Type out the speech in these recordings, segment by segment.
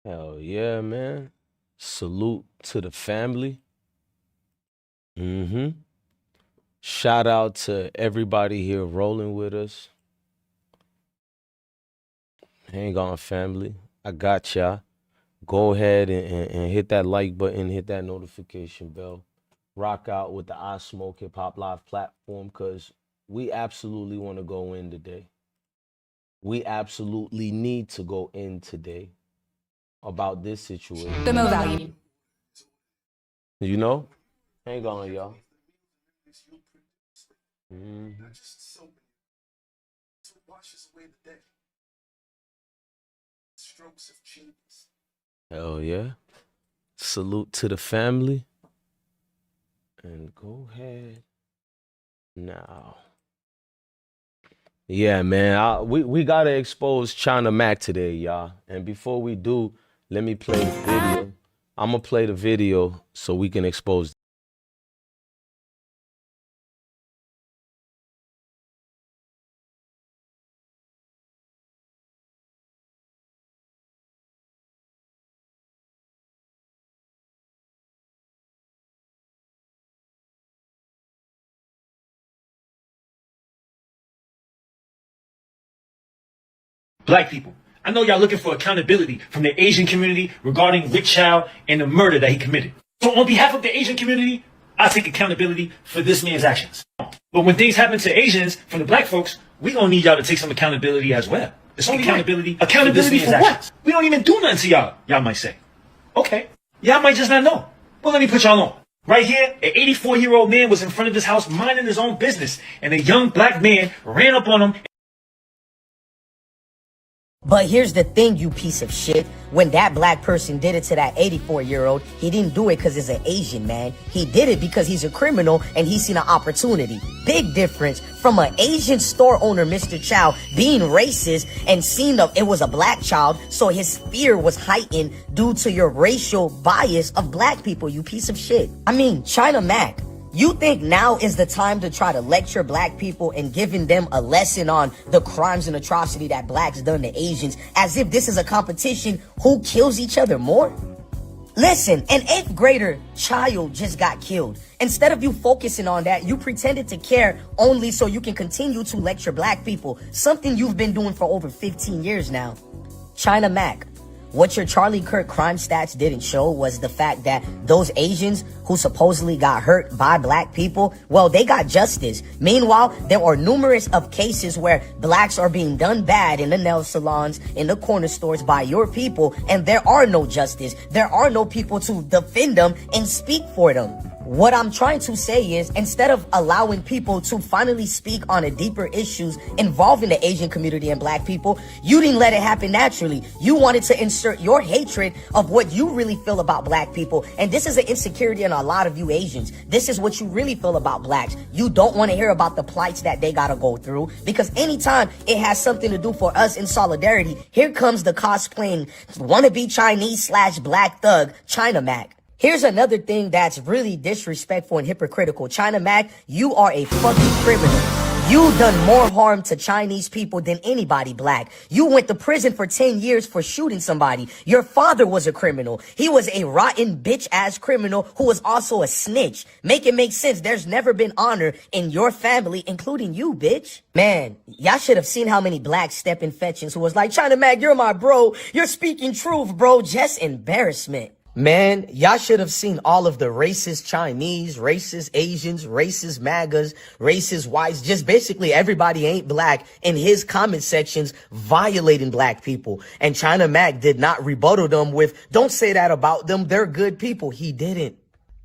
Hell yeah, man. Salute to the family. Mm-hmm. Shout out to everybody here rolling with us. Hang on, family. I got y'all. Go ahead and hit that like button, hit that notification bell. Rock out with the I Smoke Hip Hop Live platform because we absolutely want to go in today. We absolutely need to go in today about this situation. The Mo value. You know? Hang on, y'all. Hell yeah. Salute to the family. And go ahead now. Yeah, man. We gotta expose China Mac today, y'all. And before we do, let me play the video. I'm gonna play the video so we can expose. Black people, I know y'all looking for accountability from the Asian community regarding Chow and the murder that he committed. So on behalf of the Asian community, I take accountability for this man's actions. But when things happen to Asians from the black folks, we gonna need y'all to take some accountability as well. It's only accountability. Accountability for what? We don't even do nothing to y'all, y'all might say. Okay, y'all might just not know. Well, let me put y'all on. Right here, an 84-year-old man was in front of his house minding his own business, and a young black man ran up on him. But here's the thing, you piece of shit. When that black person did it to that 84-year-old, he didn't do it because he's an Asian man. He did it because he's a criminal and he's seen an opportunity. Big difference from an Asian store owner, Mr. Chow, being racist and seeing it was a black child, so his fear was heightened due to your racial bias of black people, you piece of shit. I mean, China Mac. You think now is the time to try to lecture black people and giving them a lesson on the crimes and atrocity that blacks done to Asians, as if this is a competition who kills each other more? Listen, an 8th grader child just got killed. Instead of you focusing on that, you pretended to care only so you can continue to lecture black people, something you've been doing for over 15 years now. China Mac. What your Charlie Kirk crime stats didn't show was the fact that those Asians who supposedly got hurt by black people, well, they got justice. Meanwhile, there are numerous of cases where blacks are being done bad in the nail salons, in the corner stores by your people, and there are no justice. There are no people to defend them and speak for them. What I'm trying to say is, instead of allowing people to finally speak on the deeper issues involving the Asian community and black people, you didn't let it happen naturally. You wanted to insert your hatred of what you really feel about black people. And this is an insecurity in a lot of you Asians. This is what you really feel about blacks. You don't want to hear about the plights that they gotta go through, because anytime it has something to do for us in solidarity, here comes the cosplaying wannabe Chinese / black thug, China Mac. Here's another thing that's really disrespectful and hypocritical. China Mac, you are a fucking criminal. You done more harm to Chinese people than anybody black. You went to prison for 10 years for shooting somebody. Your father was a criminal. He was a rotten bitch-ass criminal who was also a snitch. Make it make sense. There's never been honor in your family, including you, bitch. Man, y'all should have seen how many black step-in fetchings who was like, China Mac, you're my bro. You're speaking truth, bro. Just embarrassment. Man, y'all should have seen all of the racist Chinese, racist Asians, racist MAGAs, racist whites, just basically everybody ain't black in his comment sections violating black people. And China Mac did not rebuttal them with, don't say that about them, they're good people. He didn't.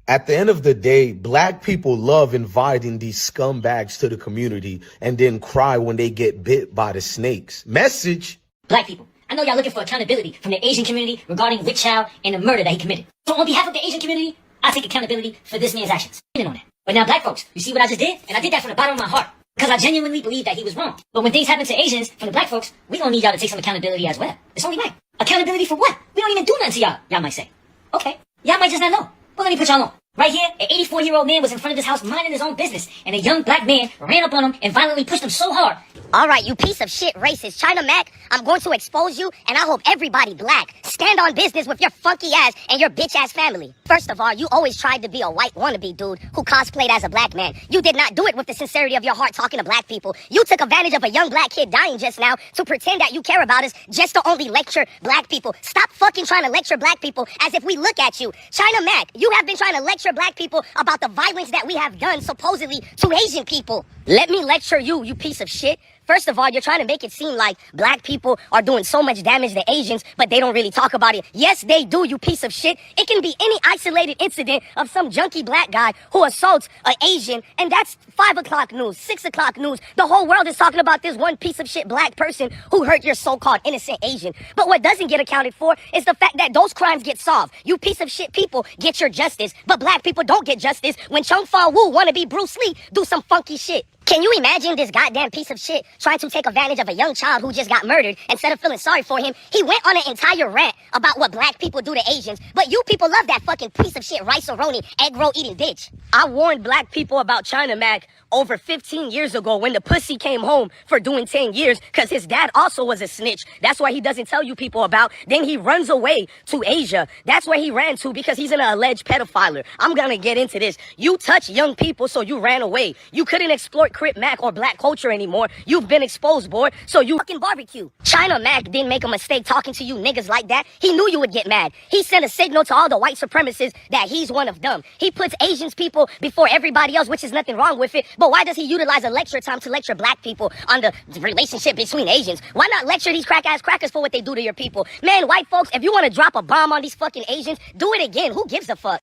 At the end of the day, black people love inviting these scumbags to the community and then cry when they get bit by the snakes. Message. Black people, I know y'all looking for accountability from the Asian community regarding Chow and the murder that he committed. So on behalf of the Asian community, I take accountability for this man's actions. On that. But now black folks, you see what I just did? And I did that from the bottom of my heart, because I genuinely believe that he was wrong. But when things happen to Asians from the black folks, we gonna need y'all to take some accountability as well. It's only right. Accountability for what? We don't even do nothing to y'all, y'all might say. Okay, y'all might just not know. Well, let me put y'all on. Right here, an 84-year-old man was in front of this house minding his own business, and a young black man ran up on him and violently pushed him so hard. All right, you piece of shit racist China Mac, I'm going to expose you, and I hope everybody black stand on business with your funky ass and your bitch ass family. First of all, you always tried to be a white wannabe dude who cosplayed as a black man. You did not do it with the sincerity of your heart talking to black people. You took advantage of a young black kid dying just now to pretend that you care about us just to only lecture black people. Stop fucking trying to lecture black people as if we look at you. China Mac, you have been trying to lecture black people about the violence that we have done supposedly to Asian people. Let me lecture you, you piece of shit. First of all, you're trying to make it seem like black people are doing so much damage to Asians, but they don't really talk about it. Yes, they do, you piece of shit. It can be any isolated incident of some junky black guy who assaults an Asian, and that's 5 o'clock news, 6 o'clock news. The whole world is talking about this one piece of shit black person who hurt your so-called innocent Asian. But what doesn't get accounted for is the fact that those crimes get solved. You piece of shit people get your justice, but black people don't get justice when Chung Fa Wu wanna be Bruce Lee do some funky shit. Can you imagine this goddamn piece of shit trying to take advantage of a young child who just got murdered? Instead of feeling sorry for him, he went on an entire rant about what black people do to Asians. But you people love that fucking piece of shit rice-a-roni, egg roll eating bitch. I warned black people about China Mac over 15 years ago when the pussy came home for doing 10 years because his dad also was a snitch. That's why he doesn't tell you people about. Then he runs away to Asia. That's where he ran to because he's an alleged pedophiler. I'm gonna get into this. You touch young people, so you ran away. You couldn't exploit Crip Mac or black culture anymore. You've been exposed, boy, so you fucking barbecue. China Mac didn't make a mistake talking to you niggas like that. He knew you would get mad. He sent a signal to all the white supremacists that he's one of them. He puts Asians people before everybody else, which is nothing wrong with it. But why does he utilize a lecture time to lecture black people on the relationship between Asians? Why not lecture these crack-ass crackers for what they do to your people? Man, white folks, if you want to drop a bomb on these fucking Asians, do it again. Who gives a fuck?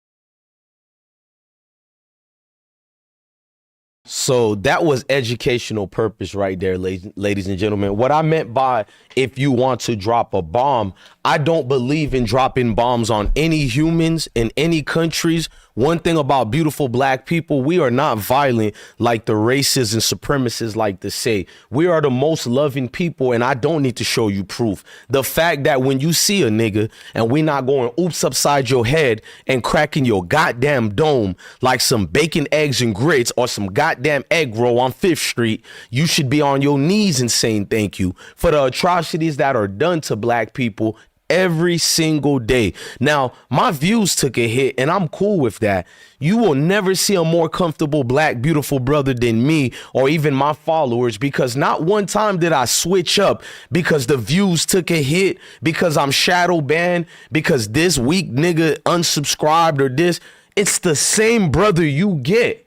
So that was educational purpose right there, ladies and gentlemen. What I meant by if you want to drop a bomb, I don't believe in dropping bombs on any humans in any countries. One thing about beautiful black people, we are not violent like the racists and supremacists like to say. We are the most loving people, and I don't need to show you proof. The fact that when you see a nigga and we not going oops upside your head and cracking your goddamn dome like some bacon, eggs, and grits or some goddamn egg roll on 5th Street, you should be on your knees and saying thank you for the atrocities that are done to black people every single day. Now, my views took a hit, and I'm cool with that. You will never see a more comfortable black, beautiful brother than me or even my followers, because not one time did I switch up because the views took a hit, because I'm shadow banned, because this weak nigga unsubscribed or this. It's the same brother you get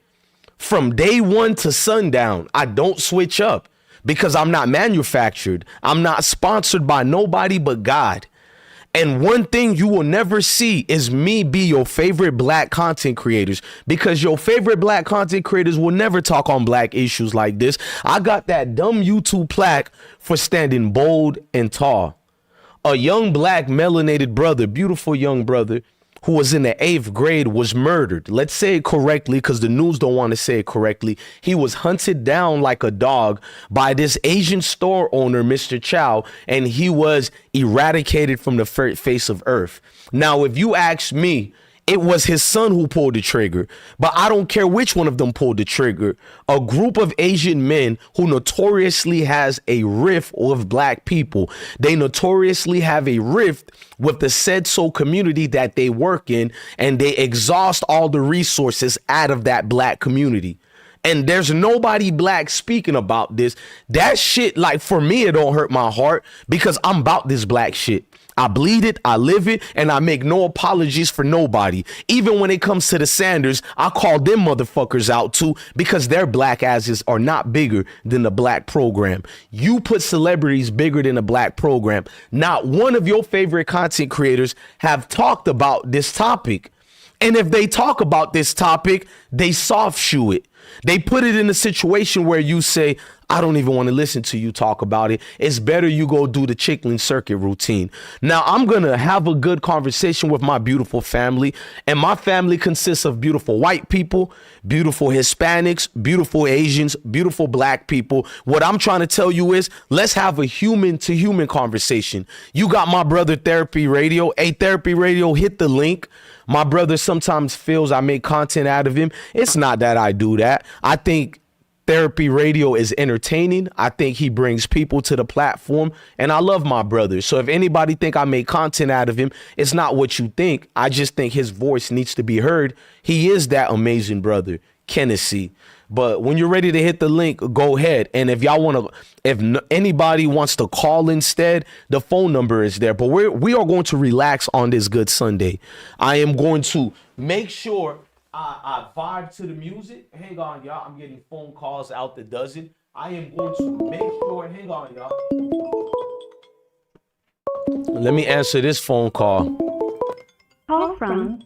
from day one to sundown. I don't switch up because I'm not manufactured. I'm not sponsored by nobody but God. And one thing you will never see is me be your favorite black content creators, because your favorite black content creators will never talk on black issues like this. I got that dumb YouTube plaque for standing bold and tall. A young black melanated brother, beautiful young brother, who was in the 8th grade was murdered. Let's say it correctly because the news don't want to say it correctly. He was hunted down like a dog by this Asian store owner, Mr. Chow, and he was eradicated from the face of earth. Now, if you ask me, it was his son who pulled the trigger, but I don't care which one of them pulled the trigger. A group of Asian men who notoriously has a rift with black people. They notoriously have a rift with the said so community that they work in, and they exhaust all the resources out of that black community. And there's nobody black speaking about this. That shit, like, for me, it don't hurt my heart because I'm about this black shit. I bleed it, I live it, and I make no apologies for nobody. Even when it comes to the Sanders, I call them motherfuckers out too, because their black asses are not bigger than the black program. You put celebrities bigger than the black program. Not one of your favorite content creators have talked about this topic. And if they talk about this topic, they soft shoe it. They put it in a situation where you say, I don't even want to listen to you talk about it. It's better you go do the chicken circuit routine. Now, I'm going to have a good conversation with my beautiful family, and my family consists of beautiful white people, beautiful Hispanics, beautiful Asians, beautiful black people. What I'm trying to tell you is, let's have a human to human conversation. You got my brother Therapy Radio. Hey, Therapy Radio, hit the link. My brother sometimes feels I make content out of him. It's not that I do that. I think Therapy Radio is entertaining. I think he brings people to the platform, and I love my brother. So if anybody think I make content out of him, it's not what you think. I just think his voice needs to be heard. He is that amazing brother, Kennedy. But when you're ready to hit the link, go ahead. And if y'all want to, anybody wants to call instead, the phone number is there. But we are going to relax on this good Sunday. I am going to make sure I vibe to the music. Hang on, y'all. I'm getting phone calls out the dozen. I am going to make sure. Hang on, y'all. Let me answer this phone call. Call from.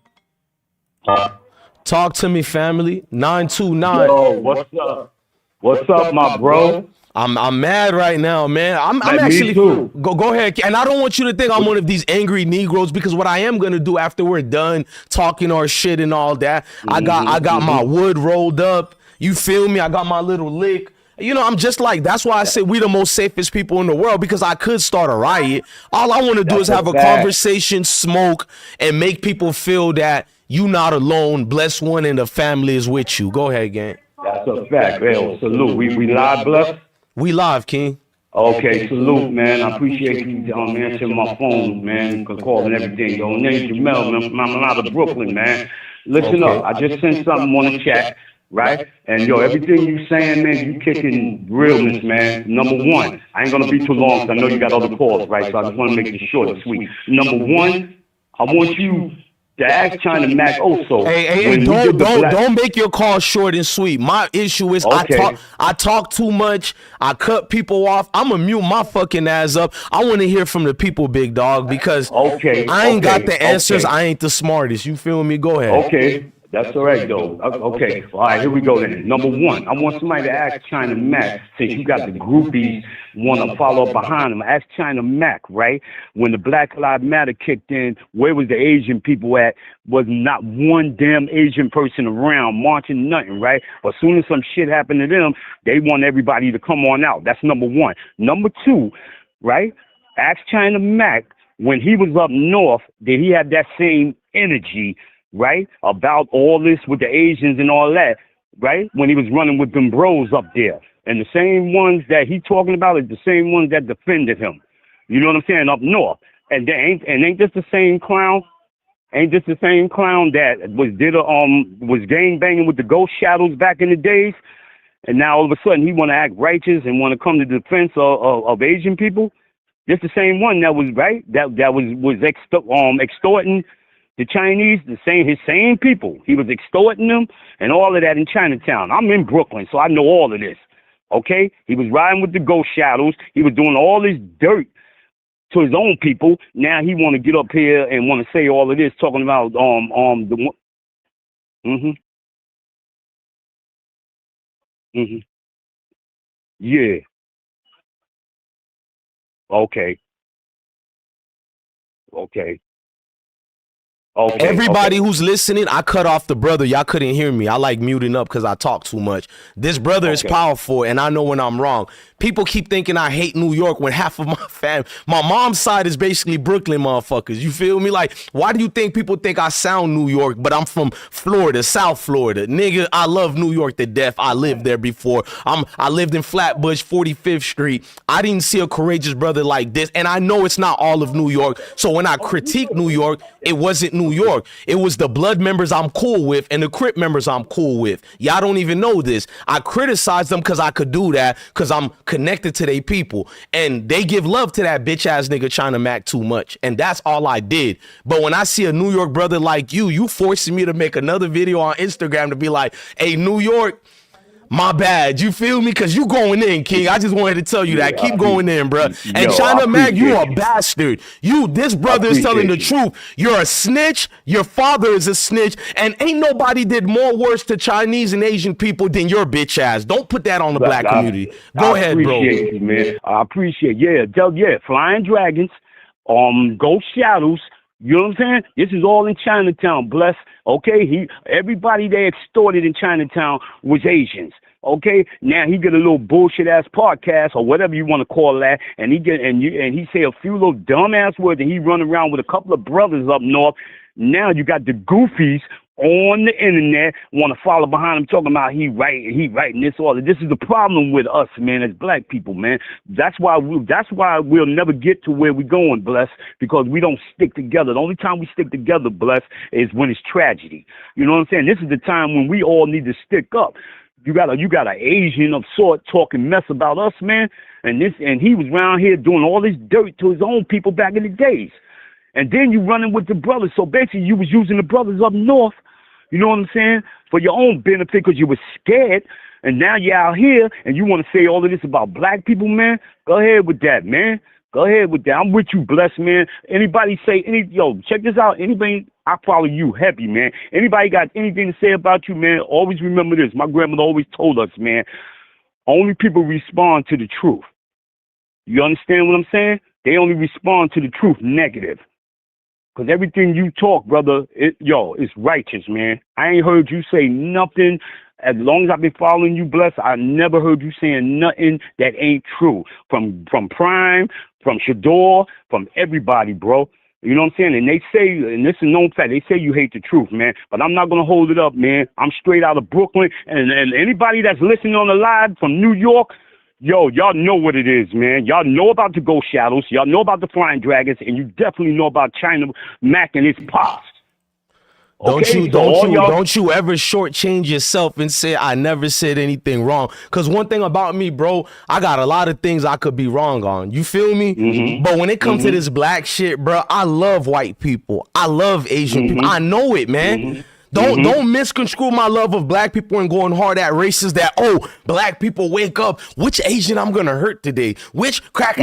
Talk to me, family. 929. Yo, what's up? What's up, my bro? I'm mad right now, man. I'm actually me too. Go ahead, and I don't want you to think I'm one of these angry Negroes, because what I am gonna do after we're done talking our shit and all that, I got my wood rolled up. You feel me? I got my little lick. You know, I'm just like, that's why I say we the most safest people in the world, because I could start a riot. All I want to do is have a conversation, smoke, and make people feel that you not alone. Blessed one and the family is with you. Go ahead, gang. That's a fact, man. Salute. We live, blessed? We live, King. Okay, salute, man. I appreciate you answering my phone, man, calling everything. Yo, name's Jamel, man. I'm out of Brooklyn, man. Listen up. I just sent something on the chat, right? And, yo, everything you saying, man, you kicking realness, man. Number one, I ain't going to be too long, because I know you got other calls, right? So I just want to make this short and sweet. Number one, I want you to ask China Mac also. Hey, don't make your call short and sweet. My issue is I talk too much. I cut people off. I'm gonna mute my fucking ass up. I want to hear from the people, big dog, because I ain't got the answers. I ain't the smartest. You feel me? Go ahead. Okay. That's all right, though. Okay. All right, here we go then. Number one, I want somebody to ask China Mac, since you got the groupies want to follow up behind him. Ask China Mac, right? When the Black Lives Matter kicked in, where was the Asian people at? Was not one damn Asian person around marching, nothing, right? But as soon as some shit happened to them, they want everybody to come on out. That's number one. Number two, right? Ask China Mac, when he was up north, did he have that same energy, right, about all this with the Asians and all that, right, when he was running with them bros up there? And the same ones that he talking about is the same ones that defended him. You know what I'm saying? Up north. And they ain't this the same clown? Ain't this the same clown that was gang banging with the ghost shadows back in the days? And now all of a sudden he want to act righteous and want to come to the defense of Asian people? This the same one that was right, that was extorting the Chinese, his same people. He was extorting them and all of that in Chinatown. I'm in Brooklyn, so I know all of this. Okay? He was riding with the ghost shadows. He was doing all this dirt to his own people. Now he want to get up here and want to say all of this, talking about yeah. Okay. Everybody who's listening, I cut off the brother. Y'all couldn't hear me. I like muting up because I talk too much. This brother is powerful, and I know when I'm wrong. People keep thinking I hate New York when half of my mom's side is basically Brooklyn motherfuckers. You feel me? Like, why do you think people think I sound New York, but I'm from Florida, South Florida? Nigga, I love New York to death. I lived there before. I lived in Flatbush, 45th Street. I didn't see a courageous brother like this, and I know it's not all of New York. So when I critique New York, it wasn't New York. It was the Blood members I'm cool with and the Crip members I'm cool with. Y'all don't even know this. I criticize them because I could do that because I'm connected to their people, and they give love to that bitch ass nigga China Mac too much, and that's all I did. But when I see a New York brother like you forcing me to make another video on Instagram to be like, hey, New York, My bad. You feel me? Because you going in, King. I just wanted to tell you that. Keep going in, bro. And China Mac, you a bastard. This brother is telling the truth. You're a snitch. Your father is a snitch. And ain't nobody did more worse to Chinese and Asian people than your bitch ass. Don't put that on the black community. Go ahead, bro. I appreciate you, man. I appreciate yeah. Flying Dragons, Ghost Shadows. You know what I'm saying? This is all in Chinatown, bless. Okay, everybody they extorted in Chinatown was Asians. Okay, now he get a little bullshit ass podcast or whatever you want to call that, and he say a few little dumb ass words, and he run around with a couple of brothers up north. Now you got the goofies on the internet want to follow behind him talking about he writing this all. This is the problem with us, man, as black people, man. That's why we'll never get to where we're going, bless, because we don't stick together. The only time we stick together, bless, is when it's tragedy. You know what I'm saying? This is the time when we all need to stick up. You got an Asian of sort talking mess about us, man, and he was around here doing all this dirt to his own people back in the days. And then you running with the brothers. So basically you was using the brothers up north, you know what I'm saying, for your own benefit because you were scared. And now you're out here and you want to say all of this about black people, man. Go ahead with that, man. Go ahead with that. I'm with you, blessed, man. Anybody say check this out. Anybody, I follow you heavy, man. Anybody got anything to say about you, man? Always remember this. My grandmother always told us, man, only people respond to the truth. You understand what I'm saying? They only respond to the truth negative. Because everything you talk, brother, it's righteous, man. I ain't heard you say nothing. As long as I've been following you, bless, I never heard you saying nothing that ain't true. From Prime, from Shador, from everybody, bro. You know what I'm saying? And they say, and this is known fact, they say you hate the truth, man. But I'm not going to hold it up, man. I'm straight out of Brooklyn. And anybody that's listening on the live from New York, y'all know what it is, man. Y'all know about the Ghost Shadows. Y'all know about the Flying Dragons. And you definitely know about China Mac and his pops. Don't you ever shortchange yourself and say I never said anything wrong. Because one thing about me, bro, I got a lot of things I could be wrong on. You feel me? Mm-hmm. But when it comes to this black shit, bro, I love white people. I love Asian people. I know it, man. Mm-hmm. Don't misconstrue my love of black people and going hard at races that, black people wake up. Which Asian I'm going to hurt today? Which cracker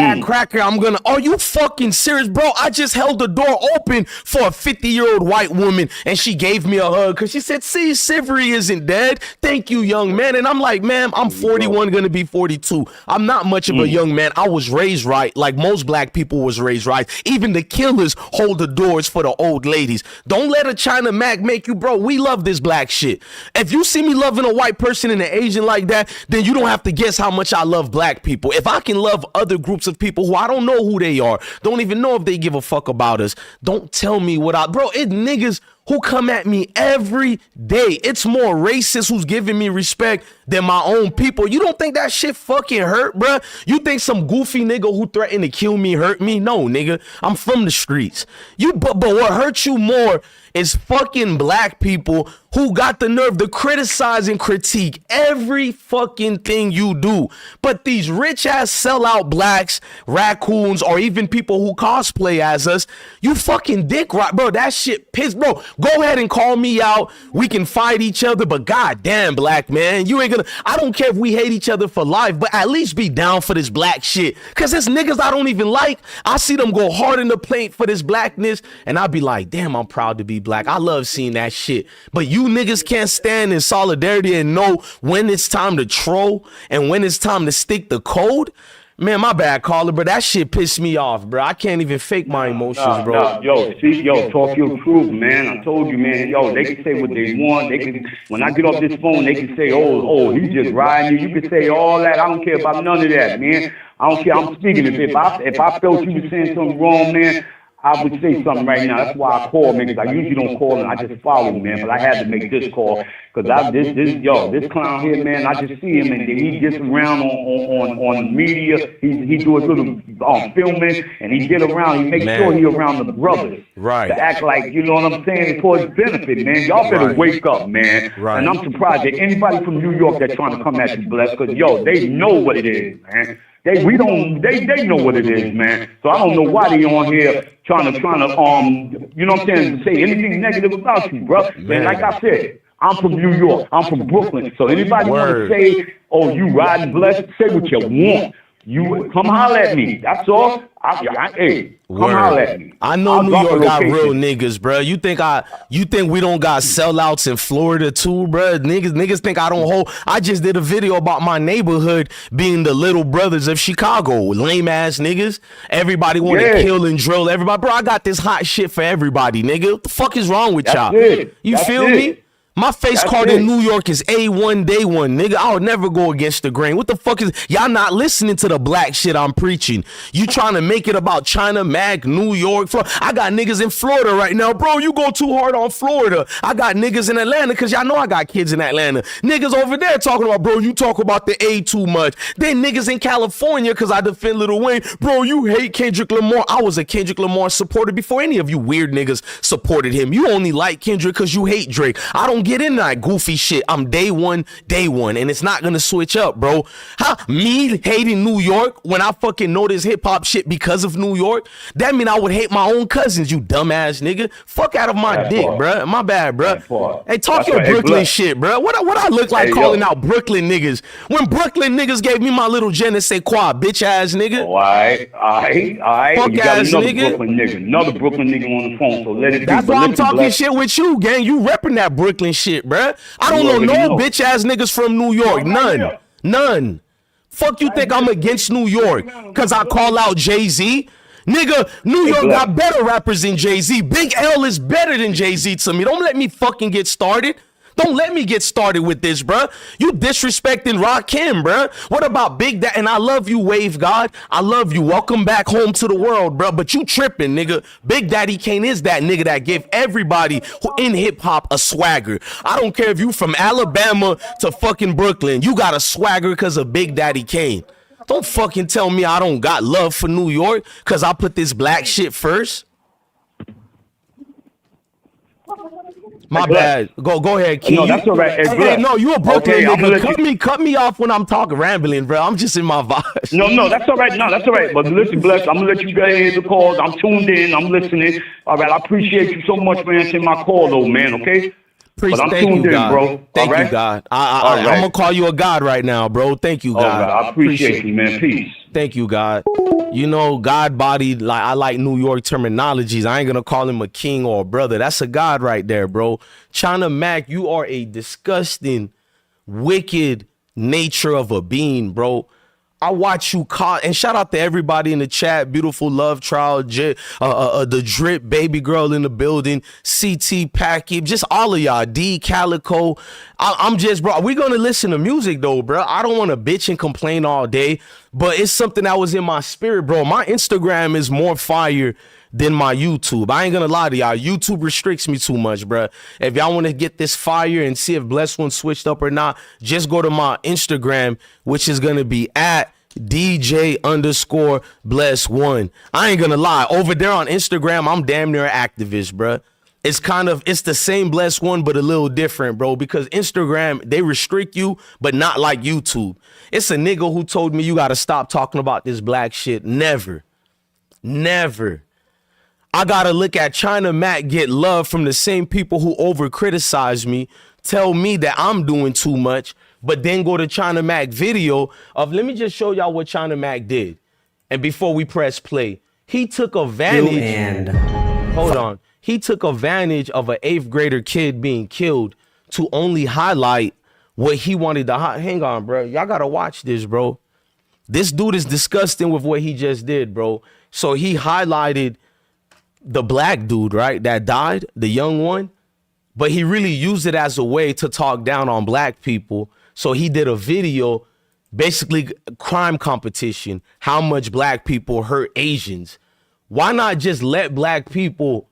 I'm going to... Are you fucking serious, bro? I just held the door open for a 50-year-old white woman and she gave me a hug because she said, see, Savory isn't dead. Thank you, young man. And I'm like, ma'am, I'm 41, going to be 42. I'm not much of a young man. I was raised right, like most black people was raised right. Even the killers hold the doors for the old ladies. Don't let a China Mac make you, bro. We love this black shit. If you see me loving a white person and an Asian like that, then you don't have to guess how much I love black people. If I can love other groups of people who I don't know who they are, don't even know if they give a fuck about us, don't tell me bro, it's niggas who come at me every day. It's more racists who's giving me respect than my own people. You don't think that shit fucking hurt, bruh? You think some goofy nigga who threatened to kill me hurt me? No, nigga. I'm from the streets. But what hurts you more is fucking black people who got the nerve to criticize and critique every fucking thing you do. But these rich ass sellout blacks, raccoons, or even people who cosplay as us, you fucking dick rock, bro. That shit piss, bro. Go ahead and call me out. We can fight each other, but goddamn, black man, you ain't gonna. I don't care if we hate each other for life, but at least be down for this black shit. Cause there's niggas I don't even like. I see them go hard in the paint for this blackness, and I be like, damn, I'm proud to be black. I love seeing that shit. But you niggas can't stand in solidarity and know when it's time to troll and when it's time to stick the code. Man, my bad, caller, but that shit pissed me off, bro. I can't even fake my emotions, bro. Talk your truth, man. I told you, man. They can say what they want. They can, when I get off this phone, they can say, he's just riding you. You can say all that. I don't care about none of that, man. I don't care. I'm speaking. If I felt you were saying something wrong, man, I would say something right now. That's why I call, man, because I usually don't call and I just follow, man. But I had to make this call because this clown here, man, I just see him and he gets around on media. He do a little filming and he get around. He makes sure he around the brothers. Right. To act like, you know what I'm saying, it's for his benefit, man. Y'all better wake up, man. Right. And I'm surprised that anybody from New York that's trying to come at you, bless, because, they know what it is, man. They know what it is, man. So I don't know why they on here trying to you know what I'm saying, say anything negative about you, bro. Man, like I said, I'm from New York. I'm from Brooklyn. So anybody want to Word. say, oh, you riding blessed, say what you want. You come holler at me. That's all. Hey, come holler at me. I know I'll New drop a York got real location. niggas, bro. You think we don't got sellouts in Florida too, bro? Niggas think I don't hold. I just did a video about my neighborhood being the little brothers of Chicago. Lame ass niggas. Everybody want to Yeah. kill and drill everybody. Bro, I got this hot shit for everybody, nigga. What the fuck is wrong with That's y'all? it. You That's feel it. me? My face That's card it. in New York is A1 day one, nigga. I would never go against the grain. What the fuck is y'all not listening to the black shit I'm preaching? You trying to make it about China, Mac, New York, Florida. I got niggas in Florida right now. Bro, you go too hard on Florida. I got niggas in Atlanta because y'all know I got kids in Atlanta. Niggas over there talking about, bro, you talk about the A too much. Then niggas in California because I defend Lil Wayne. Bro, you hate Kendrick Lamar. I was a Kendrick Lamar supporter before any of you weird niggas supported him. You only like Kendrick because you hate Drake. I don't get into that goofy shit. I'm day one, and it's not gonna switch up, bro. How me hating New York when I fucking know this hip hop shit because of New York? That mean I would hate my own cousins, you dumbass nigga. Fuck out of my That dick, part. bro. My bad, bro. That part. Hey, talk That's your right. Hey, Brooklyn Black. shit, bro. What I look like Hey, calling yo. out Brooklyn niggas when Brooklyn niggas gave me my little je ne sais quoi, bitch ass nigga. All right. Fuck You got ass another nigga. Another Brooklyn nigga on the phone, so let it be. That's But why I'm listen, talking Black. shit with you, gang. You repping that Brooklyn shit, bruh. I don't You know already no know. bitch ass niggas from New York. None. Fuck you think I'm against New York because I call out Jay-Z? Nigga, New York Black. got better rappers than Jay-Z. Big L is better than Jay-Z to me. Don't let me fucking get started. Don't let me get started with this, bruh. You disrespecting Rakim, bruh. What about Big Daddy? And I love you, Wave God. I love you. Welcome back home to the world, bruh. But you tripping, nigga. Big Daddy Kane is that nigga that give everybody who in hip-hop a swagger. I don't care if you from Alabama to fucking Brooklyn. You got a swagger because of Big Daddy Kane. Don't fucking tell me I don't got love for New York because I put this black shit first. My bad. Go ahead, Key. No, that's all right. Hey, Hey, Black. no, you a Brooklyn Okay, I'ma nigga. let Cut me off when I'm talking rambling, bro. I'm just in my vibes. No, that's all right. No, that's all right. But listen, Bless, I'm gonna let you guys hear the calls. I'm tuned in. I'm listening. All right, I appreciate you so much for answering my call, though, man. Okay. But I'm Thank tuned you, in, God. bro. Thank all right? you, God. All I'm right. gonna call you a God right now, bro. Thank you, All God. right. I appreciate you, man. Peace. Thank you, God. You know, God body, like I like New York terminologies. I ain't gonna call him a king or a brother. That's a God right there, bro. China Mac, you are a disgusting, wicked nature of a being, bro. I watch you caught, and shout out to everybody in the chat. Beautiful Love Trial, the Drip, Baby Girl in the building, CT Package, just all of y'all, D Calico. I'm just, bro, we gonna listen to music though, bro. I don't want to bitch and complain all day, but it's something that was in my spirit, bro. My Instagram is more fire than my YouTube. I ain't gonna lie to y'all. YouTube restricts me too much, bro. If y'all want to get this fire and see if Bless One switched up or not, just go to my Instagram, which is gonna be at DJ_Bless1. I ain't gonna lie. Over there on Instagram, I'm damn near an activist, bro. It's the same Bless One, but a little different, bro, because Instagram, they restrict you, but not like YouTube. It's a nigga who told me you gotta stop talking about this black shit. Never. I gotta look at China Mac get love from the same people who over criticize me, tell me that I'm doing too much, but then go to China Mac video of, let me just show y'all what China Mac did. And before we press play, he took advantage. Hold on. He took advantage of an 8th grader kid being killed to only highlight what he wanted to hang on, bro. Y'all gotta watch this, bro. This dude is disgusting with what he just did, bro. So he highlighted the black dude, right, that died, the young one, but he really used it as a way to talk down on black people. So he did a video, basically crime competition, how much black people hurt Asians. Why not just let black people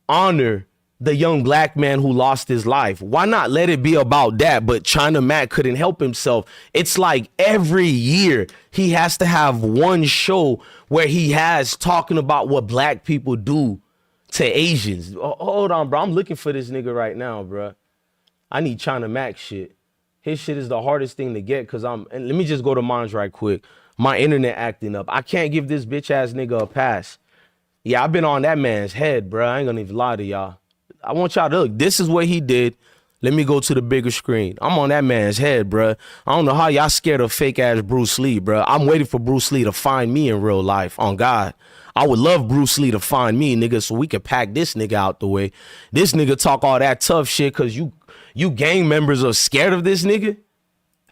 honor the young black man who lost his life? Why not let it be about that? But China Mac couldn't help himself. It's like every year he has to have one show where he has talking about what black people do to Asians. Hold on, bro. I'm looking for this nigga right now, bro. I need China Mac shit. His shit is the hardest thing to get because and let me just go to mine right quick. My internet acting up. I can't give this bitch ass nigga a pass. Yeah, I've been on that man's head, bro. I ain't gonna even lie to y'all. I want y'all to look. This is what he did. Let me go to the bigger screen. I'm on that man's head, bruh. I don't know how y'all scared of fake ass Bruce Lee, bruh. I'm waiting for Bruce Lee to find me in real life, on God. I would love Bruce Lee to find me, nigga, so we could pack this nigga out the way. This nigga talk all that tough shit because you gang members are scared of this nigga?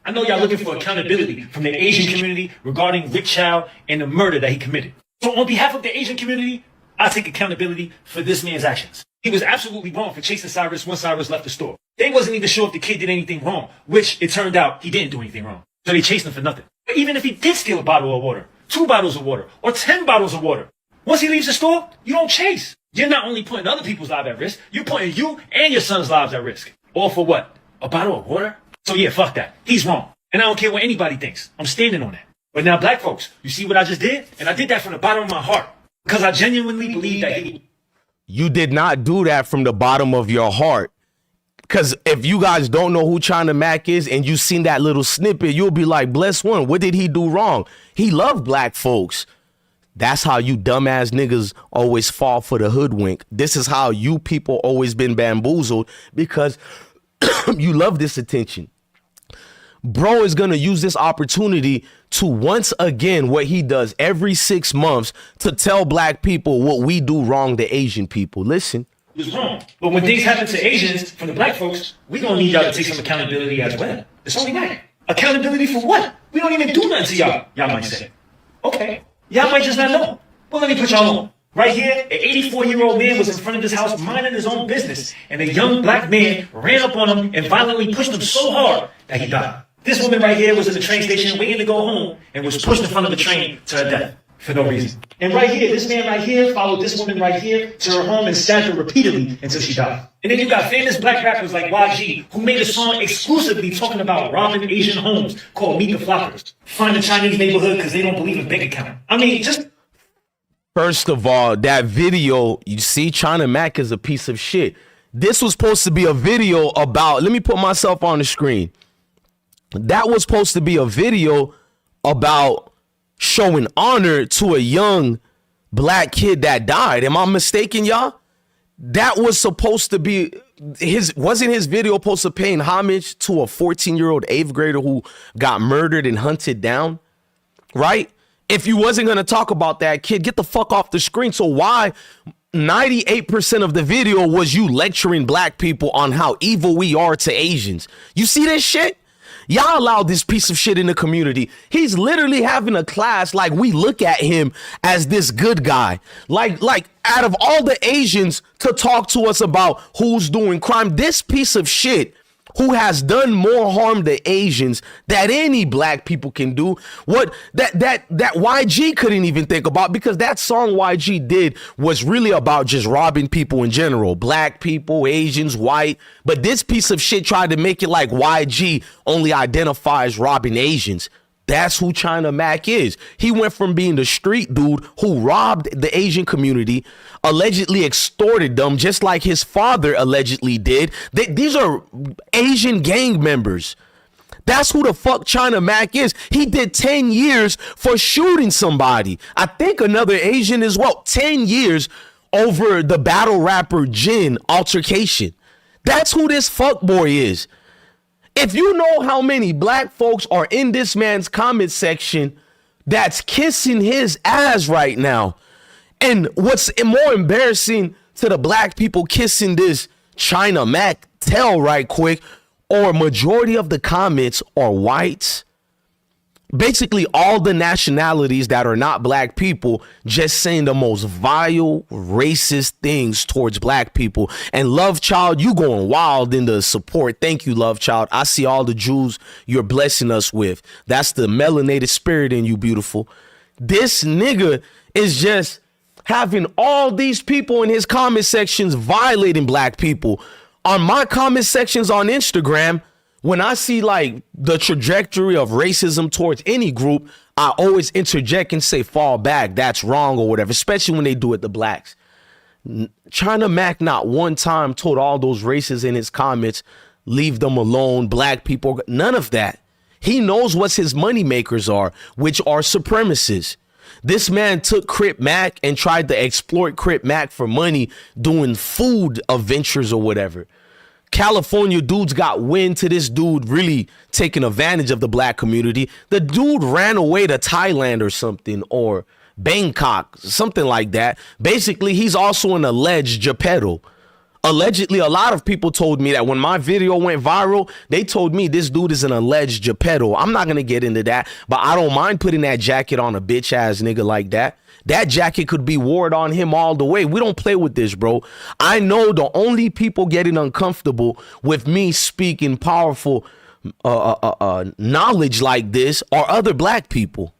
I know y'all looking for accountability from the Asian community regarding Rick Chow and the murder that he committed. So on behalf of the Asian community, I take accountability for this man's actions. He was absolutely wrong for chasing Cyrus when Cyrus left the store. They wasn't even sure if the kid did anything wrong, which it turned out he didn't do anything wrong. So they chased him for nothing. But even if he did steal a bottle of water, 2 bottles of water, or 10 bottles of water, once he leaves the store, you don't chase. You're not only putting other people's lives at risk, you're putting you and your son's lives at risk. All for what? A bottle of water? So yeah, fuck that. He's wrong. And I don't care what anybody thinks. I'm standing on that. But now, black folks, you see what I just did? And I did that from the bottom of my heart. Because I genuinely believe that he... You did not do that from the bottom of your heart. Because if you guys don't know who China Mac is and you seen that little snippet, you'll be like, bless one, what did he do wrong? He loved black folks. That's how you dumbass niggas always fall for the hoodwink. This is how you people always been bamboozled because you love this attention. Bro is going to use this opportunity to once again what he does every 6 months to tell black people what we do wrong to Asian people. Listen. It was wrong. But when things happen to Asians from the black folks, we gonna need y'all to take some accountability as well. It's only right. Accountability for what? We don't even do nothing to y'all, y'all might say. Okay. Y'all might just not know. Well, let me put y'all on. Right here, an 84-year-old man was in front of his house minding his own business, and a young black man ran up on him and violently pushed him so hard that he died. This woman right here was in the train station waiting to go home and was pushed in front of the train to her death for no reason. And right here, this man right here followed this woman right here to her home and stabbed her repeatedly until she died. And then you got famous black rappers like YG who made a song exclusively talking about robbing Asian homes called Meet the Flockers. Find a Chinese neighborhood because they don't believe in bank account. I mean, just... First of all, that video, you see, China Mac is a piece of shit. This was supposed to be a video about, let me put myself on the screen. That was supposed to be a video about showing honor to a young black kid that died. Am I mistaken, y'all? That was supposed to be wasn't his video supposed to paying homage to a 14-year-old 8th grader who got murdered and hunted down? Right? If you wasn't going to talk about that kid, get the fuck off the screen. So why 98% of the video was you lecturing black people on how evil we are to Asians? You see this shit? Y'all allowed this piece of shit in the community. He's literally having a class like we look at him as this good guy. Like out of all the Asians to talk to us about who's doing crime, this piece of shit who has done more harm to Asians than any black people can do. What that YG couldn't even think about, because that song YG did was really about just robbing people in general, black people, Asians, white. But this piece of shit tried to make it like YG only identifies robbing Asians. That's who China Mac is. He went from being the street dude who robbed the Asian community, allegedly extorted them, just like his father allegedly did. These are Asian gang members. That's who the fuck China Mac is. He did 10 years for shooting somebody. I think another Asian as well. 10 years over the battle rapper Jin altercation. That's who this fuckboy is. If you know how many black folks are in this man's comment section that's kissing his ass right now, and what's more embarrassing to the black people kissing this China Mac, tell right quick, or majority of the comments are whites. Basically all the nationalities that are not black people just saying the most vile, racist things towards black people. And Love Child, you going wild in the support. Thank you, Love Child. I see all the Jews you're blessing us with. That's the melanated spirit in you, beautiful. This nigga is just having all these people in his comment sections violating black people. On my comment sections on Instagram, when I see like the trajectory of racism towards any group, I always interject and say, fall back, that's wrong or whatever, especially when they do it to blacks. China Mac not one time told all those racists in his comments, leave them alone, black people, none of that. He knows what his money makers are, which are supremacists. This man took Crip Mac and tried to exploit Crip Mac for money doing food adventures or whatever. California dudes got wind to this dude really taking advantage of the black community. The dude ran away to Thailand or something, or Bangkok, something like that. Basically, he's also an alleged Geppetto. Allegedly, a lot of people told me that when my video went viral, they told me this dude is an alleged Geppetto. I'm not going to get into that, but I don't mind putting that jacket on a bitch ass nigga like that. That jacket could be worn on him all the way. We don't play with this, bro. I know the only people getting uncomfortable with me speaking powerful knowledge like this are other black people.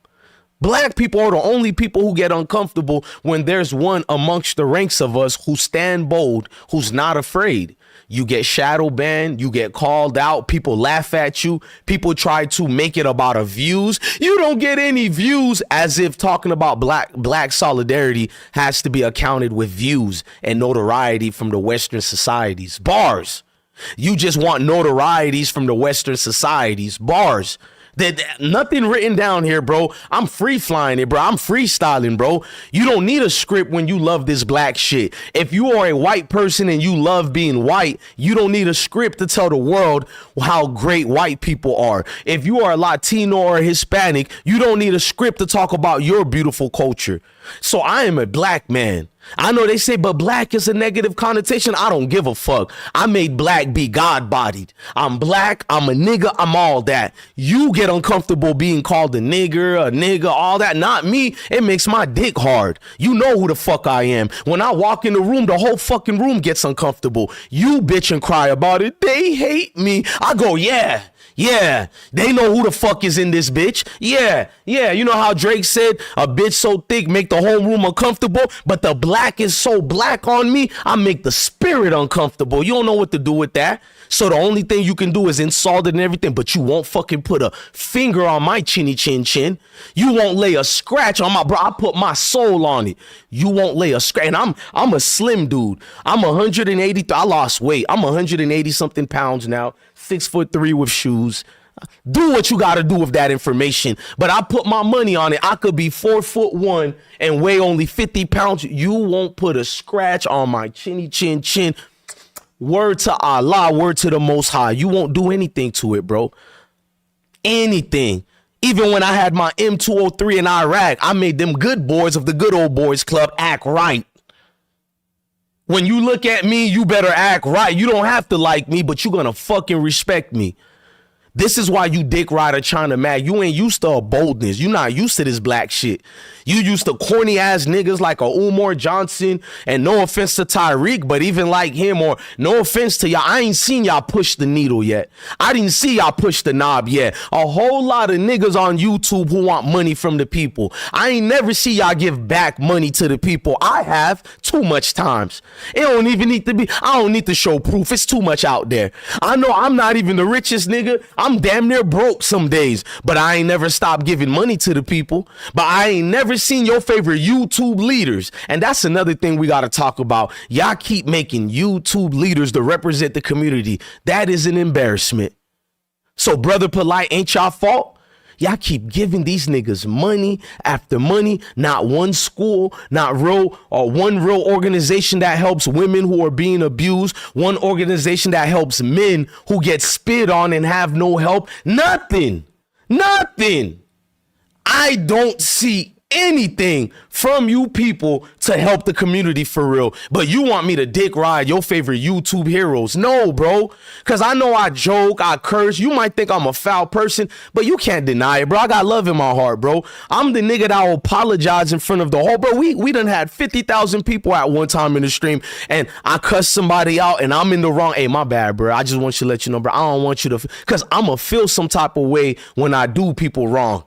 Black people are the only people who get uncomfortable when there's one amongst the ranks of us who stand bold, who's not afraid. You get shadow banned, you get called out, people laugh at you, people try to make it about a views. You don't get any views, as if talking about black solidarity has to be accounted with views and notoriety from the Western societies. Bars. You just want notorieties from the Western societies. Bars. Nothing written down here, bro. I'm free flying it, bro. I'm freestyling, bro. You don't need a script when you love this black shit. If you are a white person and you love being white, you don't need a script to tell the world how great white people are. If you are a Latino or a Hispanic, you don't need a script to talk about your beautiful culture. So I am a black man. I know they say, but black is a negative connotation. I don't give a fuck. I made black be God-bodied. I'm black. I'm a nigga. I'm all that. You get uncomfortable being called a nigga, all that. Not me. It makes my dick hard. You know who the fuck I am. When I walk in the room, the whole fucking room gets uncomfortable. You bitch and cry about it. They hate me. I go, yeah. Yeah, they know who the fuck is in this bitch. Yeah. You know how Drake said a bitch so thick make the whole room uncomfortable, but the black is so black on me, I make the spirit uncomfortable. You don't know what to do with that. So the only thing you can do is insult it and everything, but you won't fucking put a finger on my chinny chin chin. You won't lay a scratch on my, bro. I put my soul on it. You won't lay a scratch. And I'm a slim dude. I'm 180. I lost weight. I'm 180 something pounds now. 6'3" with shoes. Do what you got to do with that information. But I put my money on it. I could be 4'1" and weigh only 50 pounds. You won't put a scratch on my chinny chin chin. Word to Allah, word to the Most High. You won't do anything to it, bro. Anything. Even when I had my M203 in Iraq, I made them good boys of the good old boys club act right. When you look at me, you better act right. You don't have to like me, but you're going to fucking respect me. This is why you dick rider China Mac. You ain't used to a boldness. You not used to this black shit. You used to corny ass niggas like a Umar Johnson, and no offense to Tyreek, but even like him, or no offense to y'all, I ain't seen y'all push the needle yet. I didn't see y'all push the knob yet. A whole lot of niggas on YouTube who want money from the people. I ain't never see y'all give back money to the people. I have too much times. It don't even need to be, I don't need to show proof. It's too much out there. I know I'm not even the richest nigga. I'm damn near broke some days, but I ain't never stopped giving money to the people. But I ain't never seen your favorite YouTube leaders. And that's another thing we got to talk about. Y'all keep making YouTube leaders to represent the community. That is an embarrassment. So Brother Polite, ain't y'all fault? Y'all keep giving these niggas money after money, not one school, not real, or one real organization that helps women who are being abused, one organization that helps men who get spit on and have no help. Nothing. I don't see anything from you people to help the community for real, but you want me to dick ride your favorite YouTube heroes. No, bro, because I know I joke, I curse. You might think I'm a foul person, but you can't deny it, bro. I got love in my heart, bro. I'm the nigga that will apologize in front of the whole, bro. We done had 50,000 people at one time in the stream, and I cuss somebody out and I'm in the wrong. Hey, my bad, bro. I just want you to let you know, bro. I don't want you to, because I'm going to feel some type of way when I do people wrong.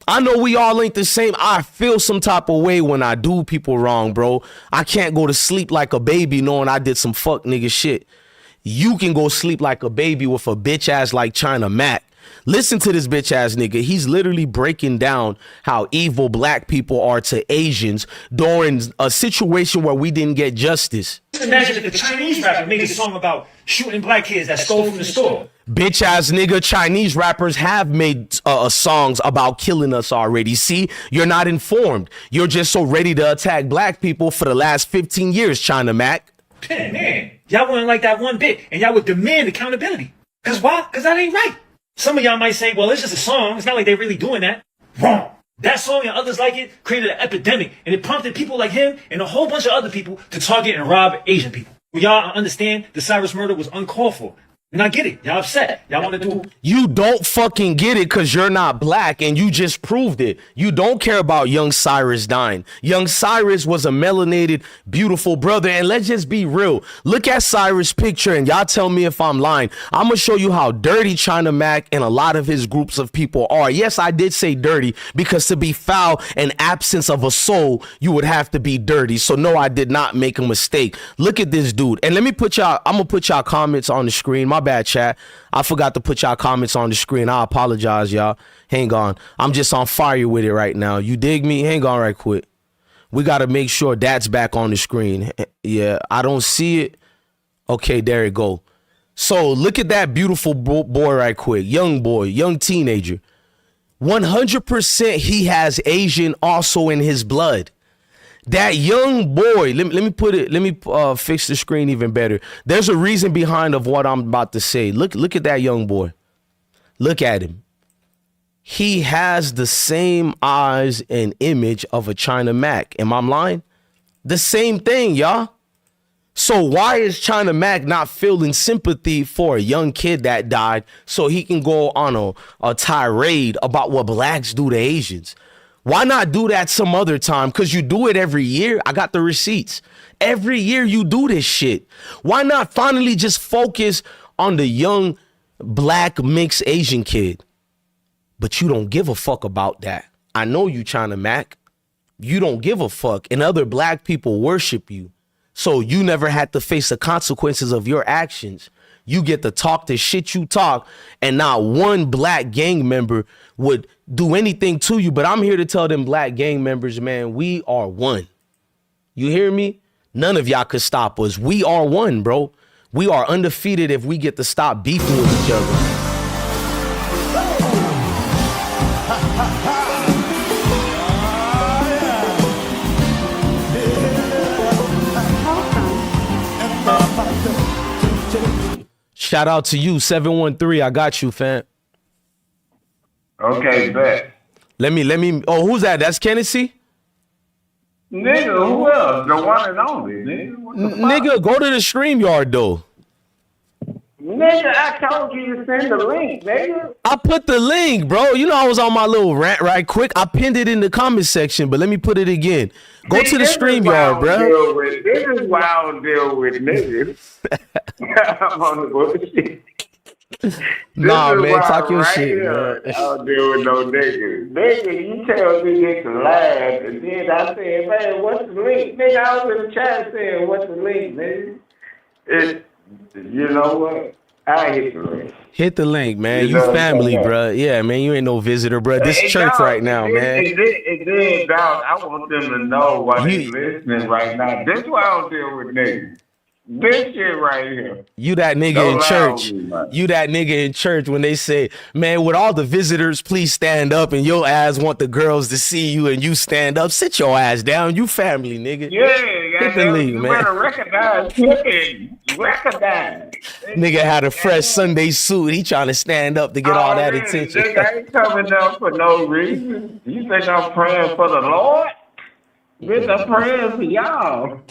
I know we all ain't the same. I feel some type of way when I do people wrong, bro. I can't go to sleep like a baby knowing I did some fuck nigga shit. You can go sleep like a baby with a bitch ass like China Mac. Listen to this bitch ass nigga. He's literally breaking down how evil black people are to Asians during a situation where we didn't get justice. Imagine if the Chinese rapper made a song about shooting black kids that stole from the store. Bitch ass nigga, Chinese rappers have made songs about killing us already. See, you're not informed. You're just so ready to attack black people for the last 15 years, China Mac. Man, Y'all wouldn't like that one bit, and y'all would demand accountability. Cause why? Cause that ain't right. Some of y'all might say, well, it's just a song. It's not like they're really doing that. Wrong. That song and others like it created an epidemic, and it prompted people like him and a whole bunch of other people to target and rob Asian people. Well, y'all understand the Cyrus murder was uncalled for. And I get it. Y'all upset. Y'all want to do... You don't fucking get it because you're not black, and you just proved it. You don't care about young Cyrus dying. Young Cyrus was a melanated, beautiful brother, and let's just be real. Look at Cyrus' picture, and y'all tell me if I'm lying. I'm going to show you how dirty China Mac and a lot of his groups of people are. Yes, I did say dirty, because to be foul and absence of a soul, you would have to be dirty. So no, I did not make a mistake. Look at this dude. And let me put y'all, I'm going to put y'all comments on the screen. My bad, chat. I forgot to put y'all comments on the screen. I apologize, y'all. Hang on. I'm just on fire with it right now. You dig me? Hang on right quick. We got to make sure that's back on the screen. Yeah, I don't see it. Okay, there it go. So look at that beautiful boy right quick. Young boy, young teenager. 100% he has Asian also in his blood. That young boy, let me put it, let me fix the screen even better. There's a reason behind of what I'm about to say. Look at that young boy. Look at him. He has the same eyes and image of a China Mac. Am I lying? The same thing, y'all. So why is China Mac not feeling sympathy for a young kid that died so he can go on a tirade about what blacks do to Asians? Why not do that some other time? Because you do it every year. I got the receipts. Every year you do this shit. Why not finally just focus on the young black mixed Asian kid? But you don't give a fuck about that. I know you, China Mac. You don't give a fuck. And other black people worship you. So you never had to face the consequences of your actions. You get to talk the shit you talk, and not one black gang member would do anything to you. But I'm here to tell them black gang members, man, we are one. You hear me? None of y'all could stop us. We are one, bro. We are undefeated if we get to stop beefing with each other. Shout out to you, 713. I got you, fam. Okay, bet. Let me. Oh, who's that? That's Kennedy? Nigga, who else? The one and only, nigga. What the fuck? Nigga, go to the StreamYard, though. Nigga, I told you to send the link, nigga. I put the link, bro. You know I was on my little rant right quick. I pinned it in the comment section, but let me put it again. Go to the StreamYard, bro. This is why I don't deal with niggas. I'm on the bullshit. Nah, man, talk your right shit, here, man. I don't deal with no niggas. Nigga, you tell me this to laugh, and then I said, man, what's the link? Nigga, I was in the chat saying, what's the link, nigga? You know what? I hit the link. Hit the link, man. You family, bro. Yeah, man. You ain't no visitor, bro. This church right now, man. Dog, I want them to know why they listening right now. This is why I don't deal with niggas. This shit right here. You that nigga in church. You that nigga in church when they say, man, would all the visitors please stand up, and your ass want the girls to see you and you stand up. Sit your ass down. You family, nigga. Yeah, hit the link, you man. better recognize. Nigga had a fresh Sunday suit. He trying to stand up to get all that attention. Nigga, I ain't coming up for no reason. You think I'm praying for the Lord? Bitch, I'm praying for y'all.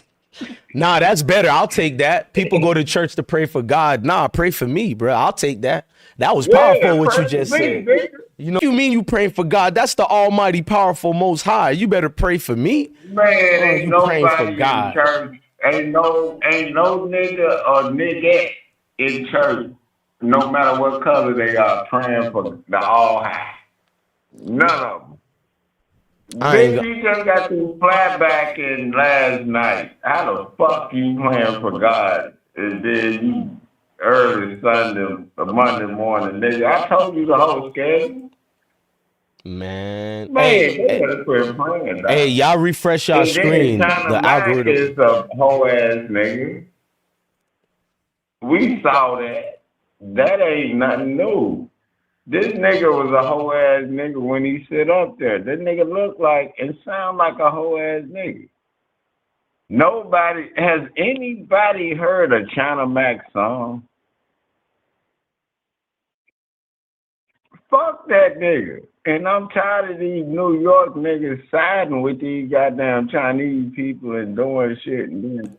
Nah, that's better. I'll take that. People go to church to pray for God. Nah, pray for me, bro. I'll take that. That was powerful what you just said. You know, you mean you praying for God? That's the Almighty, powerful, Most High. You better pray for me. Man, ain't you nobody praying for God. in church. Ain't no nigga or nigga in church, no matter what color they are, praying for the All High. None of them. Bitch, you just got to fly back in last night. How the fuck you praying for God? And then you early Monday morning, nigga. I told you the whole schedule. Man, they better quit praying. Hey, y'all refresh y'all screen. The algorithm is a whole ass nigga. We saw that. That ain't nothing new. This nigga was a whole ass nigga when he sit up there. That nigga look like and sound like a whole ass nigga. Nobody has anybody heard a China Mac song? Fuck that nigga. And I'm tired of these New York niggas siding with these goddamn Chinese people and doing shit and doing.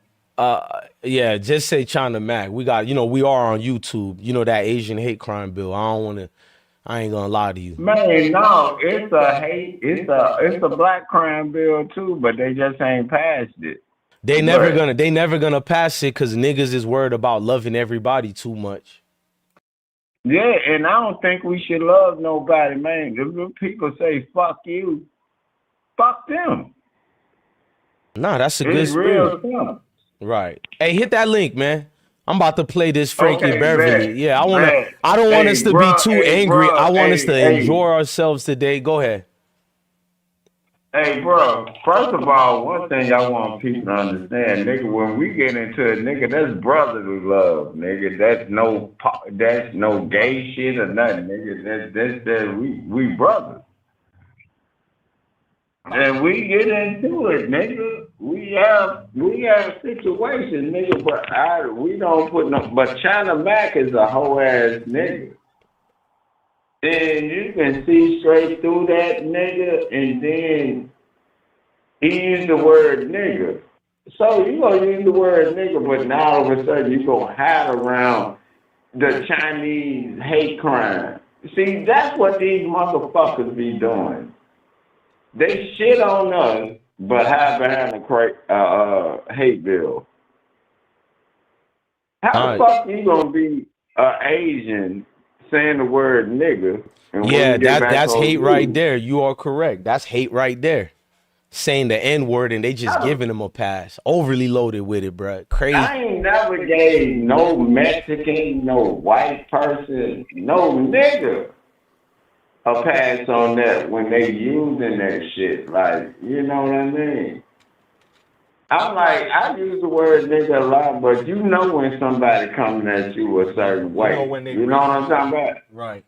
Yeah, just say China Mac. We got, we are on YouTube. You know that Asian hate crime bill. I ain't gonna lie to you. Man, no, it's a black crime bill too, but they just ain't passed it. They never gonna pass it because niggas is worried about loving everybody too much. Yeah, and I don't think we should love nobody, man. If people say fuck you, fuck them. Nah, that's a good It's spirit. real simple. Right. Hey, hit that link, man. I'm about to play this Frankie Okay, Beverly. bet, Yeah, bet. I don't want Hey, us to bro, be too hey, angry. bro, I want us to hey. enjoy ourselves today. Go ahead. Hey, bro, first of all, one thing I want people to understand, nigga, when we get into it, nigga, that's brotherly love, nigga. That's no gay shit or nothing, nigga. We brothers. And we get into it, nigga. We have situations, nigga, but we don't put no. But China Mac is a whole ass nigga, and you can see straight through that nigga, and then he used the word nigga. So you gonna use the word nigga, but now all of a sudden you gonna hide around the Chinese hate crime. See, that's what these motherfuckers be doing. They shit on us, but hide behind the hate bill. How the fuck you gonna be Asian saying the word nigga? Yeah, that's hate right there. You are correct. That's hate right there. Saying the N-word and they just giving them a pass. Overly loaded with it, bruh. Crazy. I ain't never gave no Mexican, no white person, no nigga a pass on that when they using that shit. Like, you know what I mean? I'm like, I use the word nigga a lot, but you know when somebody coming at you a certain way. You know what I'm talking about? Right.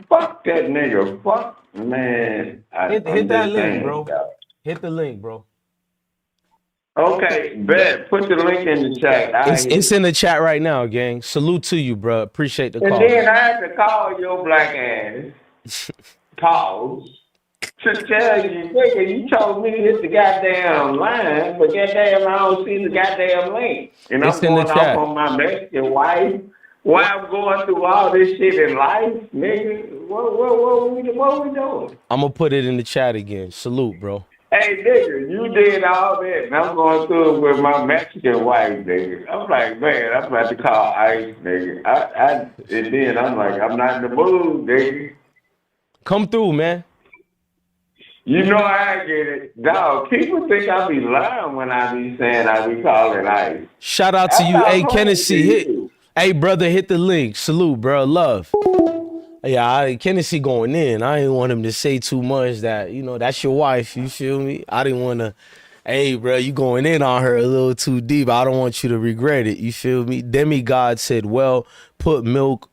Fuck that nigga. Fuck, man. Hit that link, bro. Hit the link, bro. Okay, bet. Put the link in the chat. It's in the chat right now, gang. Salute to you, bro. Appreciate the call. And then I had to call your black ass, pause, to tell you, nigga, you told me to hit the goddamn line, but goddamn, I don't see the goddamn link. And I'm going off on my Mexican wife. Why I'm going through all this shit in life, nigga? What we doing? I'm going to put it in the chat again. Salute, bro. Hey, nigga, you did all that, and I'm going through it with my Mexican wife, nigga. I'm like, man, I'm about to call ICE, nigga. And then I'm like, I'm not in the mood, nigga. Come through, man. You know I get it. Dog, people think I be lying when I be saying I be calling ICE. Shout out to you. Hey, Kennedy, hey, brother, hit the link. Salute, bro. Love. Yeah, Kennedy going in. I didn't want him to say too much that, that's your wife. You feel me? I didn't want to, hey, bro, you going in on her a little too deep. I don't want you to regret it. You feel me? Demigod said, well, put Milk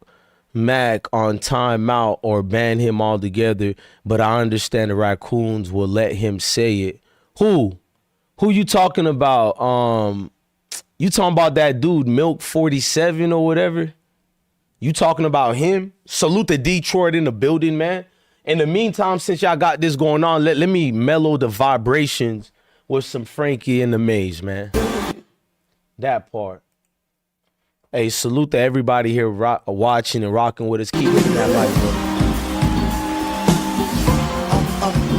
Mac on timeout or ban him altogether, but I understand the raccoons will let him say it. Who you talking about? You talking about that dude, Milk 47 or whatever? You talking about him? Salute to Detroit in the building, man. In the meantime, since y'all got this going on, let me mellow the vibrations with some Frankie in the Maze, man. That part. Hey, salute to everybody here watching and rocking with us. Keep hitting that like button.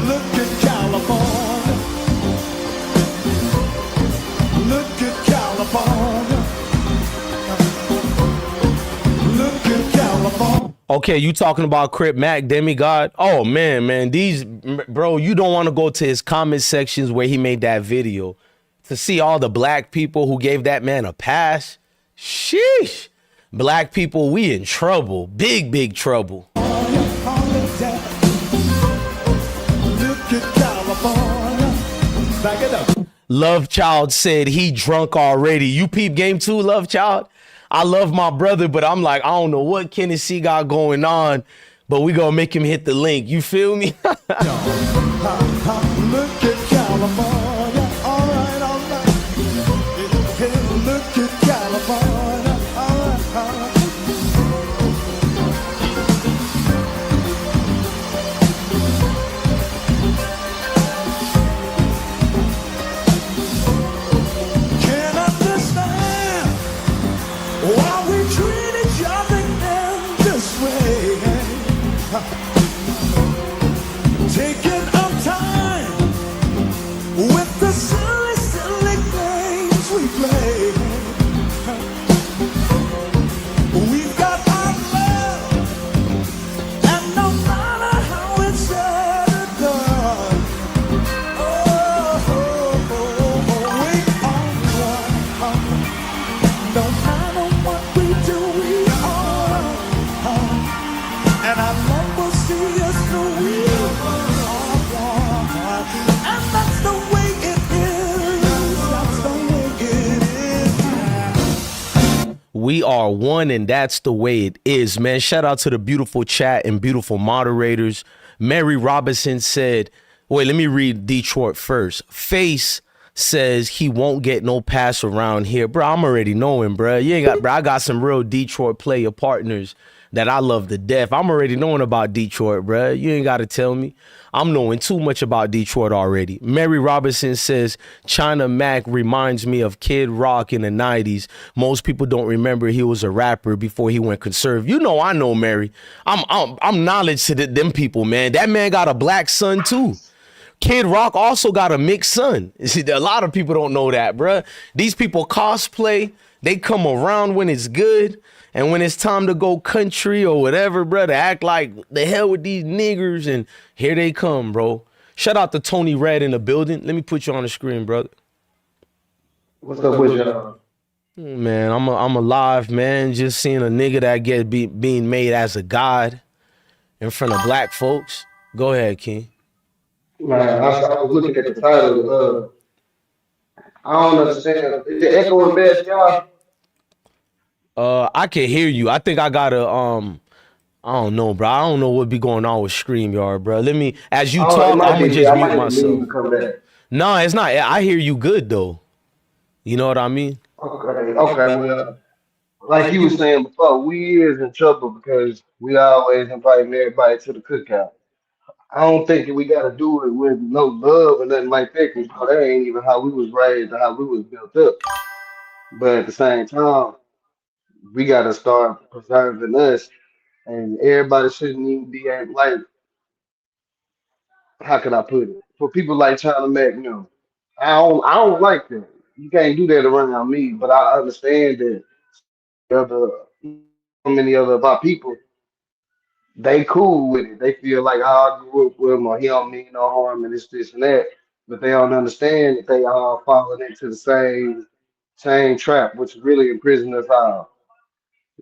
Look at California. Look at California. Look at California. Okay, you talking about Crip Mac, Demigod? Oh, man, bro, you don't want to go to his comment sections where he made that video to see all the black people who gave that man a pass. Sheesh. Black people, we in trouble. Big trouble. Look at California. Back it up. Love Child said he drunk already. You peep game too, Love Child? I love my brother, but I'm like, I don't know what Kennedy got going on, but we gonna make him hit the link. You feel me? Look at California. We are one, and that's the way it is, man. Shout out to the beautiful chat and beautiful moderators. Mary Robinson said, wait, let me read Detroit first. Face says he won't get no pass around here. Bro, I'm already knowing, bro. You ain't got, bro. I got some real Detroit player partners that I love to death. I'm already knowing about Detroit, bro. You ain't got to tell me. I'm knowing too much about Detroit already. Mary Robinson says China Mac reminds me of Kid Rock in the 90s. Most people don't remember he was a rapper before he went conservative. You know, I know, Mary. I'm knowledge to them people, man. That man got a black son too. Kid Rock also got a mixed son. See, a lot of people don't know that, bruh. These people cosplay. They come around when it's good. And when it's time to go country or whatever, bruh, to act like the hell with these niggers. And here they come, bro. Shout out to Tony Red in the building. Let me put you on the screen, brother. What's up with y'all? Man, I'm alive, man. Just seeing a nigga that being made as a god in front of black folks. Go ahead, King. Man, I was looking at the title. I don't understand. Is it echoing bad, y'all? I can hear you. I think I gotta I don't know, bro. I don't know what be going on with StreamYard, bro. Let me, as you Oh, it talk, might I'm be gonna me. just I mute might have to leave myself. and come back. No, it's not. I hear you good though. You know what I mean? Okay. Well, like you were saying before, we is in trouble because we always inviting everybody to the cookout. I don't think that we got to do it with no love or nothing like that, because that ain't even how we was raised or how we was built up. But at the same time, we got to start preserving us, and everybody shouldn't even be like, how can I put it? For people like China Mac, I don't like that. You can't do that around me, but I understand that other so many other of our people, they cool with it. They feel like I grew up with him or he don't mean no harm and this and that. But they don't understand that they all falling into the same trap, which really imprison us all.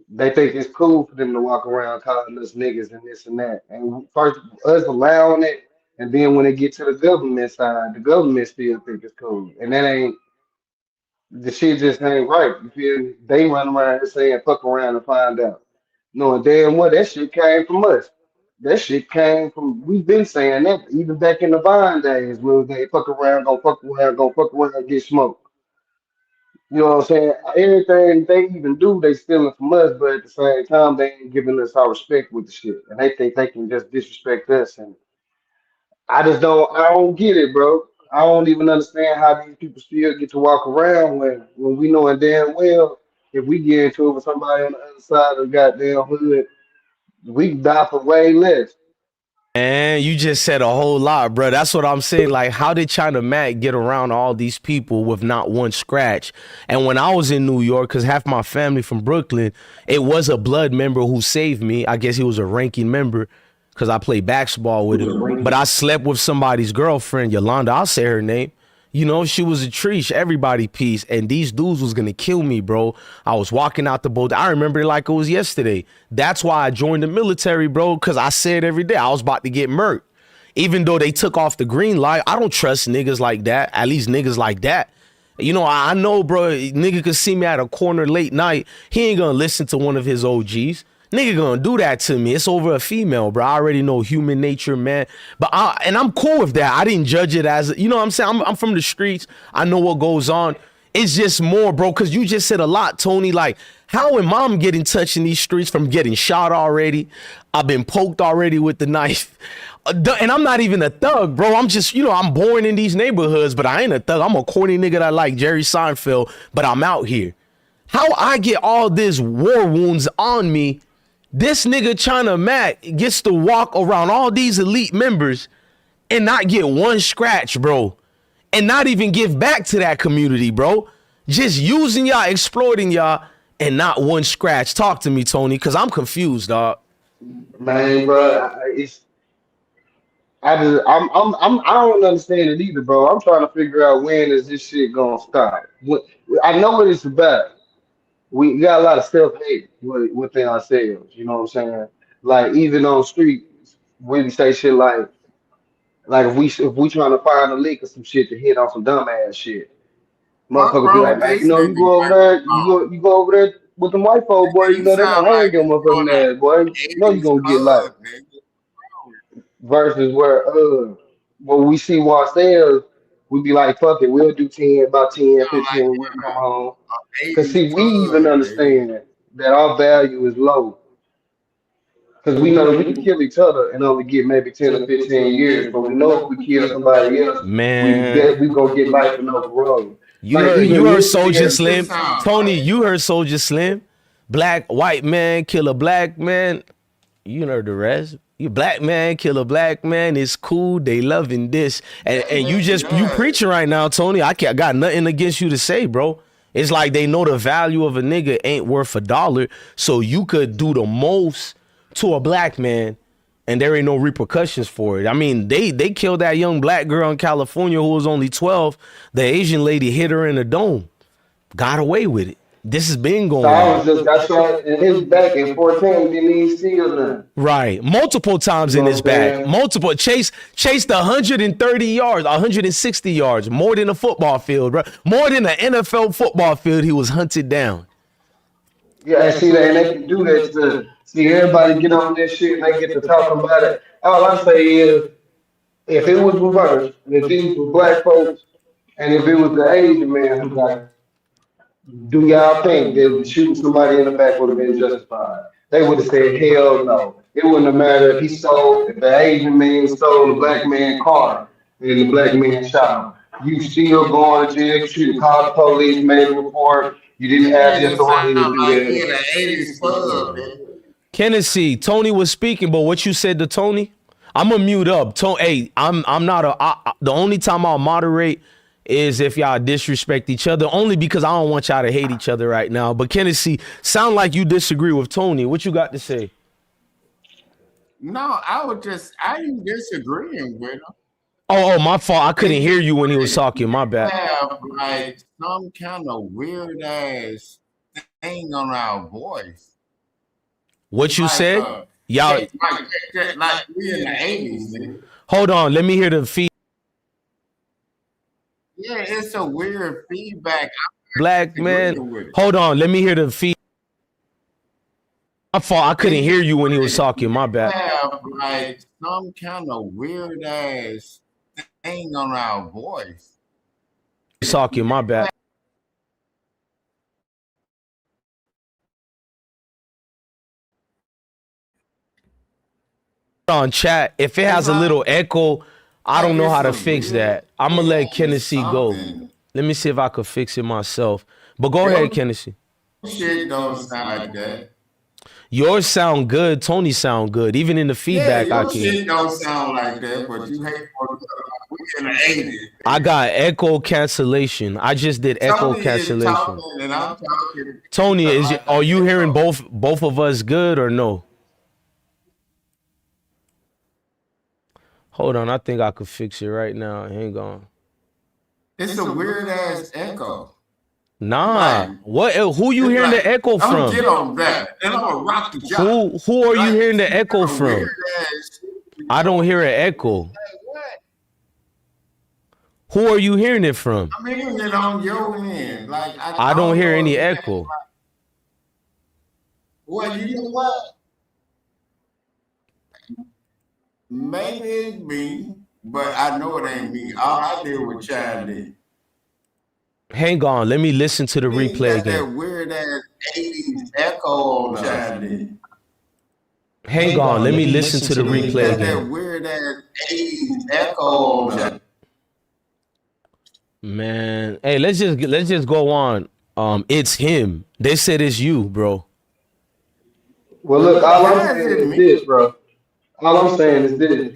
They think it's cool for them to walk around calling us niggas and this and that. And first us allowing it, and then when they get to the government side, the government still think it's cool. And that ain't the shit just ain't right. You feel me? They run around here saying fuck around and find out. Knowing damn well that shit came from us. That shit came from we've been saying that even back in the Vine days where they fuck around, get smoked. You know what I'm saying? Everything they even do, they stealing from us, but at the same time, they ain't giving us our respect with the shit, and they think they can just disrespect us. And I don't get it, bro. I don't even understand how these people still get to walk around when we knowing damn well if we get into it with somebody on the other side of the goddamn hood, we can die for way less. And you just said a whole lot, bro. That's what I'm saying. Like, how did China Mac get around all these people with not one scratch? And when I was in New York, because half my family from Brooklyn, it was a blood member who saved me. I guess he was a ranking member because I played basketball with him. But I slept with somebody's girlfriend, Yolanda. I'll say her name. You know, she was a tree, everybody piece, and these dudes was gonna kill me, bro. I was walking out the boat. I remember it like it was yesterday. That's why I joined the military, bro, because I said every day I was about to get murked. Even though they took off the green light, I don't trust niggas like that, at least niggas like that. You know, I know, bro, nigga could see me at a corner late night. He ain't gonna listen to one of his OGs. Nigga gonna do that to me. It's over a female, bro. I already know human nature, man. And I'm cool with that. I didn't judge it as, you know what I'm saying? I'm from the streets. I know what goes on. It's just more, bro, because you just said a lot, Tony. Like, how am mom getting touched in these streets from getting shot already? I've been poked already with the knife. And I'm not even a thug, bro. I'm just, I'm born in these neighborhoods, but I ain't a thug. I'm a corny nigga that like Jerry Seinfeld, but I'm out here. How I get all this war wounds on me? This nigga China Mac gets to walk around all these elite members and not get one scratch, bro. And not even give back to that community, bro. Just using y'all, exploiting y'all, and not one scratch. Talk to me, Tony, because I'm confused, dog. Man, bro, I don't understand it either, bro. I'm trying to figure out when is this shit gonna stop. I know what it's about. We got a lot of self hate within ourselves. You know what I'm saying? Like even on the street, we say shit like if we trying to find a leak or some shit to hit on some dumbass shit, Fuck motherfucker be wrong like, with man, this nigga? you go over there, you go over there. with the white folk, boy, Nigga, you you know they sound gonna like hang your you on that motherfucking ass, boy. You know you 80s gonna get life. club, nigga. Versus where when we see ourselves, we be like, fuck it, we'll do 10, about 10, Sound 15, like and we'll come home. you in a Cause 80s see, we even club, nigga. understand that our value is low. Cause we know we can kill each other and only get maybe 10 or 15 years, but we know if we kill somebody else, Man, we gonna get life and no parole. you Like heard even mentally Soldier and You Slim. sound Tony, like you heard Soldier Slim. Black white man kill a black man. You know the rest. You black man kill a black man. It's cool. They loving this, and you yeah. preaching right now, Tony. I got nothing against you to say, bro. It's like they know the value of a nigga ain't worth $1, so you could do the most to a black man, and there ain't no repercussions for it. I mean, they killed that young black girl in California who was only 12. The Asian lady hit her in the dome, got away with it. This has been going Towers on. just got shot in his back in 14, didn't even see or nothing. Right. Multiple You times in know his what I'm back. saying? Multiple. Chased 130 yards, 160 yards, more than a football field, bro. More than an NFL football field, he was hunted down. Yeah, and see that, and they can do that to see everybody get on this shit and they get to talking about it. All I say is, if it was reversed, and if these were black folks, and if it was the Asian man who got, do y'all think that shooting somebody in the back would have been justified? They would have said, hell no. It wouldn't have mattered if the Asian man stole the black man car and the black man shot him. You still going to jail, you should have called the police, made a report. You didn't have the Nigga sound authority to do like he that. in an 80s club, nigga. Kennedy, Tony was speaking, but what you said to Tony, I'm gonna mute up. Hey, I'm not the only time I'll moderate is if y'all disrespect each other, only because I don't want y'all to hate each other right now. But Kennedy, sound like you disagree with Tony. What you got to say? No, I ain't disagreeing with him. Oh, my fault. I couldn't It's hear just you when he was talking. My bad. have like some kind of weird ass thing on our voice. What you Like said? Y'all, like we in the 80s, nigga. hold on. Let me hear the feed. Yeah, it's a weird feedback. Black man. Hold on. Let me hear the feed. My fault. I couldn't hear you when he was talking. My bad. Have like some kind of weird ass thing on our voice. Talking. My bad. On chat, if it has a little echo, I don't know how to fix that. I'm gonna let Kennedy go. Let me see if I could fix it myself. But go ahead, Kennedy. Shit don't sound like that. Yours sound good. Tony sound good. Even in the feedback, Yeah, I your can. shit don't sound like that, but you hate for we in the 80s. I got echo cancellation. I just did echo Tony is cancellation. talking and I'm talking. Tony, are you hearing both of us good or no? Hold on, I think I could fix it right now. Hang on. It's a weird ass echo. Nah, what? Who you hearing the echo I'm gonna from? get on that, and I'm gonna rock the job. Who are you hearing the echo from? I don't hear an echo. Who are you hearing it from? I'm hearing it on your end. Like I don't hear any echo. Well, you know what? Maybe it's me, but I know it ain't me. All I did was Chow did. Hang on, let me listen to the replay That again. weird ass 80s echo on Chow did. Hang on, let me listen to the replay That again. weird ass 80s echo on Chow. Man, hey, let's just go on. It's him. They said it's you, bro. Well, look, all I'm saying is this, bro. All I'm saying is this.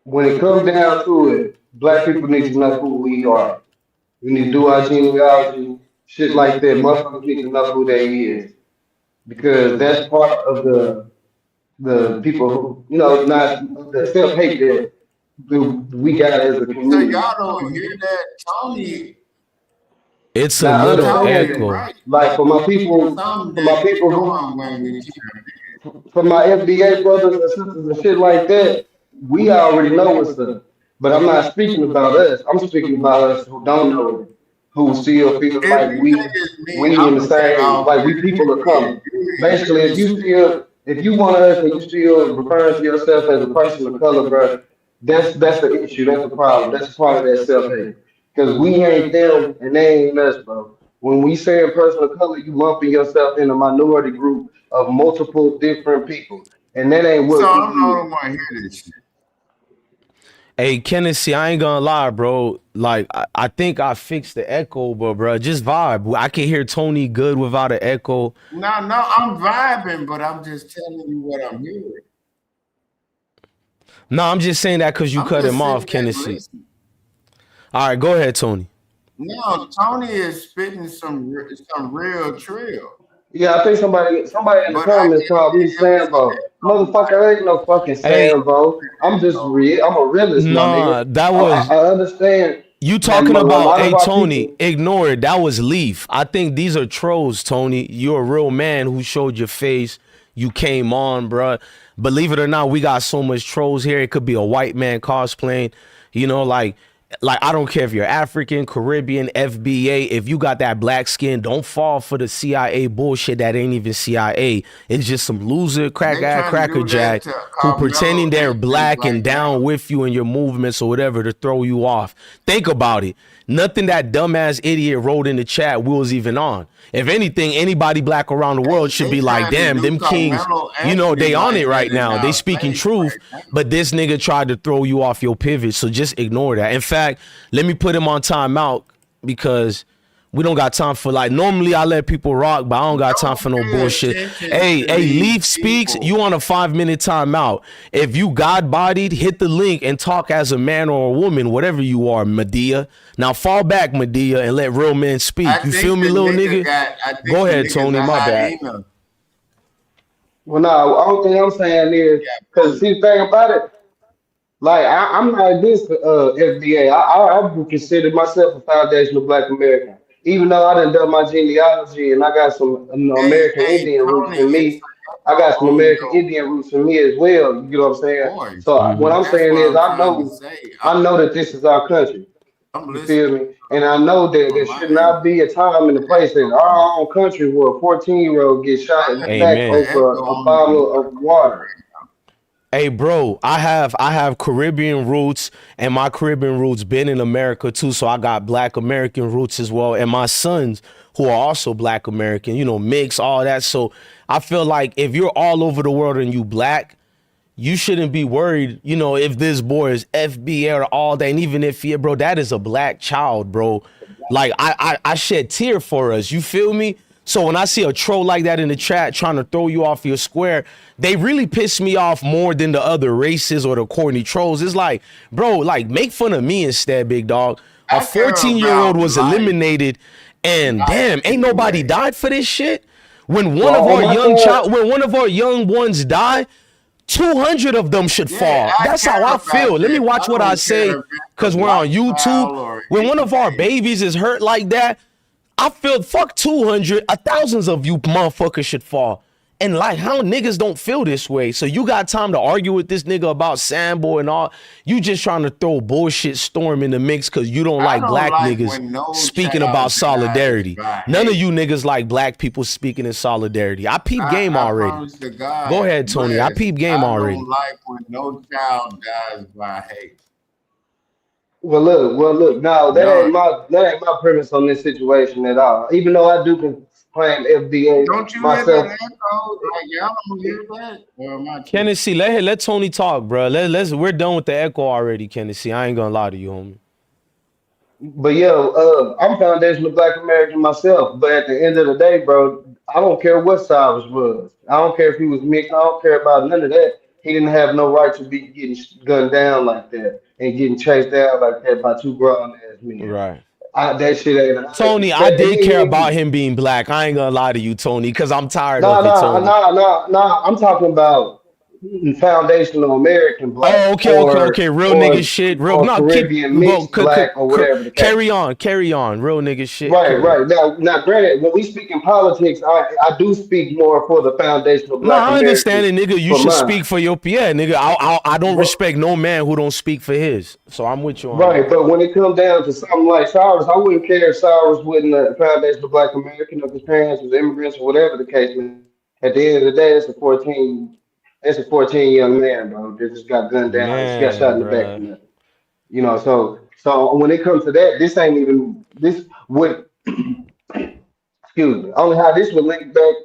When it comes down to it, black people need to know who we are. We need to do our genealogy, shit like that. Motherfuckers need to know who they is. Because that's part of the people who, not the self-hate that we got as a So community. y'all don't hear that? Tony. It's a little echo. Right. Like for my people for my FBA brothers and sisters and shit like that, we already know what's up. But I'm not speaking about us. I'm speaking about us who don't know it. who still feel If like you think it's me, we in I'm the gonna say same, all like we three people of people in. color. Basically, if you want us and you still referring to yourself as a person of color, bro, that's the issue. That's the problem. That's part of that self hate. Because we ain't them and they ain't us, bro. When we say a person of color, you lumping yourself in a minority group of multiple different people, and that ain't So what we I'm the is. only one hear this shit. Hey, Kennedy, I ain't gonna lie, bro. Like, I think I fixed the echo, but bro, just vibe. I can hear Tony good without an echo. No, I'm vibing, but I'm just telling you what I'm hearing. No, I'm just saying that because you I'm cut just him sitting off, back Kennedy. listening. All right, go ahead, Tony. No, Tony is spitting some real trill. Yeah, I think somebody in the But I comments can called me hear MC Sambo. Echo Motherfucker, I ain't no fucking Hey, Sambo. I'm just real. I'm a realist, my nigga. nah, that I was understand you that talking a about. lot of Hey, our Tony, people. ignore it. That was Leaf. I think these are trolls, Tony. You're a real man who showed your face. You came on, bruh. Believe it or not, we got so much trolls here. It could be a white man cosplaying, you know, like I don't care if you're African, Caribbean, FBA. If you got that black skin, don't fall for the CIA bullshit that ain't even CIA. It's just some loser, crack They ass, trying to cracker do that jack to who Carmelo pretending they're and black Black and down Adam. with you in your movements or whatever to throw you off. Think about it. Nothing that dumbass idiot wrote in the chat was even on. If anything, anybody black around the world should They be like, trying to damn, do them kings, Carmelo you know, Anthony they on like it that right in now. They our speaking face truth, right now. but this nigga tried to throw you off your pivot. So just ignore that. In fact, let me put him on timeout because we don't got time for like normally I let people rock, but I don't got time Don't for no pay bullshit. attention Hey, to hey, these Leaf Speaks, people. you on a 5-minute timeout. If you God bodied, hit the link and talk as a man or a woman, whatever you are, Medea. Now fall back, Medea, and let real men speak. I You feel think me, the little nigga nigga? got. I Go think the ahead, nigga's Tony. a My bad. hyena. Well, no, all thing I'm saying is, Yeah, because see, the thing about it, like I'm not against the FBA. I would consider myself a foundational Black American, even though I done done my genealogy and I got some American hey, Indian roots Tony, in it's me. an I echo got some on American your Indian roots in me as well. You know what I'm saying? voice. So what Mm-hmm. I'm That's saying what is, I'm trying to say. I know that this is our country. I'm You listening feel me? And I know that from there my should end. not be a time and a place in our own country where a 14-year-old gets shot in the I back hear Amen. the over echo a on your bottle of water. Hey bro, I have Caribbean roots and my Caribbean roots been in America too, so I got black American roots as well. And my sons who are also black American, you know, mix, all that. So I feel like if you're all over the world and you black, you shouldn't be worried, you know, if this boy is FBA or all that. And even if he, bro, that is a black child, bro. Like I shed tear for us. You feel me? So when I see a troll like that in the chat trying to throw you off your square, they really piss me off more than the other races or the corny trolls. It's like, bro, like make fun of me instead, big dog. A I care 14-year-old about was life, eliminated, and life damn, ain't nobody anyway. died for this shit. When one Well, of on our my young side, child, when one of our young ones die, 200 of them should Yeah, fall. I That's how care I about feel. Let me that. I watch what I don't care say if it's because a we're on YouTube. lifestyle or When one of our anything. babies is hurt like that, I feel fuck 200, thousands of you motherfuckers should fall. And like how niggas don't feel this way. So you got time to argue with this nigga about Sambo and all. You just trying to throw bullshit storm in the mix because you don't I like don't black like niggas when no speaking about child dies solidarity. by None of hate. you niggas like black people speaking in solidarity. I peep game I already. promise to God, Go ahead, Tony. I bless. peep game I don't already. like when no child dies by hate. well, look. No, None. that ain't my premise on this situation at all. Even though I do claim FBA Don't you hear that myself, echo? it, Like y'all don't it, hear that? Or am I tripping? Kennedy, let Tony talk, bro. Let's we're done with the echo already, Kennedy. I ain't gonna lie to you, homie. but I'm foundational Black American myself. But at the end of the day, bro, I don't care what Cyrus was. I don't care if he was mixed. I don't care about none of that. He didn't have no right to be getting gunned down like that and getting chased down like that by two grown ass men. Right. That shit ain't. Tony, I And did care then about him being black. I ain't gonna lie to you, Tony, because I'm tired no, of it, no, Tony. no, no, no. I'm talking about. foundational American black Oh, okay. Real nigga shit. Real or no, keep Caribbean well, mixed black or whatever the case. carry on. Real nigga shit. Right, Carry on. right. Now, granted, when we speak in politics, I do speak more for the foundational No, black I understand Americans it, nigga. You for should mine. speak for your yeah, nigga. I don't But, respect no man who don't speak for his. So I'm with you on right, that. but when it comes down to something like Cyrus, I wouldn't care if Cyrus wasn't a foundational black American, if his parents was immigrants or whatever the case may be. At the end of the day, it's a 14 young man, bro. That just got gunned down, just got shot Man, in the back for bruh. nothing. So when it comes to that, this ain't even this would excuse me. Only how this would link back.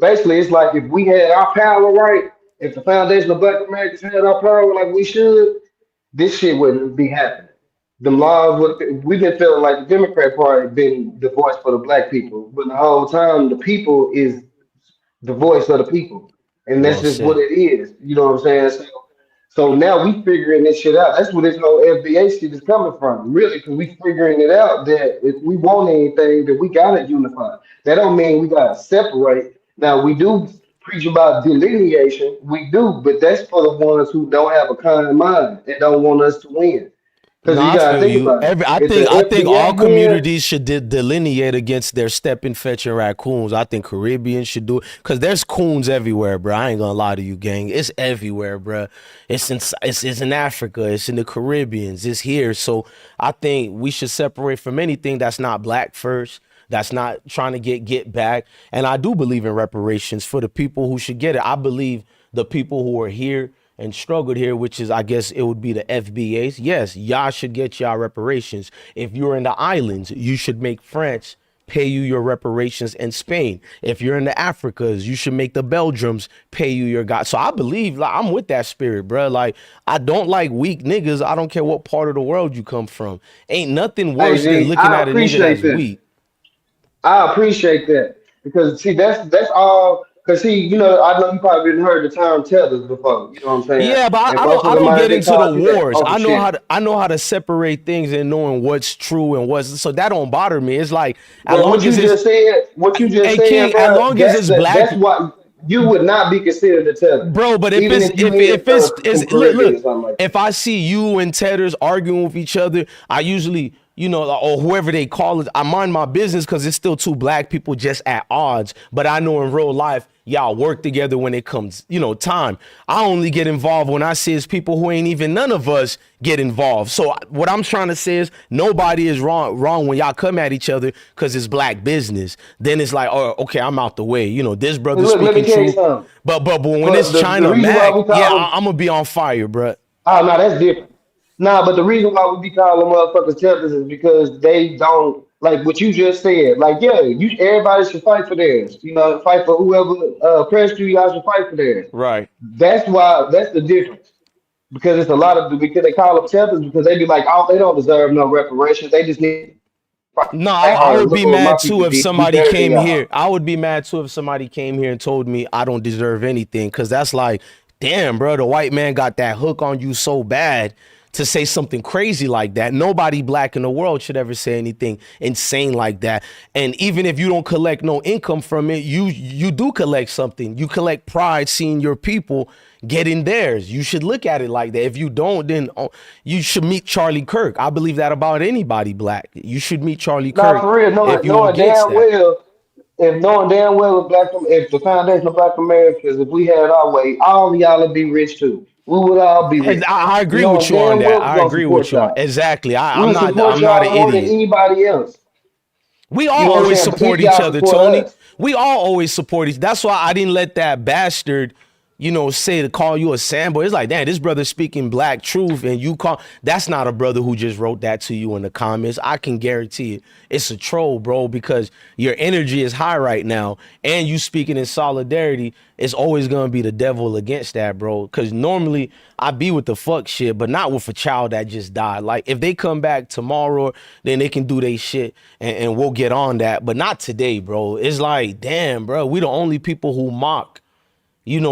Basically, it's like if we had our power right, if the foundation of Black Americans had our power like we should, this shit wouldn't be happening. Them laws would we've been feeling like the Democrat Party been the voice for the black people, but the whole time the people is the voice of the people, and that's Well just what said. it is. You know what I'm saying? So now we figuring this shit out. That's where this whole FBA shit is coming from, really, because we figuring it out that if we want anything, that we gotta unify. That don't mean we gotta separate. Now we do preach about delineation, we do, but that's for the ones who don't have a kind mind and don't want us to win. No, Because you I gotta feel think you. about it. If I the think all FBA wins, communities should delineate against their stepping fetching raccoons. I think Caribbean should do it because there's coons everywhere, bro. I ain't gonna lie to you, gang. It's everywhere, bro. It's in Africa. It's in the Caribbeans. It's here. So I think we should separate from anything that's not black first. That's not trying to get back. And I do believe in reparations for the people who should get it. I believe the people who are here and struggled here, which is, I guess it would be the FBAs. Yes, y'all should get y'all reparations. If you're in the islands, you should make France pay you your reparations in Spain. If you're in the Africas, you should make the Belgiums pay you your God. So I believe, like, I'm with that spirit, bro. Like, I don't like weak niggas. I don't care what part of the world you come from. Ain't nothing hey, worse than G, looking at a nigga that's weak. I appreciate that because see that's all. Because see, I know you probably didn't heard the term tethers before. You know what I'm saying? Yeah, but And I don't most of I the don't minds get they into the call you that. wars. Oh shit. I know how to separate things and knowing what's true and what's so that don't bother me. It's like as But long as it's what you just hey said, King, as bro, long as it's black, that's what you would not be considered a tether, bro. But if even it's if you if is it's from look, Caribbean or look, something like if that. I see you and Tedders arguing with each other, I usually or whoever they call it, I mind my business because it's still two black people just at odds. But I know in real life, y'all work together when it comes, time. I only get involved when I see it's people who ain't even none of us get involved. So what I'm trying to say is nobody is wrong when y'all come at each other because it's black business. Then it's like, oh, okay, I'm out the way. This And brother look, let me speaking tell you true. something. But when For it's the China reason why Mac, we yeah, call them. I'm gonna be on fire, bruh. Oh, no, that's different. Nah, but the reason why we be calling motherfuckers tethers is because they don't like what you just said. Like, yeah, everybody should fight for theirs. Fight for whoever oppressed you. Y'all should fight for theirs. Right. That's why. That's the difference. Because it's a lot of because they call them tethers because they be like, oh, they don't deserve no reparations. They just need to No, fight I harder. would Look be what my mad too people if did. We somebody better than came here. y'all. I would be mad too if somebody came here and told me I don't deserve anything. Cause that's like, damn, bro, the white man got that hook on you so bad to say something crazy like that. Nobody black in the world should ever say anything insane like that. And even if you don't collect no income from it, you do collect something. You collect pride seeing your people getting theirs. You should look at it like that. If you don't, then you should meet Charlie Kirk. I believe that about anybody black. You should meet Charlie Nah, Kirk for real, if you knowing against damn that. well, if the foundation of Black Americans, if we had our way, all of y'all would be rich too. We would all be And rich. I agree with Knowing you on damn that. well we I gonna agree with support you on y'all. exactly. We would support I'm not an y'all more than idiot. anybody else. We You all know what I'm always saying? But if support each y'all other, support Tony. us, We all always support each. That's why I didn't let that bastard, say to call you a Sambo. It's like, damn, this brother speaking black truth, and you call. That's not a brother who just wrote that to you in the comments. I can guarantee it. It's a troll, bro, because your energy is high right now, and you speaking in solidarity. It's always gonna be the devil against that, bro. Because normally I be with the fuck shit, but not with a child that just died. Like if they come back tomorrow, then they can do their shit, and we'll get on that. But not today, bro. It's like, damn, bro, we the only people who mock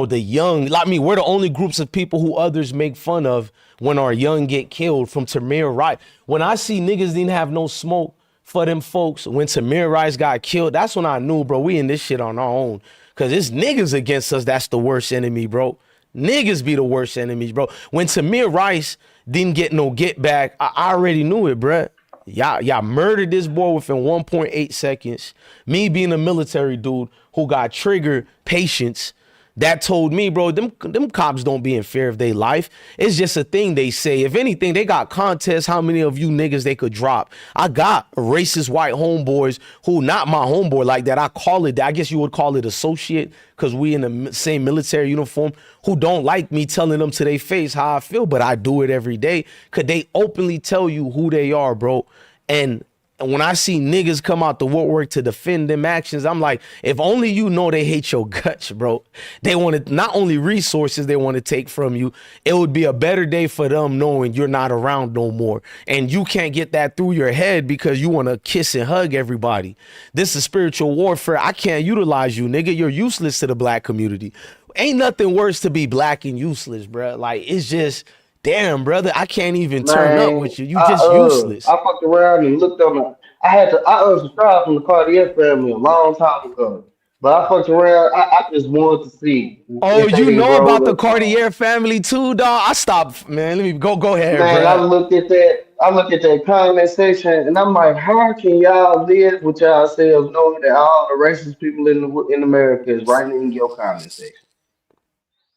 the young, like me, we're the only groups of people who others make fun of when our young get killed from Tamir Rice. When I see niggas didn't have no smoke for them folks when Tamir Rice got killed, that's when I knew, bro, we in this shit on our own. Cause it's niggas against us that's the worst enemy, bro. Niggas be the worst enemies, bro. When Tamir Rice didn't get no get back, I already knew it, bruh. Y'all murdered this boy within 1.8 seconds. Me being a military dude who got triggered patience, that told me, bro, them cops don't be in fear of their life. It's just a thing they say. If anything, they got contests how many of you niggas they could drop. I got racist white homeboys who not my homeboy like that. I call it, I guess you would call it associate because we in the same military uniform, who don't like me telling them to their face how I feel, but I do it every day because they openly tell you who they are, bro. And when I see niggas come out the woodwork to defend them actions, I'm like, if only you know they hate your guts, bro. They want to, not only resources they want to take from you, it would be a better day for them knowing you're not around no more. And you can't get that through your head because you want to kiss and hug everybody. This is spiritual warfare. I can't utilize you, nigga. You're useless to the black community. Ain't nothing worse to be black and useless, bro. Like, it's just... Damn, brother, I can't even turn up with you. You just useless. I fucked around and looked on the. I unsubscribed from the Cartier family a long time ago, but I fucked around. I just wanted to see Oh, if they you didn't know about roll the up. Cartier family too, dog? I stopped, man. Let me go ahead, Man, I bro. looked at that. I looked at that comment section, and I'm like, how can y'all live with y'all selves knowing that all the racist people in America is writing in your comment section?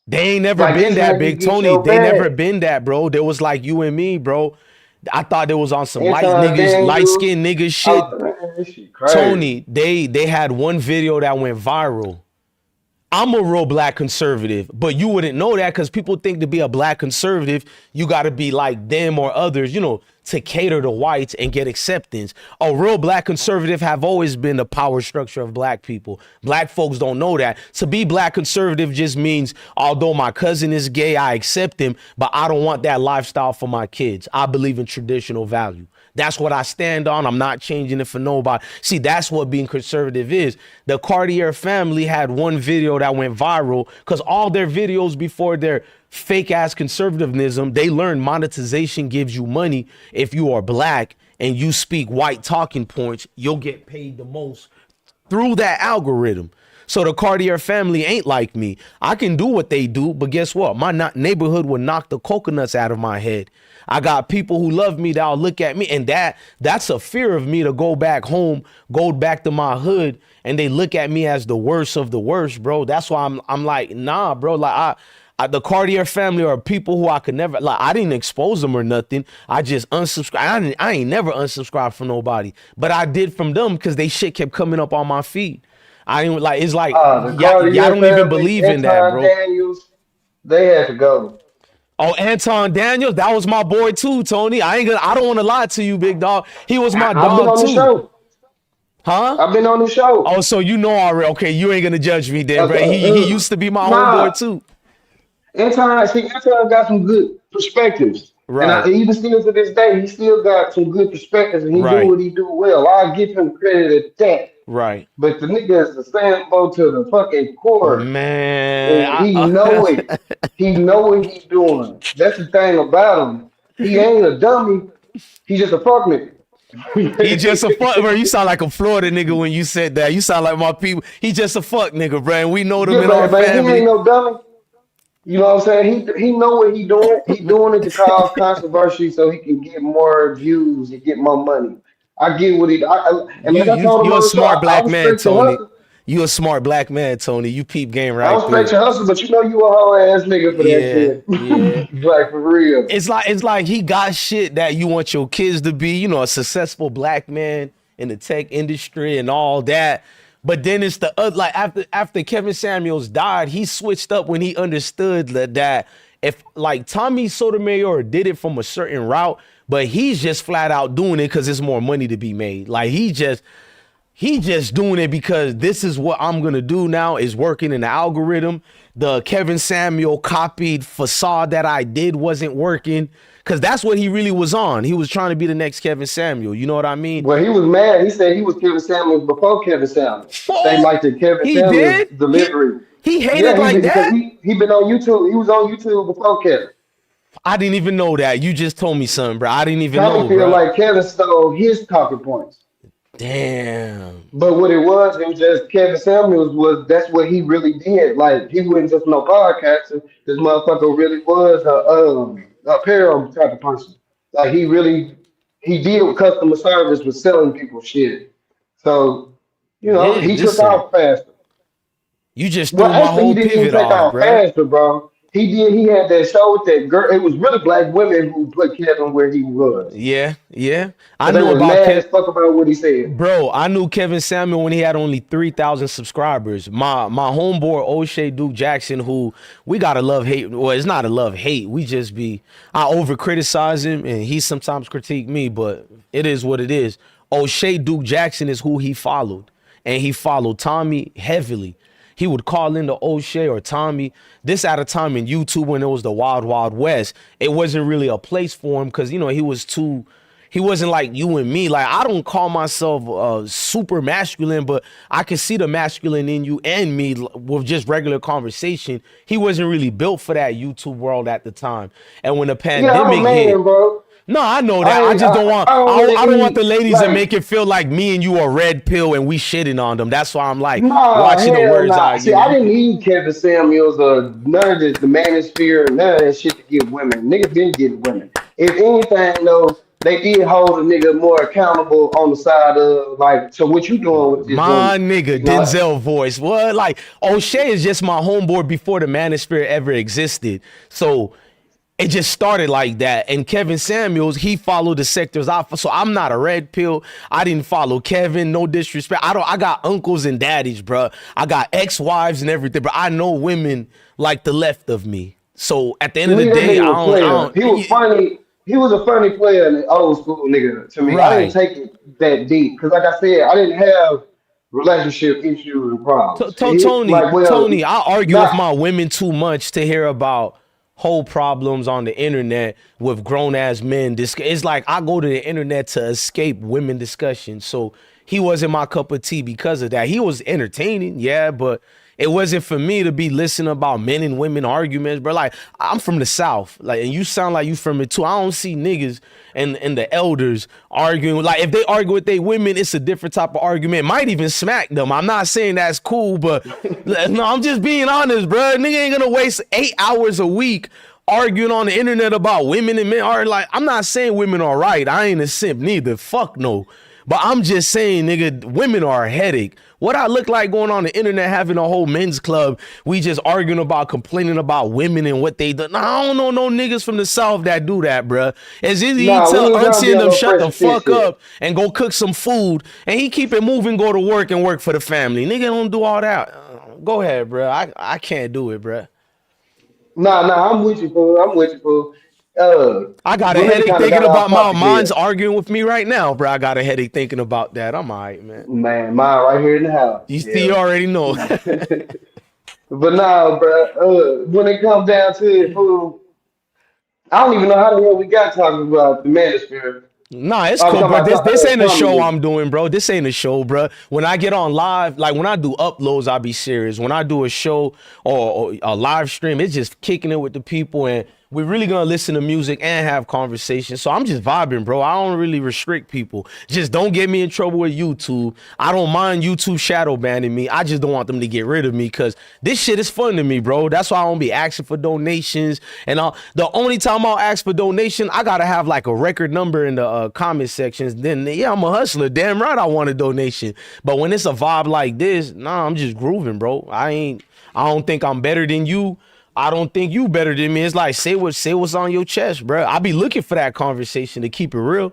They ain't never Like been this how that you big, get Tony. your They never bag. been that, bro. There was like you and me, bro. I thought it was on some light Anton niggas, light Daniels. skinned niggas shit. Oh, man, this shit crazy. Tony, they had one video that went viral. I'm a real black conservative, but you wouldn't know that because people think to be a black conservative, you got to be like them or others, you know, to cater to whites and get acceptance. A real black conservative have always been the power structure of black people. Black folks don't know that. To be black conservative just means, although my cousin is gay, I accept him, but I don't want that lifestyle for my kids. I believe in traditional value. That's what I stand on. I'm not changing it for nobody. See, that's what being conservative is. The Cartier family had one video that went viral because all their videos before their fake ass conservatism, they learned monetization gives you money. If you are black and you speak white talking points, you'll get paid the most through that algorithm. So the Cartier family ain't like me. I can do what they do, but guess what? My neighborhood would knock the coconuts out of my head. I got people who love me that'll look at me, and that's a fear of me to go back home, go back to my hood, and they look at me as the worst of the worst, bro. That's why I'm like, nah, bro. Like the Cartier family are people who I could never, like, I didn't expose them or nothing. I just unsubscribed. I ain't never unsubscribed from nobody, but I did from them because they shit kept coming up on my feed. I ain't like, it's like, The y'all Cartier don't even family, believe in that, Anton bro. Daniels, they had to go. Oh, Anton Daniels, that was my boy too, Tony. I don't want to lie to you, big dog. He was my I've been dog on the too. show. Huh? I've been on the show. Oh, so you know already. Okay, you ain't gonna judge me then, bro. He used to be my Nah, homeboy too. Anton got some good perspectives. And Right, even still to this day, he still got some good perspectives and he do right, what he do well. I give him credit at that. right. But the nigga is the sambo to the fucking core. Man, And he know it. He know what he's doing. That's the thing about him. He ain't a dummy. He just a fuck nigga. he just a fuck, bro. You sound like a Florida nigga when you said that. You sound like my people. He just a fuck nigga, bro. And we know them Yeah, in our but he ain't family. no dummy. You know what I'm saying? He know what he doing. He doing it to cause controversy so he can get more views and get more money. I get what and You like I you told him you a on the show, smart I black man, respect your Tony. hustle. You a smart black man, Tony. You peep game I right through respect it. your hustle, but you know you a whole ass nigga for that Yeah, shit. yeah. Like for real. It's like he got shit that you want your kids to be, you know, a successful black man in the tech industry and all that. But then it's the other, like after Kevin Samuels died, he switched up when he understood that if like Tommy Sotomayor did it from a certain route, but he's just flat out doing it because there's more money to be made. Like he just doing it because this is what I'm gonna do now is working in the algorithm. The Kevin Samuel copied facade that I did wasn't working because that's what he really was on. He was trying to be the next Kevin Samuel. You know what I mean? Well, he was mad. He said he was Kevin Samuels before Kevin Samuels. They Oh, liked the Kevin he Samuels did? delivery. He hated Yeah, he like did because that? he been on YouTube. He was on YouTube before Kevin. I didn't even know that. You just told me something, bro. I didn't even Tommy know, feel bro. like Kevin stole his talking points. Damn. But what it was just Kevin Samuels was that's what he really did. Like he wasn't just no podcaster. This motherfucker really was a apparel type of person. Like he did customer service with selling people shit. So, Yeah, he took listen. off faster. You just Well, threw my actually, he whole didn't even pivot take off, off bruh. faster, bro. He had that show with that girl. It was really black women who put Kevin where he was. Yeah, yeah. I Cause they knew was about mad Kev. as fuck about what he said. Bro, I knew Kevin Samuel when he had only 3,000 subscribers. My homeboy O'Shea Duke Jackson, who we gotta love hate. Well, it's not a love hate. We just be I over criticize him and he sometimes critique me, but it is what it is. O'Shea Duke Jackson is who he followed, and he followed Tommy heavily. He would call into O'Shea or Tommy. This at a time in YouTube when it was the Wild Wild West. It wasn't really a place for him because he wasn't like you and me. Like, I don't call myself super masculine, but I can see the masculine in you and me with just regular conversation. He wasn't really built for that YouTube world at the time. And when the Yeah, I'm a pandemic hit, man, bro. no, I know that. I just don't want. I don't really I don't want need the ladies to like make it feel like me and you are red pill and we shitting on them. That's why I'm like nah, watching the hell words nah. I See, use. I didn't need Kevin Samuels or none of this, the manosphere, none of that shit to get women. Niggas didn't get women. If anything, though, they did hold a nigga more accountable on the side of like, so what you doing with this My woman? nigga, You know, Denzel voice. What? Like, O'Shea is just my homeboy before the manosphere ever existed. So it just started like that. And Kevin Samuels, he followed the sectors so I'm not a red pill. I didn't follow Kevin. No disrespect. I got uncles and daddies, bro. I got ex-wives and everything, but I know women like the left of me. So at the to end of the me, that day, nigga was I player. don't. He was funny. He was a funny player in the old school nigga to me. I didn't Right. take it that deep because, like I said, I didn't have relationship issues and problems. Tony, Like, well, Tony, I argue with not my women too much to hear about whole problems on the internet with grown ass men. It's like I go to the internet to escape women discussion. So he wasn't my cup of tea because of that. He was entertaining, yeah, but it wasn't for me to be listening about men and women arguments, bro. Like, I'm from the South, like, and you sound like you from it too. I don't see niggas and the elders arguing. Like, if they argue with their women, it's a different type of argument. Might even smack them. I'm not saying that's cool, but no, I'm just being honest, bro. Nigga ain't gonna waste 8 hours a week arguing on the internet about women and men. Are like, I'm not saying women are right. I ain't a simp neither. Fuck no. But I'm just saying, nigga, women are a headache. What I look like going on the internet having a whole men's club, we just arguing about, complaining about women and what they do. Nah, I don't know no niggas from the South that do that, bruh. As easy he nah, we tell ain't gonna Auntie be and on them no shut fresh the fish fuck shit. up and go cook some food, and he keep it moving, go to work and work for the family. Nigga don't do all that. Go ahead, bruh. I can't do it, bruh. Nah, I'm with you, fool. I'm with you, fool. I got a Women headache kind of thinking got off about my topic mind's there. arguing with me right now, bruh. I got a headache thinking about that. I'm all right, man. Man, mine right here in the house. You see, you Yeah. already know. But nah, bro. When it comes down to it, fool, I don't even know how the hell we got talking about the manosphere. Nah, it's I was cool, talking bro. about This ain't a Tommy show nigga. I'm doing, bro. This ain't a show, bro. When I get on live, like when I do uploads, I'll be serious. When I do a show or a live stream, it's just kicking it with the people, and we're really gonna listen to music and have conversations. So I'm just vibing, bro. I don't really restrict people. Just don't get me in trouble with YouTube. I don't mind YouTube shadow banning me. I just don't want them to get rid of me because this shit is fun to me, bro. That's why I don't be asking for donations. And the only time I'll ask for donation, I gotta have like a record number in the comment sections. Then yeah, I'm a hustler. Damn right, I want a donation. But when it's a vibe like this, nah, I'm just grooving, bro. I don't think I'm better than you. I don't think you better than me. It's like say what's on your chest, bro. I be looking for that conversation to keep it real.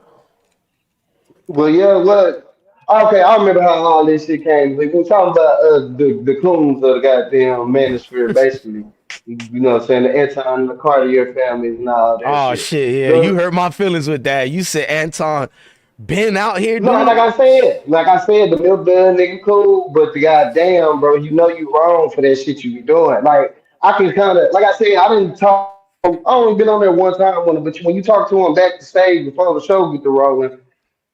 Well, yeah, what? Okay, I remember how all this shit came. Like, we were talking about the coons of the goddamn manosphere, basically. You know what I'm saying? The Anton and the Cartier families and all that Oh shit. shit, yeah, you The, hurt my feelings with that. You said Anton been out here no, doing it. like I said, the milk done nigga cool, but the goddamn, bro, you know you wrong for that shit you be doing. Like, I can kind of, like I said, I didn't talk. I only been on there one time, but when you talk to him back to stage before the show get to rolling,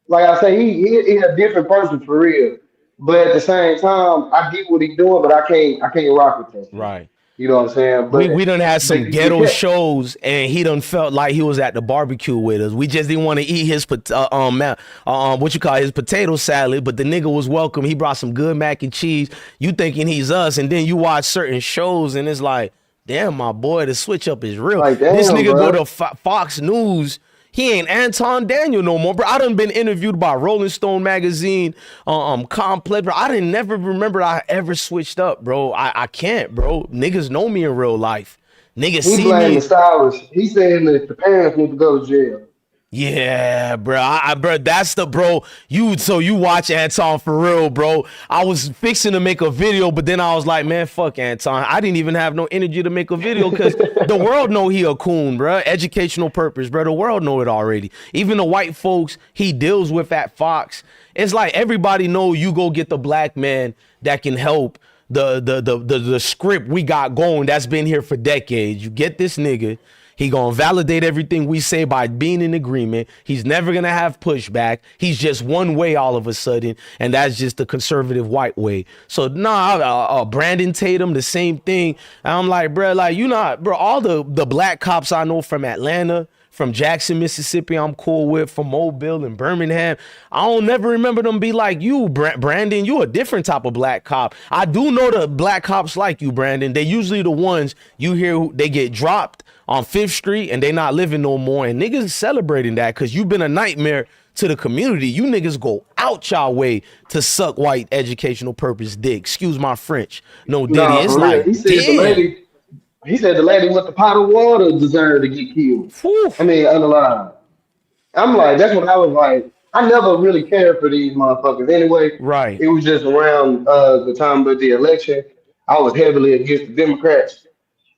like I say, he a different person for real. But at the same time, I get what he doing, but I can't rock with that shit. Right. You know what I'm saying? But We done had some you ghetto kept shows, and he done felt like he was at the barbecue with us. We just didn't want to eat his what you call his potato salad, but the nigga was welcome. He brought some good mac and cheese. You thinking he's us, and then you watch certain shows, and it's like, damn, my boy, the switch up is real. like, This damn, nigga go bro. to Fox News. He ain't Anton Daniel no more, bro. I done been interviewed by Rolling Stone magazine, Complex, bro. I didn't never remember I ever switched up, bro. I can't, bro. Niggas know me in real life. Niggas He see blamed the me. stylist. He saying that the parents need to go to jail. Yeah, bro. Bro, that's the bro. You watch Anton for real, bro. I was fixing to make a video, but then I was like, man, fuck Anton. I didn't even have no energy to make a video because the world know he a coon, bro. Educational purpose, bro. The world know it already. Even the white folks he deals with at Fox, it's like everybody know you go get the black man that can help the script we got going that's been here for decades. You get this nigga. He gonna validate everything we say by being in agreement. He's never gonna have pushback. He's just one way all of a sudden, and that's just the conservative white way. So Brandon Tatum, the same thing. And I'm like, bro, like you not, bro. All the black cops I know from Atlanta, from Jackson, Mississippi, I'm cool with, from Mobile and Birmingham. I don't never remember them be like you, Brandon. You a different type of black cop. I do know the black cops like you, Brandon. They usually the ones you hear they get dropped on 5th Street and they not living no more. And niggas celebrating that because you've been a nightmare to the community. You niggas go out y'all way to suck white educational purpose dick. Excuse my French. No, Diddy. Nah, It's for real. like, damn. He said the lady with the pot of water deserved to get killed. Whew. I mean, unalive. I'm like, that's what I was like. I never really cared for these motherfuckers anyway. Right. It was just around the time of the election. I was heavily against the Democrats,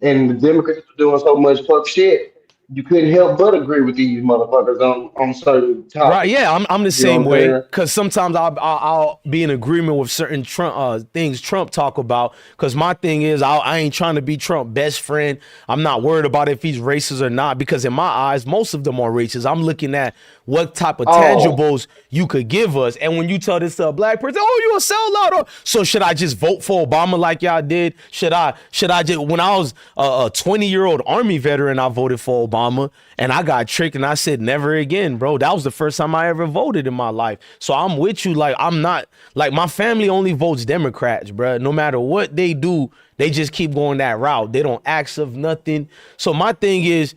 and the Democrats were doing so much fuck shit. You couldn't help but agree with these motherfuckers on certain Right, topics. yeah, I'm the You know same what I'm way saying? because sometimes I'll be in agreement with certain Trump things Trump talk about. Because my thing is I ain't trying to be Trump best friend. I'm not worried about if he's racist or not because in my eyes most of them are racist. I'm looking at what type of Oh, tangibles you could give us. And when you tell this to a black person, oh, you a sellout, so should I just vote for Obama like y'all did? Should I just when I was a 20-year-old Army veteran, I voted for Obama and I got tricked and I said never again, bro. That was the first time I ever voted in my life. So I'm with you. Like I'm not like my family only votes Democrats, bro. No matter what they do, they just keep going that route. They don't ask of nothing. So my thing is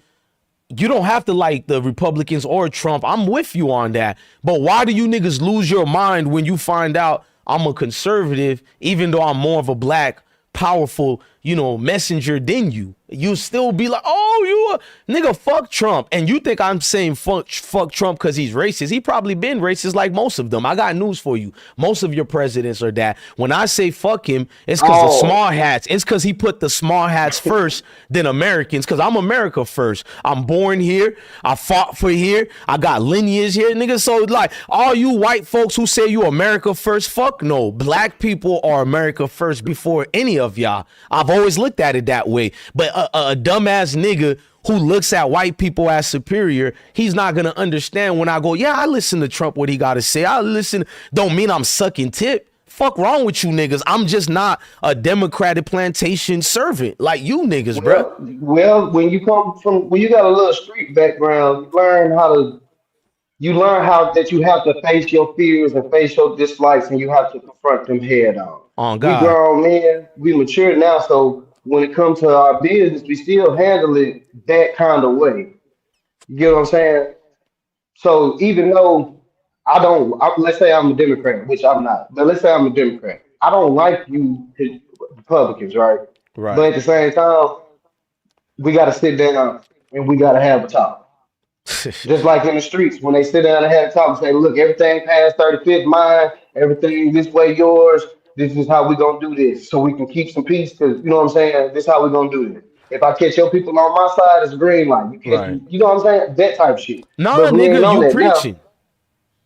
you don't have to like the Republicans or Trump. I'm with you on that. But why do you niggas lose your mind when you find out I'm a conservative, even though I'm more of a black, powerful, messenger than you? You still be like, oh, you a nigga, fuck Trump. And you think I'm saying fuck Trump because he's racist. He probably been racist like most of them. I got news for you. Most of your presidents are that. When I say fuck him, it's because of oh, small hats. It's because he put the small hats first than Americans. Because I'm America first. I'm born here. I fought for here. I got lineage here, nigga. So like all you white folks who say you America first, fuck no. Black people are America first before any of y'all. I've always looked at it that way. But a dumbass nigga who looks at white people as superior, he's not gonna understand when I go, yeah, I listen to Trump, what he gotta say. I listen, don't mean I'm sucking tip. Fuck wrong with you niggas. I'm just not a Democratic plantation servant like you niggas, bruh. when you come from when you got a little street background, you learn how that you have to face your fears and face your dislikes, and you have to confront them head on. On We God. grown men, we mature now, so when it comes to our business, we still handle it that kind of way. You get what I'm saying? So even though let's say I'm a Democrat, which I'm not, but let's say I'm a Democrat. I don't like you Republicans, right? But Right. at the same time, we got to sit down and we got to have a talk. Just like in the streets, when they sit down and have a talk and say, look, everything past 35th mine, everything this way yours, this is how we going to do this. So we can keep some peace because, you know what I'm saying? This is how we going to do it. If I catch your people on my side, it's a green light. You catch, Right. you know what I'm saying? That type of shit. Nah, But we ain't nigga, on you that now. preaching.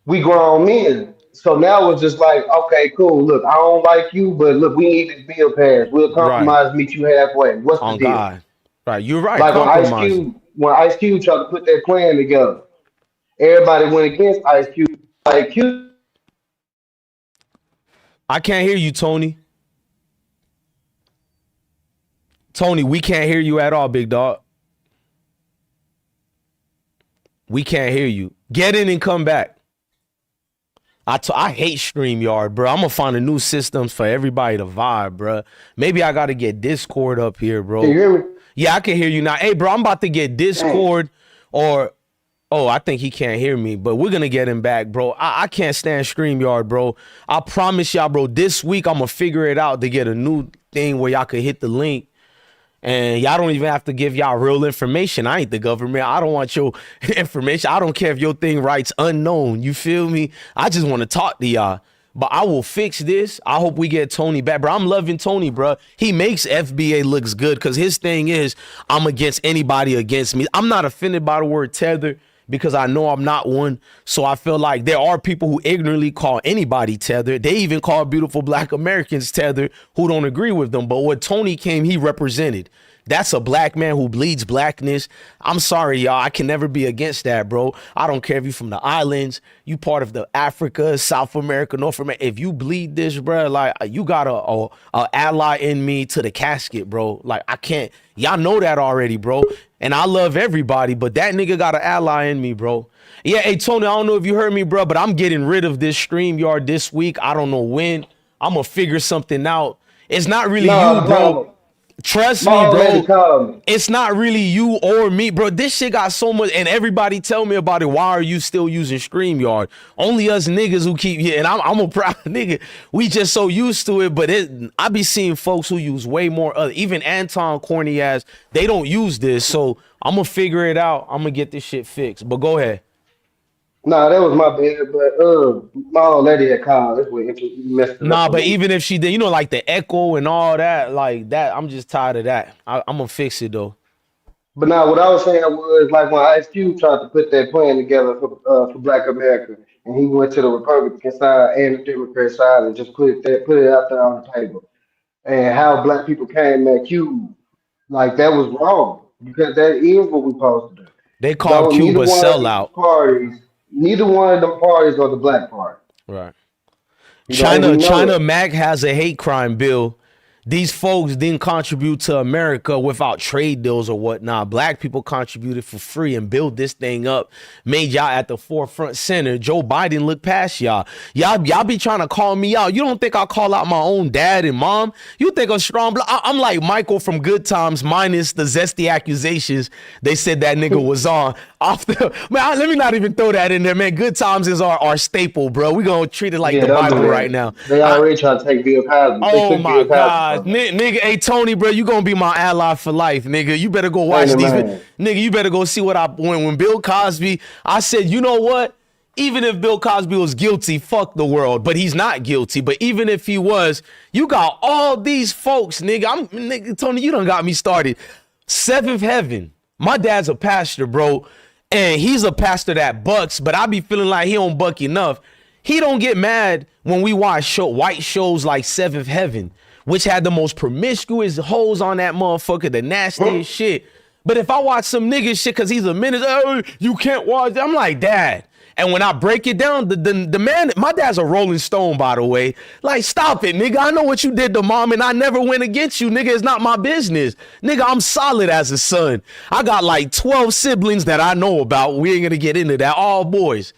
We grown men. So now it's just like, okay, cool. Look, I don't like you, but look, we need this bill passed. We'll Right. compromise, meet you halfway. What's the On deal? God. Right. You're right. Like Compromising. When Ice Cube tried to put that plan together, everybody went against Ice Cube. Like Cube, I can't hear you, Tony. Tony, we can't hear you at all, big dog. We can't hear you. Get in and come back. I hate StreamYard, bro. I'm going to find a new systems for everybody to vibe, bro. Maybe I got to get Discord up here, bro. Can you hear me? Yeah, I can hear you now. Hey, bro, I'm about to get Discord or... Oh, I think he can't hear me, but we're going to get him back, bro. I can't stand StreamYard, bro. I promise y'all, bro, this week I'm going to figure it out to get a new thing where y'all could hit the link. And y'all don't even have to give y'all real information. I ain't the government. I don't want your information. I don't care if your thing writes unknown. You feel me? I just want to talk to y'all. But I will fix this. I hope we get Tony back, bro. I'm loving Tony, bro. He makes FBA looks good because his thing is I'm against anybody against me. I'm not offended by the word tether because I know I'm not one. So I feel like there are people who ignorantly call anybody tethered. They even call beautiful black Americans tethered who don't agree with them. But what Tony came, he represented. That's a black man who bleeds blackness. I'm sorry, y'all. I can never be against that, bro. I don't care if you from the islands, you part of the Africa, South America, North America. If you bleed this, bro, like you got a ally in me to the casket, bro. Like I can't. Y'all know that already, bro. And I love everybody, but that nigga got an ally in me, bro. Yeah, hey, Tony, I don't know if you heard me, bro, but I'm getting rid of this StreamYard this week. I don't know when. I'm going to figure something out. It's not really you, bro. Trust me, bro. It's not really you or me, bro. This shit got so much, and everybody tell me about it. Why are you still using StreamYard? Only us niggas who keep here, and I'm a proud nigga. We just so used to it, but I be seeing folks who use way more. Even Anton corny ass, they don't use this. So I'm gonna figure it out. I'm gonna get this shit fixed. But go ahead. Nah, that was my bad, but my old lady had called. That's what messed it up. Nah, but even if she did, you know, like the echo and all that, like that, I'm just tired of that. I'm gonna fix it though. But now, what I was saying was like when Ice Cube tried to put that plan together for Black America, and he went to the Republican side and the Democrat side and just put it out there on the table, and how black people came at Cube, like that was wrong because that is what we supposed to do. They called Cuba a sellout. Neither one of them parties are the black party. Right. China Mac has a hate crime bill. These folks didn't contribute to America without trade deals or whatnot. Black people contributed for free and built this thing up, made y'all at the forefront center. Joe Biden looked past y'all. Y'all be trying to call me out. You don't think I'll call out my own dad and mom? You think I'm strong? I'm like Michael from Good Times minus the zesty accusations they said that nigga was on. Man, let me not even throw that in there, man. Good Times is our staple, bro. We gonna treat it like the Bible right now. They already trying to take Bill Cosby. Oh my God. Nigga, hey Tony, bro, you gonna be my ally for life, nigga. You better go watch these. Nigga, you better go see what when Bill Cosby, I said, you know what? Even if Bill Cosby was guilty, fuck the world. But he's not guilty. But even if he was, you got all these folks, nigga. Nigga, Tony, you done got me started. Seventh Heaven. My dad's a pastor, bro. And he's a pastor that bucks, but I be feeling like he don't buck enough. He don't get mad when we watch white shows like Seventh Heaven, which had the most promiscuous hoes on that motherfucker, the nastiest shit. But if I watch some nigga shit because he's a minister, oh, you can't watch that. I'm like, Dad. And when I break it down, the man, my dad's a Rolling Stone, by the way. Like, stop it, nigga. I know what you did to mom, and I never went against you, nigga. It's not my business. Nigga, I'm solid as a son. I got like 12 siblings that I know about. We ain't gonna get into that. All boys.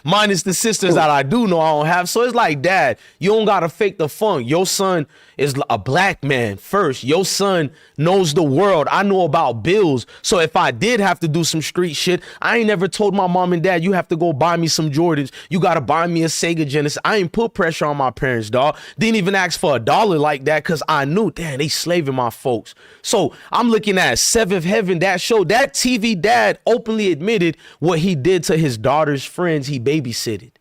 Minus the sisters that I do know I don't have. So it's like, Dad, you don't gotta fake the funk. Your son is a black man first. Your son knows the world. I know about bills. So if I did have to do some street shit, I ain't never told my mom and dad, you have to go buy me some Jordans. You got to buy me a Sega Genesis. I ain't put pressure on my parents, dog. Didn't even ask for $1 like that because I knew, damn, they slaving my folks. So I'm looking at Seventh Heaven, that show. That TV dad openly admitted what he did to his daughter's friends he babysitted.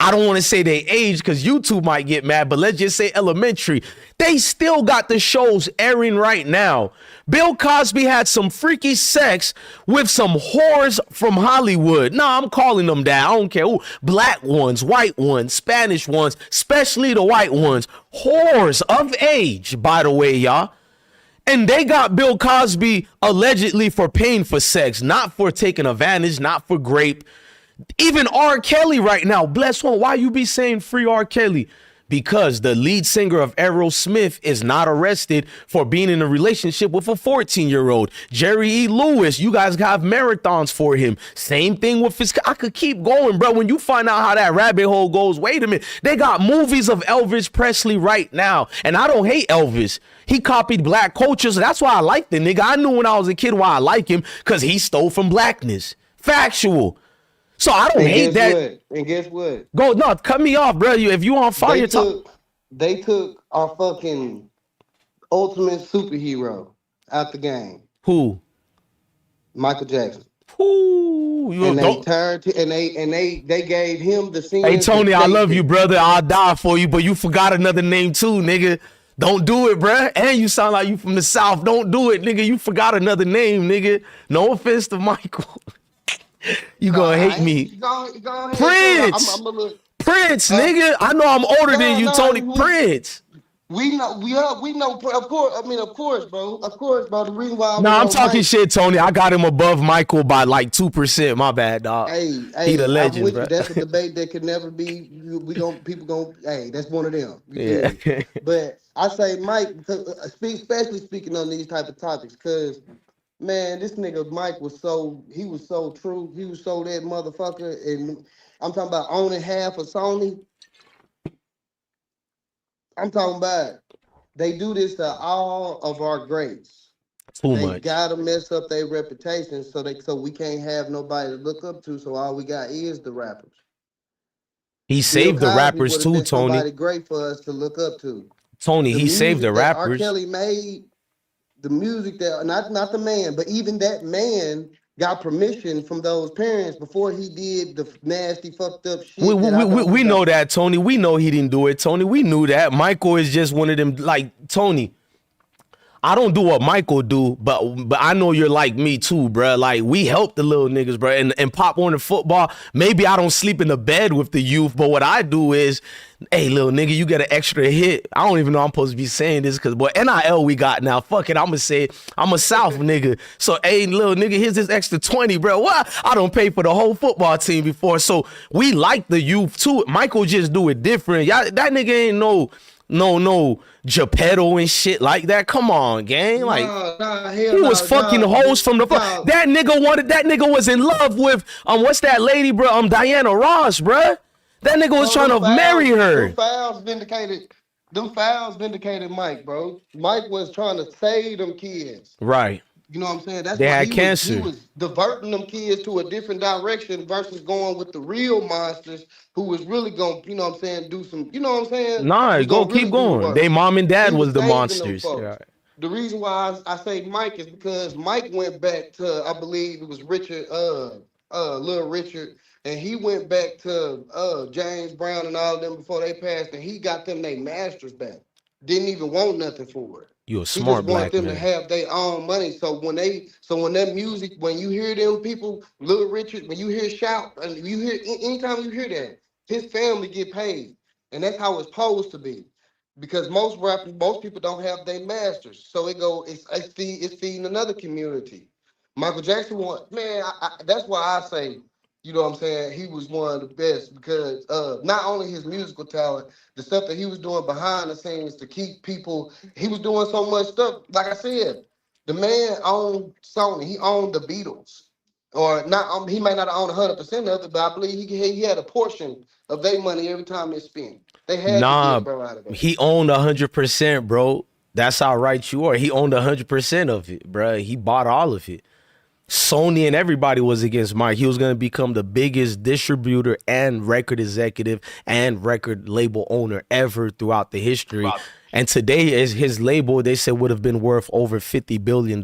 I don't want to say they age because YouTube might get mad, but let's just say elementary. They still got the shows airing right now. Bill Cosby had some freaky sex with some whores from Hollywood. Nah, I'm calling them that. I don't care who. Black ones, white ones, Spanish ones, especially the white ones. Whores of age, by the way, y'all. And they got Bill Cosby allegedly for paying for sex, not for taking advantage, not for grape. Even R. Kelly right now, bless one. Why you be saying free R. Kelly? because the lead singer of Aerosmith is not arrested for being in a relationship with a 14-year-old. Jerry E. Lewis, you guys have marathons for him. Same thing with his, I could keep going, bro. When you find out how that rabbit hole goes, wait a minute. They got movies of Elvis Presley right now. And I don't hate Elvis. He copied black culture, so that's why I like the nigga. I knew when I was a kid why I like him, because he stole from blackness. Factual. So I don't hate that. And guess what? Go, no, cut me off, bro. If you on fire, they took our fucking ultimate superhero out the game. Who? Michael Jackson. Who? And they turned to, and they gave him the scene. Hey Tony, I love you, brother. I'll die for you, but you forgot another name too, nigga. Don't do it, bruh. And you sound like you from the South. Don't do it, nigga. You forgot another name, nigga. No offense to Michael. You gonna hate me. Go ahead. Prince. Prince, nigga. I know I'm older than you, Tony. Prince. We know. Of course, bro. The reason why I'm talking shit, Tony. I got him above Michael by like 2%. My bad, dog. Hey, he the legend, bro. That's a debate that could never be. People gonna. Hey, that's one of them. Yeah. But I say Mike, because especially speaking on these type of topics, because man, this nigga Mike was so true. He was so that motherfucker, and I'm talking about owning half of Sony. I'm talking about they do this to all of our greats. They gotta mess up their reputation so we can't have nobody to look up to. So all we got is the rappers. He saved the rappers too, Tony. Somebody great for us to look up to. Tony, he saved the rappers. R. Kelly made the music that not the man, but even that man got permission from those parents before he did the nasty fucked up shit. We know that, Tony. We know he didn't do it, Tony. We knew that. Michael is just one of them, like, Tony, I don't do what Michael do, but I know you're like me too, bro. Like, we help the little niggas, bro. And Pop Warner football, maybe I don't sleep in the bed with the youth, but what I do is, hey, little nigga, you get an extra hit. I don't even know I'm supposed to be saying this because, boy, NIL we got now. Fuck it, I'm going to say it. I'm a South nigga. So, hey, little nigga, here's this extra 20, bro. What? I don't pay for the whole football team before. So, we like the youth too. Michael just do it different. Y'all, that nigga ain't no Geppetto and shit like that. Come on, gang. Like, he was fucking hoes from the fuck. That nigga was in love with what's that lady, bro? Diana Ross, bro. That nigga was trying to marry her. Them fouls vindicated Mike, bro. Mike was trying to save them kids. Right. You know what I'm saying? That's they why had cancer. He was diverting them kids to a different direction versus going with the real monsters who was really going, you know what I'm saying, do some, you know what I'm saying? Nah, keep going. They mom and dad was the monsters. Yeah. The reason why I say Mike is because Mike went back to, I believe it was Richard, Little Richard, and he went back to James Brown and all of them before they passed, and he got them their masters back. Didn't even want nothing for it. You a smart black man. He just wanted them to have their own money. So when that music, when you hear them people, Little Richard, when you hear shout, and you hear anytime you hear that, his family get paid, and that's how it's supposed to be. Because most people don't have their masters, so it's feeding another community. Michael Jackson that's why I say, you know what I'm saying, he was one of the best because not only his musical talent, the stuff that he was doing behind the scenes to keep people, he was doing so much stuff. Like I said, the man owned Sony, he owned the Beatles. Or not, he may not own 100% of it, but I believe he had a portion of their money every time they spent. They had to get bro out of it. He owned 100%, bro. That's how right you are. He owned 100% of it, bro. He bought all of it. Sony and everybody was against Mike. He was going to become the biggest distributor and record executive and record label owner ever throughout the history. Wow. And today, as his label, they said would have been worth over $50 billion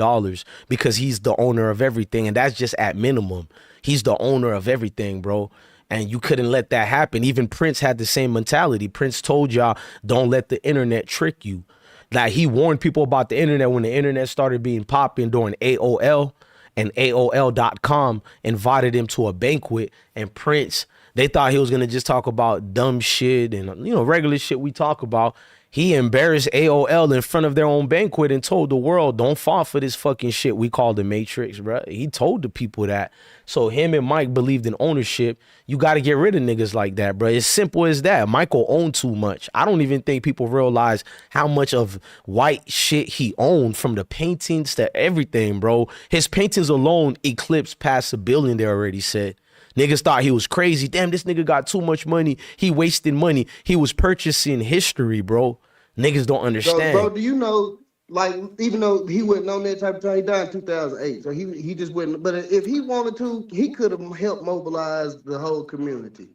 because he's the owner of everything. And that's just at minimum. He's the owner of everything, bro. And you couldn't let that happen. Even Prince had the same mentality. Prince told y'all, don't let the internet trick you. Like, he warned people about the internet when the internet started being popping during AOL. And AOL.com invited him to a banquet, and Prince They thought he was gonna just talk about dumb shit and regular shit we talk about. He embarrassed AOL in front of their own banquet and told the world, don't fall for this fucking shit we call the Matrix, bro. He told the people that. So him and Mike believed in ownership. You got to get rid of niggas like that, bro. It's simple as that. Michael owned too much. I don't even think people realize how much of white shit he owned, from the paintings to everything, bro. His paintings alone eclipsed past $1 billion, they already said. Niggas thought he was crazy. Damn, this nigga got too much money. He wasted money. He was purchasing history, bro. Niggas don't understand. Bro, do you know, like, even though he wasn't on that type of time, he died in 2008, so he just wouldn't. But if he wanted to, he could have helped mobilize the whole community.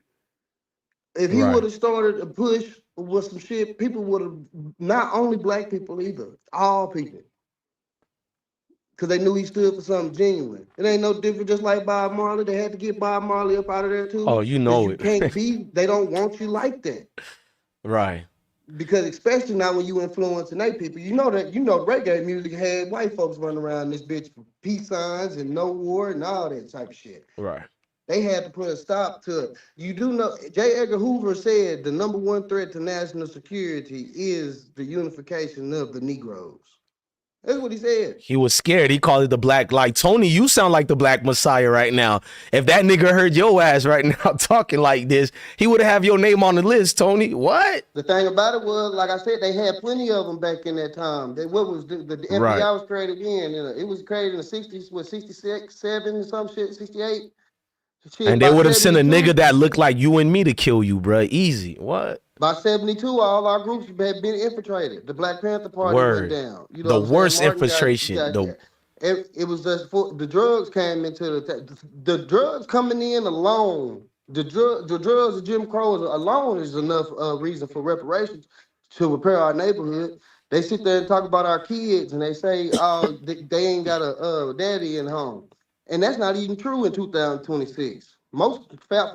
If he would have started a push with some shit, people would have, not only black people either, all people. Because they knew he stood for something genuine. It ain't no different, just like Bob Marley. They had to get Bob Marley up out of there too. Oh, you know it. Can't be, they don't want you like that. Right. Because especially now when you influencing their people, reggae music had white folks running around this bitch for peace signs and no war and all that type of shit. Right. They had to put a stop to it. You do know, J. Edgar Hoover said the number one threat to national security is the unification of the Negroes. That's what he said. He was scared. He called it the black. Like, Tony, you sound like the Black Messiah right now. If that nigga heard your ass right now talking like this, he would have your name on the list, Tony. What? The thing about it was, like I said, they had plenty of them back in that time. The FBI was created when? It was created in the 60s, what, 66, 7, some shit, 68? Shit, and they would have sent a nigga that looked like you and me to kill you, bruh. Easy. What? By 72, all our groups had been infiltrated. The Black Panther Party went down. You know the worst infiltration. It was just for the drugs came into the drugs coming in alone. The drugs of Jim Crow alone is enough reason for reparations to repair our neighborhood. They sit there and talk about our kids and they say, oh, they ain't got a daddy in home. And that's not even true in 2026. Most black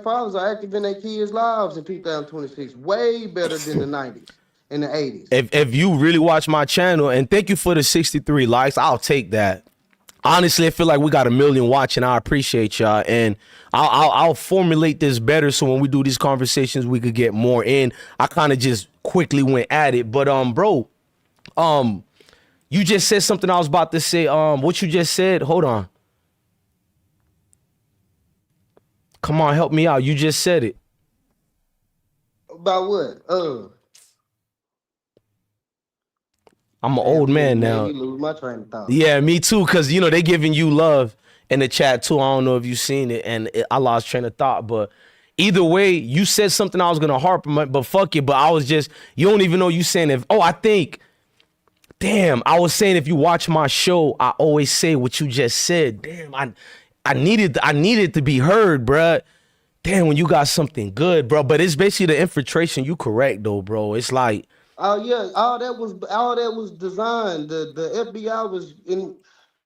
fathers are active in their kids' lives in 2026, way better than the 90s and the 80s. If you really watch my channel, and thank you for the 63 likes, I'll take that. Honestly, I feel like we got 1 million watching. I appreciate y'all, and I'll formulate this better so when we do these conversations, we could get more in. I kind of just quickly went at it, but bro, you just said something I was about to say. What you just said? Hold on. Come on, help me out. You just said it. About what? I'm an old man now. You lose my train of thought. Yeah, me too, because, they giving you love in the chat too. I don't know if you've seen it, and I lost train of thought. But either way, you said something I was going to harp on, but fuck it. But I was just, you don't even know you saying I was saying if you watch my show, I always say what you just said. Damn, I needed to be heard, bruh. Damn, when you got something good, bro. But it's basically the infiltration. You correct though, bro. It's like, oh yeah, all that was designed. The FBI was in.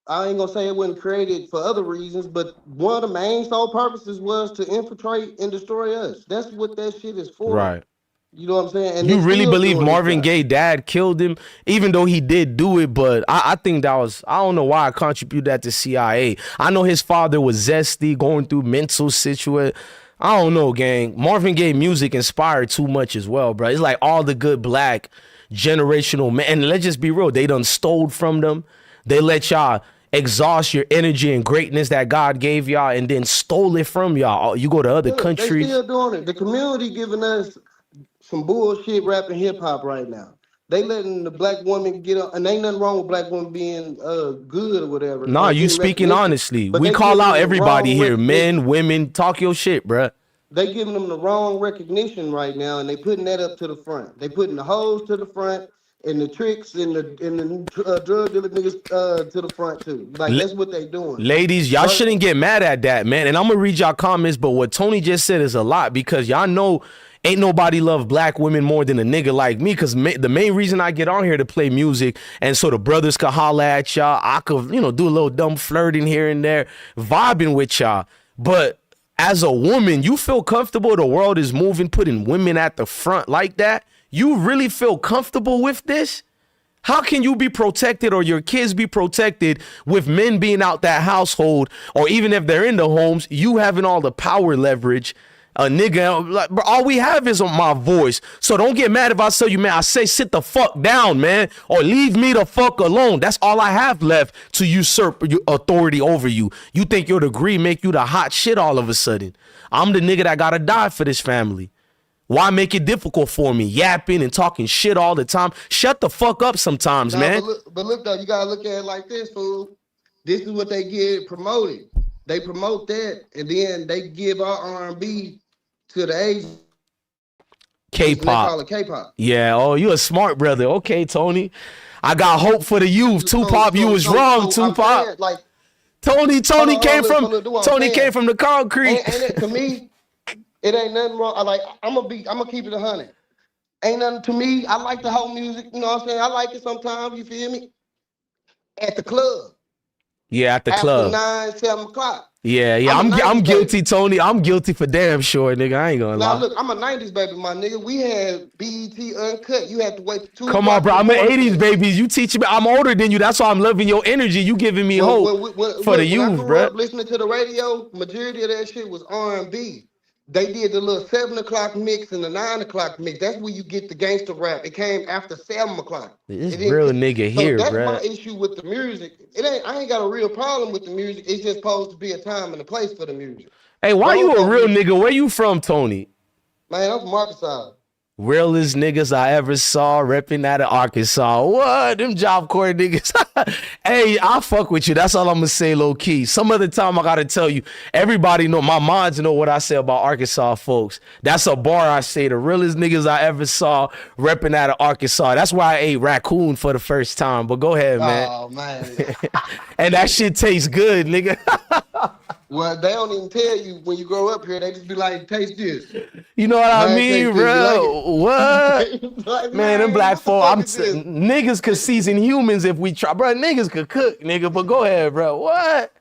I ain't gonna say it wasn't created for other reasons, but one of the main sole purposes was to infiltrate and destroy us. That's what that shit is for. Right. You know what I'm saying? And you really believe Marvin Gaye's dad killed him, even though he did do it? But I think that was, I don't know why I contribute that to CIA. I know his father was zesty, going through mental situation. I don't know, gang. Marvin Gaye music inspired too much as well, bro. It's like all the good black generational men. And let's just be real, they done stole from them. They let y'all exhaust your energy and greatness that God gave y'all and then stole it from y'all. You go to other countries. They still doing it. The community giving us some bullshit rap and hip hop right now. They letting the black woman get up, and ain't nothing wrong with black women being good or whatever. Nah, you speaking honestly. We call out everybody here, men, women. Talk your shit, bruh. They giving them the wrong recognition right now, and they putting that up to the front. They putting the hoes to the front, and the tricks and the drug dealer niggas to the front too. Like that's what they doing. Ladies, y'all shouldn't get mad at that, man. And I'm gonna read y'all comments, but what Tony just said is a lot because y'all know. Ain't nobody love black women more than a nigga like me, because the main reason I get on here to play music and so the brothers could holler at y'all, I could, do a little dumb flirting here and there, vibing with y'all. But as a woman, you feel comfortable the world is moving, putting women at the front like that? You really feel comfortable with this? How can you be protected or your kids be protected with men being out that household, or even if they're in the homes, you having all the power leverage? A nigga, like, bro, all we have is on my voice. So don't get mad if I tell you, man, I say sit the fuck down, man, or leave me the fuck alone. That's all I have left to usurp authority over you. You think your degree make you the hot shit all of a sudden. I'm the nigga that gotta die for this family. Why make it difficult for me, yapping and talking shit all the time? Shut the fuck up sometimes, man. But look though, you gotta look at it like this, fool. This is what they get promoted. They promote that, and then they give our R&B to the Asians. K-pop. They call it K-pop. Yeah, oh, you a smart brother. Okay, Tony. I got hope for the youth. Tupac, you was wrong, Tupac. Saying, like, Tony came from the concrete. Ain't it, to me, it ain't nothing wrong. I'm gonna keep it 100. Ain't nothing to me. I like the whole music. You know what I'm saying? I like it sometimes. You feel me? At the club. Yeah, at the club. After 9, 7 o'clock. Yeah. I'm guilty, Tony. I'm guilty for damn sure, nigga. I ain't gonna lie. Now look, I'm a 90s baby, my nigga. We had BET Uncut. You had to wait 2 Come on, bro. I'm an 80s baby. You teaching me. I'm older than you. That's why I'm loving your energy. You giving me hope for the youth, bro. Listening to the radio, majority of that shit was R&B. They did the little 7 o'clock mix and the 9 o'clock mix. That's where you get the gangster rap. It came after 7 o'clock. This real nigga here, that's bro. That's my issue with the music. I ain't got a real problem with the music. It's just supposed to be a time and a place for the music. Hey, why you a real nigga? Where you from, Tony? Man, I'm from Arkansas. Realest niggas I ever saw repping out of Arkansas. What? Them Job Corps niggas. Hey, I fuck with you. That's all I'm gonna say low key. Some other time I gotta tell you, everybody know, my mods know what I say about Arkansas folks. That's a bar I say. The realest niggas I ever saw repping out of Arkansas. That's why I ate raccoon for the first time. But go ahead, man. Oh, man. And that shit tastes good, nigga. Well, they don't even tell you when you grow up here. They just be like, taste this. You know what I mean, bro? What? Like, man, them black folk, niggas could season humans if we try. Bro, niggas could cook, nigga, but go ahead, bro. What?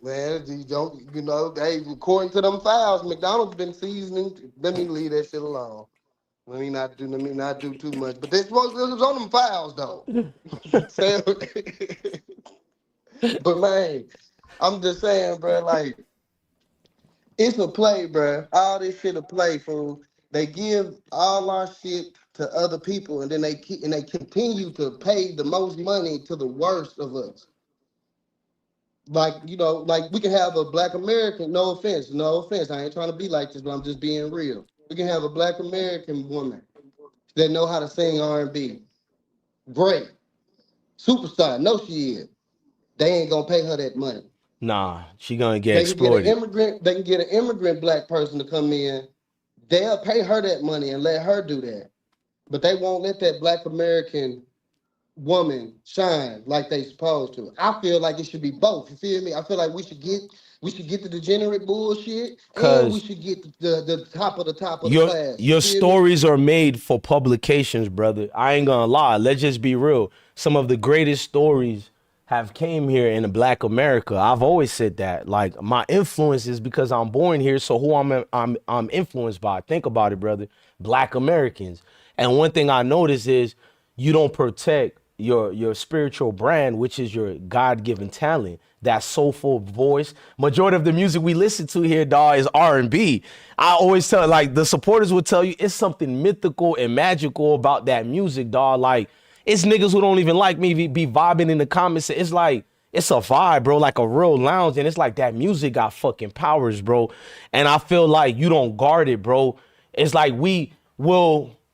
Man, you don't, hey, according to them files, McDonald's been seasoning. Let me leave that shit alone. Let me not do too much. But this was on them files, though. But, man, I'm just saying, bro, like, it's a play, bro. All this shit a play, fool. They give all our shit to other people, and then they continue to pay the most money to the worst of us. Like, like we can have a black American, no offense, I ain't trying to be like this, but I'm just being real. We can have a black American woman that know how to sing R&B. Great. Superstar, no she is. They ain't gonna pay her that money. Nah, she gonna get exploited. They can get an immigrant black person to come in. They'll pay her that money and let her do that. But they won't let that black American woman shine like they supposed to. I feel like it should be both. You feel me? I feel like we should get the degenerate bullshit, and we should get the top of the class. Your stories are made for publications, brother. I ain't gonna lie. Let's just be real. Some of the greatest stories have came here in Black America. I've always said that. Like, my influence is because I'm born here, so who I'm influenced by. Think about it, brother. Black Americans. And one thing I notice is you don't protect your spiritual brand, which is your God-given talent, that soulful voice. Majority of the music we listen to here, dawg, is R&B. I always tell, like, the supporters will tell you it's something mythical and magical about that music, dawg. Like, it's niggas who don't even like me be vibing in the comments. It's like, it's a vibe, bro, like a real lounge. And it's like that music got fucking powers, bro. And I feel like you don't guard it, bro. It's like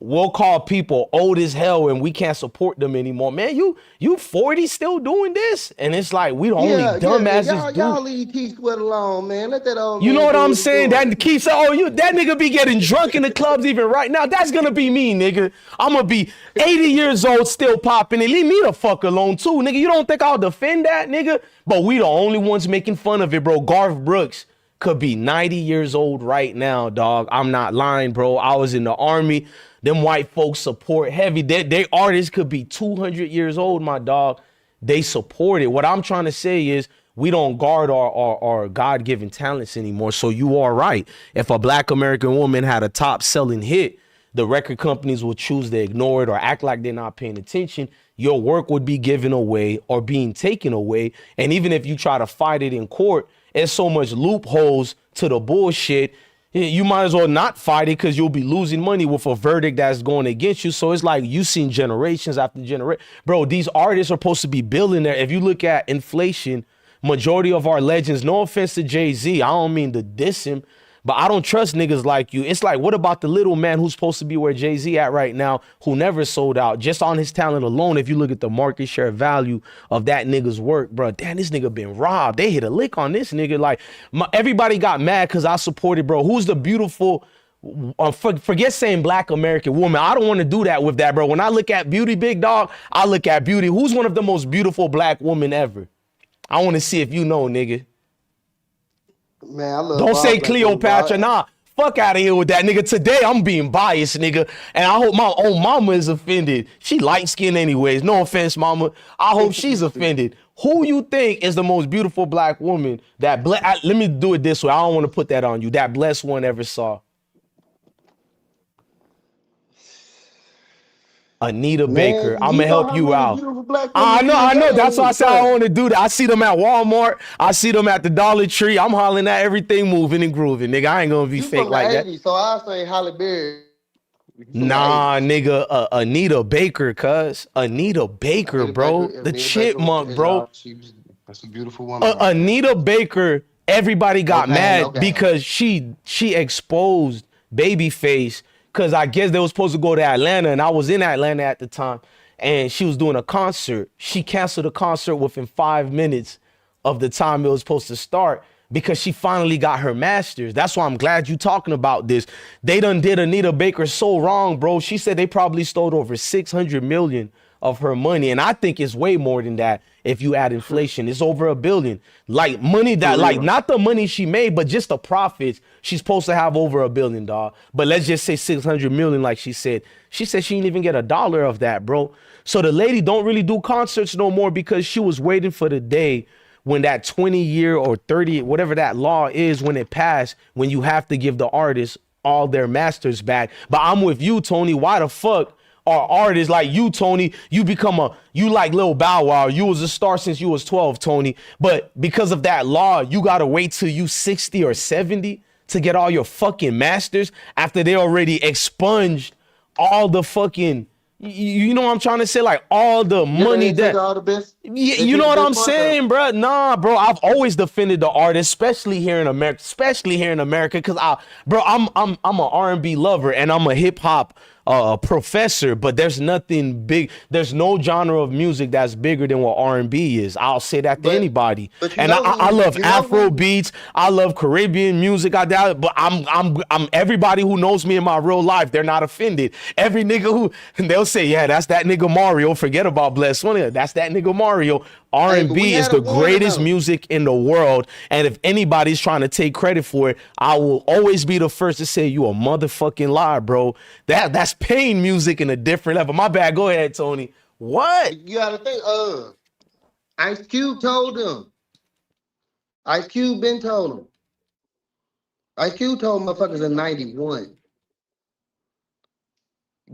we'll call people old as hell and we can't support them anymore. Man, you 40 still doing this? And it's like, we the only dumbasses do. Y'all leave Keith Sweat alone, man. Let that old You man know what do I'm his saying? thing. That Keith said, that nigga be getting drunk in the clubs even right now. That's gonna be me, nigga. I'm gonna be 80 years old still popping and leave me the fuck alone too, nigga. You don't think I'll defend that, nigga? But we the only ones making fun of it, bro. Garth Brooks could be 90 years old right now, dog. I'm not lying, bro. I was in the army. Them white folks support heavy. They artists could be 200 years old, my dog. They support it. What I'm trying to say is we don't guard our God-given talents anymore. So you are right. If a Black American woman had a top selling hit, the record companies will choose to ignore it or act like they're not paying attention. your work would be given away or being taken away. And even if you try to fight it in court, there's so much loopholes to the bullshit. You might as well not fight it because you'll be losing money with a verdict that's going against you. So it's like you seen generations after generation. Bro, these artists are supposed to be building there. If you look at inflation, majority of our legends, no offense to Jay-Z, I don't mean to diss him, but I don't trust niggas like you. It's like, what about the little man who's supposed to be where Jay-Z at right now, who never sold out? Just on his talent alone, if you look at the market share value of that nigga's work, bro, damn, this nigga been robbed. They hit a lick on this nigga. Like, everybody got mad because I supported, bro. Who's the beautiful, forget saying black American woman. I don't want to do that with that, bro. When I look at beauty, big dog, I look at beauty. Who's one of the most beautiful black women ever? I want to see if you know, nigga. Man, I love Don't say Bob Cleopatra. Nah, fuck out of here with that, nigga. Today, I'm being biased, nigga. And I hope my own mama is offended. She light-skinned anyways. No offense, mama. I hope she's offended. Who you think is the most beautiful black woman that, let me do it this way. I don't want to put that on you. That blessed one ever saw. Anita Baker. I'm gonna help you out. I know. That's why I said I want to do that. I see them at Walmart. I see them at the Dollar Tree. I'm hollering at everything moving and grooving, nigga. I ain't gonna be fake like that. So I say Halle Berry. Nah, nigga. Anita Baker, cuz. Anita Baker, bro. The chipmunk, bro. That's a beautiful woman. Anita Baker. Everybody got mad because she exposed Babyface. Because I guess they were supposed to go to Atlanta, and I was in Atlanta at the time, and she was doing a concert. She canceled the concert within 5 minutes of the time it was supposed to start because she finally got her master's. That's why I'm glad you talking about this. They done did Anita Baker so wrong, bro. She said they probably stole over 600 million of her money, and I think it's way more than that. If you add inflation, it's over $1 billion. Like money that, like not the money she made, but just the profits. She's supposed to have over $1 billion, dog. But let's just say 600 million, like she said. She said she didn't even get $1 of that, bro. So the lady don't really do concerts no more because she was waiting for the day when that 20-year or 30, whatever that law is, when it passed, when you have to give the artists all their masters back. But I'm with you, Tony. Why the fuck are artists like you, Tony? You like Lil Bow Wow. You was a star since you was 12, Tony. But because of that law, you gotta wait till you 60 or 70 to get all your fucking masters after they already expunged all the fucking, you know what I'm trying to say? Like all the money that, all the best. Yeah, you know what I'm saying, bro? Nah, bro, I've always defended the artist, especially here in America, because I'm an R&B lover and I'm a hip hop professor, but there's nothing big. There's no genre of music that's bigger than what R&B is. I'll say that to anybody. And I love Afro beats. I love Caribbean music. But I'm everybody who knows me in my real life, they're not offended. Every nigga they'll say, yeah, that's that nigga Mario. Forget about Bless One. That's that nigga Mario. R&B is the greatest music in the world, and if anybody's trying to take credit for it, I will always be the first to say you a motherfucking lie, bro. That's pain music in a different level. My bad. Go ahead, Tony. What? You gotta think. Ice Cube told them. Ice Cube been told them. Ice Cube told motherfuckers in '91.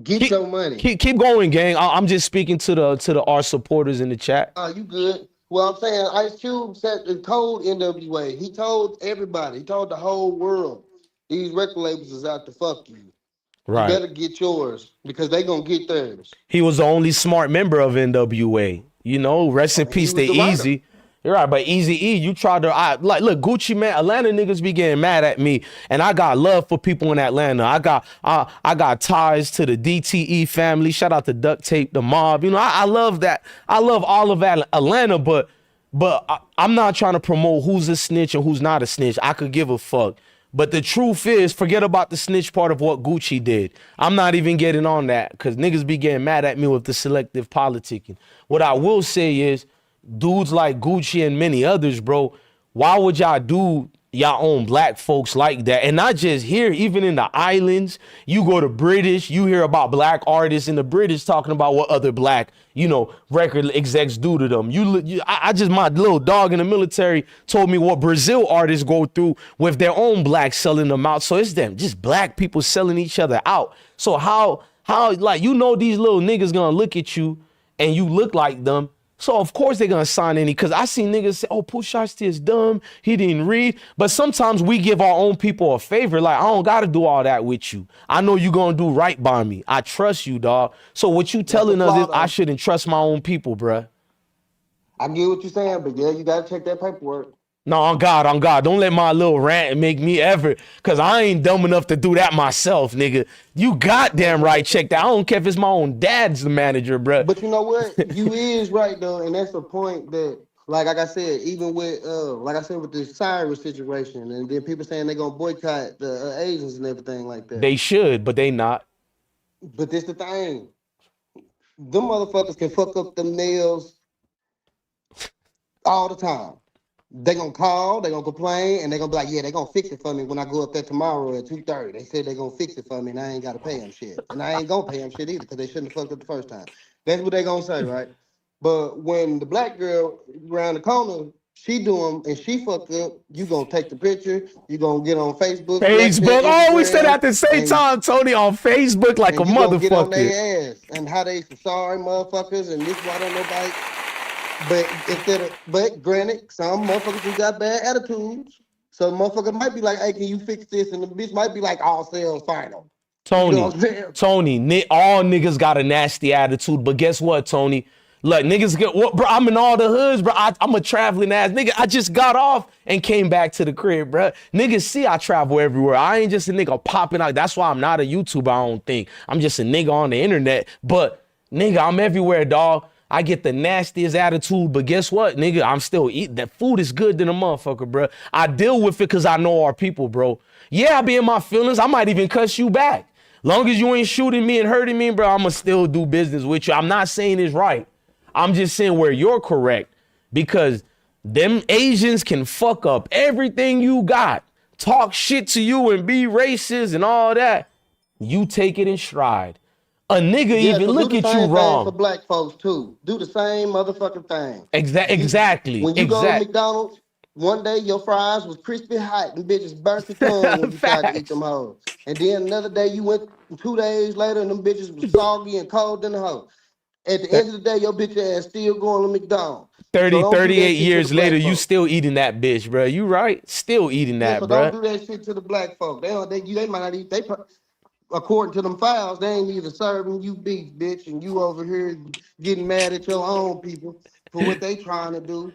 Get your money. Keep going, gang. I'm just speaking to our supporters in the chat. You good? Well, I'm saying Ice Cube told NWA. He told everybody. He told the whole world. These record labels is out to fuck you. Right. You better get yours because they gonna get theirs. He was the only smart member of NWA. You know, rest in peace to Easy. You're right, but Easy-E, you tried to, look, Gucci, man, Atlanta niggas be getting mad at me, and I got love for people in Atlanta. I got ties to the DTE family. Shout out to Duct Tape, the Mob. You know, I love that. I love all of Atlanta, but I'm not trying to promote who's a snitch and who's not a snitch. I could give a fuck. But the truth is, forget about the snitch part of what Gucci did. I'm not even getting on that because niggas be getting mad at me with the selective politicking. What I will say is, dudes like Gucci and many others, bro, why would y'all do y'all own black folks like that? And not just here, even in the islands. You go to British, you hear about black artists in the British talking about what other black, record execs do to them. My little dog in the military told me what Brazil artists go through with their own blacks selling them out. So it's them, just black people selling each other out. So how these little niggas gonna look at you and you look like them. So of course they're gonna sign any, because I seen niggas say, oh, Pooh Shiesty is dumb, he didn't read. But sometimes we give our own people a favor. Like, I don't gotta do all that with you. I know you gonna do right by me. I trust you, dog. So what you telling us is I shouldn't trust my own people, bruh. I get what you're saying, but yeah, you gotta check that paperwork. No, on God, on God. Don't let my little rant make me ever, because I ain't dumb enough to do that myself, nigga. You goddamn right, check that. I don't care if it's my own dad's the manager, bruh. But you know what? You is right, though, and that's the point that, like I said, even with, like I said, with the Cyrus situation, and then people saying they're gonna boycott the Asians and everything like that. They should, but they not. But this the thing. Them motherfuckers can fuck up them nails all the time. They gonna call, they gonna complain, and they gonna be like, yeah, they gonna fix it for me when I go up there tomorrow at 2:30. They said they gonna fix it for me, and I ain't gotta pay them shit. And I ain't gonna pay them shit either, because they shouldn't have fucked up the first time. That's what they gonna say, right? But when the black girl around the corner, she do them and she fucked up, you gonna take the picture, you gonna get on Facebook. Facebook. Snapchat, Oh, we said at the same and, time, Tony, on Facebook like a and you gonna get on motherfucker. their ass and how they sorry motherfuckers, and this why don't nobody. But but granted, some motherfuckers who got bad attitudes. So motherfucker might be like, hey, can you fix this? And the bitch might be like, all sales final. Tony, You know what I'm saying? Tony, all niggas got a nasty attitude, but guess what, Tony? Look, niggas get what, bro. I'm in all the hoods, bro. I'm a traveling ass nigga. I just got off and came back to the crib, bro. Niggas see I travel everywhere. I ain't just a nigga popping out. That's why I'm not a YouTuber. I don't think I'm just a nigga on the internet. But nigga, I'm everywhere, dog. I get the nastiest attitude, but guess what, nigga? I'm still eating. That food is good than a motherfucker, bro. I deal with it because I know our people, bro. Yeah, I be in my feelings. I might even cuss you back. Long as you ain't shooting me and hurting me, bro, I'ma still do business with you. I'm not saying it's right. I'm just saying where you're correct, because them Asians can fuck up everything you got, talk shit to you and be racist and all that. You take it in stride. A nigga Yeah, even so look do at the you same thing wrong. for black folks too. Do the same motherfucking thing. Exactly. When you go to McDonald's, one day your fries was crispy hot and bitches burnt your tongue when you tried to eat them hoes. And then another day you went 2 days later and them bitches was soggy and cold in the hoe. At the end of the day, your bitch ass still going to McDonald's. 30, So don't do that 38 shit to years the black later, you folks. still eating that bitch, bro. You right? Still eating Yeah, that, so bro. don't do that shit to the black folk. They might not eat. According to them files, they ain't even serving you beef, bitch, and you over here getting mad at your own people for what they trying to do.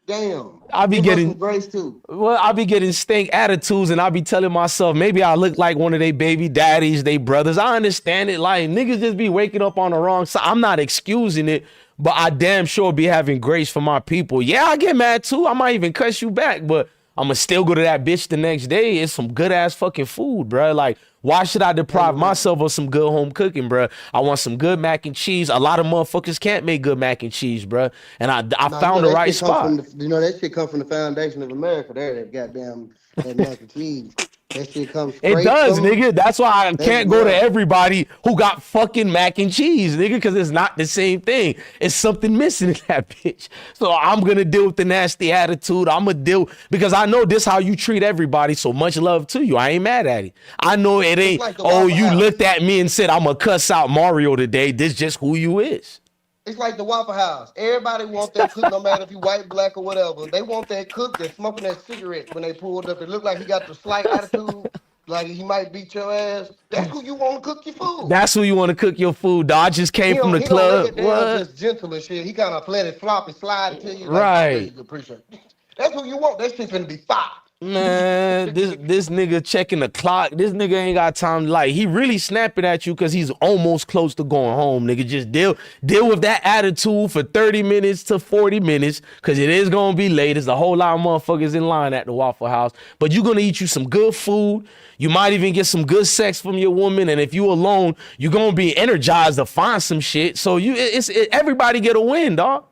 Damn, I be give us some getting grace too. Well, I be getting stink attitudes, and I be telling myself maybe I look like one of they baby daddies, they brothers. I understand it. Like, niggas just be waking up on the wrong side. I'm not excusing it, but I damn sure be having grace for my people. Yeah, I get mad too. I might even cuss you back, but I'ma still go to that bitch the next day. It's some good ass fucking food, bro. Like, why should I deprive myself of some good home cooking, bro? I want some good mac and cheese. A lot of motherfuckers can't make good mac and cheese, bro. And I found the right spot. That shit come from the foundation of America. There, that goddamn that mac and cheese. That shit comes It straight does, from nigga. That's why I can't go to blood. everybody who got fucking mac and cheese, nigga, because it's not the same thing. It's something missing in that bitch. So I'm going to deal with the nasty attitude. I'm going to deal, because I know this how you treat everybody. So much love to you. I ain't mad at it. I know it ain't, like the oh, Waffle you House. looked at me and said, I'm going to cuss out Mario today. This just who you is. It's like the Waffle House. Everybody want that cook, no matter if you white, black, or whatever. They want that cook that's smoking that cigarette when they pulled up. It look like he got the slight attitude, like he might beat your ass. That's who you want to cook your food. That's who you want to cook your food, dog. I just came from the He club. don't lay it down just gentle and shit. He kind of let it flop and slide until you like, Right. there you go, appreciate it. That's who you want. That shit finna be fire. Man, this nigga checking the clock. This nigga ain't got time. Like, he really snapping at you because he's almost close to going home. Nigga, just deal with that attitude for 30 minutes to 40 minutes, because it is gonna be late. There's a whole lot of motherfuckers in line at the Waffle House. But you're gonna eat you some good food. You might even get some good sex from your woman. And if you alone, you're gonna be energized to find some shit. So everybody get a win, dog.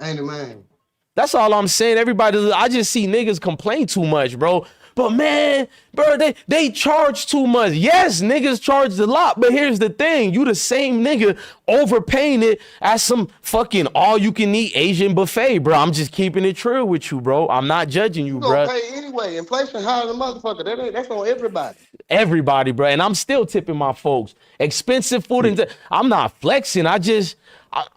Ain't it, man? That's all I'm saying. Everybody, I just see niggas complain too much, bro. But man, bro, they charge too much. Yes, niggas charge a lot, but here's the thing. You the same nigga overpaying it at some fucking all-you-can-eat Asian buffet, bro. I'm just keeping it true with you, bro. I'm not judging you, You bro. gonna pay anyway. Inflation higher than motherfucker. That's on everybody. Everybody, bro. And I'm still tipping my folks. Expensive food. And I'm not flexing.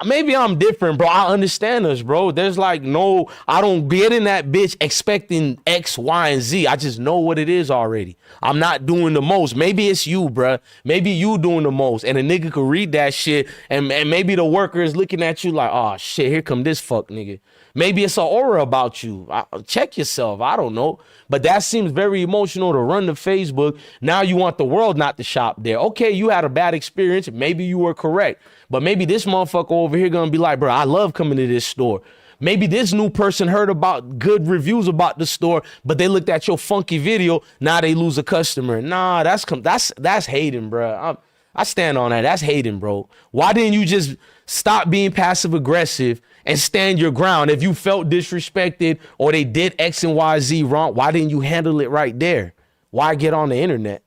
maybe I'm different, bro. I understand us, bro. There's like no, I don't get in that bitch expecting X, Y, and Z. I just know what it is already. I'm not doing the most. Maybe it's you, bro. Maybe you doing the most, and a nigga could read that shit, and maybe the worker is looking at you like, oh shit, here come this fuck nigga. Maybe it's an aura about you. Check yourself. I don't know. But that seems very emotional to run to Facebook. Now you want the world not to shop there. Okay, you had a bad experience. Maybe you were correct. But maybe this motherfucker over here gonna be like, bro, I love coming to this store. Maybe this new person heard about good reviews about the store, but they looked at your funky video. Now they lose a customer. Nah, that's hating, bro. I stand on that. That's hating, bro. Why didn't you just stop being passive aggressive and stand your ground? If you felt disrespected or they did X and Y, Z wrong, why didn't you handle it right there? Why get on the internet?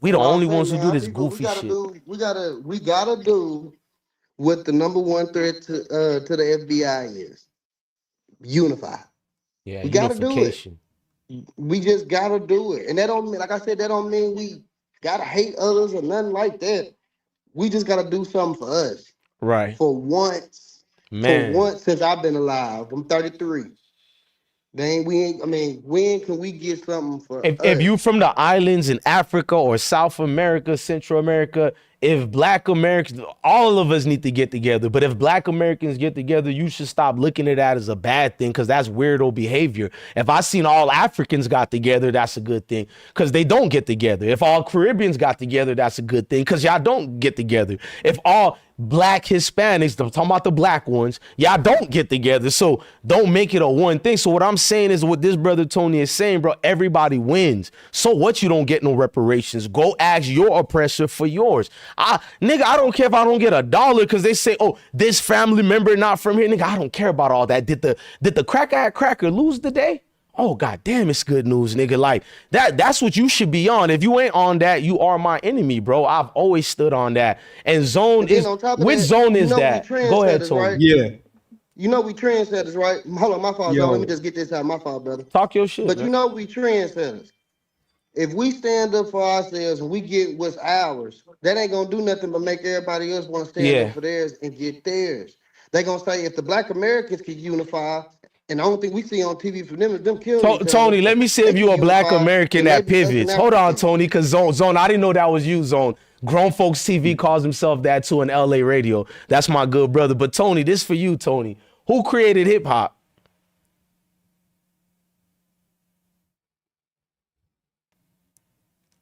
We the only ones who do this goofy shit. We gotta do what the number one threat to the FBI is. Unify. Yeah, we gotta do it. unification. We just gotta do it. And that don't mean, like I said, that don't mean we gotta hate others or nothing like that. We just gotta do something for us. Right. For once. Man. For once since I've been alive. I'm 33. When can we get something for us? If you from the islands in Africa or South America, Central America, if Black Americans, all of us need to get together. But if Black Americans get together, you should stop looking at that as a bad thing, because that's weirdo behavior. If I seen all Africans got together, that's a good thing, because they don't get together. If all Caribbeans got together, that's a good thing, because y'all don't get together. If all Black Hispanics, I'm talking about the black ones, y'all don't get together. So don't make it a one thing. So what I'm saying is what this brother Tony is saying, bro, everybody wins. So what, you don't get no reparations? Go ask your oppressor for yours. Nigga, I don't care if I don't get $1 because they say, oh, this family member not from here. Nigga, I don't care about all that. Did the cracker lose the day? Oh, god damn, it's good news, nigga. Like that's what you should be on. If you ain't on that, you are my enemy, bro. I've always stood on that. And zone is, which zone is that? Go ahead, Tony. Right? Yeah. You know we trendsetters, right? Hold on, my fault, John. Let me just get this out. My fault, brother. Talk your shit. But man. You know we trendsetters. If we stand up for ourselves and we get what's ours, that ain't gonna do nothing but make everybody else want to stand up for theirs and get theirs. They gonna say if the Black Americans can unify, and the only thing we see on TV from them is them killing Tony, let me see if you a Black American that pivots. Hold on, Tony, because Zone, I didn't know that was you, Zone. Grown Folks TV calls himself that too in LA radio. That's my good brother. But Tony, this for you, Tony. Who created hip hop?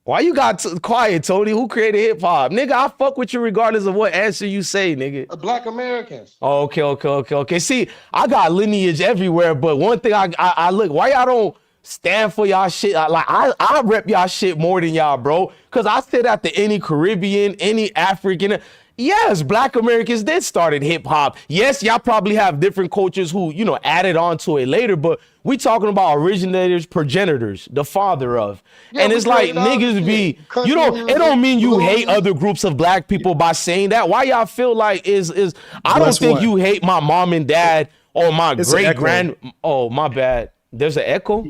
Why you got quiet, Tony? Who created hip hop? Nigga, I fuck with you regardless of what answer you say, nigga. Black Americans. Oh, okay. See, I got lineage everywhere, but one thing I look, why y'all don't stand for y'all shit? I rep y'all shit more than y'all, bro. Cause I said after any Caribbean, any African, yes, Black Americans did started hip hop. Yes, y'all probably have different cultures who, added on to it later, but we talking about originators, progenitors, the father of. Yeah, and it's like niggas be, it don't mean you hate other groups of Black people by saying that. Why y'all feel like I don't think you hate my mom and dad or my great grand. Oh, my bad. There's an echo?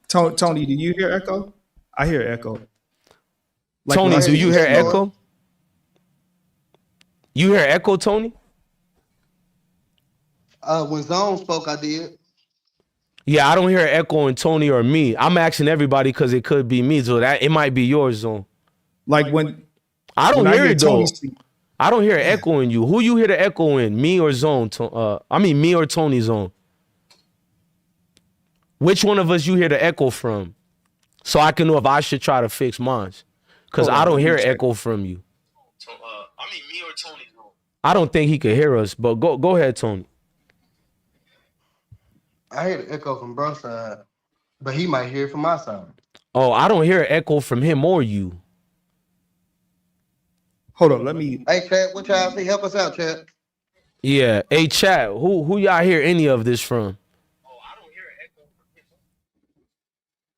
Tony, do you hear echo? I hear echo. Like, Tony, do you hear echo? You hear echo, Tony? When Zone spoke, I did. Yeah, I don't hear echo in Tony or me. I'm asking everybody because it could be me, so that it might be yours, Zone. Like when I don't hear it though. I don't hear echo in you. Who you hear the echo in? Me or Zone? Me or Tony, Zone? Which one of us you hear the echo from? So I can know if I should try to fix mine. Because I don't hear echo from you. Me or Tony. I don't think he could hear us, but go ahead, Tony. I hear the echo from bro's side, but he might hear it from my side. Oh, I don't hear echo from him or you. Hold on, let me. Hey, Chad, what y'all say? Help us out, Chad. Yeah, hey, Chad, who y'all hear any of this from? Oh, I don't hear echo from him.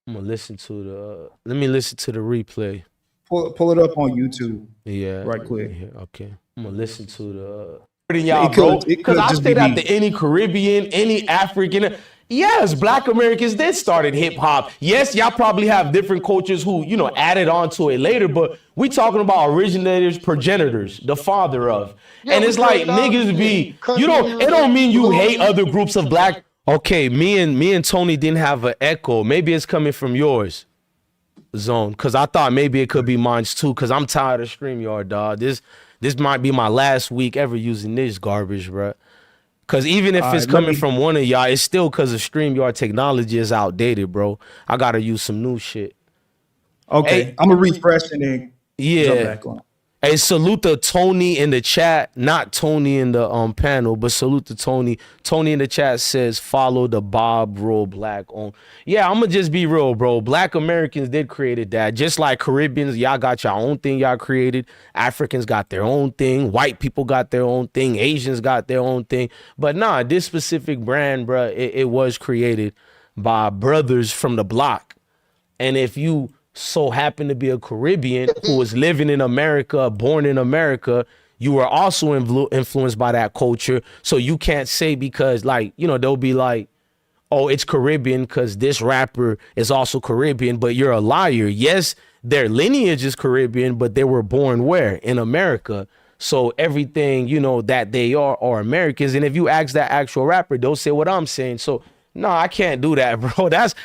I'm gonna listen to let me listen to the replay. Pull it up on YouTube. Yeah, right quick. Yeah, okay, I'm gonna listen to the. Y'all, bro, because I stayed after any Caribbean, any African. Yes, Black Americans did started hip hop. Yes, y'all probably have different cultures who, added on to it later, but we talking about originators, progenitors, the father of. Yeah, And we it's like created all niggas this be, shit. Country it don't music, mean you hate blues. other groups of black. Okay, me and Tony didn't have an echo. Maybe it's coming from yours, Zone, because I thought maybe it could be mine's too, because I'm tired of StreamYard, dog. This might be my last week ever using this garbage, bro. Cause even if it's coming from one of y'all, it's still cause of StreamYard technology is outdated, bro. I gotta use some new shit. Okay, Hey, I'm gonna refresh and then jump yeah. back on. Hey, salute to Tony in the chat, not Tony in the panel, but salute to Tony. Tony in the chat says follow the Bob Roll Black on. Yeah, I'm gonna just be real, bro. Black Americans did created that. Just like Caribbeans, y'all got your own thing y'all created. Africans got their own thing. White people got their own thing. Asians got their own thing. But nah, this specific brand, bro, it was created by brothers from the block. And if you so happen to be a Caribbean who was living in America, born in America, you were also influenced by that culture. So you can't say because they'll be like, oh, it's Caribbean because this rapper is also Caribbean, but you're a liar. Yes, their lineage is Caribbean, but they were born where? In America. So everything, that they are Americans. And if you ask that actual rapper, they'll say what I'm saying. So no, I can't do that, bro. That's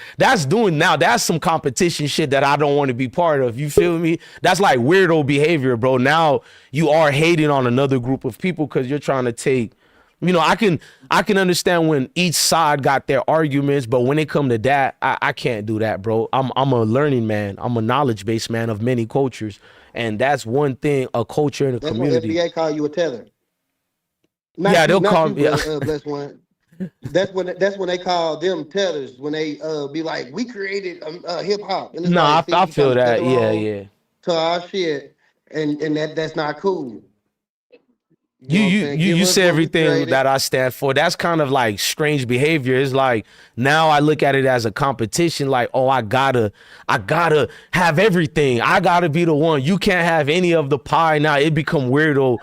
some competition shit that I don't want to be part of. You feel me? That's like weirdo behavior, bro. Now you are hating on another group of people because you're trying to take, I can understand when each side got their arguments, but when it come to that, I can't do that, bro. I'm a learning man. I'm a knowledge-based man of many cultures. And that's one thing, a culture in a community. That's when FBA call you a tether. Yeah, they'll call me. Bless one. That's when they call them tethers, when they be like, we created hip hop. No, I feel that. Yeah. To our shit, and that's not cool. You say everything that I stand for. That's kind of like strange behavior. It's like now I look at it as a competition. Like, oh, I gotta have everything. I gotta be the one. You can't have any of the pie. Now it become weirdo,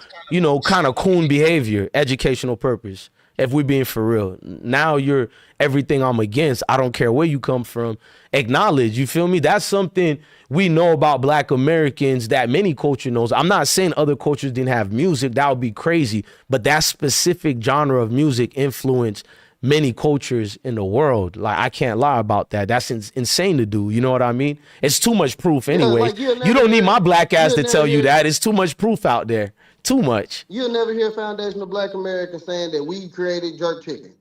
kind of coon behavior. Educational purpose. If we're being for real, now you're everything I'm against. I don't care where you come from. Acknowledge, you feel me? That's something we know about Black Americans that many culture knows. I'm not saying other cultures didn't have music. That would be crazy. But that specific genre of music influenced many cultures in the world. Like, I can't lie about that. That's insane to do. You know what I mean? It's too much proof anyway. You don't need my black ass to tell you that. It's too much proof out there. Too much. You'll never hear Foundational Black Americans saying that we created jerk chicken.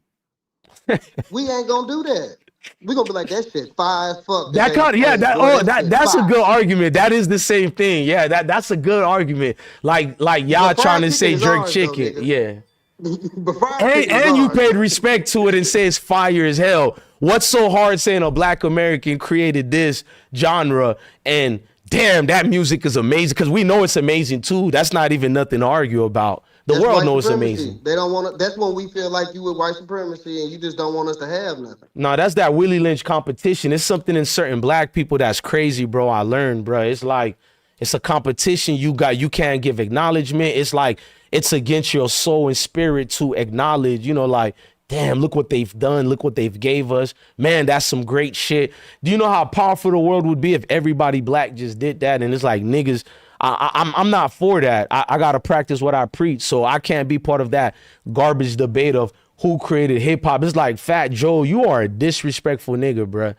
We ain't gonna do that. We're gonna be like, that shit fire as fuck. That's a good argument. That is the same thing. Yeah, that's a good argument. Like y'all trying to say jerk chicken. Though, yeah. and you paid respect to it and say it's fire as hell. What's so hard saying a Black American created this genre and damn, that music is amazing, because we know it's amazing too. That's not even nothing to argue about. The world knows it's amazing. They don't want to. That's when we feel like you with white supremacy and you just don't want us to have nothing. No, that's that Willie Lynch competition. It's something in certain Black people that's crazy, bro. I learned, bro. It's like it's a competition you can't give acknowledgement. It's like it's against your soul and spirit to acknowledge, like, damn, look what they've done. Look what they've gave us. Man, that's some great shit. Do you know how powerful the world would be if everybody Black just did that? And it's like, niggas, I'm not for that. I got to practice what I preach. So I can't be part of that garbage debate of who created hip hop. It's like, Fat Joe, you are a disrespectful nigga, bruh.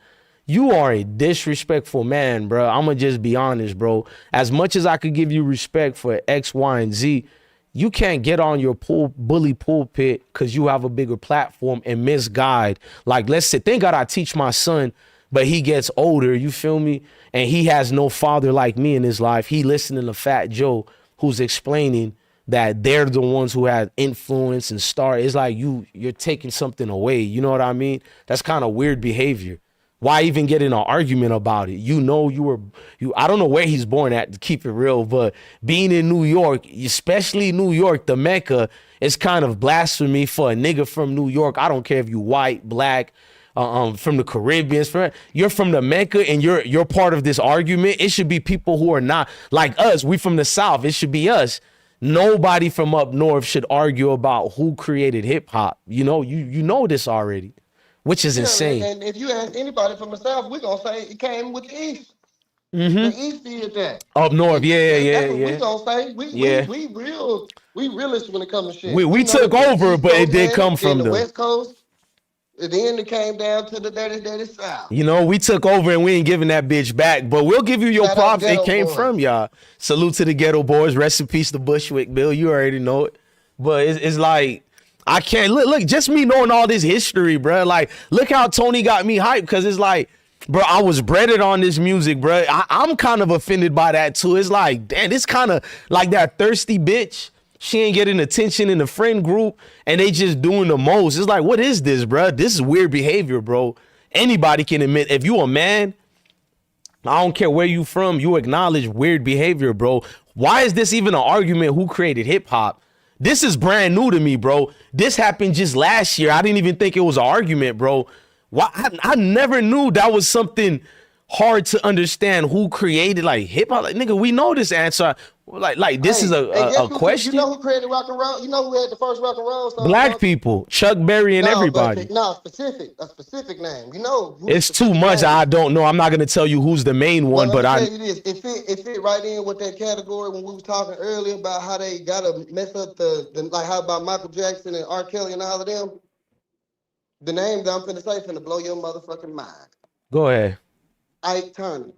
You are a disrespectful man, bro. I'm going to just be honest, bro. As much as I could give you respect for X, Y, and Z, you can't get on your bully pulpit because you have a bigger platform and misguide. Like, let's say, thank God I teach my son, but he gets older, you feel me? And he has no father like me in his life. He listening to Fat Joe, who's explaining that they're the ones who had influence and start. It's like you're taking something away. You know what I mean? That's kind of weird behavior. Why even get in an argument about it? I don't know where he's born at, to keep it real, but being in New York, especially New York, the Mecca, is kind of blasphemy for a nigga from New York. I don't care if you white, Black, from the Caribbean, you're from the Mecca and you're part of this argument. It should be people who are not like us. We from the South. It should be us. Nobody from up north should argue about who created hip hop. You know this already. which is Yeah, insane. and if you ask anybody from the South, we're gonna say it came with the East. The Mm-hmm. East did that. Up north, yeah, That's yeah, what we yeah, gonna say. We we yeah. we real we realist when it comes to We shit. We we know took that the over, East but it Coast did had come it, then from the them. West Coast, and then it came down to the dirty South. You know, we took over and we ain't giving that bitch back, but we'll give you your Shout out props. It Ghetto came Boys. from y'all. Salute to the Ghetto Boys. Rest in peace to Bushwick Bill. You already know it. But it's like, I can't, look, just me knowing all this history, bro. Like, look how Tony got me hyped, because it's like, bro, I was breaded on this music, bro. I'm kind of offended by that too. It's like, damn, it's kind of like that thirsty bitch. She ain't getting attention in the friend group, and they just doing the most. It's like, what is this, bro? This is weird behavior, bro. Anybody can admit, if you a man, I don't care where you from, you acknowledge weird behavior, bro. Why is this even an argument who created hip hop? This is brand new to me, bro. This happened just last year. I didn't even think it was an argument, bro. Why? I never knew that was something hard to understand who created like hip hop. Like, nigga, we know this answer. Like this is a question. You know who created rock and roll? You know who had the first rock and roll song? Black people, Chuck Berry and No, everybody. but no, a specific name. You know, who It's the too specific much. name? I don't know. I'm not gonna tell you who's the main one, Well, but let me I. tell you this. It fit right in with that category when we was talking earlier about how they gotta mess up the like how about Michael Jackson and R. Kelly and all of them. The name that I'm finna say finna blow your motherfucking mind. Go ahead. Ike Turner,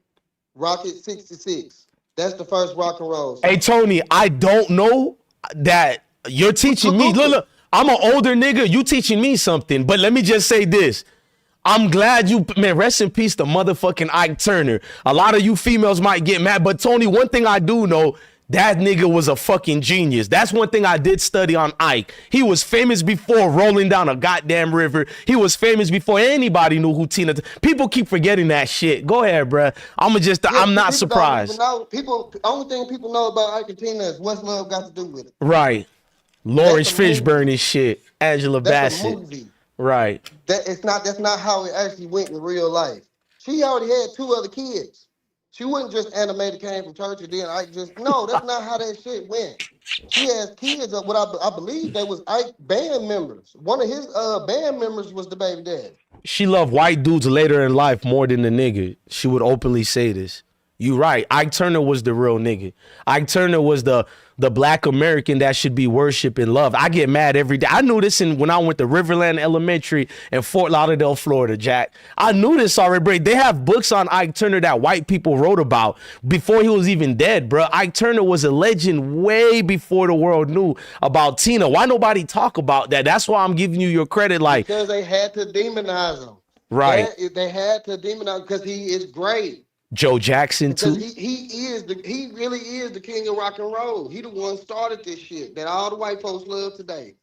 Rocket 66. That's the first rock and roll song. Hey Tony, I don't know that you're teaching me. Look, I'm an older nigga. You teaching me something. But let me just say this. I'm glad you, man, rest in peace to motherfucking Ike Turner. A lot of you females might get mad, but Tony, one thing I do know, that nigga was a fucking genius. That's one thing I did study on Ike. He was famous before rolling down a goddamn river. He was famous before anybody knew who Tina. People keep forgetting that shit. Go ahead, bruh. I'm not surprised. Only thing people know about Ike and Tina is what's love got to do with it. Right. Lawrence Fishburne and shit. Angela That's Bassett. a movie. Right. That's not how it actually went in real life. She already had 2 other kids. She wasn't just animated, came from church, and then Ike just no. That's not how that shit went. She has kids. What I believe they was Ike band members. One of his band members was the baby dad. She loved white dudes later in life more than the nigga. She would openly say this. You right. Ike Turner was the real nigga. Ike Turner was the black American that should be worshiped and loved. I get mad every day. I knew this when I went to Riverland Elementary in Fort Lauderdale, Florida, Jack. I knew this already, bro. They have books on Ike Turner that white people wrote about before he was even dead, bro. Ike Turner was a legend way before the world knew about Tina. Why nobody talk about that? That's why I'm giving you your credit. Like, because they had to demonize him. Right. They had to demonize him because he is great. Joe Jackson too. He really is the king of rock and roll. He the one started this shit that all the white folks love today.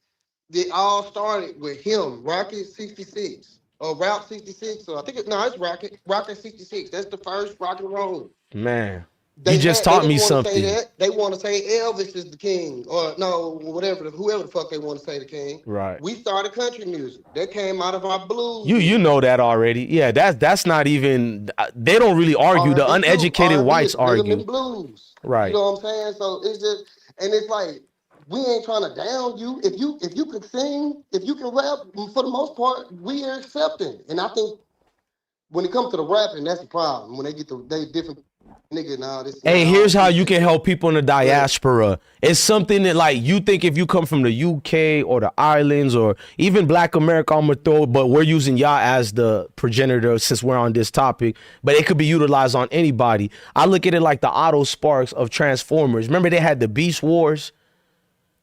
They all started with him, Rocket 66 or Route 66. So I think it's Rocket 66. That's the first rock and roll. Man, you just taught me something. They want to say Elvis is the king, or no, whoever the fuck they want to say the king. Right. We started country music. That came out of our blues. You know that already. Yeah, that's not even. They don't really argue. The uneducated whites argue. Blues. Right. You know what I'm saying? So it's just, and it's like we ain't trying to down you. If you could sing, if you can rap, for the most part, we are accepting. And I think when it comes to the rapping, that's the problem. When they get they different. Nigga, nah, hey, here's how you can help people in the diaspora. It's something that, like, you think if you come from the UK or the islands or even Black America, I'm gonna throw, but we're using y'all as the progenitor since we're on this topic, but it could be utilized on anybody. I look at it like the Otto Sparks of Transformers. Remember they had the Beast Wars?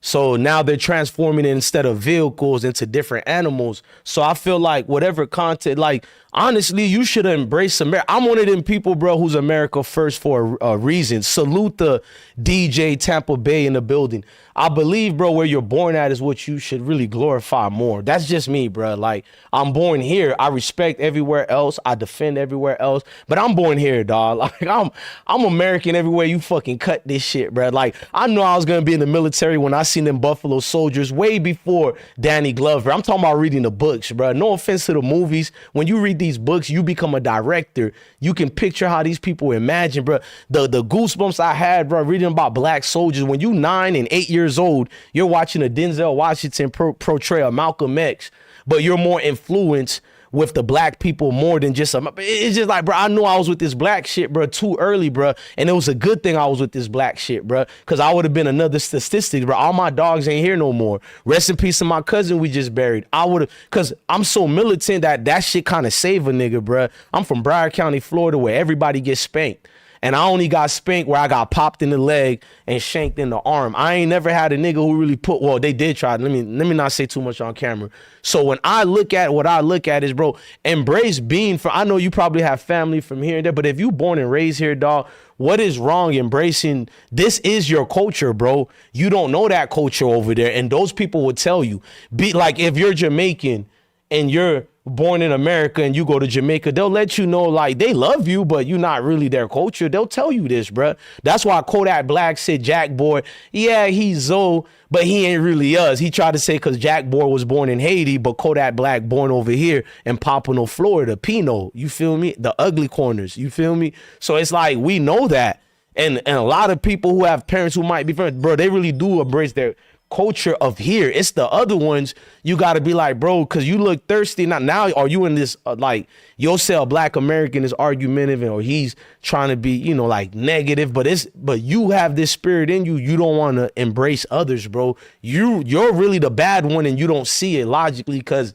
So now they're transforming it instead of vehicles into different animals. So I feel like whatever content, like, honestly, you should embrace America. I'm one of them people, bro, who's America first for a reason. Salute the DJ Tampa Bay in the building. I believe, bro, where you're born at is what you should really glorify more. That's just me, bro. Like, I'm born here. I respect everywhere else. I defend everywhere else. But I'm born here, dog. Like, I'm American everywhere you fucking cut this shit, bro. Like, I know I was going to be in the military when I seen them Buffalo Soldiers way before Danny Glover. I'm talking about reading the books, bro. No offense to the movies. When you read these books, you become a director. You can picture how these people imagine, bro. The goosebumps I had, bro, reading about black soldiers. When you 9 and 8 years old, you're watching a Denzel Washington portrayal, Malcolm X, but you're more influenced with the black people more than just it's just like, bro, I knew I was with this black shit, bro, too early, bro. And it was a good thing I was with this black shit, bro, because I would have been another statistic, bro. All my dogs ain't here no more. Rest in peace to my cousin we just buried. I would have, because I'm so militant that shit kind of save a nigga, bro. I'm from Broward County, Florida, where everybody gets spanked. And I only got spanked where I got popped in the leg and shanked in the arm. I ain't never had a nigga who really well, they did try. Let me not say too much on camera. So when I look at what I look at is, bro, embrace being from, I know you probably have family from here and there, but if you born and raised here, dog, what is wrong embracing? This is your culture, bro. You don't know that culture over there. And those people would tell you, be like, if you're Jamaican and you're born in America and you go to Jamaica, they'll let you know, like, they love you, but you're not really their culture. They'll tell you this, bruh. That's why Kodak Black said Jack Boy, yeah, he's Zoe, but he ain't really us. He tried to say because Jack Boy was born in Haiti, but Kodak Black born over here in Pompano, Florida, Pino, you feel me? The ugly corners, you feel me? So it's like, we know that. And a lot of people who have parents who might be friends, bro, they really do embrace their culture of here. It's the other ones you got to be like, bro, because you look thirsty. Now are you in this like you'll say a black American is argumentative or he's trying to be, you know, like negative, but you have this spirit in you. You don't want to embrace others, bro. You're really the bad one and you don't see it logically because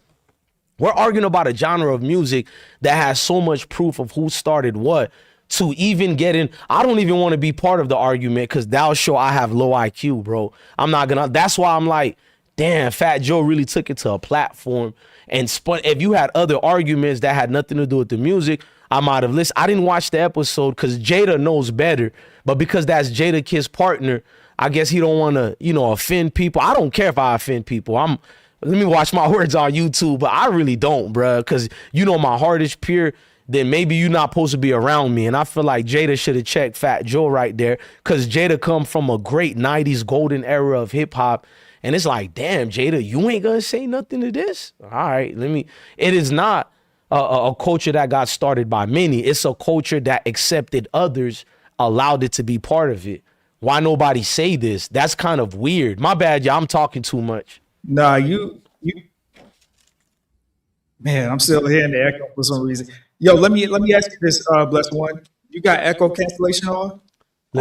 we're arguing about a genre of music that has so much proof of who started what. To even get in, I don't even want to be part of the argument because that'll show I have low IQ, bro. I'm not gonna, that's why I'm like, damn, Fat Joe really took it to a platform and spun. If you had other arguments that had nothing to do with the music, I might have listened. I didn't watch the episode because Jada knows better, but because that's Jada Kid's partner, I guess he don't want to, you know, offend people. I don't care if I offend people. Let me watch my words on YouTube, but I really don't, bro, because you know my heart is pure. Then maybe you're not supposed to be around me. And I feel like Jada should have checked Fat Joe right there because Jada come from a great 90s golden era of hip hop. And it's like, damn, Jada, you ain't going to say nothing to this? All right, it is not a culture that got started by many. It's a culture that accepted others, allowed it to be part of it. Why nobody say this? That's kind of weird. My bad, y'all, I'm talking too much. Nah, man, I'm still hearing the echo for some reason. Yo, let me ask you this, Blessed One. You got echo cancellation on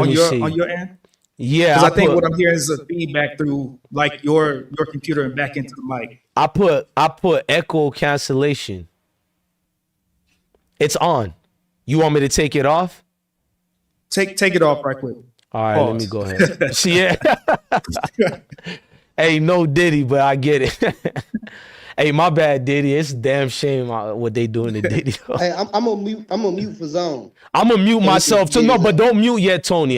your end? Yeah, because I think what I'm hearing is a feedback through like your computer and back into the mic. I put echo cancellation. It's on. You want me to take it off? Take it off right quick. All right, let me go ahead. See, yeah. Hey, no Diddy, but I get it. Hey, my bad, Diddy. It's a damn shame what they doing to Diddy. Hey, I'm gonna mute for Zone. I'm gonna mute myself too. No, but don't mute yet, Tony.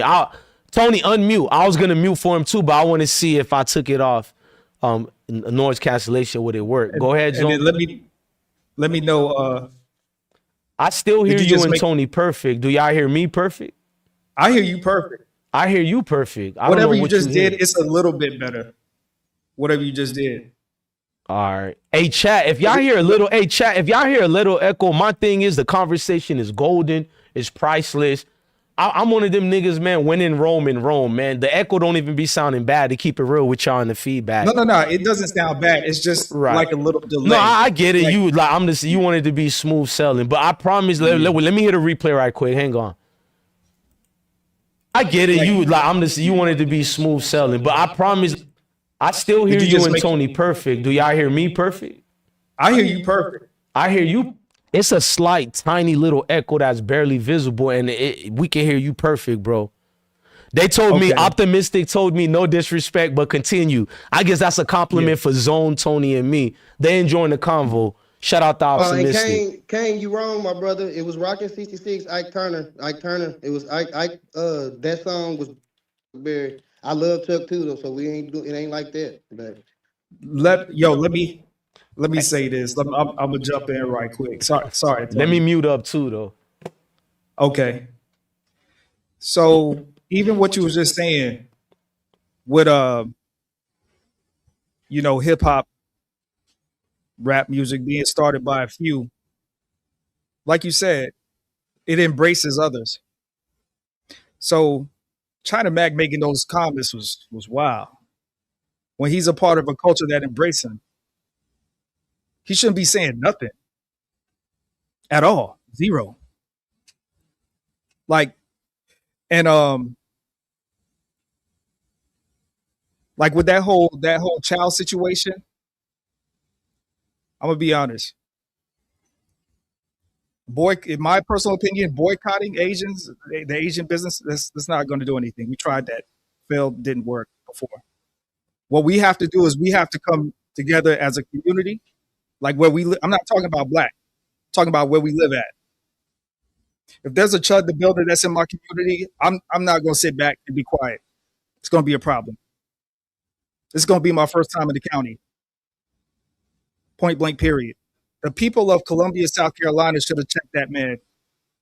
Tony, unmute. I was gonna mute for him too, but I want to see if I took it off. Noise cancellation, would it work? Go ahead, Zone. Let me know. I still hear you and Tony perfect. Do y'all hear me perfect? I hear you perfect. I hear you perfect. Whatever you just did, it's a little bit better. Whatever you just did. All right. Hey, chat, if y'all hear a little echo, my thing is the conversation is golden, it's priceless. I'm one of them niggas, man, when in Rome, man. The echo don't even be sounding bad to keep it real with y'all in the feedback. No. It doesn't sound bad. It's just like a little delay. No, I get it. You wanted to be smooth selling, but I promise, let me hear the replay right quick. Hang on. I get it. You wanted to be smooth selling, but I promise I still hear you and Tony perfect. Do y'all hear me perfect? I hear you perfect. I hear you. It's a slight, tiny little echo that's barely visible, and we can hear you perfect, bro. They told me, Optimistic told me, no disrespect, but continue. I guess that's a compliment for Zone, Tony, and me. They enjoying the convo. Shout out to Optimistic. Kane, you wrong, my brother. It was Rockin' 66, Ike Turner. It was Ike. That song was very. I love Chuck too, though, so it ain't like that. But let me say this. I'm gonna jump in right quick. Sorry. Tony. Let me mute up too, though. Okay. So even what you was just saying with hip hop, rap music being started by a few, like you said, it embraces others. So China Mac making those comments was wild. When he's a part of a culture that embraces him, he shouldn't be saying nothing. at all. Zero. Like, and like with that whole Chow situation, I'm gonna be honest. Boy, in my personal opinion, boycotting Asians, the Asian business, that's not going to do anything. We tried that, failed, didn't work before. What we have to do is we have to come together as a community, like where we live. I'm not talking about black, I'm talking about where we live at. If there's a chud the builder that's in my community, I'm not going to sit back and be quiet. It's going to be a problem. This is going to be my first time in the county. Point blank. Period. The people of Columbia, South Carolina, should have checked that man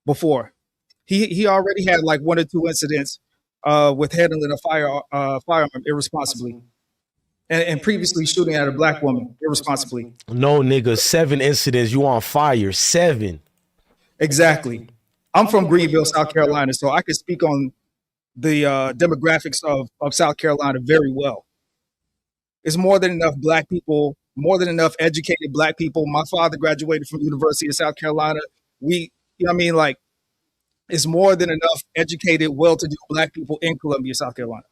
before. He already had like one or two incidents with handling a firearm irresponsibly, and previously shooting at a black woman irresponsibly. No, nigga, 7 incidents. You on fire? 7. Exactly. I'm from Greenville, South Carolina, so I can speak on the demographics of South Carolina very well. It's more than enough black people, more than enough educated black people. My father graduated from University of South Carolina. We, you know what I mean? Like, it's more than enough educated, well-to-do black people in Columbia, South Carolina.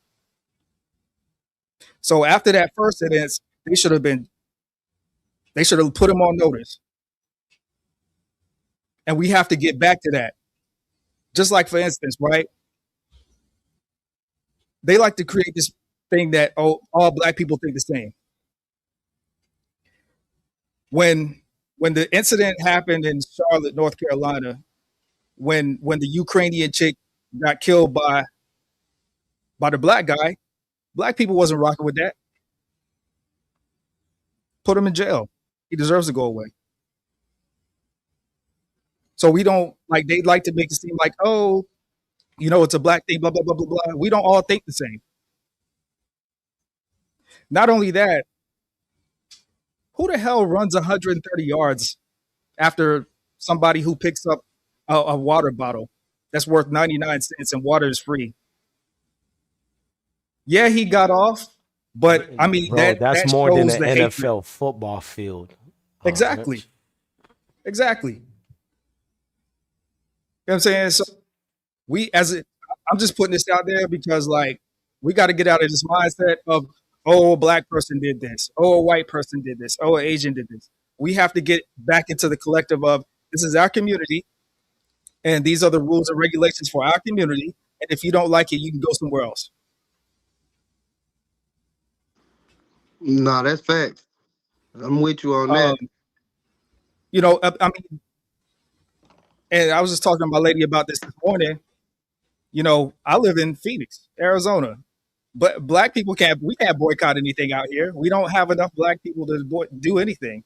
So after that first incident, they should have put him on notice. And we have to get back to that. Just like, for instance, right? They like to create this thing that, oh, all black people think the same. When the incident happened in Charlotte, North Carolina, when the Ukrainian chick got killed by the black guy, black people wasn't rocking with that. Put him in jail. He deserves to go away. So we don't, like, they like to make it seem like, oh, it's a black thing, blah, blah, blah, blah, blah. We don't all think the same. Not only that, who the hell runs 130 yards after somebody who picks up a water bottle that's worth 99 cents and water is free? Yeah, he got off, but I mean, Bro, that's that more than shows an the NFL hatred. football field. Exactly. Exactly. You know what I'm saying? So I'm just putting this out there because, like, we got to get out of this mindset of, oh, a black person did this. Oh, a white person did this. Oh, an Asian did this. We have to get back into the collective of, this is our community, and these are the rules and regulations for our community. And if you don't like it, you can go somewhere else. Nah, that's facts. I'm with you on Um, that. I mean, and I was just talking to my lady about this morning. I live in Phoenix, Arizona, but black people we can't boycott anything out here. We don't have enough black people to do anything.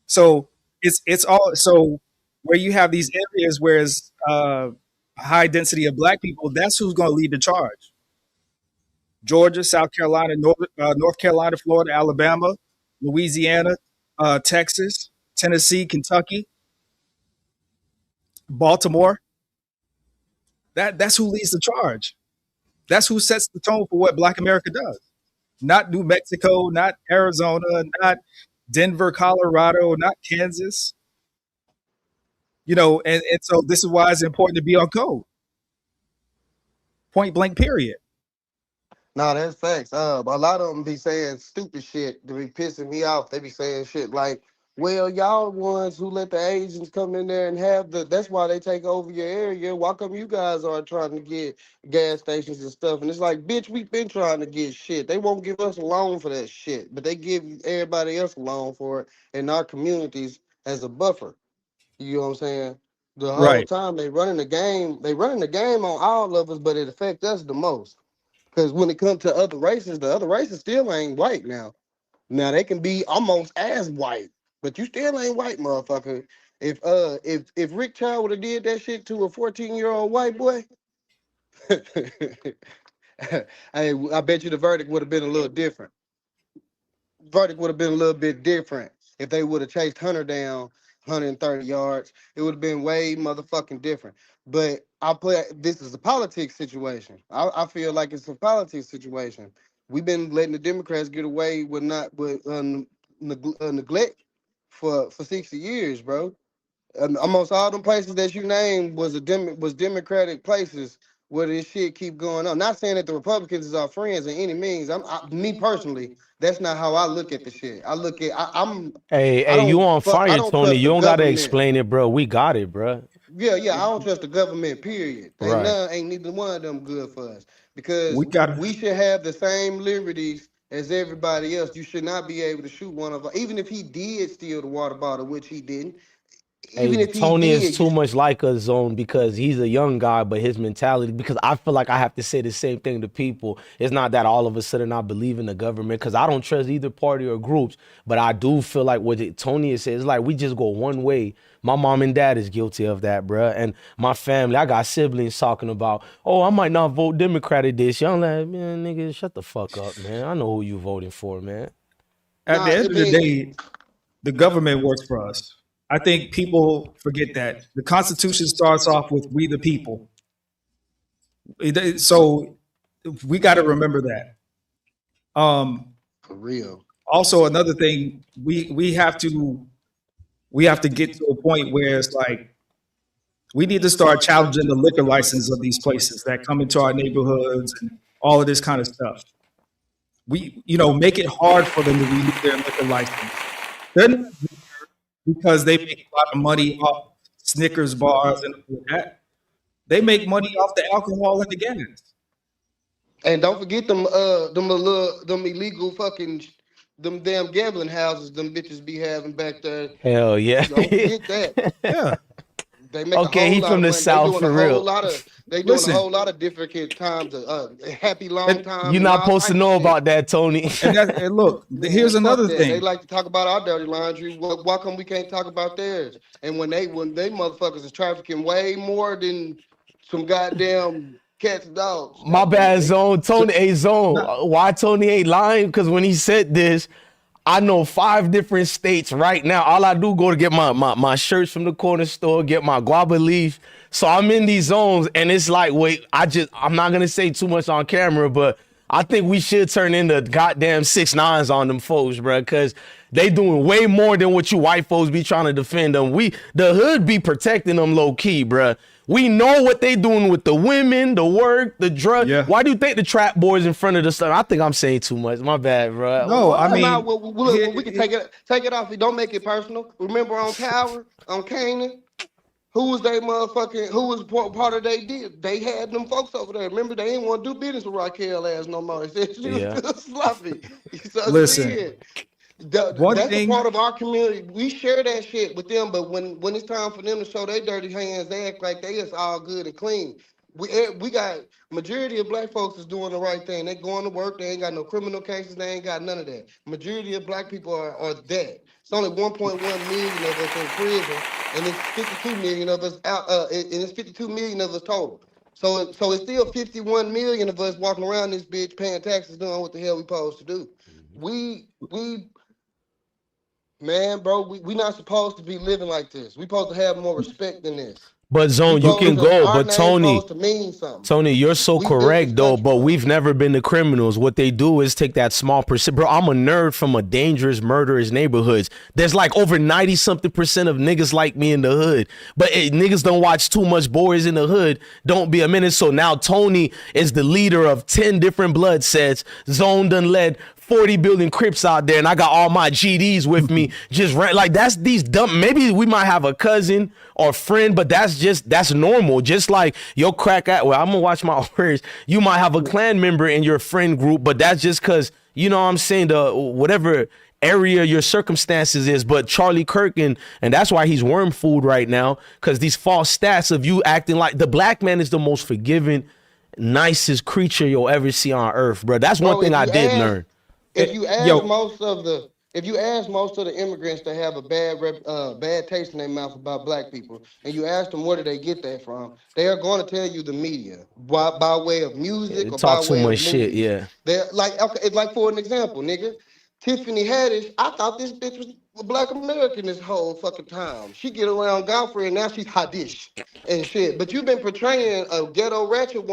So it's all, so where you have these areas where it's a high density of black people, that's who's going to lead the charge. Georgia, South Carolina, North Carolina, Florida, Alabama, Louisiana, Texas, Tennessee, Kentucky, Baltimore. That's who leads the charge. That's who sets the tone for what Black America does. Not New Mexico, not Arizona, not Denver, Colorado, not Kansas. And so this is why it's important to be on code. Point blank, period. Nah, that's facts. A lot of them be saying stupid shit to be pissing me off. They be saying shit like, well, y'all ones who let the Asians come in there and have that's why they take over your area. Why come you guys are trying to get gas stations and stuff? And it's like, bitch, we've been trying to get shit. They won't give us a loan for that shit, but they give everybody else a loan for it in our communities as a buffer. You know what I'm saying? The whole Right. time they running the game, on all of us, but it affects us the most. Because when it comes to other races, the other races still ain't white now. Now they can be almost as white, but you still ain't white, motherfucker. If Rick Chow would have did that shit to a 14-year-old white boy, hey, I bet you the verdict would have been a little different. Verdict would have been a little bit different if they would have chased Hunter down 130 yards. It would have been way motherfucking different. But this is a politics situation. I feel like it's a politics situation. We've been letting the Democrats get away with neglect for 60 years, bro. Almost all them places that you named was Democratic places where this shit keep going on. Not saying that the Republicans is our friends in any means. Me personally, that's not how I look at the shit. I look at Hey, you on I fire, don't Tony. trust You the don't gotta government. explain it, bro. We got it, bro. Yeah, I don't trust the government. Period. Right. Ain't neither one of them good for us because We got we should have the same liberties as everybody else. You should not be able to shoot one of us, even if he did steal the water bottle, which he didn't. Hey, Even if he Tony is did, too much like us, Zone, because he's a young guy, but his mentality, because I feel like I have to say the same thing to people. It's not that all of a sudden I believe in the government, because I don't trust either party or groups, but I do feel like Tony is saying, it's like we just go one way. My mom and dad is guilty of that, bruh. And my family, I got siblings talking about, oh, I might not vote Democratic this year. I'm like, man, nigga, shut the fuck up, man. I know who you voting for, man. at the nah, end I of the mean, day, the government works for us. I think people forget that the Constitution starts off with "we the people." So we got to remember that. for real. Also, another thing, we have to get to a point where it's like we need to start challenging the liquor license of these places that come into our neighborhoods and all of this kind of stuff. We, make it hard for them to renew their liquor license. They're not because they make a lot of money off Snickers bars and all of that. They make money off the alcohol and the gas. And don't forget them illegal fucking them damn gambling houses them bitches be having back there. Hell yeah. Don't forget that. Yeah. They make a Okay, whole he lot from of the money. South for real. They doing Listen. a whole lot of different times, happy long time. You're and not all supposed to type of know shit. about that, Tony. And look, Man, here's fuck another that. They thing. like to talk about our dirty laundry. Why come we can't talk about theirs? And when they motherfuckers is trafficking way more than some goddamn cats and dogs. My bad, Zone. Tony, hey, Zone. No, Why Tony ain't lying? Because when he said this, I know 5 different states right now. All I do go to get my shirts from the corner store, get my guava leaf. So I'm in these zones, and it's like, wait, I'm not gonna say too much on camera, but I think we should turn into goddamn 6ix9ines on them folks, bro, because they doing way more than what you white folks be trying to defend them. The hood be protecting them low key, bro. We know what they doing with the women, the work, the drug. Yeah. Why do you think the trap boys in front of the sun? I think I'm saying too much. My bad, bro. no, I mean, We can take it off. We don't make it personal. Remember on Power, on Canaan, who was part of they deal? They had them folks over there. Remember, they didn't want to do business with Raquel ass no more. They said she was Yeah. too sloppy. So Listen, shit. one That's a thing, part of our community. We share that shit with them, but when it's time for them to show their dirty hands, they act like they is all good and clean. We got majority of black folks is doing the right thing. They going to work. They ain't got no criminal cases. They ain't got none of that. Majority of black people are dead. It's only 1.1 million of us in prison, and it's 52 million of us out. And it's 52 million of us total. So it's still 51 million of us walking around this bitch paying taxes, doing what the hell we supposed to do. We Man, bro, we not supposed to be living like this. We supposed to have more respect than this. But Zone, you can go. Our But name Tony, supposed to mean something. Tony, you're so We built this correct though. country, But bro. we've never been the criminals. What they do is take that small percent. Bro, I'm a nerd from a dangerous, murderous neighborhoods. There's like over 90-something% of niggas like me in the hood. But niggas don't watch too much boys in the hood. Don't be a minute. So now Tony is the leader of 10 different blood sets. Zone done led 40 billion Crips out there, and I got all my GDs with me. Just like that's these dumb. Maybe we might have a cousin or friend, but that's normal. Just like your crack at. Well, I'm gonna watch my words. You might have a clan member in your friend group, but that's just because you know what I'm saying, the whatever area your circumstances is. But Charlie Kirk and that's why he's worm food right now, because these false stats of you acting like the black man is the most forgiving, nicest creature you'll ever see on earth, bro. That's one thing I did learn. If you ask Yo. most of the immigrants that have a bad taste in their mouth about black people, and you ask them where do they get that from, they are going to tell you the media by way of music or Talk by too way much of shit, movies. yeah. They're like, okay, it's like for an example, nigga, Tiffany Haddish. I thought this bitch was a Black American this whole fucking time. She get around Godfrey and now she's hotdish and shit. But you've been portraying a ghetto ratchet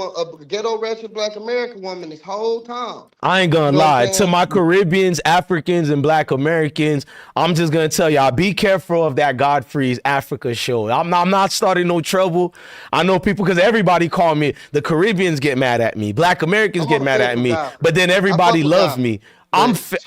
Black American woman this whole time. I ain't You gonna know what I'm lie. To saying? my Caribbeans, Africans, and Black Americans, I'm just gonna tell y'all, be careful of that Godfrey's Africa show. I'm not starting no trouble. I know people, because everybody call me, the Caribbeans get mad at me, Black Americans I'm get on the mad fence at with me, Godfrey. but then I everybody fuck with love Godfrey. me. But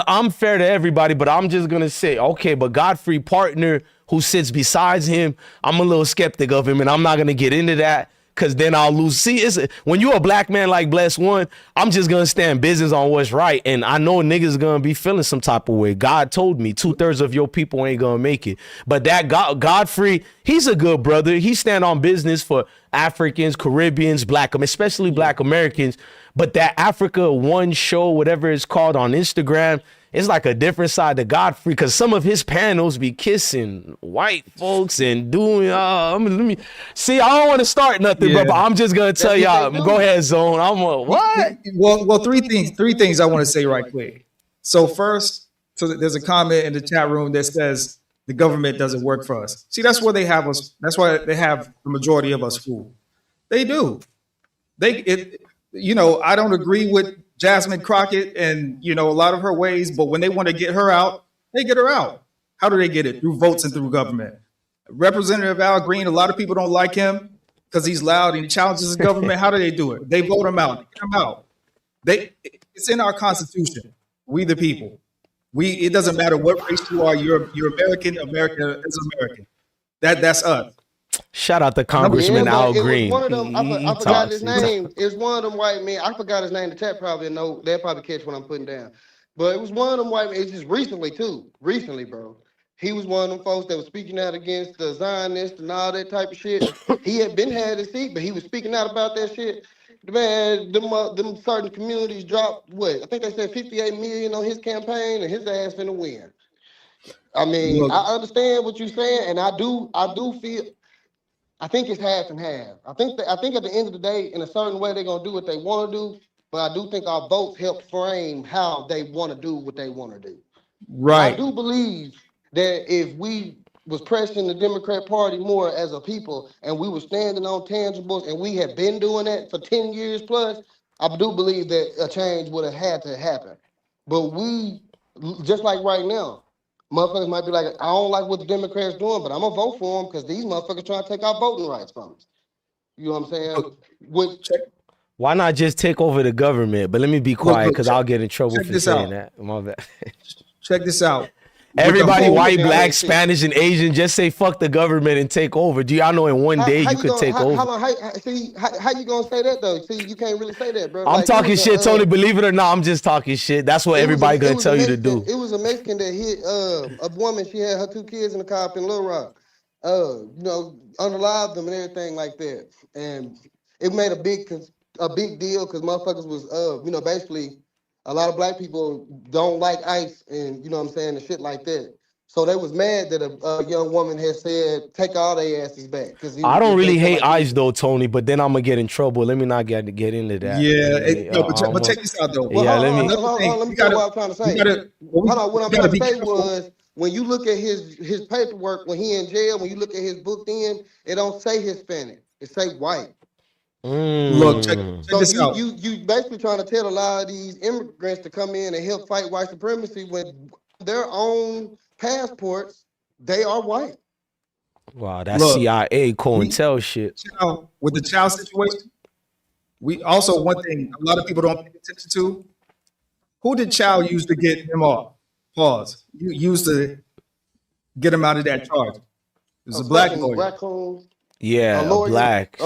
I'm fair to everybody, but I'm just gonna say, okay, but Godfrey partner who sits besides him, I'm a little skeptic of him, and I'm not gonna get into that. Cause then I'll lose. See, when you're a black man like Bless One, I'm just gonna stand business on what's right. And I know niggas gonna be feeling some type of way. God told me 2/3 of your people ain't gonna make it. But that Godfrey, he's a good brother. He stand on business for Africans, Caribbeans, especially Black Americans. But that Africa One show, whatever it's called on Instagram, it's like a different side to Godfrey, because some of his panels be kissing white folks and doing. Let me see. I don't want to start nothing, but I'm just gonna tell y'all. Go ahead, Zone. I'm what? Well, three things I want to say right quick. So first, there's a comment in the chat room that says the government doesn't work for us. See, that's where they have us. That's why they have the majority of us fooled. They do. I don't agree with Jasmine Crockett and, a lot of her ways, but when they want to get her out, they get her out. How do they get it? Through votes and through government. Representative Al Green, a lot of people don't like him because he's loud and he challenges the government. How do they do it? They vote him out. They get him out. It's in our Constitution. We the people. It doesn't matter what race you are. You're American. America is American. That's us. Shout out to Congressman Al Green. One of them, I forgot his name. It's one of them white men. I forgot his name. The chat probably know. They'll probably catch what I'm putting down. But it was one of them white men. It's just recently too. Recently, bro. He was one of them folks that was speaking out against the Zionists and all that type of shit. He had his seat, but he was speaking out about that shit. Man, them certain communities dropped what? I think they said 58 million on his campaign, and his ass finna win. I mean, I understand what you're saying, and I do feel. I think it's half and half. I think at the end of the day, in a certain way, they're gonna do what they want to do. But I do think our votes help frame how they want to do what they want to do. Right. I do believe that if we was pressing the Democrat Party more as a people, and we were standing on tangibles, and we have been doing that for 10 years plus, I do believe that a change would have had to happen. But we, just like right now, motherfuckers might be like, I don't like what the Democrats doing, but I'm gonna vote for them because these motherfuckers trying to take our voting rights from us. You know what I'm saying? Why not just take over the government? But let me be quiet because I'll get in trouble for saying that. My bad. Check this out. Everybody, white, black, Spanish, and Asian, just say fuck the government and take over. Do y'all know in one day you could take over? How you gonna say that though? See, you can't really say that, bro. I'm talking shit, Tony. Believe it or not, I'm just talking shit. That's what everybody gonna tell you to do. It was a Mexican that hit a woman. She had her 2 kids in the car up in Little Rock. Unalived them and everything like that. And it made a big deal because motherfuckers was basically. A lot of black people don't like ICE and, you know what I'm saying, and shit like that. So they was mad that a young woman had said, take all their asses back. I don't really hate ICE though, Tony, but then I'm going to get in trouble. Let me not get into that. Yeah, but check this out though. Let me tell you what I'm trying to say. What I'm trying to say was, when you look at his paperwork, when he in jail, when you look at his booked in, it don't say Hispanic. It say white. Look, check this out. You basically trying to tell a lot of these immigrants to come in and help fight white supremacy when their own passports, they are white. Wow, that's CIA COINTEL shit. With the Chow situation, we also, one thing a lot of people don't pay attention to, who did Chow use to get him off? Pause. You used to get him out of that charge. It was a black lawyer. Yeah, a black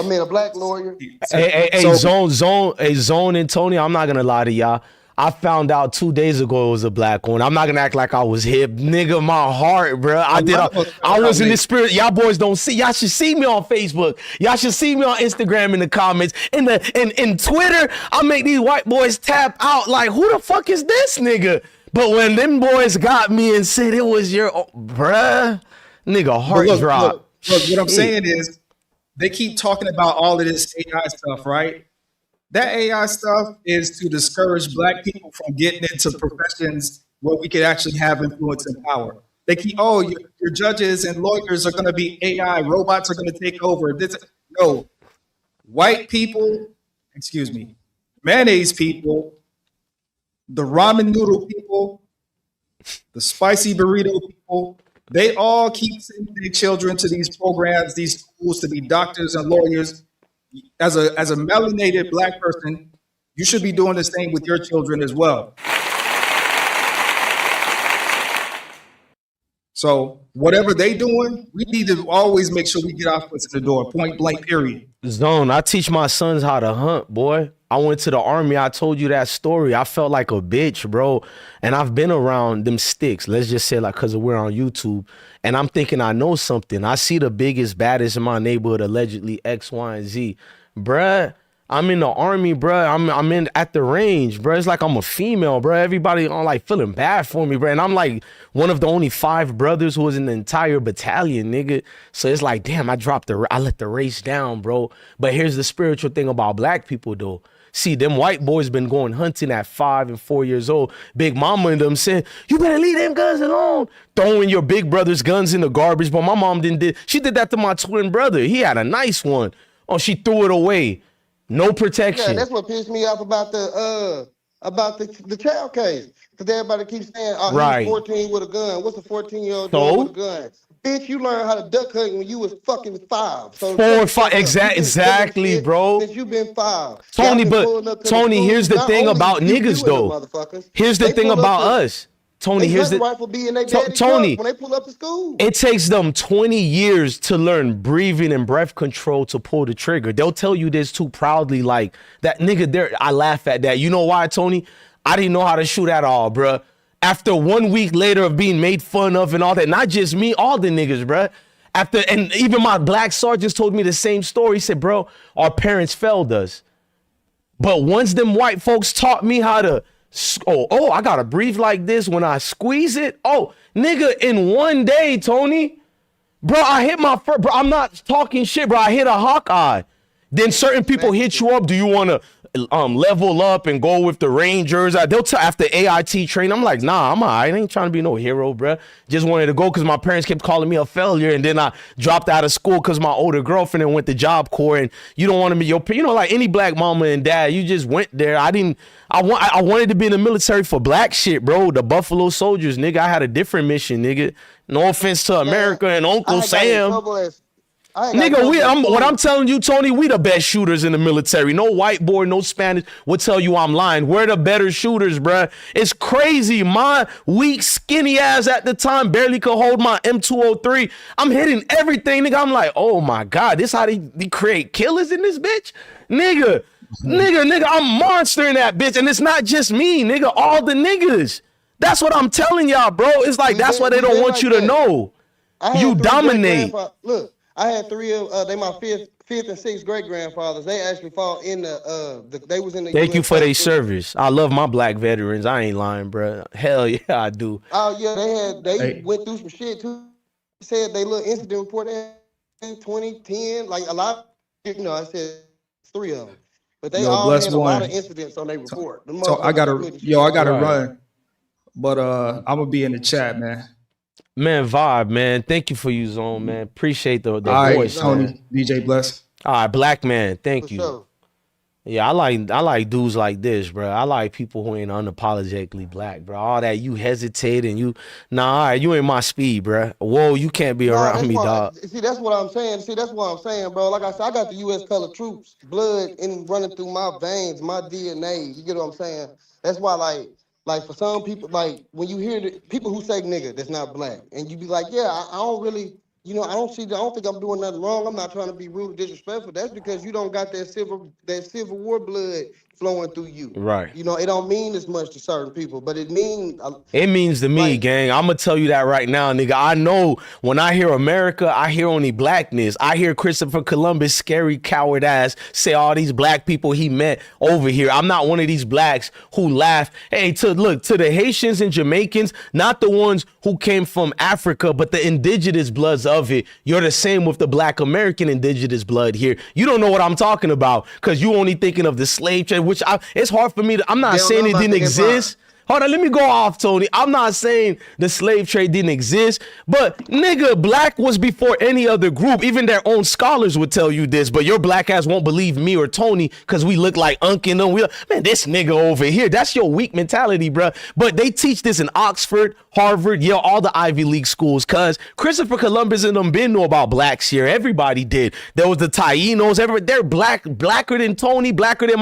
lawyer. Hey, Zone and Tony, I'm not gonna lie to y'all. I found out 2 days ago it was a black one. I'm not gonna act like I was hip, nigga. My heart, bro. I was in the spirit. Y'all boys don't see. Y'all should see me on Facebook. Y'all should see me on Instagram in the comments. In Twitter, I make these white boys tap out like, who the fuck is this nigga? But when them boys got me and said it was your, bruh, nigga, heart drop. Look, what I'm saying is, they keep talking about all of this AI stuff, right? That AI stuff is to discourage black people from getting into professions where we could actually have influence and power. They keep, your judges and lawyers are going to be AI, robots are going to take over. No, white people, excuse me, mayonnaise people, the ramen noodle people, the spicy burrito people, they all keep sending their children to these programs, these schools to be doctors and lawyers. As a melanated black person, you should be doing the same with your children as well. So whatever they doing, we need to always make sure we get our foot in the door, point blank, period. Zone, I teach my sons how to hunt, boy. I went to the army. I told you that story. I felt like a bitch, bro. And I've been around them sticks. Let's just say like because we're on YouTube. And I'm thinking I know something. I see the biggest, baddest in my neighborhood, allegedly X, Y, and Z. Bruh, I'm in the army, bruh. I'm in at the range, bruh. It's like I'm a female, bruh. Everybody on like feeling bad for me, bruh. And I'm like one of the only 5 brothers who was in the entire battalion, nigga. So it's like, damn, I let the race down, bro. But here's the spiritual thing about black people, though. See, them white boys been going hunting at 5 and 4 years old. Big mama and them saying, you better leave them guns alone. Throwing your big brother's guns in the garbage. But my mom she did that to my twin brother. He had a nice one. Oh, she threw it away. No protection. Yeah, that's what pissed me off about the Chow case. Because everybody keeps saying, oh, right. He's 14 with a gun. What's a 14-year-old So? doing with a gun? Bitch, you learned how to duck hunt when you was fucking 5. So 4 or 5, exactly, bro. Since you been 5. Tony, but Tony, here's the thing about niggas, though. Here's the thing about us. Tony, here's the Tony. When they pull up to school, it takes them 20 years to learn breathing and breath control to pull the trigger. They'll tell you this too proudly, like that nigga there. I laugh at that. You know why, Tony? I didn't know how to shoot at all, bruh. After 1 week later of being made fun of and all that, not just me, all the niggas, bruh. And even my black sergeants told me the same story. He said, bro, our parents failed us. But once them white folks taught me how to, I gotta breathe like this when I squeeze it. Oh, nigga, in 1 day, Tony, bro, I hit my first, bro, I'm not talking shit, bro. I hit a Hawkeye. Then certain people hit you up. Do you want to level up and go with the Rangers? They'll tell after AIT training. I'm like, nah, I'm all right. I ain't trying to be no hero, bro. Just wanted to go because my parents kept calling me a failure. And then I dropped out of school because my older girlfriend and went to Job Corps. And you don't want to be like any black mama and dad. You just went there. I wanted to be in the military for black shit, bro. The Buffalo Soldiers, nigga. I had a different mission, nigga. No offense to America and Uncle Sam. Nigga, what I'm telling you, Tony, we the best shooters in the military. No white boy, no Spanish will tell you I'm lying. We're the better shooters, bruh. It's crazy. My weak, skinny ass at the time barely could hold my M203. I'm hitting everything, nigga. I'm like, oh my God, this how they create killers in this bitch? Nigga, I'm monstering that bitch. And it's not just me, nigga, all the niggas. That's what I'm telling y'all, bro. It's like, that's why they don't want you to know. You dominate. Look. I had 3 of they my fifth and sixth great grandfathers. They actually fought in they was in the. Thank you for their service. I love my black veterans. I ain't lying, bro. Hell yeah, I do. Oh yeah, they went through some shit too. Said they little incident report in 2010, like a lot. I said 3 of them, but they all had a lot of incidents on their report. So I gotta run, but I'm gonna be in the chat, man. Man, vibe, man. Thank you for you, Zone, man. Appreciate the voice, Tony, man. DJ Bless. All right, black man. Thank you. Sure. Yeah, I like dudes like this, bro. I like people who ain't unapologetically black, bro. All that you hesitate and you, all right, you ain't my speed, bro. Whoa, you can't be around me, dog. See, that's what I'm saying. Bro. Like I said, I got the U.S. colored troops blood running through my veins, my DNA. You get what I'm saying? That's why, like for some people, like when you hear the people who say nigga that's not black, and you be like, yeah, I don't really, I don't think I'm doing nothing wrong. I'm not trying to be rude or disrespectful. That's because you don't got that Civil War blood flowing through you. Right. It don't mean as much to certain people, but it means to me, gang. I'm gonna tell you that right now, nigga. I know when I hear America, I hear only blackness. I hear Christopher Columbus, scary coward ass, say all these black people he met over here. I'm not one of these blacks who laugh. Hey, to the Haitians and Jamaicans, not the ones who came from Africa, but the indigenous bloods of it. You're the same with the black American indigenous blood here. You don't know what I'm talking about because you only thinking of the slave trade, which it's hard for me to, I'm not saying it didn't exist. Hold on, let me go off, Tony. I'm not saying the slave trade didn't exist, but nigga, black was before any other group. Even their own scholars would tell you this, but your black ass won't believe me or Tony because we look like Unc and them. Man, this nigga over here, that's your weak mentality, bro. But they teach this in Oxford, Harvard, Yale, all the Ivy League schools, cause Christopher Columbus and them been know about blacks here. Everybody did. There was the Tainos. They're blacker than Tony, blacker than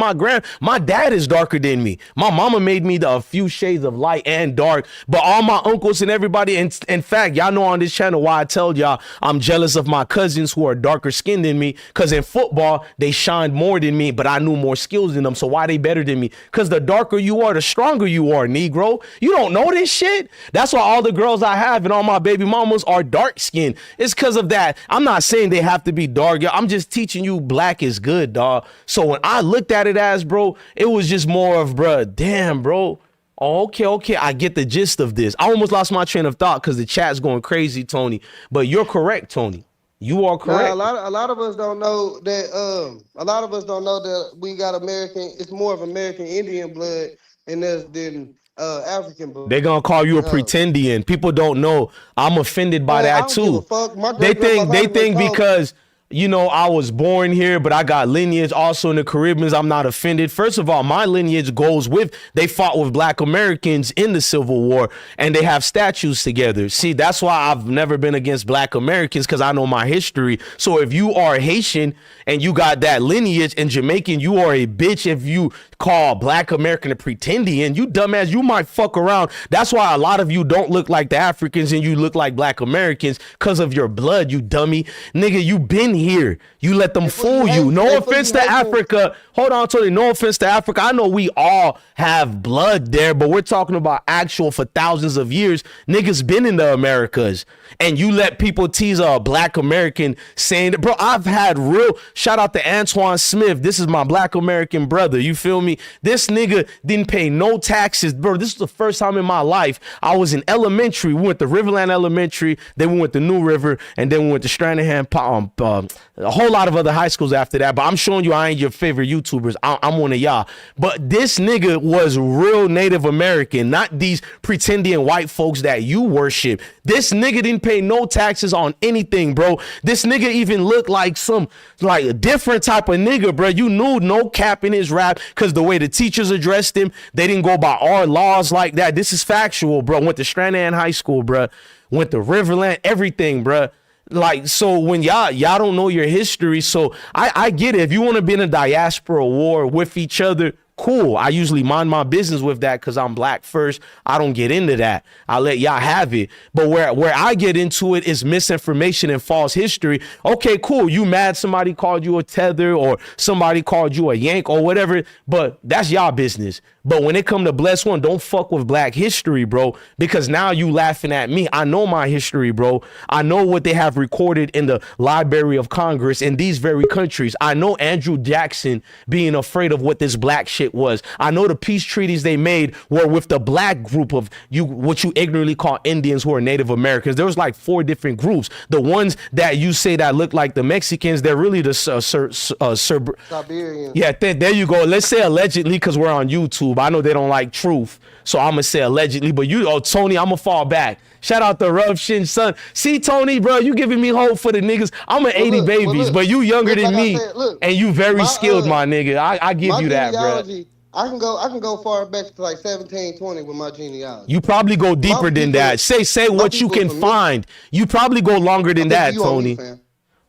my dad is darker than me. My mama made me a few shades of light and dark, but all my uncles and everybody, in fact, y'all know on this channel why I tell y'all I'm jealous of my cousins who are darker skinned than me, cause in football they shined more than me, but I knew more skills than them. So why they better than me? Cause the darker you are, the stronger you are, Negro. You don't know this shit? That's why all the girls I have and all my baby mamas are dark skinned. It's because of that. I'm not saying they have to be dark. I'm just teaching you black is good, dog. So when I looked at it as, bro, it was just more of, bro, damn, bro. Okay, I get the gist of this. I almost lost my train of thought because the chat's going crazy, Tony. But you're correct, Tony. You are correct. Now, a lot of us don't know that. A lot of us don't know that we got American. It's more of American Indian blood in us than African blood. They're gonna call you a pretendian. People don't know. I'm offended by that I don't give a too. fuck. My They great-grandfather think was because I was born here, but I got lineage also in the Caribbeans. I'm not offended. First of all, my lineage goes with, they fought with black Americans in the Civil War and they have statues together. See, that's why I've never been against black Americans, because I know my history. So if you are Haitian and you got that lineage, and Jamaican, you are a bitch if you call black American a pretendian. You dumbass, you might fuck around. That's why a lot of you don't look like the Africans and you look like black Americans, because of your blood, you dummy. Nigga, you been here. You let them fool you. No offense to Africa. Hold on, Tony. No offense to Africa. I know we all have blood there, but we're talking about actual for thousands of years. Niggas been in the Americas. And you let people tease a black American saying that, bro, I've had real, shout out to Antoine Smith. This is my black American brother. You feel me? This nigga didn't pay no taxes. Bro, this was the first time in my life I was in elementary. We went to Riverland Elementary, then we went to New River, and then we went to Stranahan, a whole lot of other high schools after that. But I'm showing you I ain't your favorite YouTubers. I'm one of y'all. But this nigga was real Native American, not these pretending white folks that you worship. This nigga didn't pay no taxes on anything, bro. This nigga even looked like a different type of nigga, bro. You knew no cap in his rap because the way the teachers addressed him, they didn't go by our laws like that. This is factual, bro. Went to Stranahan High School, bro. Went to Riverland, everything, bro. Like, so when y'all don't know your history, so I get it. If you want to be in a diaspora war with each other, cool. I usually mind my business with that because I'm black first. I don't get into that. I let y'all have it. But where I get into it is misinformation and false history. Okay, cool. You mad somebody called you a tether or somebody called you a yank or whatever, but that's y'all business. But when it come to Bless One, don't fuck with black history, bro, because now you laughing at me. I know my history, bro. I know what they have recorded in the Library of Congress in these very countries. I know Andrew Jackson being afraid of what this black shit was. I know the peace treaties they made were with the black group of what you ignorantly call Indians who are Native Americans. There was like 4 different groups. The ones that you say that look like the Mexicans, they're really the Siberian. Yeah, there you go. Let's say allegedly because we're on YouTube. I know they don't like truth, so I'm gonna say allegedly. But Tony, I'm gonna fall back. Shout out to Rough Shin Son. See, Tony, bro, you giving me hope for the niggas. I'm an 80 babies, but you younger than me, and you very skilled, my nigga. I give you that, bro. I can go far back to like 1720 with my genealogy. You probably go deeper than that. Say what you can find. You probably go longer than that, Tony.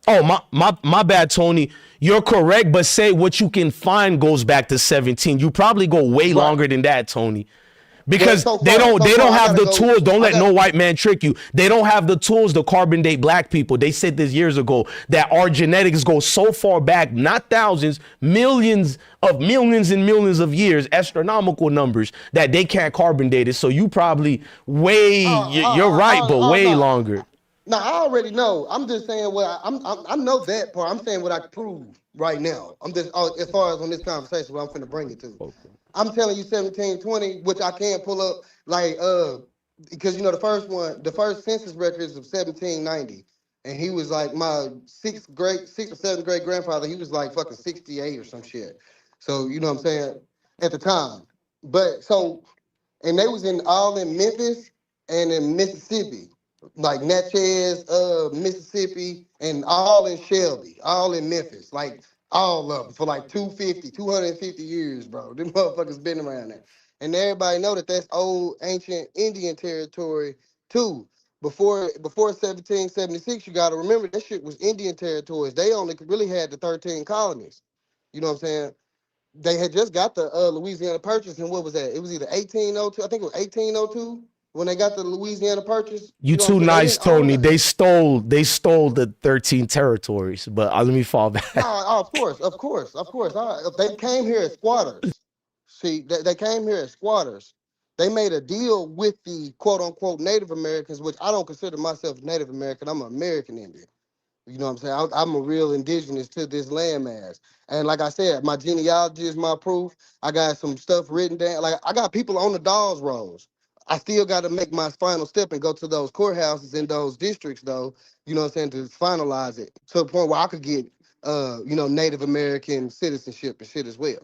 Oh, my bad, Tony. You're correct, but say what you can find goes back to 17. You probably go way longer than that, Tony. Because they don't have the tools. Don't let no white man trick you. They don't have the tools to carbon date black people. They said this years ago that our genetics go so far back, not thousands, millions and millions of years, astronomical numbers, that they can't carbon date it. So you probably you're right, but way longer. Now I already know. I'm just saying what I know that part. I'm saying what I can prove right now. I'm just as far as on this conversation, what I'm finna bring it to. Okay. I'm telling you 1720, which I can't pull up like because the first census record is of 1790, and he was like my sixth or seventh grade grandfather. He was like fucking 68 or some shit. So you know what I'm saying at the time. But so and they was in all in Memphis and in Mississippi, like Natchez, Mississippi, and all in Shelby, all in Memphis, like all of them for like 250 years, bro. Them motherfuckers been around there, and everybody know that that's old ancient Indian territory too. Before 1776, you got to remember that shit was Indian territories. They only really had the 13 colonies. You know what I'm saying? They had just got the Louisiana Purchase, and what was that? It was either 1802, I think it was 1802 when they got the Louisiana Purchase. You You know what too I'm saying? They nice, didn't own Tony. nothing. They stole the 13 territories, but let me fall back. Oh, of course. They came here as squatters. See, they came here as squatters. They made a deal with the quote unquote Native Americans, which I don't consider myself Native American. I'm an American Indian. You know what I'm saying? I'm a real indigenous to this landmass. And like I said, my genealogy is my proof. I got some stuff written down. Like I got people on the dolls rolls. I still got to make my final step and go to those courthouses in those districts, though. You know what I'm saying, to finalize it to the point where I could get, Native American citizenship and shit as well.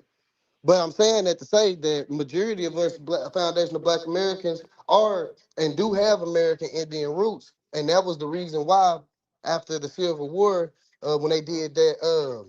But I'm saying that to say that majority of us foundation of Black Americans are and do have American Indian roots, and that was the reason why after the Civil War, when they did that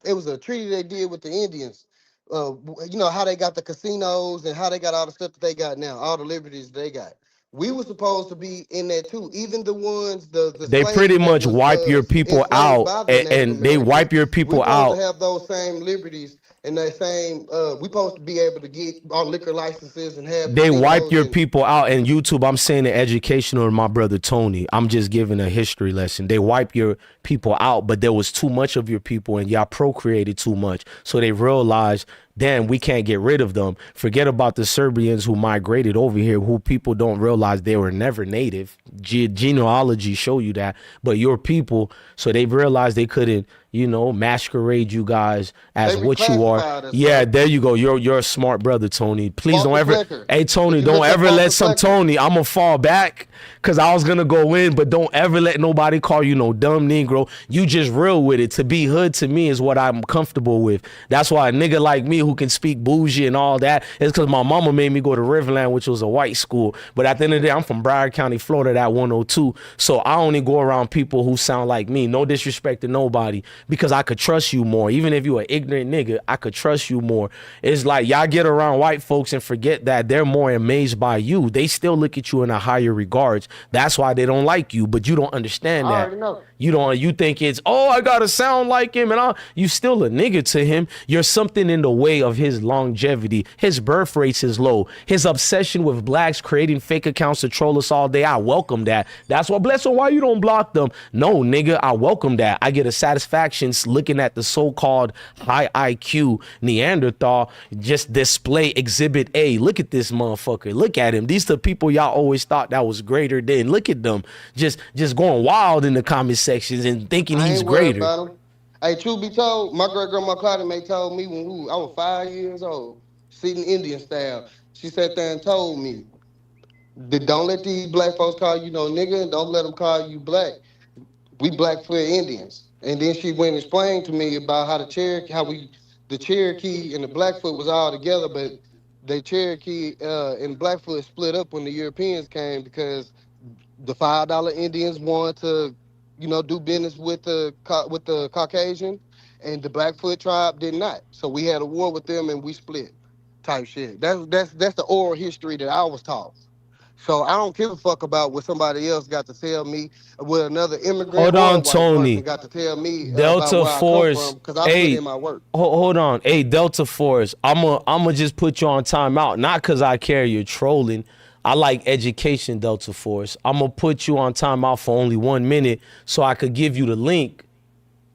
it was a treaty they did with the Indians. You know how they got the casinos and how they got all the stuff that they got now, all the liberties they got. We were supposed to be in that too. Even the ones, the They pretty slaves that much was wipe your people enslaved out, by the Native and they wipe Americans, your we people supposed to out. have those same liberties and that same. We supposed to be able to get our liquor licenses and have They wipe casinos your and. people out. And YouTube, I'm saying the educational to my brother Tony. I'm just giving a history lesson. They wipe your people out, but there was too much of your people and y'all procreated too much. So they realized, damn, we can't get rid of them. Forget about the Serbians who migrated over here, who people don't realize they were never native. Genealogy show you that. But your people, so they realized they couldn't, masquerade you guys as They what you are. reclassified us, Yeah, bro. there you go. You're a smart brother, Tony. Please don't Walter ever. Flecker. Hey, Tony, If you don't look up ever let Walter some Flecker, Tony. I'm gonna fall back because I was gonna go in, but don't ever let nobody call you no dumb Negro. You just real with it. To be hood to me is what I'm comfortable with. That's why a nigga like me who can speak bougie and all that is because my mama made me go to Riverland, which was a white school. But at the end of the day, I'm from Broward County, Florida, that 102. So I only go around people who sound like me. No disrespect to nobody, because I could trust you more. Even if you an ignorant nigga, I could trust you more. It's like y'all get around white folks and forget that they're more amazed by you. They still look at you in a higher regards. That's why they don't like you, but you don't understand I that. already know. You think it's, oh, I gotta sound like him, and you still a nigga to him. You're something in the way of his longevity. His birth rate is low. His obsession with blacks creating fake accounts to troll us all day. I welcome that. That's why, bless him, why you don't block them? No, nigga, I welcome that. I get a satisfaction looking at the so-called high IQ Neanderthal just display exhibit A. Look at this motherfucker. Look at him. These the people y'all always thought that was greater than. Look at them. Just going wild in the comment sections and thinking I he's ain't worried greater. about him. Hey, truth be told, my great grandma Claudia May told me when I was 5 years old, sitting Indian style. She sat there and told me, Don't let these black folks call you no nigga, and don't let them call you black. We Blackfoot Indians." And then she went and explained to me about how the Cherokee and the Blackfoot was all together, but the Cherokee and Blackfoot split up when the Europeans came because the $5 Indians wanted to, do business with the Caucasian, and the Blackfoot tribe did not. So we had a war with them, and we split, type shit. That's the oral history that I was taught. So I don't give a fuck about what somebody else got to tell me, what another immigrant Hold or a on, white person Tony. got to tell me about Delta where I come Force. from, because I put Hey, in my work. hold on. Hey, Delta Force. I'ma just put you on timeout. Not because I care you're trolling. I like education, Delta Force. I'm gonna put you on timeout for only 1 minute so I could give you the link.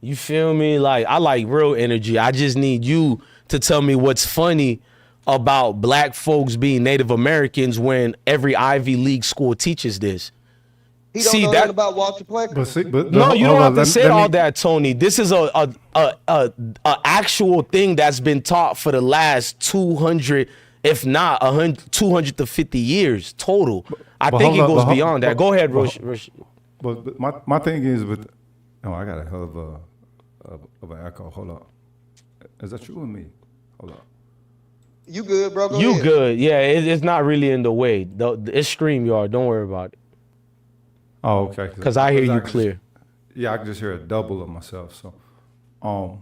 You feel me? Like, I like real energy. I just need you to tell me what's funny about black folks being Native Americans when every Ivy League school teaches this. He don't know nothing about Walter Plecker. No, you don't have to say all that, Tony. This is a actual thing that's been taught for the last 200, if not 100, 250 years total. I think it goes beyond that. Go ahead, Rosh. But my thing is with, I got a hell of an echo. Hold up. Is that true with me? Hold up. You good, bro? Go You ahead. good? Yeah, it's not really in the way. It's StreamYard. Don't worry about it. Oh, okay. Cause I hear you can clear. Yeah, I can just hear a double of myself. So, hold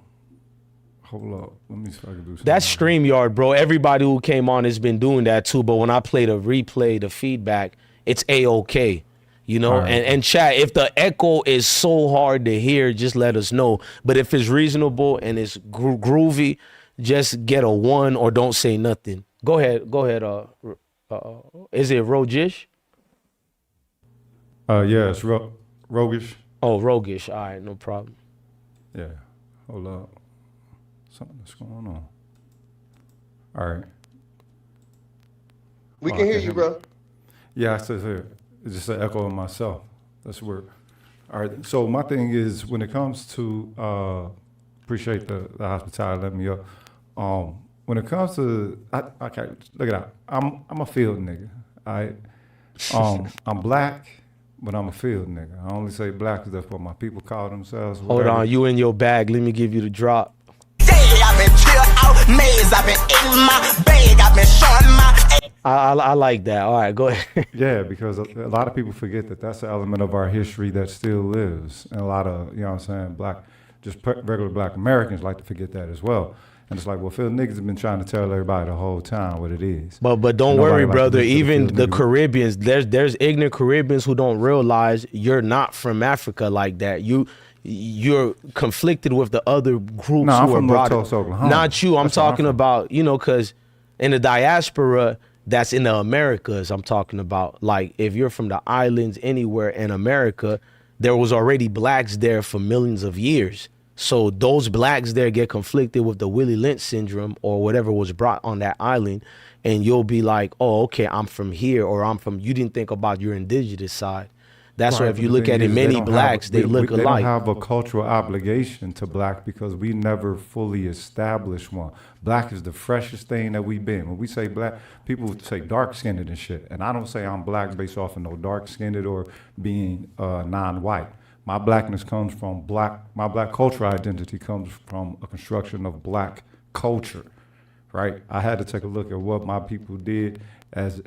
up. Let me see if I can do something. That's StreamYard, bro. Everybody who came on has been doing that too. But when I play the replay, the feedback, it's A-OK. You know, Right. and chat, if the echo is so hard to hear, just let us know. But if it's reasonable and it's groovy, just get a 1 or don't say nothing. Go ahead. Is it Rogish? Yeah, it's roguish. Oh, Rogish. All right, no problem. Yeah. Hold up. Something's going on. All right. We can hear you, bro. Yeah, I said here. It's just an echo of myself. That's weird. All right. So my thing is, when it comes to appreciate the hospitality, let me up. When it comes to, I can't look it out. I'm a field nigga. I'm black, but I'm a field nigga. I only say black because that's what my people call themselves. Hold on, you in your bag. Let me give you the drop. I like that. All right, go ahead. Yeah, because a lot of people forget that that's an element of our history that still lives. And a lot of, you know what I'm saying, regular black Americans like to forget that as well. And it's like, well, Phil niggas have been trying to tell everybody the whole time what it is. But don't worry, brother. Even the Caribbeans, there's ignorant Caribbeans who don't realize you're not from Africa like that. You're conflicted with the other groups no, who I'm are from brought. North Tulsa, Oklahoma. Not you. I'm talking about, because in the diaspora, that's in the Americas. I'm talking about, like, if you're from the islands anywhere in America, there was already blacks there for millions of years. So those blacks there get conflicted with the Willie Lynch syndrome or whatever was brought on that island. And you'll be like, oh, okay, I'm from here, or you didn't think about your indigenous side. That's why if you look at it, many blacks, they look alike. They don't have a cultural obligation to black because we never fully established one. Black is the freshest thing that we've been. When we say black, people say dark-skinned and shit. And I don't say I'm black based off of no dark-skinned or being non-white. My blackness comes from my black cultural identity comes from a construction of black culture, right? I had to take a look at what my people did as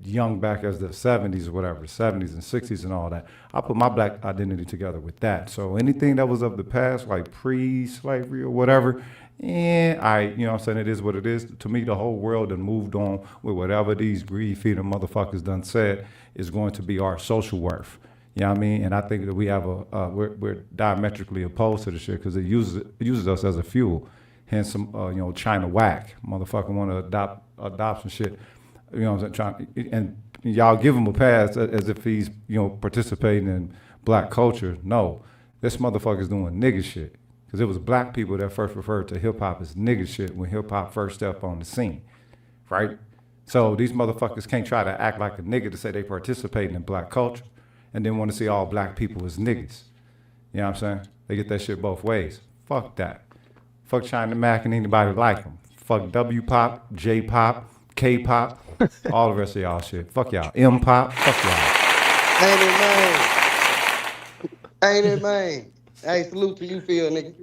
young back as the 70s or whatever, 70s and 60s and all that. I put my black identity together with that. So anything that was of the past, like pre-slavery or whatever, you know what I'm saying, it is what it is. To me, the whole world done moved on with whatever these greed-feeding motherfuckers done said is going to be our social worth. You know what I mean? And I think that we have we're diametrically opposed to the shit because it uses us as a fuel. Hence some, China whack. Motherfucker want to adopt some shit. You know what I'm saying? And y'all give him a pass as if he's, participating in black culture. No, this motherfucker's doing nigga shit. Because it was black people that first referred to hip hop as nigga shit when hip hop first stepped on the scene, right? So these motherfuckers can't try to act like a nigga to say they participating in black culture and then want to see all black people as niggas. You know what I'm saying? They get that shit both ways. Fuck that. Fuck China Mac and anybody like them. Fuck W-pop, J-pop, K-pop, all the rest of y'all shit. Fuck y'all. M-pop, fuck y'all. Ain't it, man? Hey, salute to you, Phil, nigga.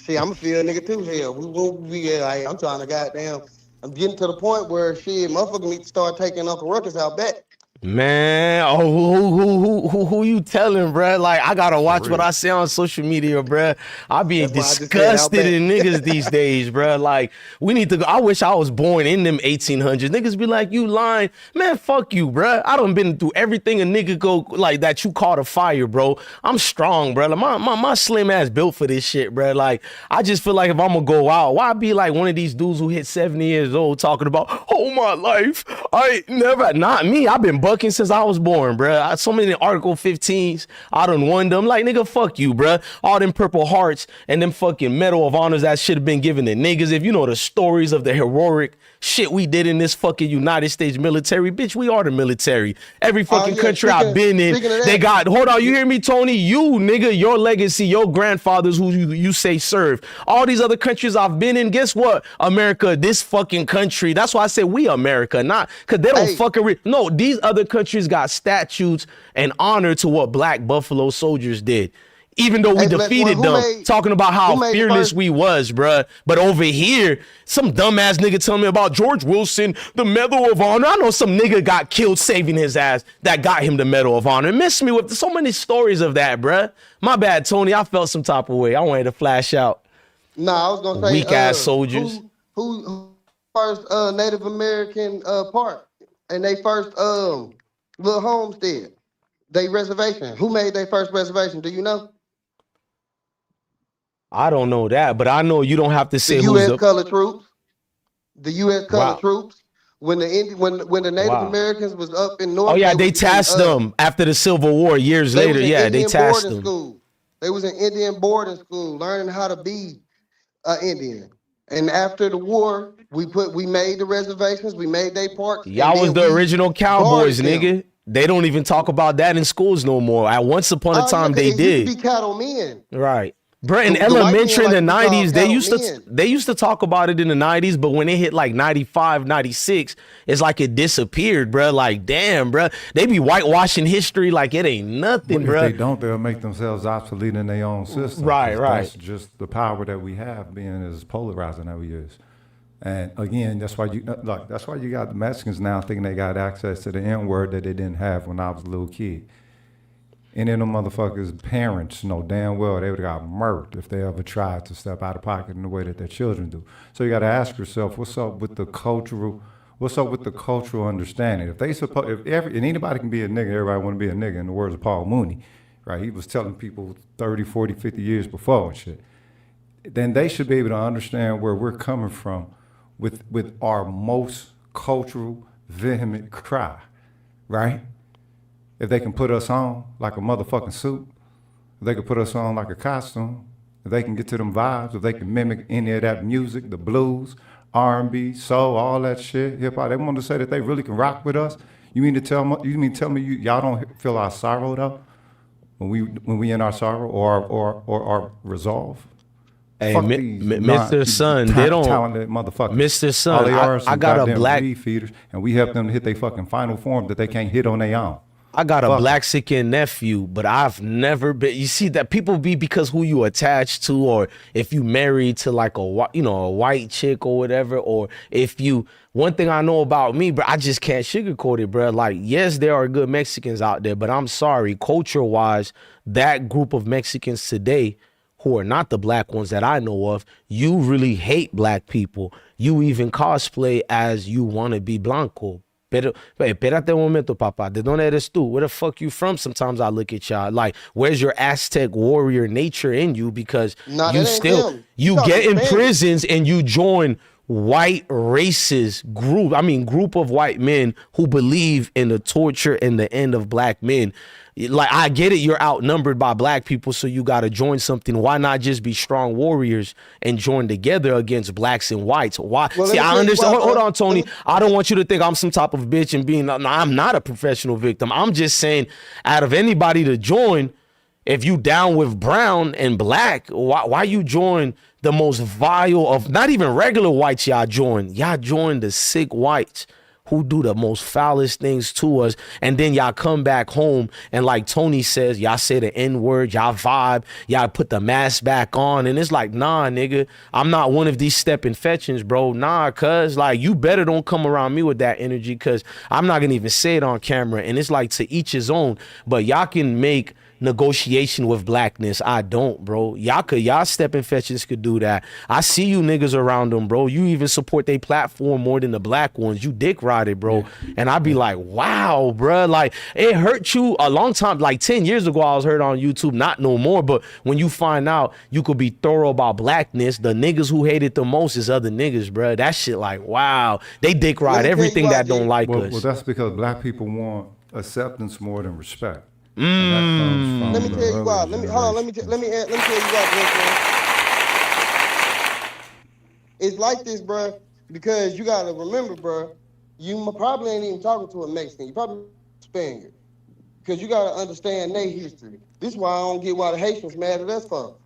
See, I'm a Phil nigga too, hell. We won't be like, I'm trying to goddamn, I'm getting to the point where shit, motherfucker need to start taking Uncle Ruckus out back. Man, who you telling, bruh? Like, I gotta watch what I say on social media, bruh. I be disgusted in niggas these days, bruh. Like, we need to go. I wish I was born in them 1800s. Niggas be like, you lying. Man, fuck you, bruh. I done been through everything a nigga go like that you caught a fire, bro. I'm strong, bruh. Like, my slim ass built for this shit, bruh. Like, I just feel like if I'm gonna go out, why be like one of these dudes who hit 70 years old talking about, oh, my life, I never, not me. I've been bucking since I was born, bruh. So many Article 15s, I done won them. Like, nigga, fuck you, bruh. All them Purple Hearts and them fucking Medal of Honors that should have been given to niggas. If you know the stories of the heroic shit we did in this fucking United States military, bitch, we are the military. Every fucking country I've been in, they got, hold on, you hear me, Tony? You, nigga, your legacy, your grandfathers who you say serve. All these other countries I've been in, guess what? America, this fucking country. That's why I said we America, not, because they don't fucking, no, these other countries got statutes and honor to what black Buffalo soldiers did. even though we Hey, bless one. defeated them, talking about Who how made the fearless first? we was, bruh. But over here, some dumbass nigga telling me about George Wilson, the Medal of Honor. I know some nigga got killed saving his ass that got him the Medal of Honor. Miss me with so many stories of that, bruh. My bad, Tony. I felt some type of way. I wanted to flash out. Nah, I was gonna say Weak ass soldiers. who first Native American park and they first little homestead, they reservation. Who made their first reservation? Do you know? I don't know that, but I know you don't have to The say who's U.S. the. colored troops. The U.S. colored Wow. troops. When the Native Wow. Americans was up in North. Oh yeah, they was in, tasked them after the Civil War years they later. was in Yeah, they Indian tasked boarding them. school. They was in Indian boarding school, learning how to be Indian. And after the war, we made the reservations, we made their parks, and Y'all was then the we original guarded cowboys, them. nigga. They don't even talk about that in schools no more. At once upon a Oh yeah, time, 'cause they it used to did. be cattlemen. Right. Bro, in The white men elementary in like the to be called 90s, cattlemen. they used to talk about it in the 90s, but when it hit like 95, 96, it's like it disappeared, bro. Like, damn, bro. They be whitewashing history like it ain't nothing, If bro. they don't, they'll make themselves obsolete in their own system. Right, 'cause right. That's just the power that we have, being as polarizing that we is. And again, that's why you got the Mexicans now thinking they got access to the N-word that they didn't have when I was a little kid. And then the motherfuckers' parents know damn well they would have got murdered if they ever tried to step out of pocket in the way that their children do. So you got to ask yourself, what's up with the cultural understanding? If they and anybody can be a nigga, everybody want to be a nigga, in the words of Paul Mooney, right? He was telling people 30, 40, 50 years before and shit. Then they should be able to understand where we're coming from with our most cultural, vehement cry, right? If they can put us on like a motherfucking suit, if they can put us on like a costume, if they can get to them vibes, if they can mimic any of that music, the blues, R&B, soul, all that shit, hip hop, they want to say that they really can rock with us. You mean to tell me y'all don't feel our sorrow though, when we in our sorrow or our resolve? Hey, Fuck these Mr. Son, they don't. talented motherfuckers. Mr. Son, All they are is I some got a goddamn black. weed feeders, and we help them to hit their fucking final form that they can't hit on their own. I got a Fuck. Blaxican nephew, but I've never been. You see that people be because who you attached to, or if you married to like a white chick or whatever, or if you. One thing I know about me, bro, I just can't sugarcoat it, bro. Like, yes, there are good Mexicans out there, but I'm sorry, culture-wise, that group of Mexicans today, who are not the black ones that I know of, you really hate black people. You even cosplay as you want to be blanco. Pero, espérate un momento, papá. ¿De dónde eres tú? Where the fuck you from? Sometimes I look at y'all like, where's your Aztec warrior nature in you? Because Nah, you that ain't still, him. you talking get in Spanish. prisons and you join white racist group of white men who believe in the torture and the end of black men. Like, I get it, you're outnumbered by black people, so you got to join something. Why not just be strong warriors and join together against blacks and whites? Why? Well, See, let me I tell you understand. why, Hold bro. on, Tony. I don't want you to think I'm some type of bitch and being. No, I'm not a professional victim. I'm just saying, out of anybody to join, if you down with brown and black, why you join the most vile of not even regular whites? Y'all join the sick whites who do the most foulest things to us, and then y'all come back home and, like Tony says, y'all say the N-word, y'all vibe, y'all put the mask back on, and it's like, nah, nigga, I'm not one of these stepping fetchings, bro. Nah, cuz, like, you better don't come around me with that energy, cuz I'm not gonna even say it on camera, and it's like, to each his own, but y'all can make negotiation with blackness. I don't, bro. Y'all stepping fetches could do that. I see you niggas around them, bro. You even support their platform more than the black ones. You dick rided, bro. And I be like, wow, bro. Like, it hurt you a long time. Like 10 years ago, I was heard on YouTube, not no more. But when you find out you could be thorough about blackness, the niggas who hate it the most is other niggas, bro. That shit, like, wow. They dick ride everything that don't like us. Well, that's because black people want acceptance more than respect. Let me tell you why. Let me tell you why. It's like this, bro, because you gotta remember, bro. You probably ain't even talking to a Mexican. You probably Spaniard, because you gotta understand their history. This is why I don't get why the Haitians mad at us for.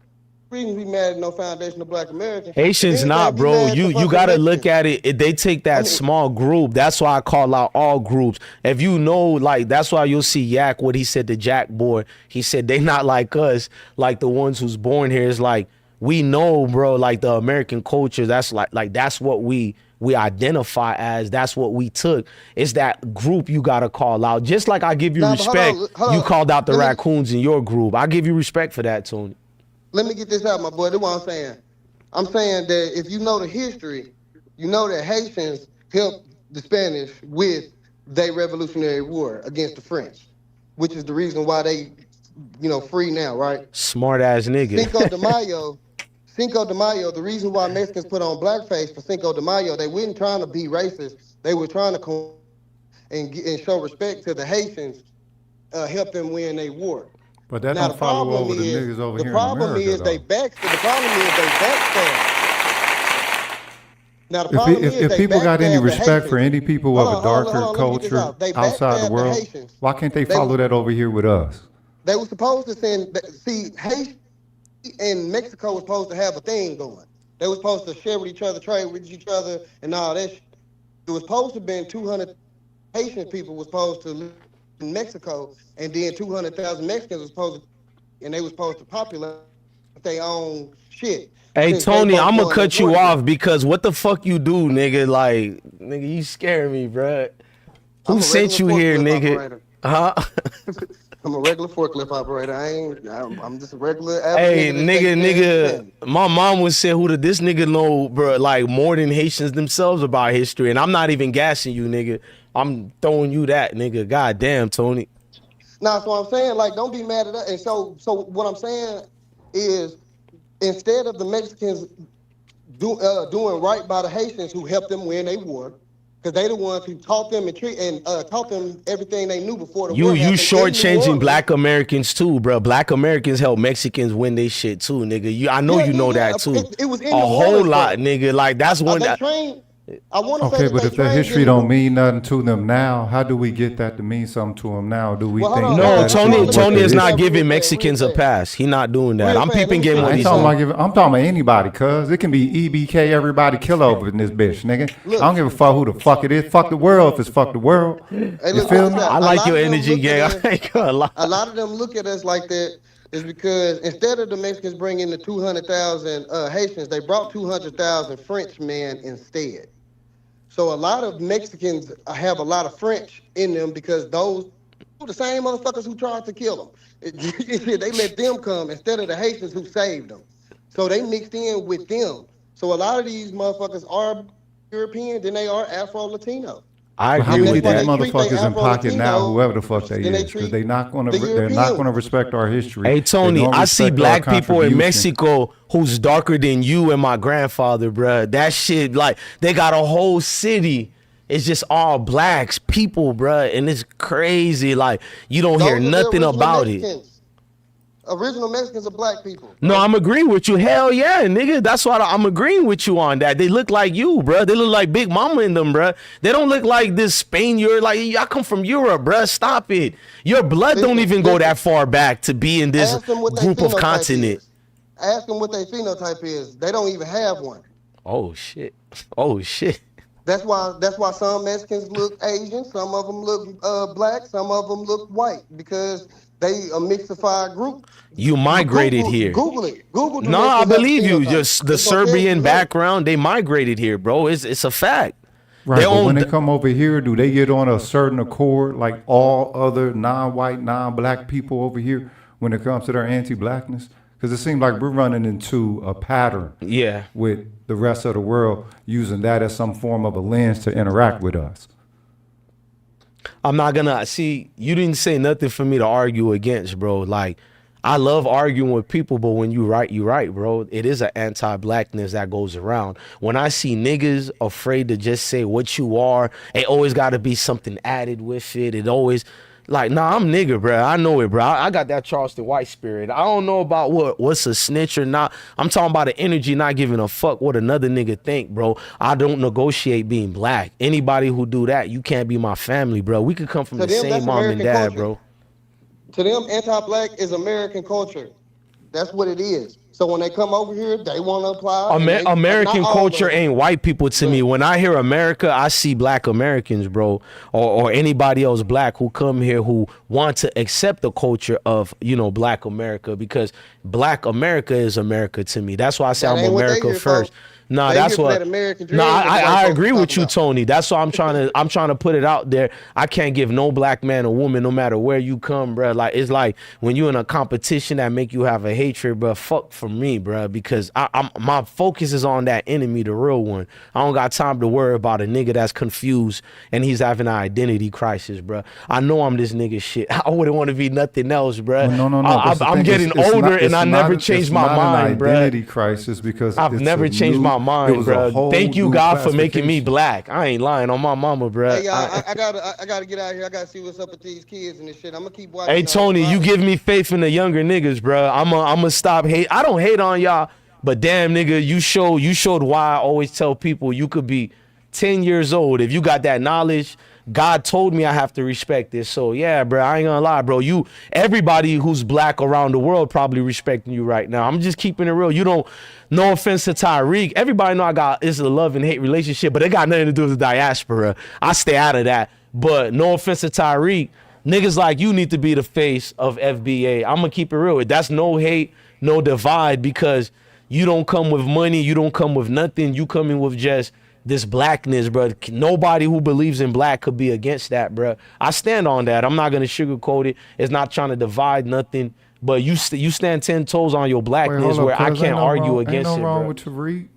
reason be mad at no foundation of Black American. If Haitians anything, not, be bro. mad at the You fucking gotta look Mexicans. at it. They take I that mean, small group. That's why I call out all groups. If you know, like, that's why you'll see Yak, what he said to Jack Boy. He said they not like us, like the ones who's born here. It's like we know, bro, like the American culture. That's like that's what we identify as. That's what we took. It's that group you gotta call out. Just like I give you nah, but respect, hold you on. called out the Let me raccoons in your group. I give you respect for that, Tony. let me get this out, my boy. That's what I'm saying. I'm saying that if you know the history, you know that Haitians helped the Spanish with their Revolutionary War against the French, which is the reason why they, free now, right? Smart ass nigga. Cinco de Mayo, the reason why Mexicans put on blackface for Cinco de Mayo, they weren't trying to be racist. They were trying to and show respect to the Haitians, help them win their war. But that Now don't follow over the niggas over the here in problem America, is though. they backstab. Now the If, problem if, is if they people got any backstab the respect for Haitians. any people Hold of on, a darker let me get this culture out. They outside the backstabbed the world, Haitians. why can't they They follow was that over here with us? they were supposed to Haiti and Mexico was supposed to have a thing going. They were supposed to share with each other, trade with each other, and all that shit. It was supposed to have been 200 Haitian people was supposed to live in Mexico, and then 200,000 Mexicans was supposed to, and they were supposed to populate their own shit. Hey Since they Tony, both I'm gonna won that cut you war off together. because what the fuck you do, nigga? Like, nigga, you scare me, bruh. Who I'm a sent regular you here, forklift nigga? operator. Huh? I'm a regular forklift operator. I'm just a regular average Hey, nigga that take care of his nigga, family. my mom would say who this nigga know, bro, like more than Haitians themselves about history, and I'm not even gassing you, nigga. I'm throwing you that, nigga. God damn, Tony. Nah, so I'm saying, like, don't be mad at us. And so what I'm saying is, instead of the Mexicans doing right by the Haitians who helped them win their war, because they the ones who taught them taught them everything they knew before the war You happened in New shortchanging Orleans. black Americans too, bro. Black Americans help Mexicans win they shit too, nigga. I know Yeah, you yeah, know yeah. that too. It was in A New whole Orleans, lot, though. nigga. Like that's Are one they that. trained? I want to say Okay, that but they if that trained history in don't mean nothing to them now, how do we get that to mean something to them now? Do we Well, think No, that that Tony. shit Let me worth Tony say the is this not out history? real giving fast, real Mexicans a fast. pass. He not doing that. Real I'm fast, let peeping me game say what I ain't he's this talking out. doing. about I'm talking about anybody, cuz it can be EBK, everybody kill over in this bitch, nigga. I Look, don't give a fuck who the fuck it is. Fuck the world if it's fuck the world. hey, You look, check feel this me? out. I A like lot your of them energy, look at gang. us. I ain't gonna lie. A lot of them look at us like that is because instead of the Mexicans bringing the 200,000 Haitians, they brought 200,000 French men instead. So a lot of Mexicans have a lot of French in them because those were the same motherfuckers who tried to kill them. They let them come instead of the Haitians who saved them. So they mixed in with them. So a lot of these motherfuckers are European than they are Afro-Latino. I But how agree And we that's with get why these they that. treat they motherfuckers in pocket now, whoever the fuck Afro-Latinos they than they is, because treat they're the not gonna Europeans. respect our history. Hey They Tony, don't I see respect our black people in contribution. Mexico who's darker than you and my grandfather, bruh. That shit, like, they got a whole city. It's just all blacks, people, bruh, and it's crazy. Like, you don't hear Those are the nothing original about it. Mexicans. Original Mexicans are black people, No, bro. I'm agreeing with you. Hell yeah, nigga. That's why I'm agreeing with you on that. They look like you, bruh. They look like Big Mama in them, bruh. They don't look like this Spaniard. Like, y'all come from Europe, bruh. Stop it. Your blood don't Listen, even go listen. that far back to be in this Ask them what their group of phenotype continent. is. Ask them what their phenotype is. They don't even have one. Oh shit. Oh shit. That's why some Mexicans look Asian, some of them look black, some of them look white because they a mixified group. You migrated here. Google it. Google do No, I Mexicans have a believe you. phenotype. Just the It's gonna tell Serbian you, hey, background, they migrated here, bro. It's a fact. Right, They but when own. they come over here, do they get on a certain accord like all other non-white, non-black people over here when it comes to their anti-blackness? Because it seems like we're running into a pattern Yeah. with the rest of the world using that as some form of a lens to interact with us. I'm not gonna see. You didn't say nothing for me to argue against, bro. Like, I love arguing with people, but when you right, bro. It is an anti-blackness that goes around. When I see niggas afraid to just say what you are, it always got to be something added with it. It always, like, nah, I'm nigga, bro. I know it, bro. I got that Charleston White spirit. I don't know about what's a snitch or not. I'm talking about the energy, not giving a fuck what another nigga think, bro. I don't negotiate being black. Anybody who do that, you can't be my family, bro. We could come from to the them same that's mom and American dad, culture. bro. To them, anti-black is American culture. That's what it is. So when they come over here, they want to apply, and they not American all culture of them, ain't white people to me. but When I hear America, I see black Americans, bro, or anybody else black who come here who want to accept the culture of, black America, because black America is America to me. That's why I say that I'm ain't what they America here for. first. Nah, They here that's for that what. American No, dream that the white I folks agree are with talking you, about. Tony. That's why I'm trying to put it out there. I can't give no black man or woman, no matter where you come, bro. Like, it's like when you in a competition that make you have a hatred, bro. Fuck for me, bro, because my focus is on that enemy, the real one. I don't got time to worry about a nigga that's confused and he's having an identity crisis, bro. I know I'm this nigga shit. I wouldn't want to be nothing else, bro. Well, no. That's the I'm thing. getting older and I never changed my mind, bro. It's not an identity crisis because I've it's never a changed new, my it mind, was a bro. whole Thank you, new God, for making me classification. black. I ain't lying on my mama, bro. Hey y'all, I gotta get out here. I gotta see what's up with these kids and this shit. I'm gonna keep Hey watching y'all. Tony, you give me faith in the younger niggas, bro. I'ma stop hate. I don't hate on y'all, but damn nigga, you showed why I always tell people you could be 10 years old if you got that knowledge. God told me I have to respect this. So yeah, bro, I ain't gonna lie, bro. Everybody who's black around the world probably respecting you right now. I'm just keeping it real. You don't. No offense to Tyreek. Everybody know it's a love and hate relationship, but it got nothing to do with the diaspora. I stay out of that. But no offense to Tyreek. Niggas like you need to be the face of FBA. I'm gonna keep it real. That's no hate, no divide, because you don't come with money, you don't come with nothing. You come in with just this blackness, bro. Nobody who believes in black could be against that, bro. I stand on that. I'm not gonna sugarcoat it. It's not trying to divide nothing. But you stand 10 toes on your Wait, blackness, hold up, where I cuz can't argue against ain't it, no wrong bro. with Tariq.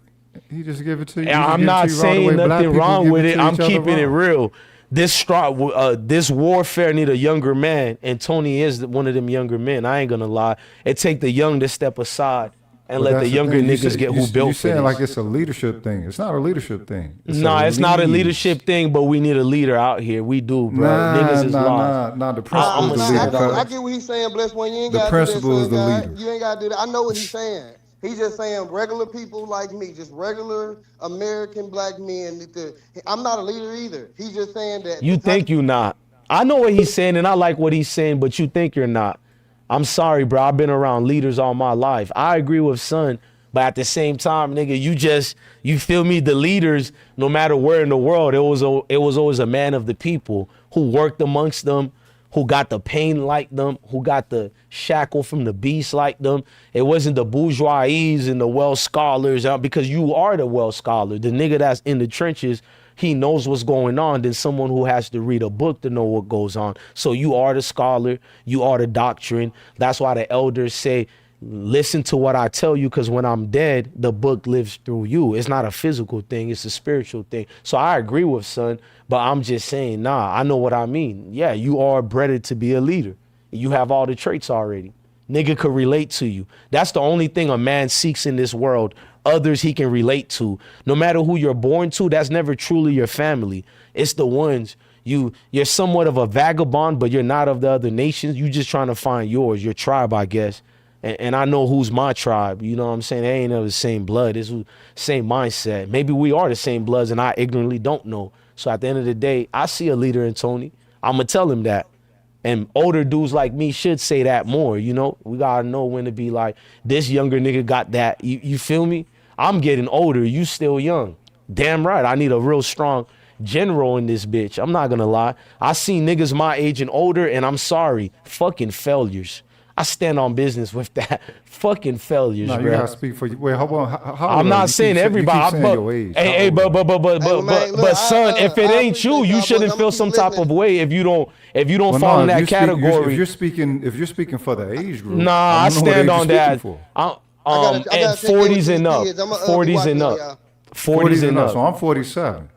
He just give it to you. And I'm not saying nothing wrong with it. I'm keeping it real. This warfare need a younger man, and Tony is one of them younger men. I ain't gonna lie. It take the young to step aside and But let the that's younger thing. niggas get who built You for saying like this. it's a leadership thing. It's not a leadership thing. Nah, it's not a leadership thing, but we need a leader out here. We do, bro. Niggas is lost. Nah. The principle is the leader. I get what he's saying, Bless One. You ain't The gotta do that, principle is son, the guy. leader. You ain't gotta do that. I know what he's saying. He's just saying regular people like me, just regular American black men. I'm not a leader either. He's just saying that You the type think you not. I know what he's saying, and I like what he's saying, but you think you're not. I'm sorry, bro. I've been around leaders all my life. I agree with Son, but at the same time, nigga, you feel me? The leaders, no matter where in the world, it was always a man of the people who worked amongst them, who got the pain like them, who got the shackle from the beast like them. It wasn't the bourgeoisies and the well scholars, because you are the well scholar. The nigga that's in the trenches, he knows what's going on than someone who has to read a book to know what goes on. So you are the scholar, you are the doctrine. That's why the elders say, listen to what I tell you, because when I'm dead, the book lives through you. It's not a physical thing, it's a spiritual thing. So I agree with Son, but I'm just saying, nah, I know what I mean. Yeah, you are bred to be a leader. You have all the traits already. Nigga could relate to you. That's the only thing a man seeks in this world. Others he can relate to. No matter who you're born to, that's never truly your family. It's the ones you're somewhat of a vagabond, but you're not of the other nations. You just trying to find yours, your tribe, I guess. And I know who's my tribe. You know what I'm saying? They ain't of the same blood. It's the same mindset. Maybe we are the same bloods and I ignorantly don't know. So at the end of the day, I see a leader in Tony. I'm going to tell him that. And older dudes like me should say that more, you know? We got to know when to be like, this younger nigga got that. You feel me? I'm getting older. You still young. Damn right. I need a real strong general in this bitch. I'm not going to lie. I see niggas my age and older, and I'm sorry. Fucking failures. I stand on business with that. Fucking failures, No, bro. you gotta speak for you. Wait, hold on. How I'm old are not you? saying You everybody. keep saying your age. Hey, How old are you? but son, if it ain't you, you shouldn't feel some type of way if you don't Well, fall no, in if that you speak- category. if you're speaking for the age group, Nah, I I don't know what age stand you're on that. speaking for. I'm, I gotta at take care of 40s these and up, kids. I'ma, be 40s watching and on up, y'all. 40s and up. So I'm 47.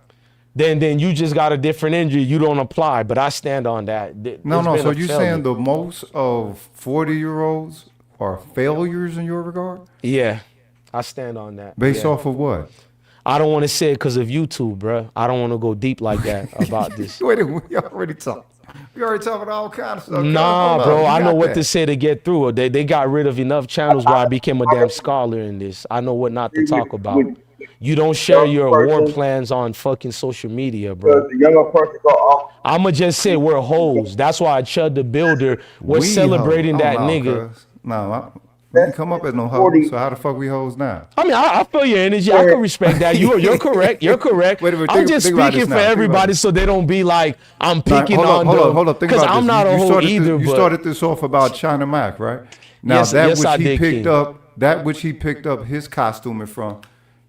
Then you just got a different injury. You don't apply, but I stand on that. No. It's been So a you're failure. saying the most of 40-year-olds are failures in your regard? Yeah, I stand on that. Based Yeah. off of what? I don't want to say it because of YouTube, bro. I don't want to go deep like that about this. Wait, we already talked. We already talking all kinds of stuff. Nah, Hold bro, up, I you know got what that. to say to get through it. They got rid of enough channels where I became a damn scholar in this. I know what not to talk about. You don't share your war plans on fucking social media, bro. The younger person go off. I'ma just say we're hoes. That's why Chud the Builder, we're We celebrating hoes. that Oh, no, nigga. cuz. No, We didn't come up as no hoes, 40. so how the fuck we hoes now? I mean, I feel your energy. I can respect that. You're correct. You're correct. Wait a minute, I'm just think about speaking this for now. Think about everybody this. so they don't be like, I'm Now, picking on hold up. Think because about I'm this. not a hoe started either. This, you but started this off about China Mac, right? Now Yes, yes, I did, King. that which he picked up his costuming from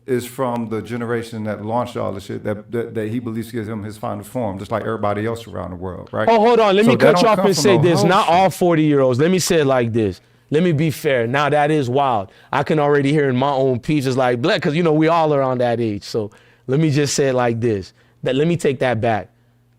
is from the generation that launched all the shit that he believes gives him his final form, just like everybody else around the world, right? Oh, hold on. Let So me that cut you don't off come and from say no this. hoe Not shit. all 40-year-olds. Let me say it like this. Let me be fair. Now that is wild. I can already hear in my own piece it's like black because we all are on that age. So let me just say it like this. Let me take that back.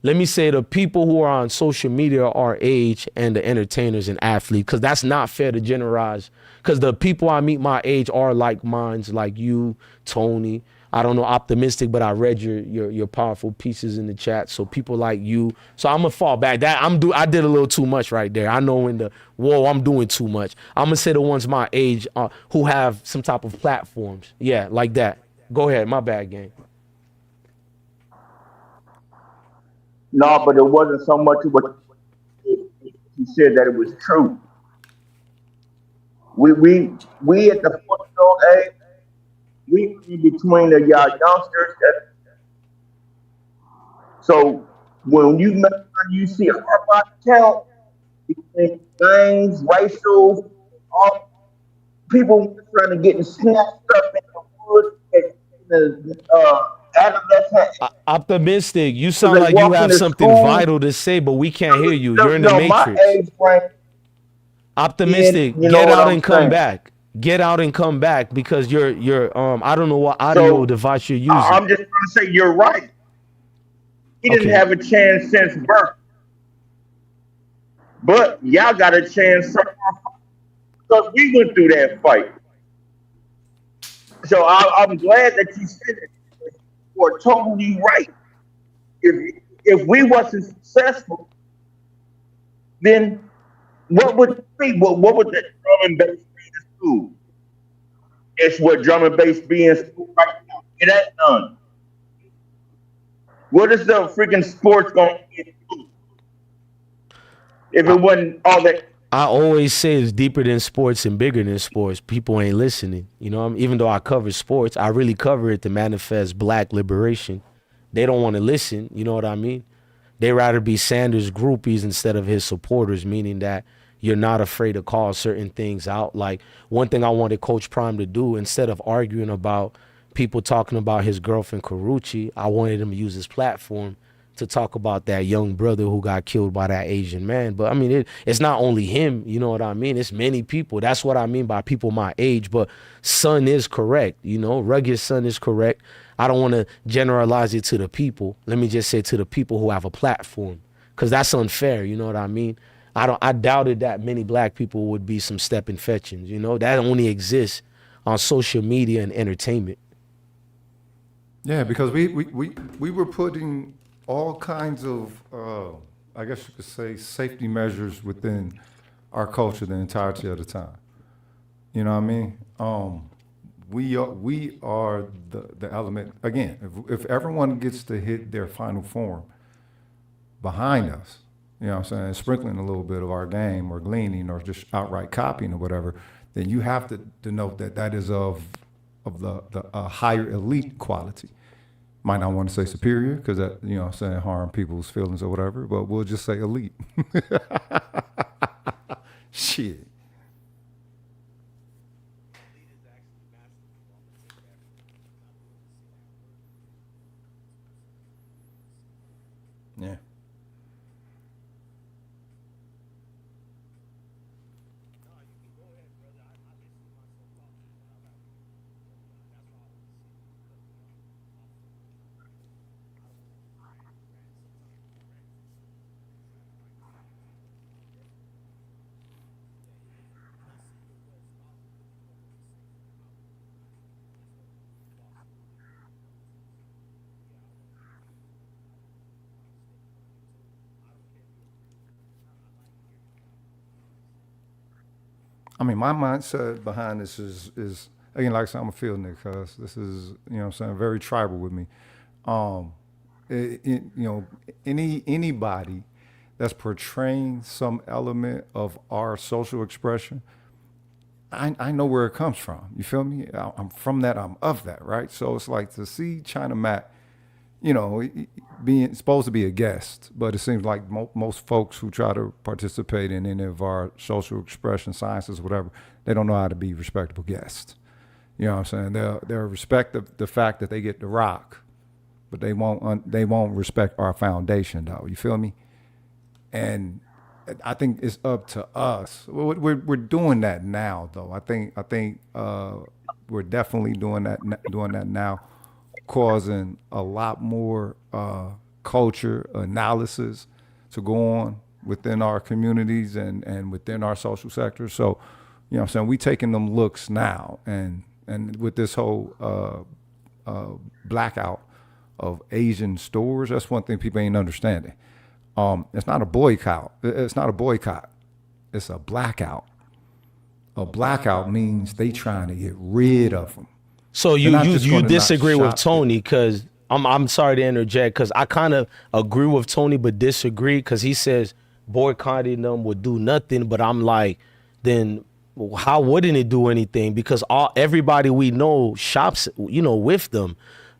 Let me say the people who are on social media are our age and the entertainers and athletes, because that's not fair to generalize. Because the people I meet my age are like minds, like you, Tony. I don't know, optimistic, but I read your powerful pieces in the chat. So people like you. So I'm gonna fall back. I did a little too much right there. I know I'm doing too much. I'm gonna say the ones my age who have some type of platforms. Yeah, like that. Go ahead. My bad, gang. No, but it wasn't so much what he said that it was true. We at the 40-year-old age, we in between the y'all youngsters. So when you see a body count between gangs, racial, all people trying to get snatched up in the woods, adolescent, Optimistic. You because sound they like you walk have into something school. vital to say, but we can't hear you. You're in the No, my matrix. age range, Optimistic. you know Get what out I'm and come saying. back. Get out and come back because you're I don't know what audio So device you're using. I'm just trying to say you're right. He didn't Okay. have a chance since birth, but y'all got a chance because we went through that fight. So I'm glad that you said it. You're totally right. If we wasn't successful, then what would be? What would the drum and bass be in school? It's what drum and bass be in school right now. It ain't none. What is the freaking sports going to be in school if it I, wasn't all that? I always say it's deeper than sports and bigger than sports. People ain't listening. Even though I cover sports, I really cover it to manifest black liberation. They don't want to listen. You know what I mean? They rather be Sanders groupies instead of his supporters, meaning that you're not afraid to call certain things out. Like one thing I wanted Coach Prime to do, instead of arguing about people talking about his girlfriend Karuchi, I wanted him to use his platform to talk about that young brother who got killed by that Asian man. But I mean, it's not only him, you know what I mean? It's many people. That's what I mean by people my age. But Son is correct, Rugged Son is correct. I don't want to generalize it to the people. Let me just say to the people who have a platform, because that's unfair, you know what I mean? I doubted that many black people would be some stepping fetchings, that only exists on social media and entertainment. Yeah, because we were putting all kinds of, I guess you could say, safety measures within our culture the entirety of the time. You know what I mean? We are the element. Again, if everyone gets to hit their final form behind us, you know what I'm saying, sprinkling a little bit of our game or gleaning or just outright copying or whatever, then you have to denote that is of the higher elite quality. Might not want to say superior because that, you know what I'm saying, harm people's feelings or whatever, but we'll just say elite. Shit. Yeah. I mean, my mindset behind this is again, like I said, I'm a field nigga, cuz this is, you know what I'm saying, very tribal with me. Um, anybody that's portraying some element of our social expression, I know where it comes from. You feel me? I'm from that. I'm of that, right? So it's like to see China Mac, you know, being supposed to be a guest, but it seems like most folks who try to participate in any of our social expression sciences, whatever, they don't know how to be respectable guests. You know what I'm saying? They'll respect the fact that they get to rock, but they won't respect our foundation, though. You feel me? And I think it's up to us. We're doing that now, though. I think we're definitely doing that now, causing a lot more culture analysis to go on within our communities and within our social sectors. So, you know what I'm saying, we taking them looks now, and with this whole blackout of Asian stores, that's one thing people ain't understanding. It's not a boycott. It's not a boycott. It's a blackout. A blackout means they trying to get rid of them. So you disagree with Tony, because I'm sorry to interject, because I kind of agree with Tony but disagree, because he says boycotting them would do nothing, but I'm like, then how wouldn't it do anything? Because everybody we know shops, you know, with them.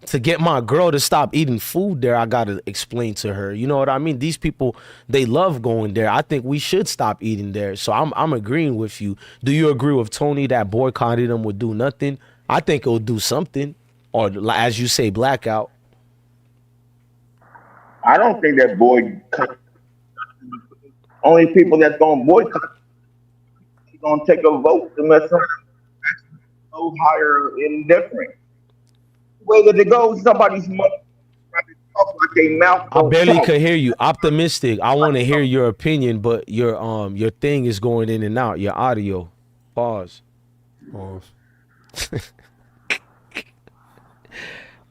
To get my girl to stop eating food there, I gotta explain to her. You know what I mean? These people, they love going there. I think we should stop eating there. So I'm agreeing with you. Do you agree with Tony that boycotting them would do nothing? I think it will do something, or as you say, blackout. I don't think that boycott. Only people that's gonna boycott, gonna take a vote to mess around, go higher and different. Way that it goes, somebody's mother talk like they mouth. I barely could hear you. Optimistic. I want to hear your opinion, but your thing is going in and out. Your audio. Pause.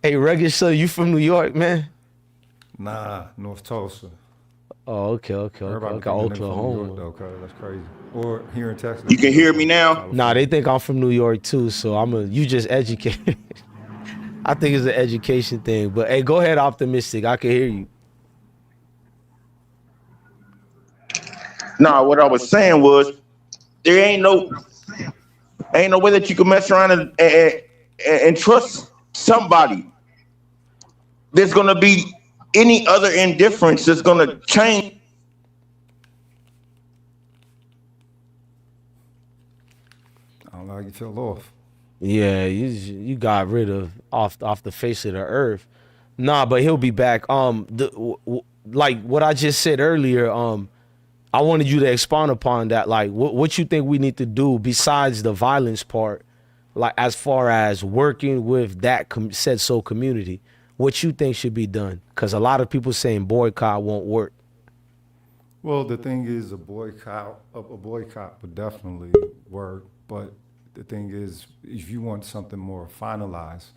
Hey, Rugged, so you from New York, man? Nah, North Tulsa. Oh, okay. Oklahoma. Though, that's crazy. Or here in Texas. You can hear me now? Nah, they think I'm from New York too, so you just educated. I think it's an education thing, but hey, go ahead, Optimistic. I can hear you. Nah, what I was saying was there ain't no way that you can mess around and trust somebody. There's gonna be any other indifference that's gonna change. I don't know how you feel off. Yeah, you got rid of off the face of the earth. Nah, but he'll be back. Like what I just said earlier. I wanted you to expound upon that. Like, what you think we need to do besides the violence part, like as far as working with that said so community. What you think should be done? Because a lot of people saying boycott won't work. Well, the thing is, a boycott would definitely work, but the thing is, if you want something more finalized,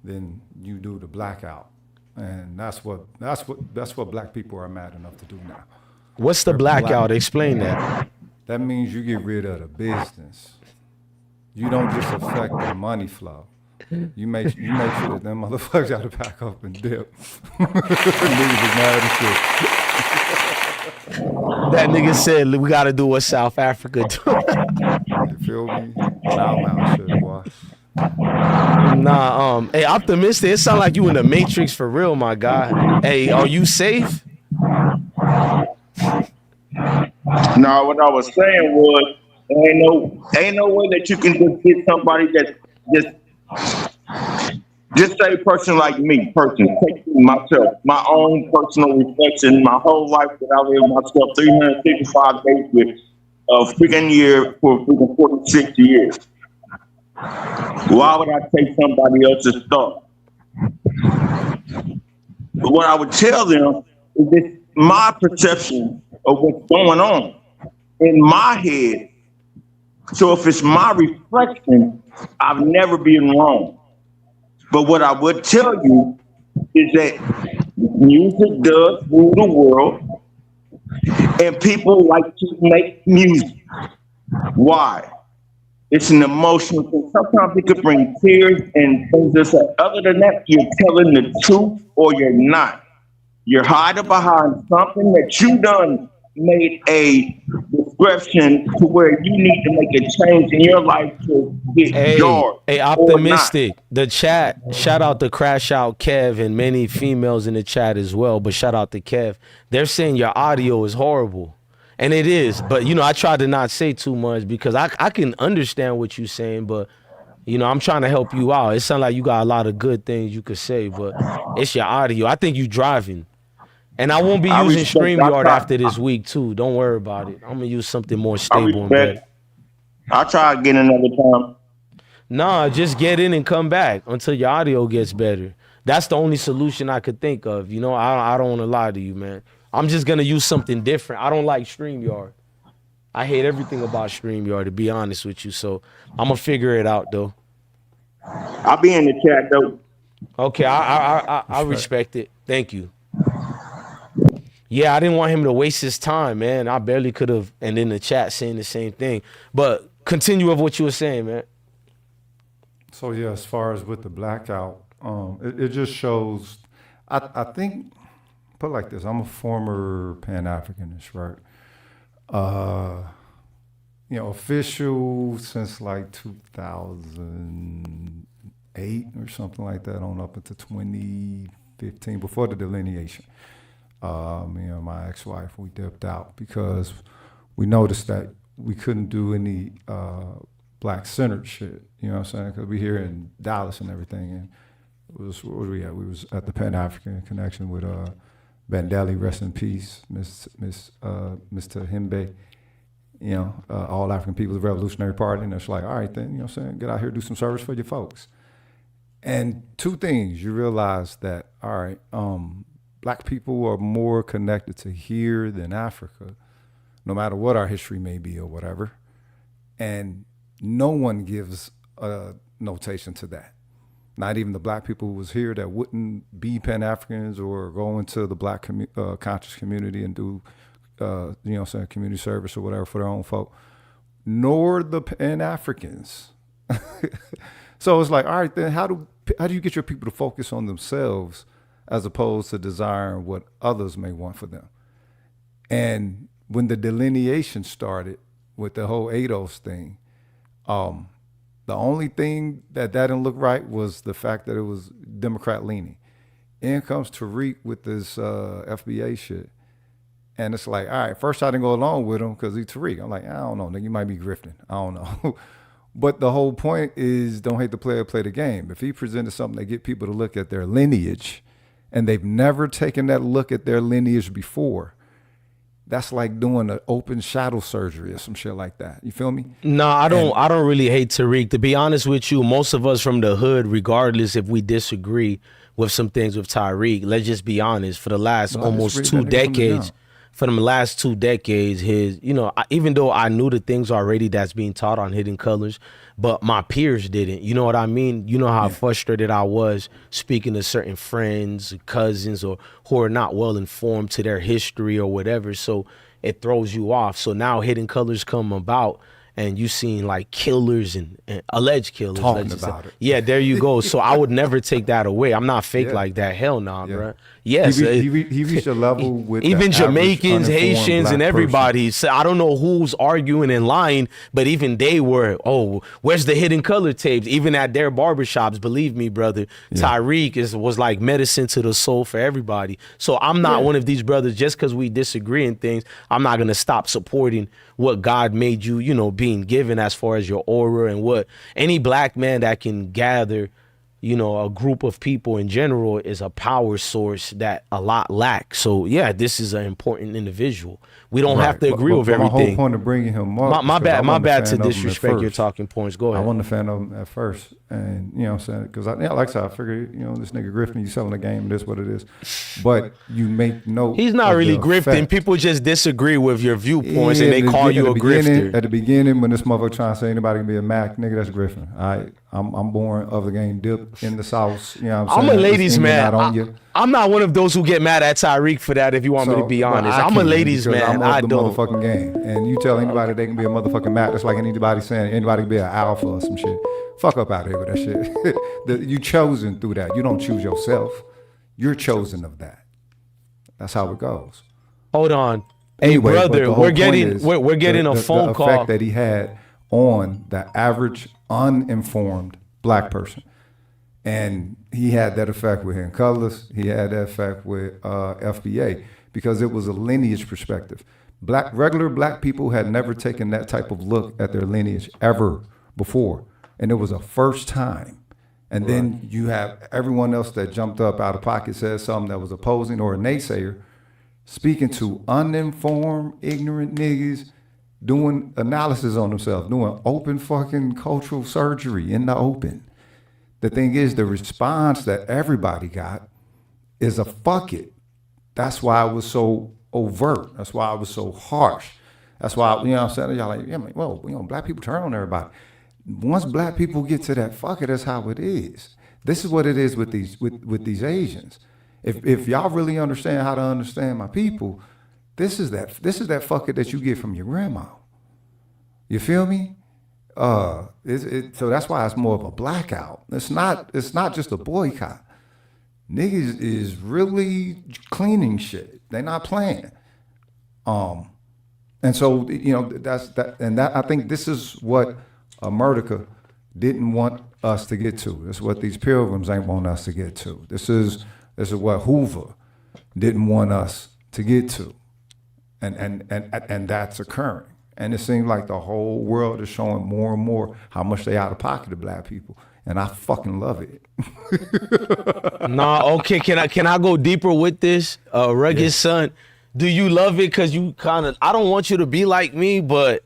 then you do the blackout, and that's what black people are mad enough to do now. What's the blackout? Explain that. That means you get rid of the business. You don't just affect the money flow. You make sure that them motherfuckers got to pack up and dip. Niggas is mad as shit. That nigga said we got to do what South Africa do. You feel me? Loud shit, boy. Nah, hey, Optimistic, it sound like you in the Matrix for real, my guy. Hey, are you safe? No, what I was saying was ain't no way that you can just get somebody that just say a person like me, take myself, my own personal reflection, my whole life that I live myself 365 days with a freaking year for freaking 46 years. Why would I take somebody else's thought? What I would tell them is this my perception of what's going on in my head. So if it's my reflection, I've never been wrong. But what I would tell you is that music does rule the world, and people like to make music. Why? It's an emotional thing. Sometimes it could bring tears and things like that. Other than that, you're telling the truth or you're not. You're hiding behind something that you done made a progression to where you need to make a change in your life to get Hey, yours hey, or not. optimistic. The chat, shout out to Crash Out Kev and many females in the chat as well. But shout out to Kev. They're saying your audio is horrible. And it is. But, I try to not say too much because I can understand what you're saying. But, I'm trying to help you out. It sounds like you got a lot of good things you could say. But it's your audio. I think you driving. And I won't be I using respect. I StreamYard try. after this week, too. Don't worry about it. I'm going to use something more I stable and better. respect. I try again another time. Nah, just get in and come back until your audio gets better. That's the only solution I could think of. I don't want to lie to you, man. I'm just going to use something different. I don't like StreamYard. I hate everything about StreamYard, to be honest with you. So I'm going to figure it out, though. I'll be in the chat, though. Okay, I respect it. Thank you. Yeah, I didn't want him to waste his time, man. I barely could have, and in the chat saying the same thing. But continue with what you were saying, man. So yeah, as far as with the blackout, it just shows. I think, put it like this: I'm a former Pan-Africanist, right? Official since like 2008 or something like that, on up into 2015, before the delineation. Me and my ex-wife, we dipped out because we noticed that we couldn't do any black-centered shit. You know what I'm saying? Because we here in Dallas and everything, and it was, where were we at? We was at the Pan-African Connection with Bandeli, rest in peace, Mr. Himbe. All African People's Revolutionary Party, and it's like, all right then, you know what I'm saying? Get out here, do some service for your folks. And two things, you realize that, all right, black people are more connected to here than Africa, no matter what our history may be or whatever. And no one gives a notation to that. Not even the black people who was here that wouldn't be Pan-Africans or go into the black conscious community and do, community service or whatever for their own folk, nor the Pan-Africans. So it's like, all right, then how do you get your people to focus on themselves as opposed to desiring what others may want for them? And when the delineation started with the whole ADOS thing, the only thing that didn't look right was the fact that it was Democrat leaning. In comes Tariq with this FBA shit. And it's like, all right, first I didn't go along with him because he's Tariq. I'm like, I don't know, nigga, you might be grifting. I don't know. But the whole point is, don't hate the player, play the game. If he presented something that get people to look at their lineage, and they've never taken that look at their lineage before, that's like doing an open shadow surgery or some shit like that. You feel me? No, I don't really hate Tariq. To be honest with you, most of us from the hood, regardless if we disagree with some things with Tariq, let's just be honest, for the last almost 2 decades, his, even though I knew the things already that's being taught on Hidden Colors, but my peers didn't. You know what I mean? You know how frustrated I was speaking to certain friends, cousins, or who are not well informed to their history or whatever. So it throws you off. So now Hidden Colors come about, and you seen like killers and alleged killers. Talking about it. Yeah, there you go. So I would never take that away. I'm not fake like that. Hell nah, bro. Yes. He reached a level with even Jamaicans, Haitians, and everybody. Person. So I don't know who's arguing and lying, but even they were, where's the Hidden Color tapes? Even at their barbershops, believe me, brother, Tariq was like medicine to the soul for everybody. So I'm not one of these brothers, just because we disagree in things, I'm not going to stop supporting what God made you, being given as far as your aura and what any black man that can gather, a group of people in general is a power source that a lot lack. So yeah, this is an important individual. We don't have to agree with everything. My whole point of bringing him up. My bad to disrespect your talking points. Go ahead. I wasn't a fan of him at first, and you know what I'm saying, because like I said, I figured this nigga grifting, you selling the game, this what it is. But you make note. He's not really grifting. Effect. People just disagree with your viewpoints, and they call you a grifter. At the beginning, when this motherfucker trying to say anybody can be a Mac, nigga, that's grifting. I'm born of the game, dip in the sauce. You know what I'm saying? I'm a ladies man. I'm not one of those who get mad at Tariq for that, if you want me to be honest. I'm a ladies man. I don't. Motherfucking game. And you tell anybody they can be a motherfucking Mac, that's like anybody saying anybody can be an alpha or some shit. Fuck up out of here with that shit. You chosen through that. You don't choose yourself. You're chosen of that. That's how it goes. Hold on. Hey, Anyway, but brother, the whole we're point getting is we're getting the a phone effect call. that he had on the average uninformed black person. And he had that effect with him colors. He had that effect with FBA because it was a lineage perspective. Regular black people had never taken that type of look at their lineage ever before. And it was a first time. And then you have everyone else that jumped up out of pocket, said something that was opposing or a naysayer, speaking to uninformed, ignorant niggas, doing analysis on themselves, doing open fucking cultural surgery in the open. The thing is, the response that everybody got is a fuck it. That's why it was so overt. That's why it was so harsh. That's why, you know what I'm saying? Y'all like, yeah, man, well, you know, black people turn on everybody. Once black people get to that fuck it, that's how it is. This is what it is with these Asians. If y'all really understand how to understand my people, this is that fuck it that you get from your grandma. You feel me? So that's why it's more of a blackout. It's not just a boycott. Niggas is really cleaning shit. They're not playing. And so, you know, I think this is what America didn't want us to get to. This is what these pilgrims ain't want us to get to. This is what Hoover didn't want us to get to. And that's occurring. And it seems like the whole world is showing more and more how much they out of pocket of black people. And I fucking love it. Nah, okay. Can I go deeper with this? Rugged Son, do you love it? Cause you I don't want you to be like me, but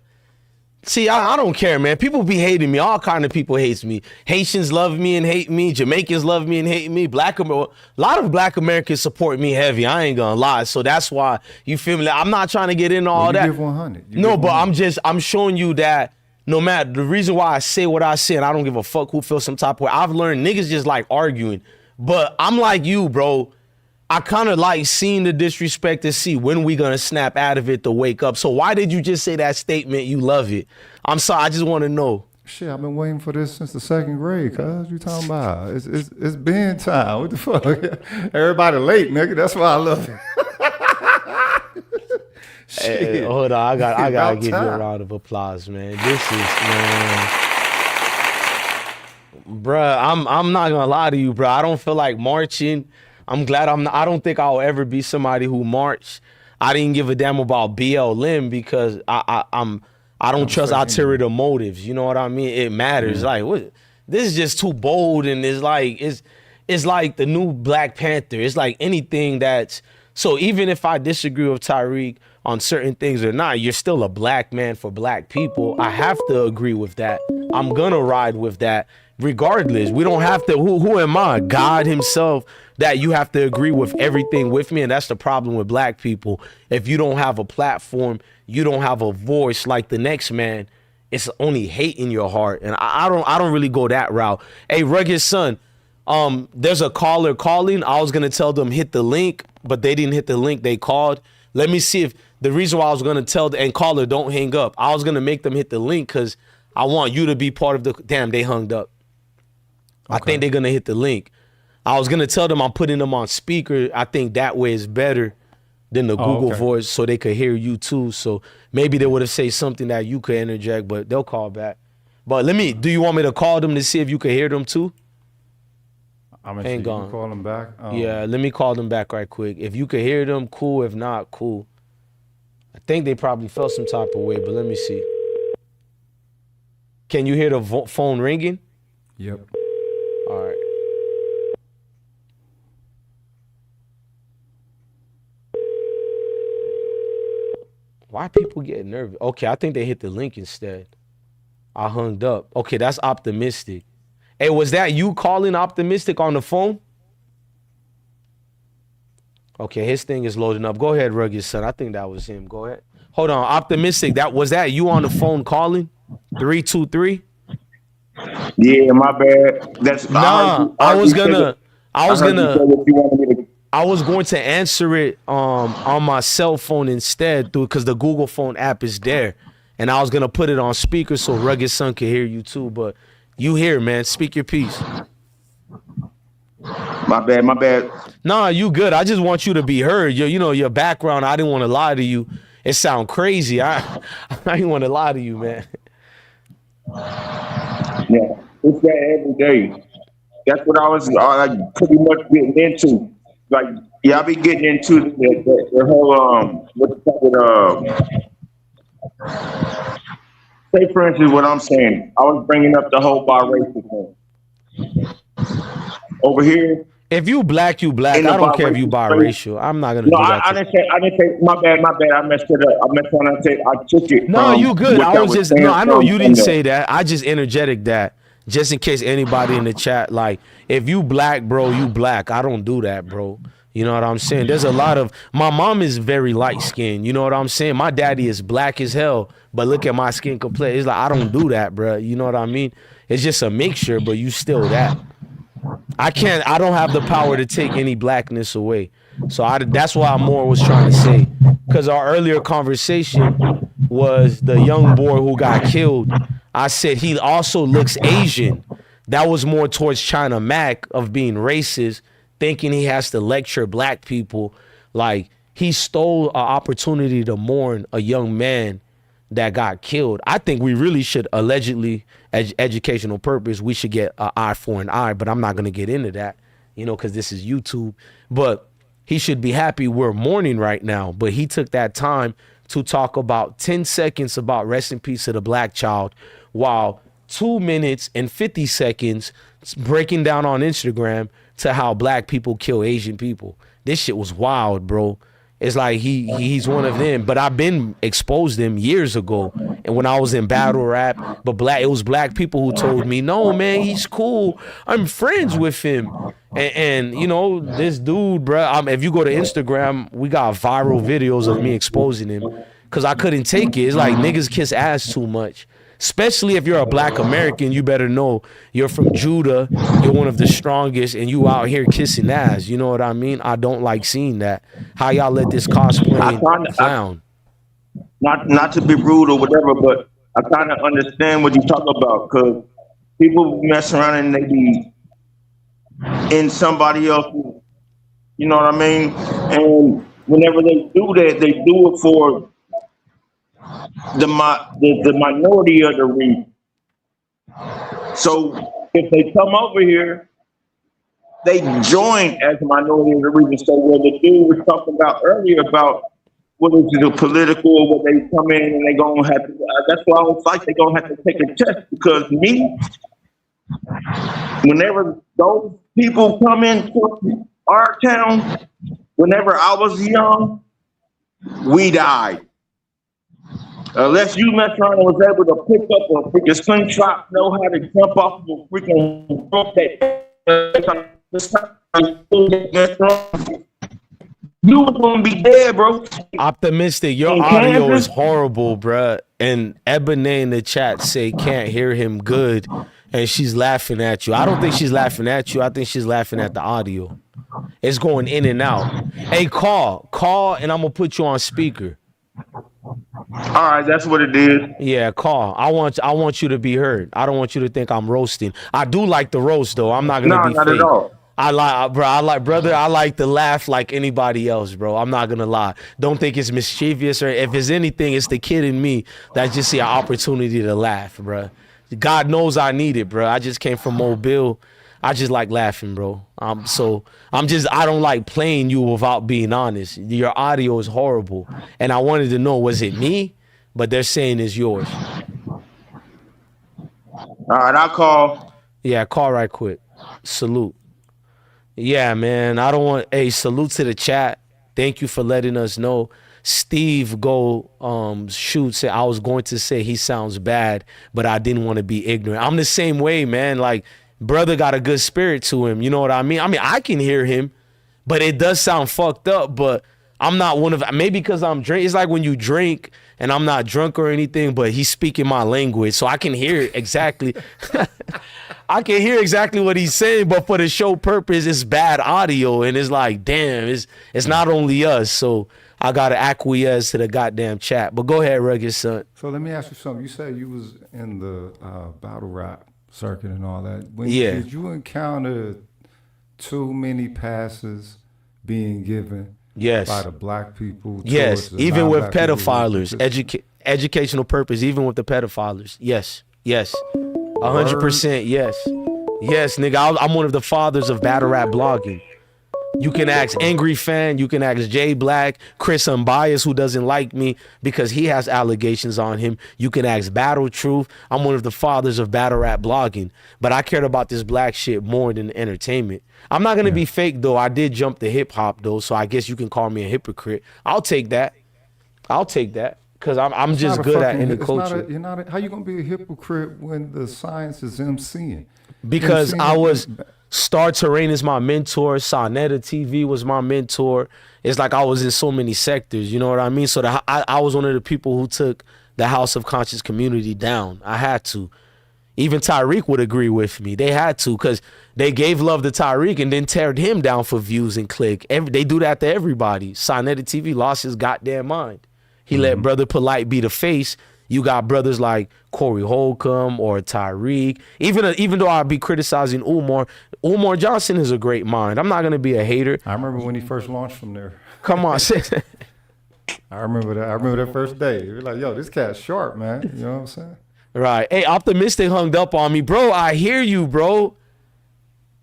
see, I don't care, man. People be hating me. All kind of people hates me. Haitians love me and hate me. Jamaicans love me and hate me. A lot of black Americans support me heavy. I ain't gonna lie. So that's why, you feel me? I'm not trying to get into all that. Give 100. No, but I'm showing you that no matter the reason why I say what I say, and I don't give a fuck who feels some type of way. I've learned niggas just like arguing, but I'm like you, bro. I kind of like seeing the disrespect to see when we gonna snap out of it to wake up. So why did you just say that statement? You love it. I'm sorry. I just want to know. Shit, I've been waiting for this since the second grade, cuz. You talking about? It's been time. What the fuck? Everybody late, nigga. That's why I love it. Hey, hold on. I gotta give you a round of applause, man. This is, man. Bruh, I'm not gonna lie to you, bruh. I don't feel like marching. I'm glad I don't think I'll ever be somebody who marched. I didn't give a damn about BLM because I don't trust ulterior motives. You know what I mean? It matters. Like, what? This is just too bold, and it's like the new Black Panther. It's like anything that's so. Even if I disagree with Tyreek on certain things or not, you're still a black man for black people. I have to agree with that. I'm gonna ride with that regardless. We don't have to. Who am I? God Himself. That you have to agree with everything with me, and that's the problem with black people. If you don't have a platform, you don't have a voice like the next man. It's only hate in your heart, and I don't really go that route. Hey, Rugged Son, there's a caller calling. I was gonna tell them hit the link, but they didn't hit the link. They called. Let me see if the reason why I was gonna tell and caller don't hang up. I was gonna make them hit the link because I want you to be part of the. Damn, they hung up. Okay. I think they're gonna hit the link. I was gonna tell them I'm putting them on speaker. I think that way is better than the Google voice, so they could hear you too. So maybe they would have said something that you could interject, but they'll call back. But do you want me to call them to see if you could hear them too? I'm gonna see, call them back. Yeah, let me call them back right quick. If you could hear them, cool. If not, cool. I think they probably felt some type of way, but let me see. Can you hear the phone ringing? Yep. All right. Why people getting nervous? Okay, I think they hit the link instead. I hung up. Okay, that's Optimistic. Hey, was that you calling Optimistic on the phone? Okay, his thing is loading up. Go ahead, Rugged Son. I think that was him. Go ahead. Hold on, Optimistic. Was that you on the phone calling? 323? Yeah, my bad. I was going to answer it on my cell phone instead because the Google phone app is there. And I was going to put it on speaker so Rugged Son could hear you too. But you here, man. Speak your piece. My bad. Nah, you good. I just want you to be heard. Your background, I didn't want to lie to you. It sound crazy. I ain't want to lie to you, man. Yeah, it's that every day. That's what I was like, pretty much getting into. Like, yeah, I be getting into the whole what you call it. Say for instance, what I'm saying. I was bringing up the whole biracial thing over here If you black, you black. in the I don't care if you biracial space. biracial. I'm not gonna No, do that I to. didn't say. I didn't say. My bad. I messed it up. I meant when I said I took it No, from you good. what I that was was just no. saying I know from you from didn't the. say that. I just energetic that just in case anybody in the chat like if you black, bro, you black. I don't do that, bro. You know what I'm saying? There's a lot of my mom is very light skinned. You know what I'm saying? My daddy is black as hell, but look at my skin complexion. It's like I don't do that, bro. You know what I mean? It's just a mixture, but you still that. I don't have the power to take any blackness away. So that's why I more was trying to say. Because our earlier conversation was the young boy who got killed. I said he also looks Asian. That was more towards China Mac of being racist, thinking he has to lecture black people. Like he stole an opportunity to mourn a young man that got killed. I think we really should allegedly, educational purpose, we should get an eye for an eye, but I'm not going to get into that, you know, because this is YouTube. But he should be happy we're mourning right now. But he took that time to talk about 10 seconds about rest in peace to the black child, while 2 minutes and 50 seconds breaking down on Instagram to how black people kill Asian people. This shit was wild, bro. It's like he's one of them, but I've been exposed him years ago, and when I was in battle rap, but it was black people who told me, no man, he's cool. I'm friends with him, and you know this dude, bro. If you go to Instagram, we got viral videos of me exposing him because I couldn't take it. It's like niggas kiss ass too much. Especially if you're a black American, you better know you're from Judah, you're one of the strongest, and you out here kissing ass. You know what I mean? I don't like seeing that. How y'all let this cosplaying clown? Not to be rude or whatever, but I kind of understand what you talk about because people mess around and they be in somebody else. You know what I mean? And whenever they do that, they do it for the minority of the reason. So if they come over here, they join as a minority of the reason. So what the dude was talking about earlier about what is the political or what they come in and they gonna have to. That's why I was like they gonna have to take a test because me, whenever those people come into our town, whenever I was young, we died. Unless you mess around and was able to pick up a freaking slingshot, know how to jump off of a freaking rope you were gonna be dead, bro. Optimistic, your In audio is Kansas? horrible, bruh. And Ebony in the chat say can't hear him good, and she's laughing at you. I don't think she's laughing at you. I think she's laughing at the audio. It's going in and out. Hey, call, and I'm gonna put you on speaker. All right, that's what it is. Yeah, call. I want you to be heard. I don't want you to think I'm roasting. I do like the roast though. I'm not gonna No, be not fake. at all. I like to laugh like anybody else, bro. I'm not gonna lie. Don't think it's mischievous or if it's anything, it's the kid in me that just see an opportunity to laugh, bro. God knows I need it, bro. I just came from Mobile. I just like laughing, bro. I don't like playing you without being honest. Your audio is horrible. And I wanted to know, was it me? But they're saying it's yours. All right, I'll call. Yeah, call right quick. Salute. Yeah, man. I don't want salute to the chat. Thank you for letting us know. Steve said I was going to say he sounds bad, but I didn't want to be ignorant. I'm the same way, man. Like, brother got a good spirit to him. You know what I mean? I can hear him, but it does sound fucked up, but I'm not one of maybe because I'm drink. It's like when you drink and I'm not drunk or anything, but he's speaking my language, so I can hear exactly. I can hear exactly what he's saying, but for the show purpose, it's bad audio, and it's like, damn, it's not only us, so I gotta acquiesce to the goddamn chat. But go ahead, Rugged Son. So let me ask you something. You said you was in the battle rap circuit and all that. Yeah. Did you encounter too many passes being given Yes. by the black people. Yes, towards the even with non-black people who pedophilers, participate. educational purpose, even with the pedophilers. Yes, yes, 100%. Yes, yes, nigga. I'm one of the fathers of battle rap blogging. You can ask Angry Fan, you can ask Jay Black, Chris Unbiased, who doesn't like me because he has allegations on him. You can ask Battle Truth. I'm one of the fathers of battle rap blogging, but I cared about this black shit more than entertainment. I'm not gonna be fake though. I did jump the hip hop though, so I guess you can call me a hypocrite. I'll take that. I'll take that because I'm It's just not a good at fucking- any it's culture. Not a, you're not. A, how you gonna be a hypocrite when the science is MCing? Because MCing I was Star Terrain is my mentor. Sonetta TV was my mentor. It's like I was in so many sectors. You know what I mean? So I was one of the people who took the House of Conscious community down. I had to. Even Tyreek would agree with me. They had to because they gave love to Tyreek and then teared him down for views and click. They do that to everybody. Sonetta TV lost his goddamn mind. He let Brother Polite be the face. You got brothers like Corey Holcomb or Tyreek. Even though I'd be criticizing Umar Johnson is a great mind. I'm not gonna be a hater. I remember when he first launched from there. Come on, I remember that. I remember that first day. You're like, yo, this cat's sharp, man. You know what I'm saying? Right. Hey, Optimistic hung up on me, bro. I hear you, bro.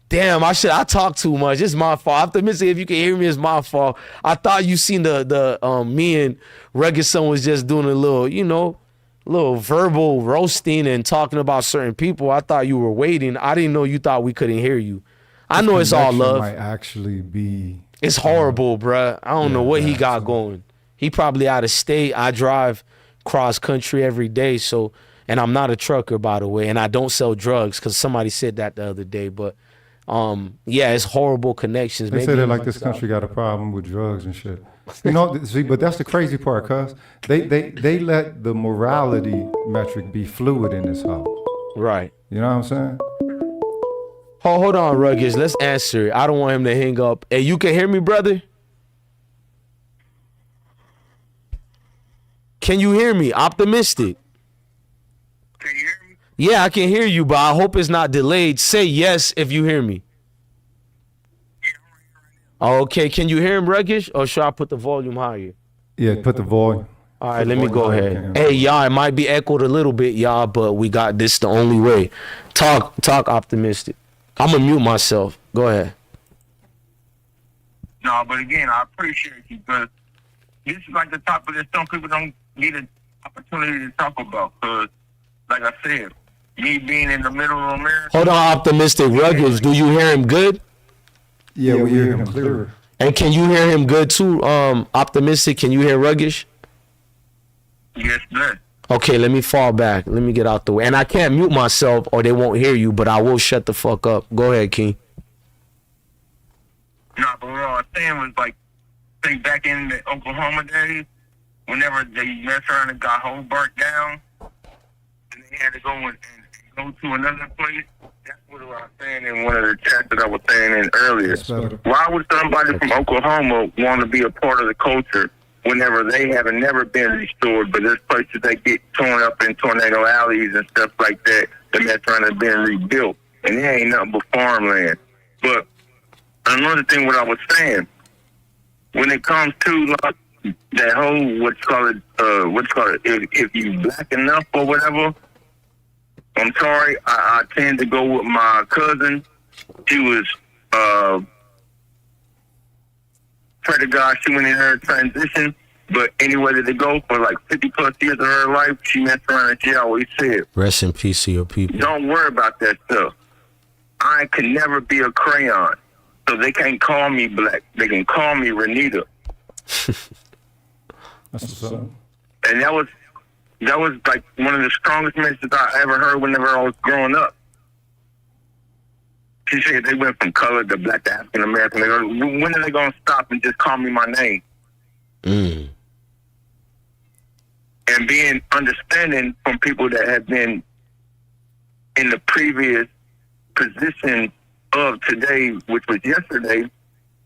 Damn, I talk too much. It's my fault. Optimistic, if you can hear me, it's my fault. I thought you seen the me and Rugged Son was just doing a little verbal roasting and talking about certain people. I thought you were waiting. I didn't know you thought we couldn't hear you. I know it's all love. Might actually be. It's horrible, bruh. I don't know what he got going. He probably out of state. I drive cross country every day, so and I'm not a trucker, by the way, and I don't sell drugs because somebody said that the other day. But yeah, it's horrible connections. They say that like this country got a problem with drugs and shit. You know, see, but that's the crazy part, cuz they let the morality metric be fluid in this house. Right. You know what I'm saying? Hold on, Rugged. Let's answer it. I don't want him to hang up. Hey, you can hear me, brother? Can you hear me? Optimistic. Can you hear me? Yeah, I can hear you, but I hope it's not delayed. Say yes if you hear me. Okay, can you hear him, Rugged? Or should I put the volume higher? Yeah, put the volume. All right, let me go ahead. Hey, y'all, it might be echoed a little bit, y'all, but we got this the only way. Talk Optimistic. I'm going to mute myself. Go ahead. No, but again, I appreciate you because this is like the topic that some people don't get an opportunity to talk about. Because, like I said, me being in the middle of America. Hold on, Optimistic. Rugged, do you hear him good? Yeah, we hear him clearer. And can you hear him good too? Optimistic, can you hear Ruggish? Yes, sir. Okay, let me fall back. Let me get out the way. And I can't mute myself or they won't hear you, but I will shut the fuck up. Go ahead, King. No, but what I was saying was like, think back in the Oklahoma days, whenever they messed around and got whole burnt down, and they had to go and go to another place. That's what I was saying in one of the chats that I was saying in earlier. Why would somebody from Oklahoma want to be a part of the culture whenever they haven't never been restored, but there's places that get torn up in tornado alleys and stuff like that, and they're trying to be rebuilt, and it ain't nothing but farmland. But another thing, what I was saying, when it comes to like, that whole what's called if you black enough or whatever. I'm sorry, I tend to go with my cousin. She was, pray to God, she went in her transition. But anyway that they go for like 50 plus years of her life, she messed around and she always said, rest in peace to your people. Don't worry about that stuff. I can never be a crayon. So they can't call me black. They can call me Renita. That's what's up. And that was like one of the strongest messages I ever heard whenever I was growing up. She said they went from color to black to African American. When are they going to stop and just call me my name? Mm. And being understanding from people that have been in the previous position of today, which was yesterday,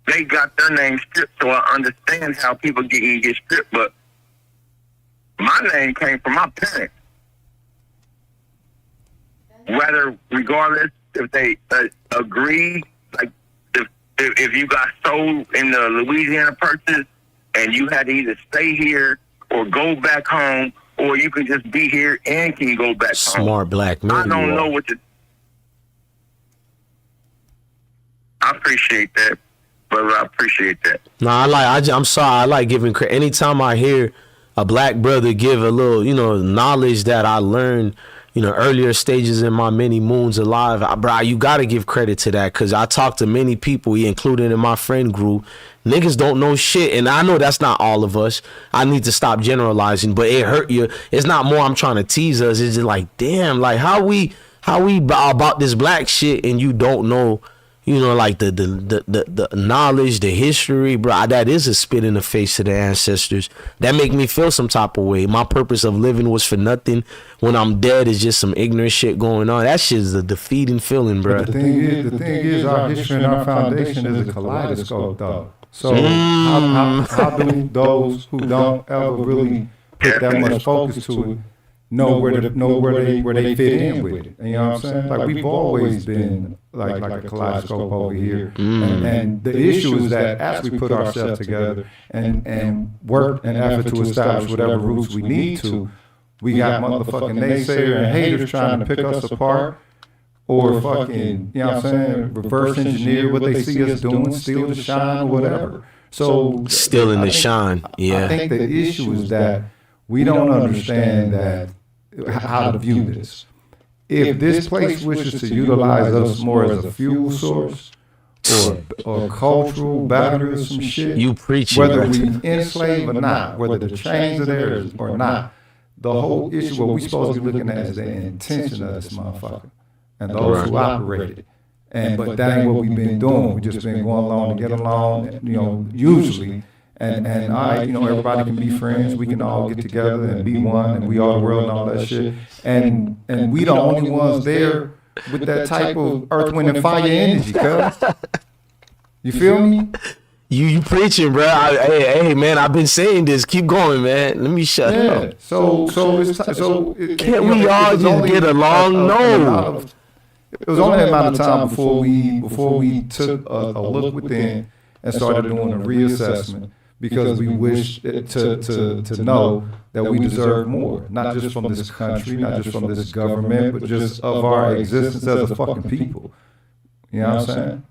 they got their name stripped. So I understand how people get stripped, but my name came from my parents. Whether, regardless if they agree, like if if you got sold in the Louisiana purchase and you had to either stay here or go back home, or you can just be here and can go back home. Smart black man. I don't know what to. I appreciate that, brother. I appreciate that. No, I'm sorry. I like giving credit. Anytime I hear a black brother give a little, knowledge that I learned, earlier stages in my many moons alive, bro, you got to give credit to that, because I talk to many people, including in my friend group. Niggas don't know shit, and I know that's not all of us. I need to stop generalizing, but it hurt you. It's not more I'm trying to tease us. It's just like, damn, like how we about this black shit, and you don't know, like the knowledge, the history, bro. That is a spit in the face to the ancestors. That make me feel some type of way. My purpose of living was for nothing. When I'm dead, is just some ignorant shit going on. That shit is a defeating feeling, bro. But the thing is, our history and our foundation is a kaleidoscope, though. So how do those who don't ever really put that much focus to it know where they fit in with it? And you know what I'm saying? Like, we've always been like a kaleidoscope over here. And the issue is that as we put ourselves together and work and effort to establish whatever roots we need to, we got motherfucking naysayer and haters trying to pick us apart, or fucking, you know what I'm saying, reverse engineer what they see us doing, steal the shine or whatever. So stealing the shine, yeah. I think the issue is that we don't understand that how to view this. If this place wishes to utilize us more as a fuel source or cultural battery or some shit, you preach, whether we enslave or not, whether the chains are there or not, the whole issue, what we're supposed to be looking at is the intention of this motherfucker and those who operate it. But that ain't what we've been doing. We've just been going along to get along, usually. And everybody can be friends. We can all get together and be one, and we all the world and all that shit. And we the only ones there with that type of earth, wind, and fire energy, cuz. You feel me? You preaching, bro. Hey, man, I've been saying this. Keep going, man. Let me shut up. So can't we all just get along? No. It was only a matter of time before we took a look within and started doing a reassessment, because we wish to know that we deserve more, not just from this country, not just from this government, but just of our existence as a fucking people. You know what I'm saying?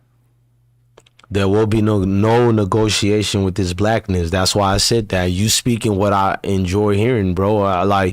There will be no negotiation with this blackness. That's why I said that. You speaking what I enjoy hearing, bro.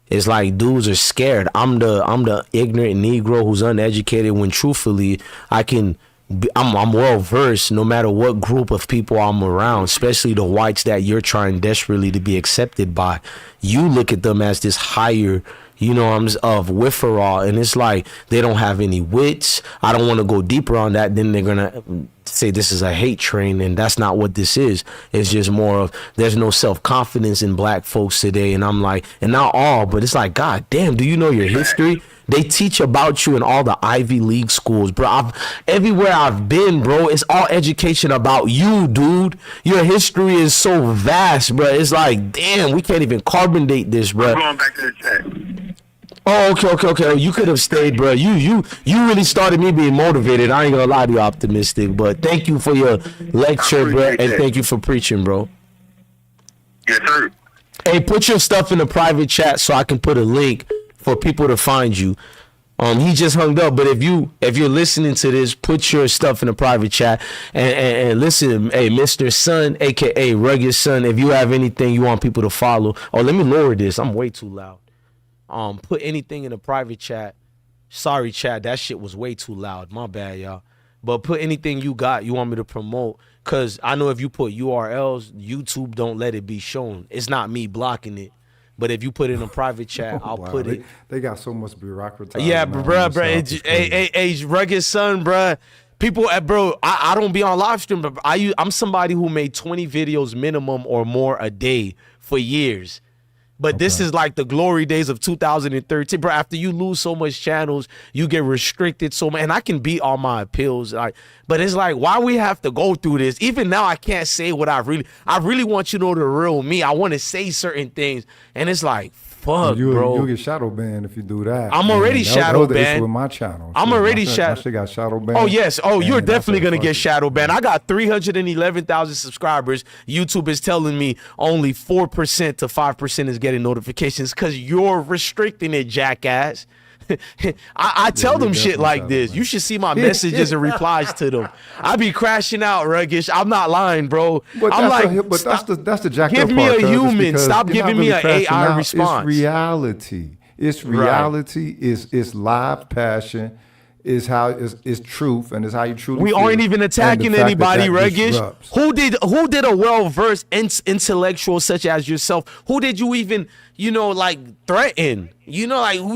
It's like dudes are scared. I'm the ignorant Negro who's uneducated, when truthfully I'm well versed no matter what group of people I'm around, especially the whites that you're trying desperately to be accepted by. You look at them as this higher, of wifferall, and it's like they don't have any wits. I don't want to go deeper on that. Then they're gonna say this is a hate train, and that's not what this is. It's just more of there's no self-confidence in black folks today, and I'm like, and not all, but it's like, God damn, do you know your history? They teach about you in all the Ivy League schools, bro. Everywhere I've been, bro, it's all education about you, dude. Your history is so vast, bro. It's like, damn, we can't even carbon date this, bro. I'm going back to the chat. Oh, okay. You could have stayed, bro. You really started me being motivated. I ain't gonna lie to you, optimistic. But thank you for your lecture, bro, and thank you for preaching, bro. Yes, sir. Hey, put your stuff in the private chat so I can put a link for people to find you. He just hung up, but if you're listening to this, put your stuff in the private chat and listen. Hey, Mr. Sun, aka Rugged Sun, if you have anything you want people to follow, let me lower this. I'm way too loud. Put anything in the private chat. Sorry, chat, that shit was way too loud. My bad, y'all. But put anything you want me to promote, because I know if you put URLs, YouTube don't let it be shown. It's not me blocking it. But if you put it in a private chat, I'll put it. They got so much bureaucracy. Yeah, bro. Hey, Rugged Son, bro. People, bro, I don't be on live stream, but I'm somebody who made 20 videos minimum or more a day for years. But this is like the glory days of 2013, bro. After you lose so much channels, you get restricted so much. And I can beat all my appeals, but it's like, why we have to go through this? Even now, I can't say what I really want you to know the real me. I want to say certain things, and it's like, fuck, You'll bro. get shadow banned if you do that. I'm already shadow that was the issue banned. with my channel. I'm Shit, already my shit got shadow banned. Oh yes. Oh, you're and I definitely said, gonna fuck get it. shadow banned. I got 311,000 subscribers. YouTube is telling me only 4% to 5% is getting notifications because you're restricting it, jackass. I tell them shit like this. You should see my messages and replies to them. I be crashing out, Ruggish. I'm not lying, bro. But I'm that's the jacked give up me part. a human. Stop you're not giving me really an crashing AI out. response. It's reality. It's reality. It's live passion. Is how is truth, and is how you truly. We feel. aren't even attacking anybody, Ruggish. Who did a well-versed intellectual such as yourself? Who did you even, like threaten? You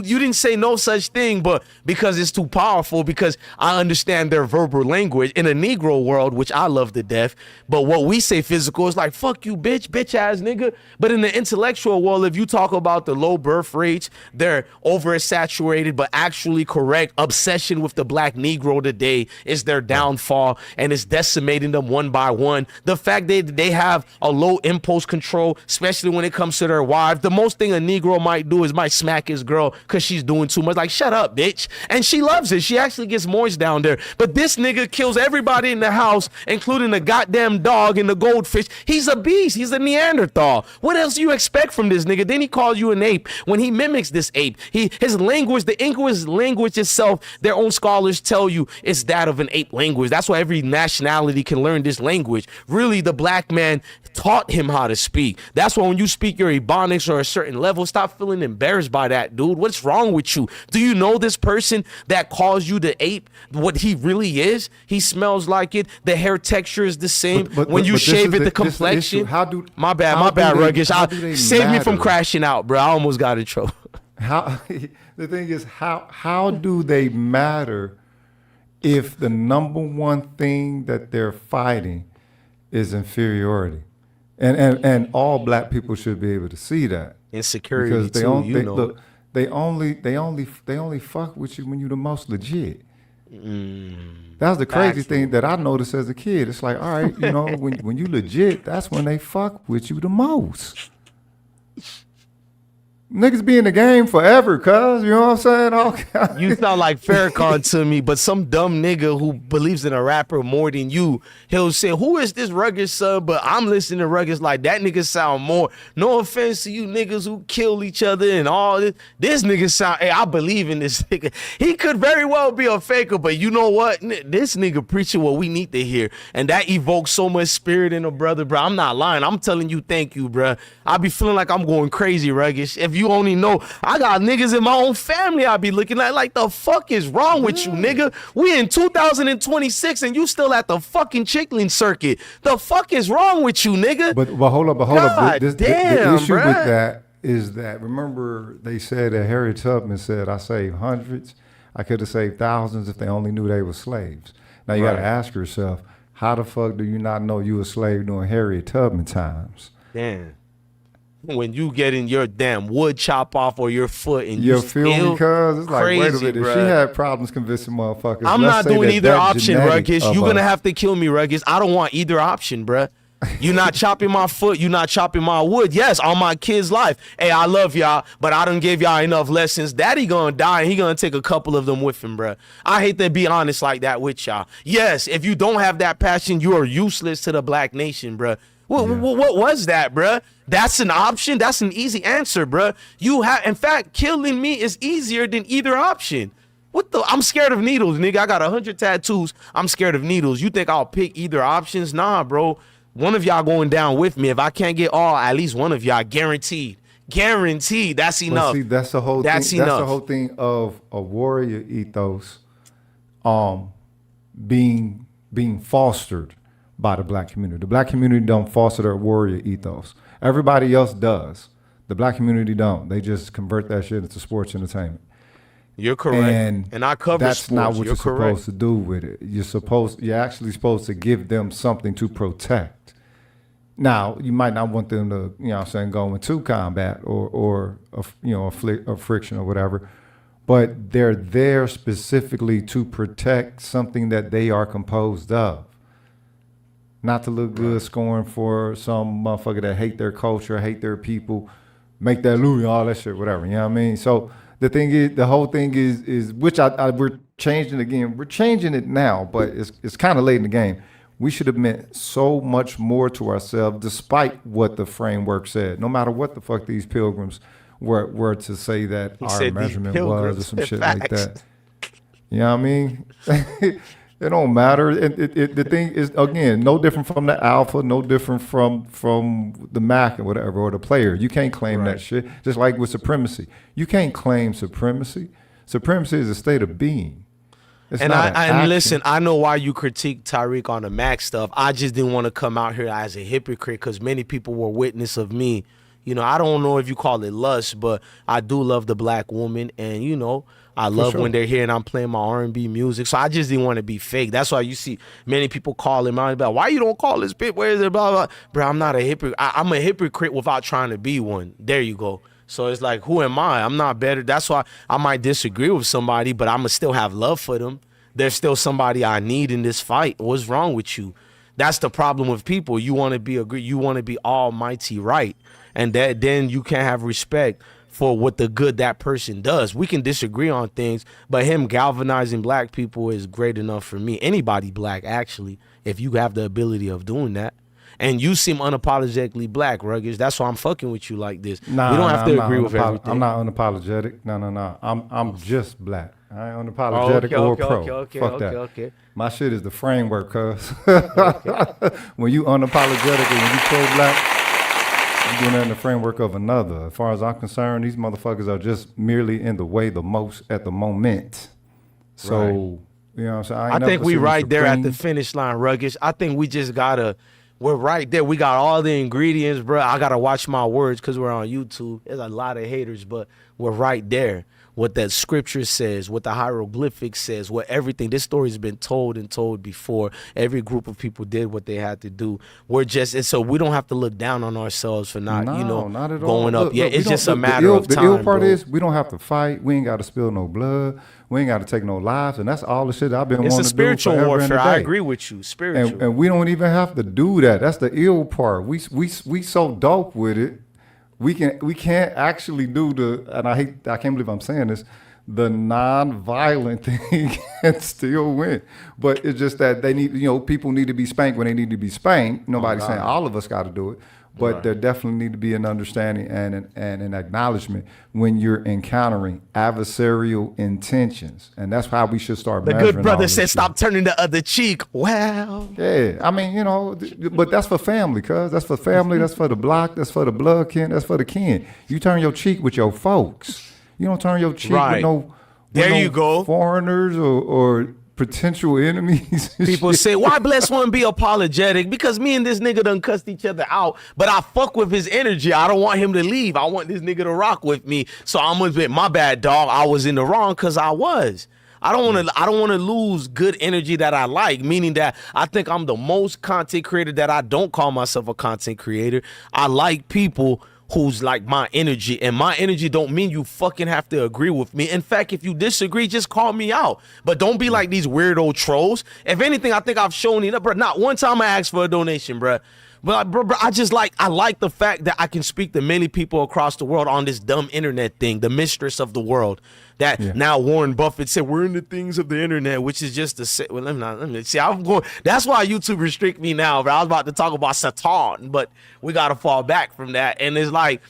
didn't say no such thing, but because it's too powerful, because I understand their verbal language in a Negro world, which I love to death. But what we say physical is like, fuck you, bitch ass nigga. But in the intellectual world, if you talk about the low birth rates, they're oversaturated, but actually correct obsession with the black Negro today is their downfall, and it's decimating them one by one. The fact that they have a low impulse control, especially when it comes to their wives, the most thing a Negro might do is might smack his girl because she's doing too much. Like, shut up, bitch. And she loves it. She actually gets moist down there. But this nigga kills everybody in the house, including the goddamn dog and the goldfish. He's a beast. He's a Neanderthal. What else do you expect from this nigga? Then he calls you an ape when he mimics this ape. His language, the English language itself, their own scholars tell you it's that of an ape language. That's why every nationality can learn this language. Really, the black man taught him how to speak. That's why when you speak your Ebonics or a certain level, stop feeling embarrassed by that, dude. What's wrong with you? Do you know this person that calls you the ape, what he really is? He smells like it. The hair texture is the same. When you shave it, the complexion. My bad, Ruggish. Save me from crashing out, bro. I almost got in trouble. The thing is, how do they matter if the number one thing that they're fighting is inferiority? And all black people should be able to see that. Insecurity because too, they only fuck with you when you the most legit. That's the crazy thing that I noticed as a kid. It's like, all right, when you legit, that's when they fuck with you the most. Niggas be in the game forever, cuz, you know what I'm saying? You sound like Farrakhan to me, but some dumb nigga who believes in a rapper more than you, he'll say, who is this Rugged son? But I'm listening to Rugged like that nigga sound more. No offense to you niggas who kill each other and all this. This nigga sound, hey, I believe in this nigga. He could very well be a faker, but you know what? This nigga preaching what we need to hear. And that evokes so much spirit in a brother, bro. I'm not lying. I'm telling you, thank you, bro. I be feeling like I'm going crazy, Rugged. If you only know, I got niggas in my own family I be looking at like, the fuck is wrong with you, nigga? We in 2026 and you still at the fucking chickling circuit. The fuck is wrong with you, nigga? But hold up. God The issue with that is that, remember they said that Harriet Tubman said, I saved hundreds. I could have saved thousands if they only knew they were slaves. Now you got to ask yourself, how the fuck do you not know you a slave during Harriet Tubman times? Damn. When you getting your damn wood chop off or your foot and you you feel me? Because it's like, crazy, wait a minute. If bruh. she had problems convincing motherfuckers, I'm not doing either option, Rugged. You're going gonna have to kill me, Rugged. I don't want either option, bruh. You're not chopping my foot. You're not chopping my wood. Yes, on my kid's life. Hey, I love y'all, but I done gave y'all enough lessons. Daddy gonna die, and he gonna take a couple of them with him, bruh. I hate to be honest like that with y'all. Yes, if you don't have that passion, you are useless to the black nation, bruh. What was that, bruh? That's an option. That's an easy answer, bruh. In fact, killing me is easier than either option. I'm scared of needles, nigga. I got 100 tattoos. I'm scared of needles. You think I'll pick either options? Nah, bro. One of y'all going down with me. If I can't get all, at least one of y'all, guaranteed. Guaranteed. That's enough. See, that's the whole thing. That's enough. That's the whole thing of a warrior ethos being fostered by the black community. The black community don't foster their warrior ethos. Everybody else does. The black community don't. They just convert that shit into sports entertainment. You're correct. And I cover that's sports. Not what you're correct. supposed to do with it. You're actually supposed to give them something to protect. Now, you might not want them to, go into combat or a friction or whatever, but they're there specifically to protect something that they are composed of. Not to look good scoring for some motherfucker that hate their culture, hate their people, make that Louis, all that shit, whatever. You know what I mean? So the thing is, the whole thing is which we're changing again. We're changing it now, but it's kind of late in the game. We should have meant so much more to ourselves, despite what the framework said. No matter what the fuck these pilgrims were to say that our measurement was, or some shit like that. You know what I mean? It don't matter. The thing is, again, no different from the alpha, no different from the Mac or whatever, or the player. You can't claim that shit. Just like with supremacy. You can't claim supremacy. Supremacy is a state of being. It's and not and listen, I know why you critique Tariq on the Mac stuff. I just didn't want to come out here as a hypocrite because many people were witness of me. You know, I don't know if you call it lust, but I do love the black woman, and you know, I love when they're here and I'm playing my R&B music. So I just didn't want to be fake. That's why you see many people call him out about, why you don't call this bitch? Where is it? Blah, blah. Bro, I'm not a hypocrite. I'm a hypocrite without trying to be one. There you go. So it's like, who am I? I'm not better. That's why I might disagree with somebody, but I'm going to still have love for them. There's still somebody I need in this fight. What's wrong with you? That's the problem with people. You want to be you want to be almighty right. And that then you can't have respect for what the good that person does. We can disagree on things, but him galvanizing black people is great enough for me. Anybody black, actually, if you have the ability of doing that. And you seem unapologetically black, Ruggage. That's why I'm fucking with you like this. We don't have to agree with everything. I'm not unapologetic. No. I'm just black. I ain't unapologetic or pro. Fuck that. Okay. My shit is the framework, cuz. When you unapologetic and when you pro-black, you're doing that in the framework of another. As far as I'm concerned, these motherfuckers are just merely in the way the most at the moment. So, you know what I'm saying? I think we right there at the finish line, Ruggage. I think we just gotta, we're right there. We got all the ingredients, bro. I gotta watch my words because we're on YouTube. There's a lot of haters, but we're right there. What that scripture says, what the hieroglyphics says, what everything. This story's been told and told before. Every group of people did what they had to do. We're just, and so we don't have to look down on ourselves for not, not at going all. up. It's just a matter of time. The ill part is we don't have to fight. We ain't got to spill no blood. We ain't got to take no lives. And that's all the shit I've been wanting to do. It's a spiritual warfare. I agree with you. Spiritual. And we don't even have to do that. That's the ill part. We so dope with it. We can't actually do and I can't believe I'm saying this, the non-violent thing and still win. But it's just that they need, people need to be spanked when they need to be spanked. Nobody's saying all of us got to do it, but there definitely need to be an understanding and an acknowledgement when you're encountering adversarial intentions. And that's how we should start measuring. The good brother said, stop turning the other cheek. Wow. Yeah, I mean, but that's for family, cuz. That's for family, that's for the block, that's for the blood kin, that's for the kin. You turn your cheek with your folks. You don't turn your cheek with no foreigners or potential enemies. People say, why Bless One be apologetic? Because me and this nigga done cussed each other out, but I fuck with his energy. I don't want him to leave. I want this nigga to rock with me. So I'm gonna admit, my bad, dog. I was in the wrong because I was. I don't want to lose good energy that I like, meaning that I think I'm the most content creator that I don't call myself a content creator. I like people who's like my energy, and my energy don't mean you fucking have to agree with me. In fact, if you disagree, just call me out, but don't be like these weirdo trolls. If anything, I think I've shown enough, bro. Not one time I asked for a donation, bro. But bro, I like the fact that I can speak to many people across the world on this dumb internet thing, the mistress of the world. That now Warren Buffett said we're in the things of the internet, which is just the well. Let me see. I'm going. That's why YouTube restrict me now, bro. I was about to talk about Satan, but we gotta fall back from that. And it's like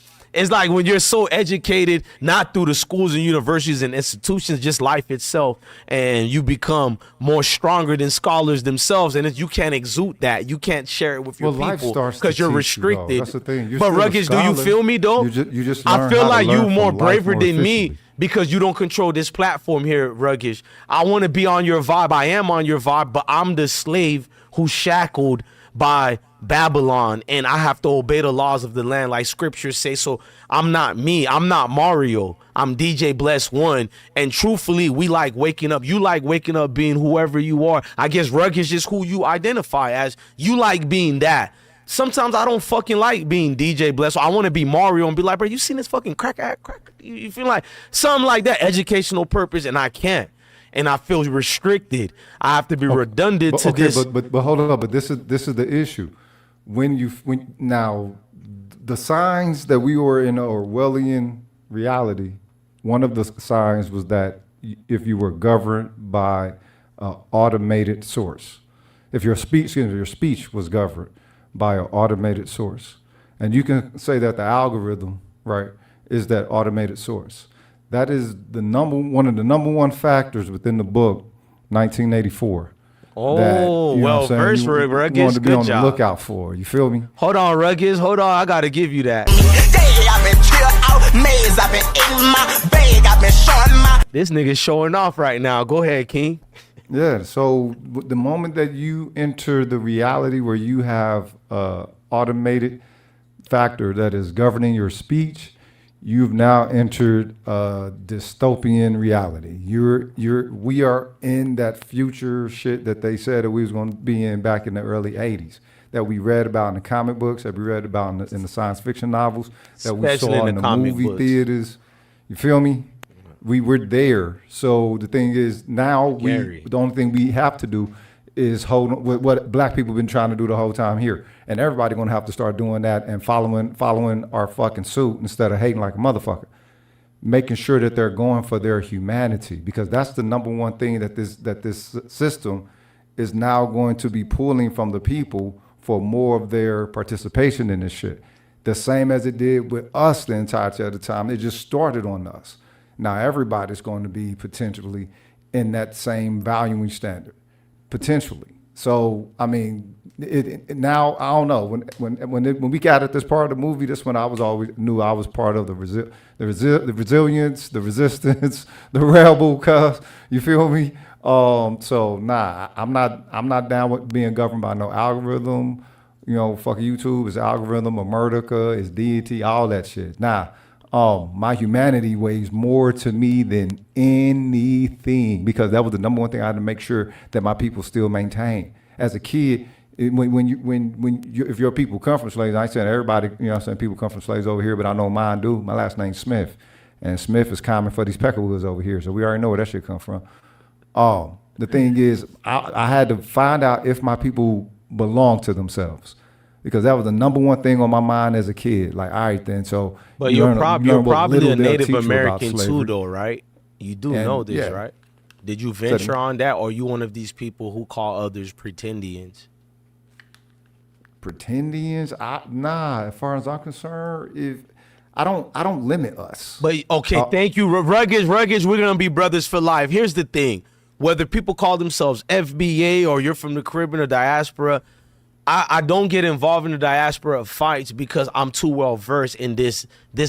when you're so educated, not through the schools and universities and institutions, just life itself, and you become more stronger than scholars themselves, and you can't exude that. You can't share it with your people because you're restricted. That's the thing. But Ruggage, do you feel me though? You just I feel like you more braver than efficiently. me because you don't control this platform here, Ruggage. I want to be on your vibe. I am on your vibe, but I'm the slave who's shackled by Babylon, and I have to obey the laws of the land like scriptures say. So I'm not me. I'm not Mario. I'm DJ Bless One. And truthfully, we like waking up. You like waking up being whoever you are. I guess Rugged is just who you identify as. You like being that. Sometimes I don't fucking like being DJ Bless. I want to be Mario and be like, bro, you seen this fucking crack? You feel like something like that, educational purpose, and I can't. And I feel restricted. I have to be redundant to this. But hold on. But this is the issue. When now the signs that we were in an Orwellian reality, one of the signs was that if you were governed by an automated source, if your speech was governed by an automated source, and you can say that the algorithm, right, is that automated source. That is one of the number one factors within the book, 1984. Oh, that, you know well, what I'm saying, verse you Rugged, want to be good on job. the lookout for. You feel me? Hold on, Rugged. Hold on. I got to give you that. This nigga's showing off right now. Go ahead, King. Yeah, so the moment that you enter the reality where you have automated factor that is governing your speech, you've now entered a dystopian reality. We are in that future shit that they said that we was going to be in back in the early 80s, that we read about in the comic books, that we read about in the science fiction novels, that we Especially saw in in the the movie books. theaters. You feel me? We were there. So the thing is, now the only thing we have to do is hold on with what black people have been trying to do the whole time here. And everybody gonna have to start doing that and following our fucking suit instead of hating like a motherfucker. Making sure that they're going for their humanity, because that's the number one thing that this system is now going to be pulling from the people for more of their participation in this shit. The same as it did with us the entirety of the time. It just started on us. Now everybody's going to be potentially in that same valuing standard, potentially. So I mean, now I don't know. When we got at this part of the movie, this one I was always knew I was part of the resilience, the resistance, the rebel. Cuz you feel me? So nah, I'm not down with being governed by no algorithm. You know, fucking YouTube is algorithm, or Murdica is deity, all that shit. Nah. My humanity weighs more to me than anything, because that was the number one thing I had to make sure that my people still maintain. As a kid, if your people come from slaves, I ain't saying everybody, you know what I'm saying, people come from slaves over here, but I know mine do. My last name's Smith, and Smith is common for these Peckerwoods over here, so we already know where that shit come from. The thing is, I had to find out if my people belong to themselves, because that was the number one thing on my mind as a kid. Like, all right, then, so. But you're probably a Native teach you about American too, slavery. though, right? You do know this, yeah. right? Did you venture on that, or are you one of these people who call others pretendians? Pretendians? Nah, as far as I'm concerned, if I don't limit us. But okay, thank you, Rugged. We're gonna be brothers for life. Here's the thing: whether people call themselves FBA or you're from the Caribbean or diaspora, I don't get involved in the diaspora fights because I'm too well versed in this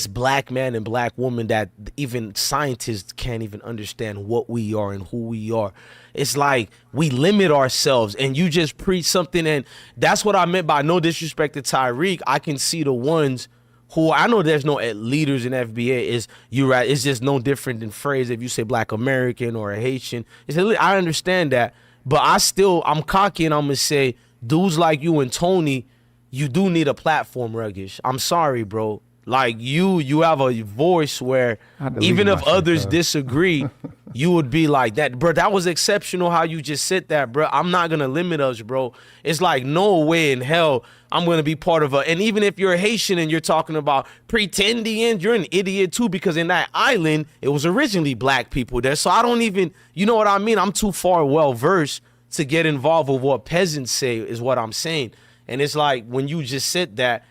black man and black woman that even scientists can't even understand what we are and who we are. It's like we limit ourselves, and you just preach something, and that's what I meant by no disrespect to Tyreek. I can see the ones who I know there's no leaders in FBA. You're right. It's just no different than phrase if you say Black American or a Haitian. I understand that, but I'm cocky and I'm gonna say, dudes like you and Tony, you do need a platform, Ruggish. I'm sorry, bro. Like you have a voice where even if others disagree, you would be like that, bro. That was exceptional how you just said that, bro. I'm not gonna limit us, bro. It's like no way in hell I'm gonna be part of and even if you're Haitian and you're talking about pretending, you're an idiot too, because in that island it was originally black people there. So I don't even, you know what I mean? I'm too far well versed to get involved with what peasants say is what I'm saying. And it's like when you just said that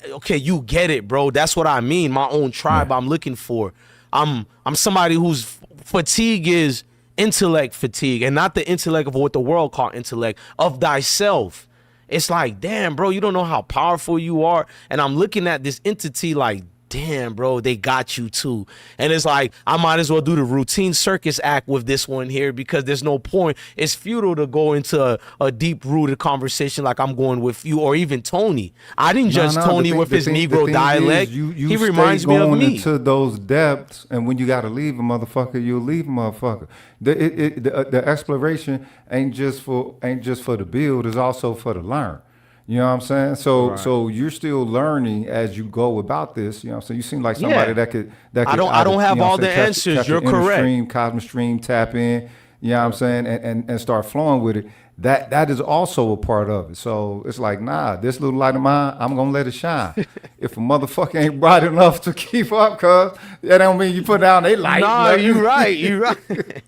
okay, you get it, bro. That's what I mean. My own tribe I'm looking for. I'm somebody whose fatigue is intellect fatigue, and not the intellect of what the world call intellect, of thyself. It's like, damn, bro, you don't know how powerful you are. And I'm looking at this entity like, damn, bro, they got you too. And it's like, I might as well do the routine circus act with this one here, because there's no point. It's futile to go into a deep-rooted conversation like I'm going with you or even Tony. I didn't judge Tony with his Negro dialect. He reminds me of me. Into those depths, and when you got to leave a motherfucker, you'll leave a motherfucker. The exploration ain't just for the build, it's also for the learn. You know what I'm saying? So you're still learning as you go about this. You know what I'm saying? You seem like somebody that could I don't have all the answers. You're correct. Stream, cosmic stream, tap in, you know what I'm saying, and start flowing with it, that is also a part of it. So it's like, nah, this little light of mine, I'm gonna let it shine. If a motherfucker ain't bright enough to keep up, cuz that don't mean you put down they light. Nah, you right. You right.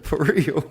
For real.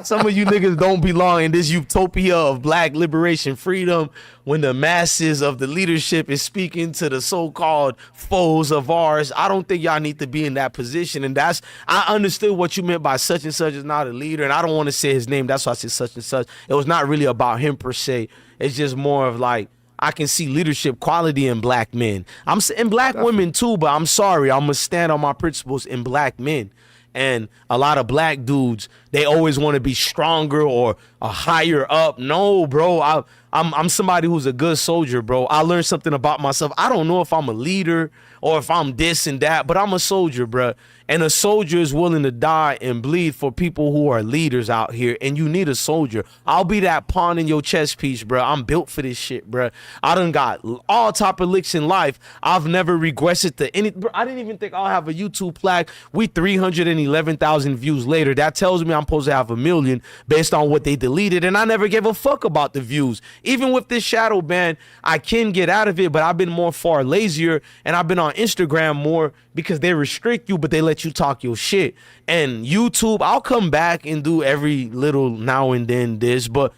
Some of you niggas don't belong in this utopia of black liberation freedom when the masses of the leadership is speaking to the so-called foes of ours. I don't think y'all need to be in that position. And I understood what you meant by such and such is not a leader. And I don't want to say his name. That's why I said such and such. It was not really about him per se. It's just more of like, I can see leadership quality in black men. I'm in black women too, but I'm sorry. I'm going to stand on my principles in black men. And a lot of black dudes, they always want to be stronger or a higher up. No, bro, I'm somebody who's a good soldier, bro. I learned something about myself. I don't know if I'm a leader or if I'm this and that, but I'm a soldier, bro. And a soldier is willing to die and bleed for people who are leaders out here. And you need a soldier. I'll be that pawn in your chess piece, bro. I'm built for this shit, bro. I done got all type of licks in life. I've never regressed to any. Bro, I didn't even think I'll have a YouTube plaque. We 311,000 views later. That tells me I'm supposed to have 1 million based on what they deleted. And I never gave a fuck about the views. Even with this shadow ban, I can get out of it, but I've been far lazier. And I've been on Instagram more because they restrict you, but they let you talk your shit. And YouTube, I'll come back and do every little now and then this, but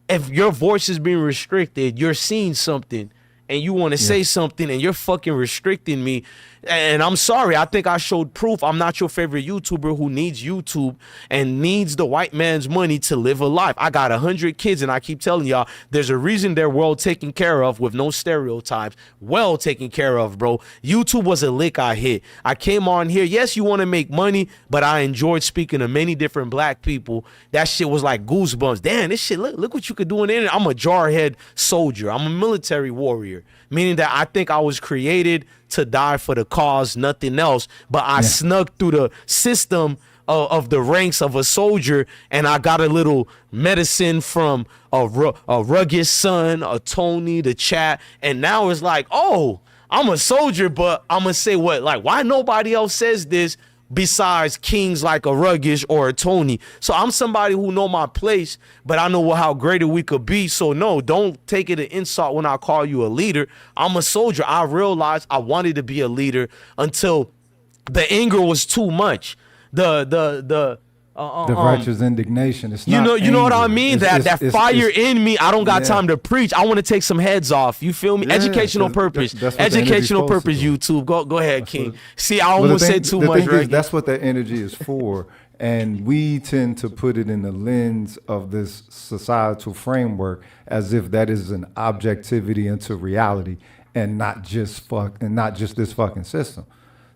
if your voice is being restricted, you're seeing something and you want to say something and you're fucking restricting me. And I'm sorry, I think I showed proof. I'm not your favorite YouTuber who needs YouTube and needs the white man's money to live a life. I got 100 kids and I keep telling y'all, there's a reason they're well taken care of with no stereotypes. Well taken care of, bro. YouTube was a lick I hit. I came on here. Yes, you want to make money, but I enjoyed speaking to many different black people. That shit was like goosebumps. Damn, this shit, look what you could do in it. I'm a jarhead soldier. I'm a military warrior, meaning that I think I was created to die for the cause, nothing else. But I snuck through the system of the ranks of a soldier, and I got a little medicine from a rugged son, a Tony, the chat, and now it's like, oh, I'm a soldier, but I'm gonna say what, like, why nobody else says this besides kings like a Ruggish or a Tony? So I'm somebody who know my place, but I know how greater we could be. So no, don't take it an insult when I call you a leader. I'm a soldier. I realized I wanted to be a leader until the anger was too much. The righteous indignation. It's you not know what I anger. mean? That fire in me. I don't got time to preach. I want to take some heads off. You feel me? Yeah, Educational purpose. that's what the Educational energy's purpose. supposed to YouTube. Go ahead, King. what- See, I Well, almost said too much. Thing Right? is, that's what that energy is for. And we tend to put it in the lens of this societal framework as if that is an objectivity into reality and not just this fucking system.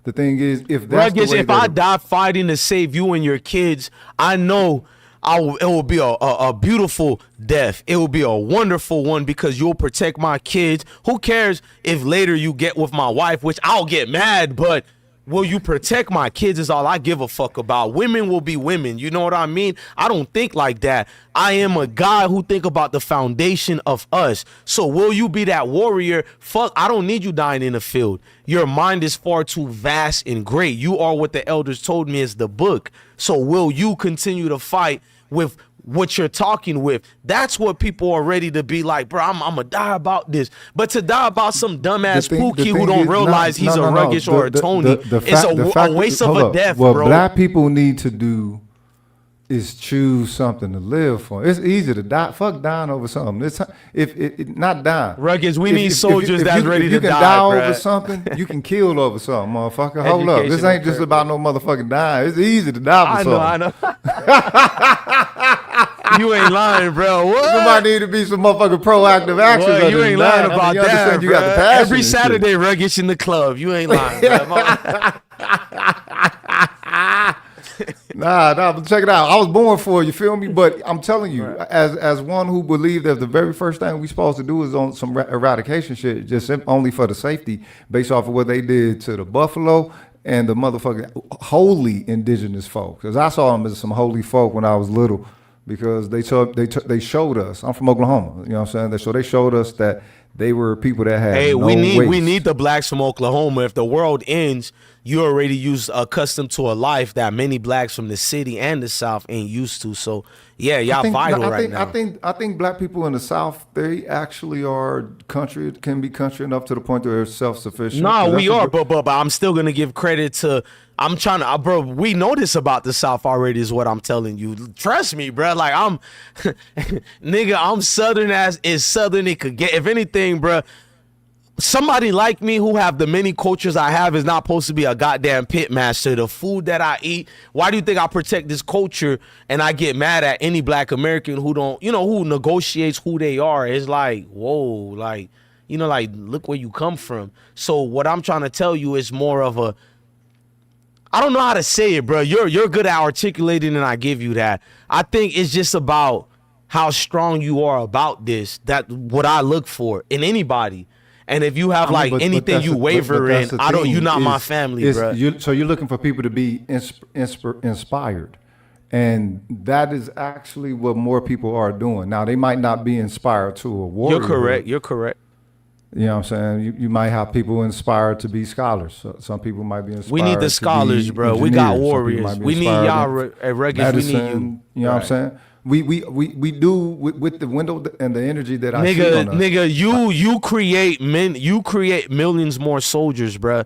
The thing is, if that's Rugged, the way if that I die fighting to save you and your kids, I know it will be a beautiful death. It will be a wonderful one because you'll protect my kids. Who cares if later you get with my wife, which I'll get mad, but will you protect my kids is all I give a fuck about. Women will be women. You know what I mean? I don't think like that. I am a guy who think about the foundation of us. So will you be that warrior? Fuck, I don't need you dying in the field. Your mind is far too vast and great. You are what the elders told me is the book. So will you continue to fight with what you're talking with? That's what people are ready to be like, bro, I'm gonna die about this. But to die about some dumbass Pookie who don't realize he's a Ruggish or a Tony is a waste of a death, what bro. black people need to do is choose something to live for. It's easy to die. Fuck dying over something. It's not dying. Ruggeds, we need soldiers that's ready if to you can die, die over bruh. something, you can kill over something, motherfucker. Hold up. This ain't just Educational about no motherfucking dying. It's easy to die for I something. know. You ain't lying, bro. What? Somebody need to be some motherfucking proactive action. Well, you ain't lying about you that, understand you got the bruh. passion Every and shit. Saturday, Ruggish in the club. You ain't lying, bro. Nah, but check it out. I was born for it, you feel me? But I'm telling you, as one who believed that the very first thing we supposed to do is on some eradication shit, just only for the safety, based off of what they did to the buffalo and the motherfucking holy indigenous folk. Because I saw them as some holy folk when I was little, because they showed us. I'm from Oklahoma, you know what I'm saying? So they showed us that They were people that had Hey, no we waste. need the blacks from Oklahoma. If the world ends, you're already accustomed to a life that many blacks from the city and the South ain't used to. So yeah, y'all vital right now. I think black people in the South, they actually are can be country enough to the point where they're self-sufficient. No, we are, but I'm still gonna give credit to. I'm trying to, bro. We know this about the South already. Is what I'm telling you. Trust me, bro. Like I'm, nigga. I'm Southern as Southern it could get. If anything, bro. Somebody like me who have the many cultures I have is not supposed to be a goddamn pit master. The food that I eat, why do you think I protect this culture and I get mad at any black American who don't, who negotiates who they are? It's like, whoa, like, like, look where you come from. So what I'm trying to tell you is more of a, I don't know how to say it, bro. You're good at articulating and I give you that. I think it's just about how strong you are about this. That what I look for in anybody. And if you have anything you waver in, you're not my family, bro. So you're looking for people to be inspired. And that is actually what more people are doing. Now, they might not be inspired to a warrior. You're correct. You know what I'm saying? You might have people inspired to be scholars. So some people might be inspired. We need the scholars, bro. We got warriors. We need y'all at Regis. We need you. You know what I'm saying? We do with the window and the energy that I see on us. Nigga, you create millions more soldiers, bruh.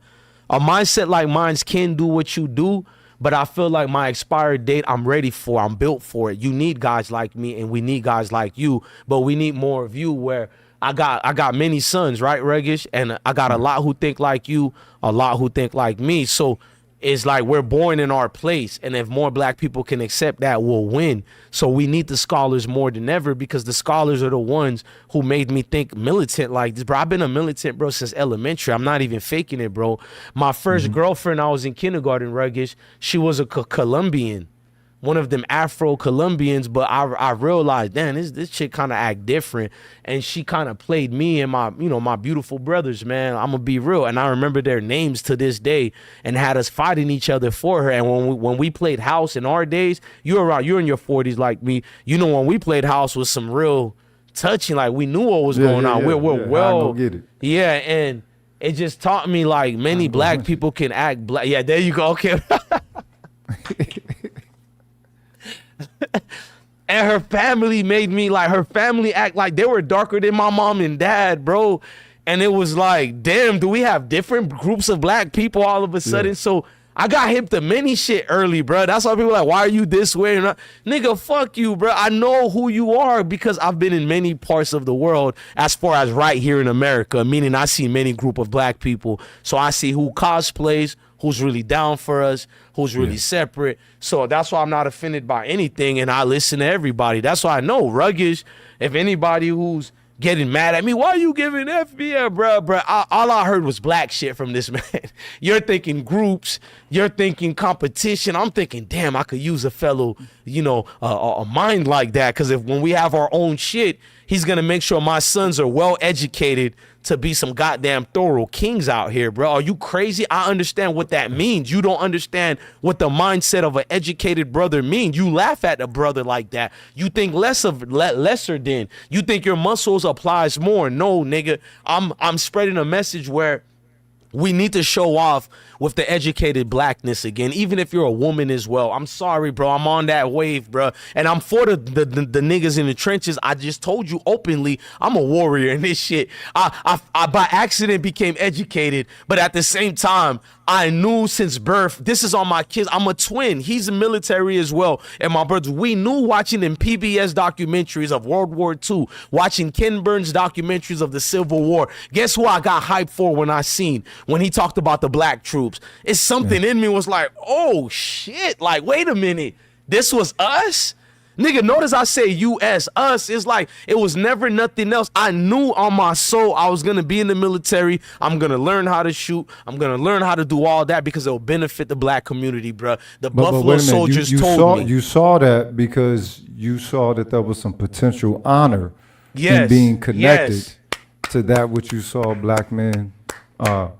A mindset like mine can do what you do, but I feel like my expired date, I'm ready for. I'm built for it. You need guys like me, and we need guys like you, but we need more of you. Where I got many sons, right, Regish, and I got a lot who think like you, a lot who think like me. So it's like we're born in our place, and if more black people can accept that, we'll win. So we need the scholars more than ever, because the scholars are the ones who made me think militant like this, bro. I've been a militant, bro, since elementary. I'm not even faking it, bro. My first girlfriend, I was in kindergarten, Ruggish, she was a Colombian, one of them Afro-Colombians, but I realized, damn, this chick kind of act different, and she kind of played me and my, my beautiful brothers, man. I'm gonna be real, and I remember their names to this day, and had us fighting each other for her. And when we played house in our days, you're in your 40s like me, when we played house was some real touching, like we knew what was going on. We're well, get it. Yeah, and it just taught me like many black people can act black. Yeah, there you go. Okay. And her family made me her family act like they were darker than my mom and dad, bro. And it was like, damn, do we have different groups of black people all of a sudden? Yeah. So I got hip to many shit early, bro. That's why people are like, why are you this way? Nigga, fuck you, bro. I know who you are because I've been in many parts of the world as far as right here in America, meaning I see many group of black people. So I see who cosplays, who's really down for us, who's really separate. So that's why I'm not offended by anything, and I listen to everybody. That's why I know, Ruggish, if anybody who's getting mad at me, why are you giving FBA, bro? All I heard was black shit from this man. You're thinking groups, you're thinking competition. I'm thinking, damn, I could use a fellow, a mind like that, because when we have our own shit, he's going to make sure my sons are well educated to be some goddamn thorough kings out here, bro. Are you crazy? I understand what that means. You don't understand what the mindset of an educated brother means. You laugh at a brother like that. You think lesser than. You think your muscles applies more. No, nigga. I'm spreading a message where we need to show off with the educated blackness again, even if you're a woman as well. I'm sorry, bro. I'm on that wave, bro. And I'm for the niggas in the trenches. I just told you openly, I'm a warrior in this shit. I by accident became educated, but at the same time, I knew since birth, this is on my kids. I'm a twin. He's military as well. And my brothers, we knew watching them PBS documentaries of World War II, watching Ken Burns documentaries of the Civil War. Guess who I got hyped for when he talked about the black troops? It's something in me was like, oh shit, like, wait a minute. This was us? Nigga, notice I say U.S., us. It's like it was never nothing else. I knew on my soul I was going to be in the military. I'm going to learn how to shoot. I'm going to learn how to do all that because it will benefit the black community, bro. The Buffalo soldiers told me. You saw that because you saw that there was some potential honor in being connected to that which you saw black men participating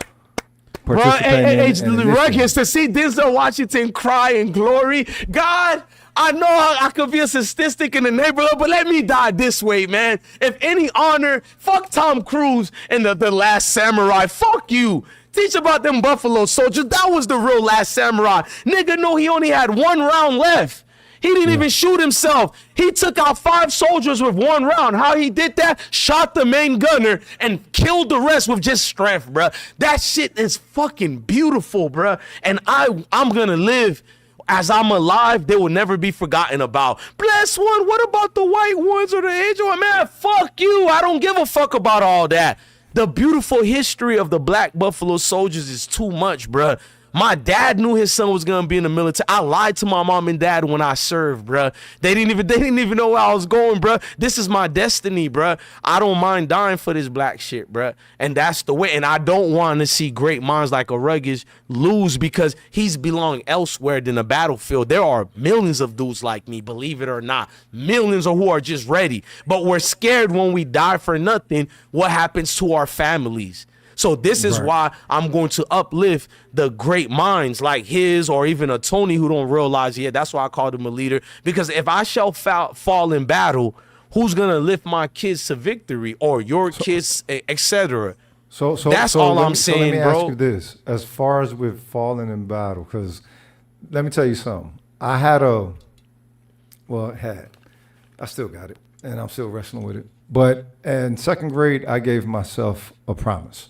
in. Bro, to see Denzel Washington cry in glory. God, I know I could be a statistic in the neighborhood, but let me die this way, man. If any honor, fuck Tom Cruise and the Last Samurai. Fuck you. Teach about them Buffalo Soldiers. That was the real Last Samurai. Nigga know he only had 1 round left. He didn't even shoot himself. He took out 5 soldiers with 1 round. How he did that? Shot the main gunner and killed the rest with just strength, bruh. That shit is fucking beautiful, bruh. And I'm gonna live as I'm alive. They will never be forgotten about. Bless one. What about the white ones or the Asian one? Man, fuck you. I don't give a fuck about all that. The beautiful history of the Black Buffalo Soldiers is too much, bruh. My dad knew his son was gonna be in the military. I lied to my mom and dad when I served, bruh. They didn't even know where I was going, bruh. This is my destiny, bruh. I don't mind dying for this black shit, bruh. And that's the way. And I don't want to see great minds like a Rugged lose because he's belong elsewhere than the battlefield. There are millions of dudes like me, believe it or not. Millions of who are just ready. But we're scared when we die for nothing, what happens to our families. So this is why I'm going to uplift the great minds like his or even a Tony who don't realize yet. That's why I called him a leader. Because if I shall fall in battle, who's going to lift my kids to victory or your kids, etc.? So that's all I'm saying, let me bro. ask you this. As far as with falling in battle, because let me tell you something. I still got it, and I'm still wrestling with it. But in 2nd grade, I gave myself a promise.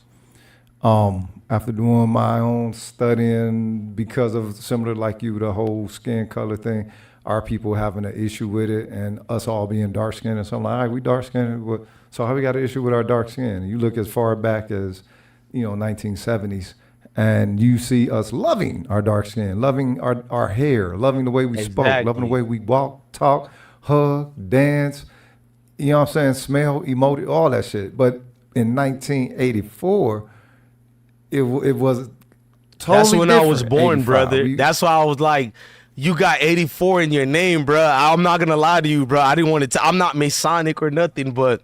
After doing my own studying, because of similar like you, the whole skin color thing, our people having an issue with it, and us all being dark skinned, and so I'm like, all right, we dark skinned. So how we got an issue with our dark skin? You look as far back as 1970s, and you see us loving our dark skin, loving our hair, loving the way we spoke, loving the way we walk, talk, hug, dance. You know what I'm saying? Smell, emote, all that shit. But in 1984. It was totally That's when I was born, 85. brother. That's why I was like, you got 84 in your name, bro. I'm not going to lie to you, bro. I didn't want to I'm not Masonic or nothing, but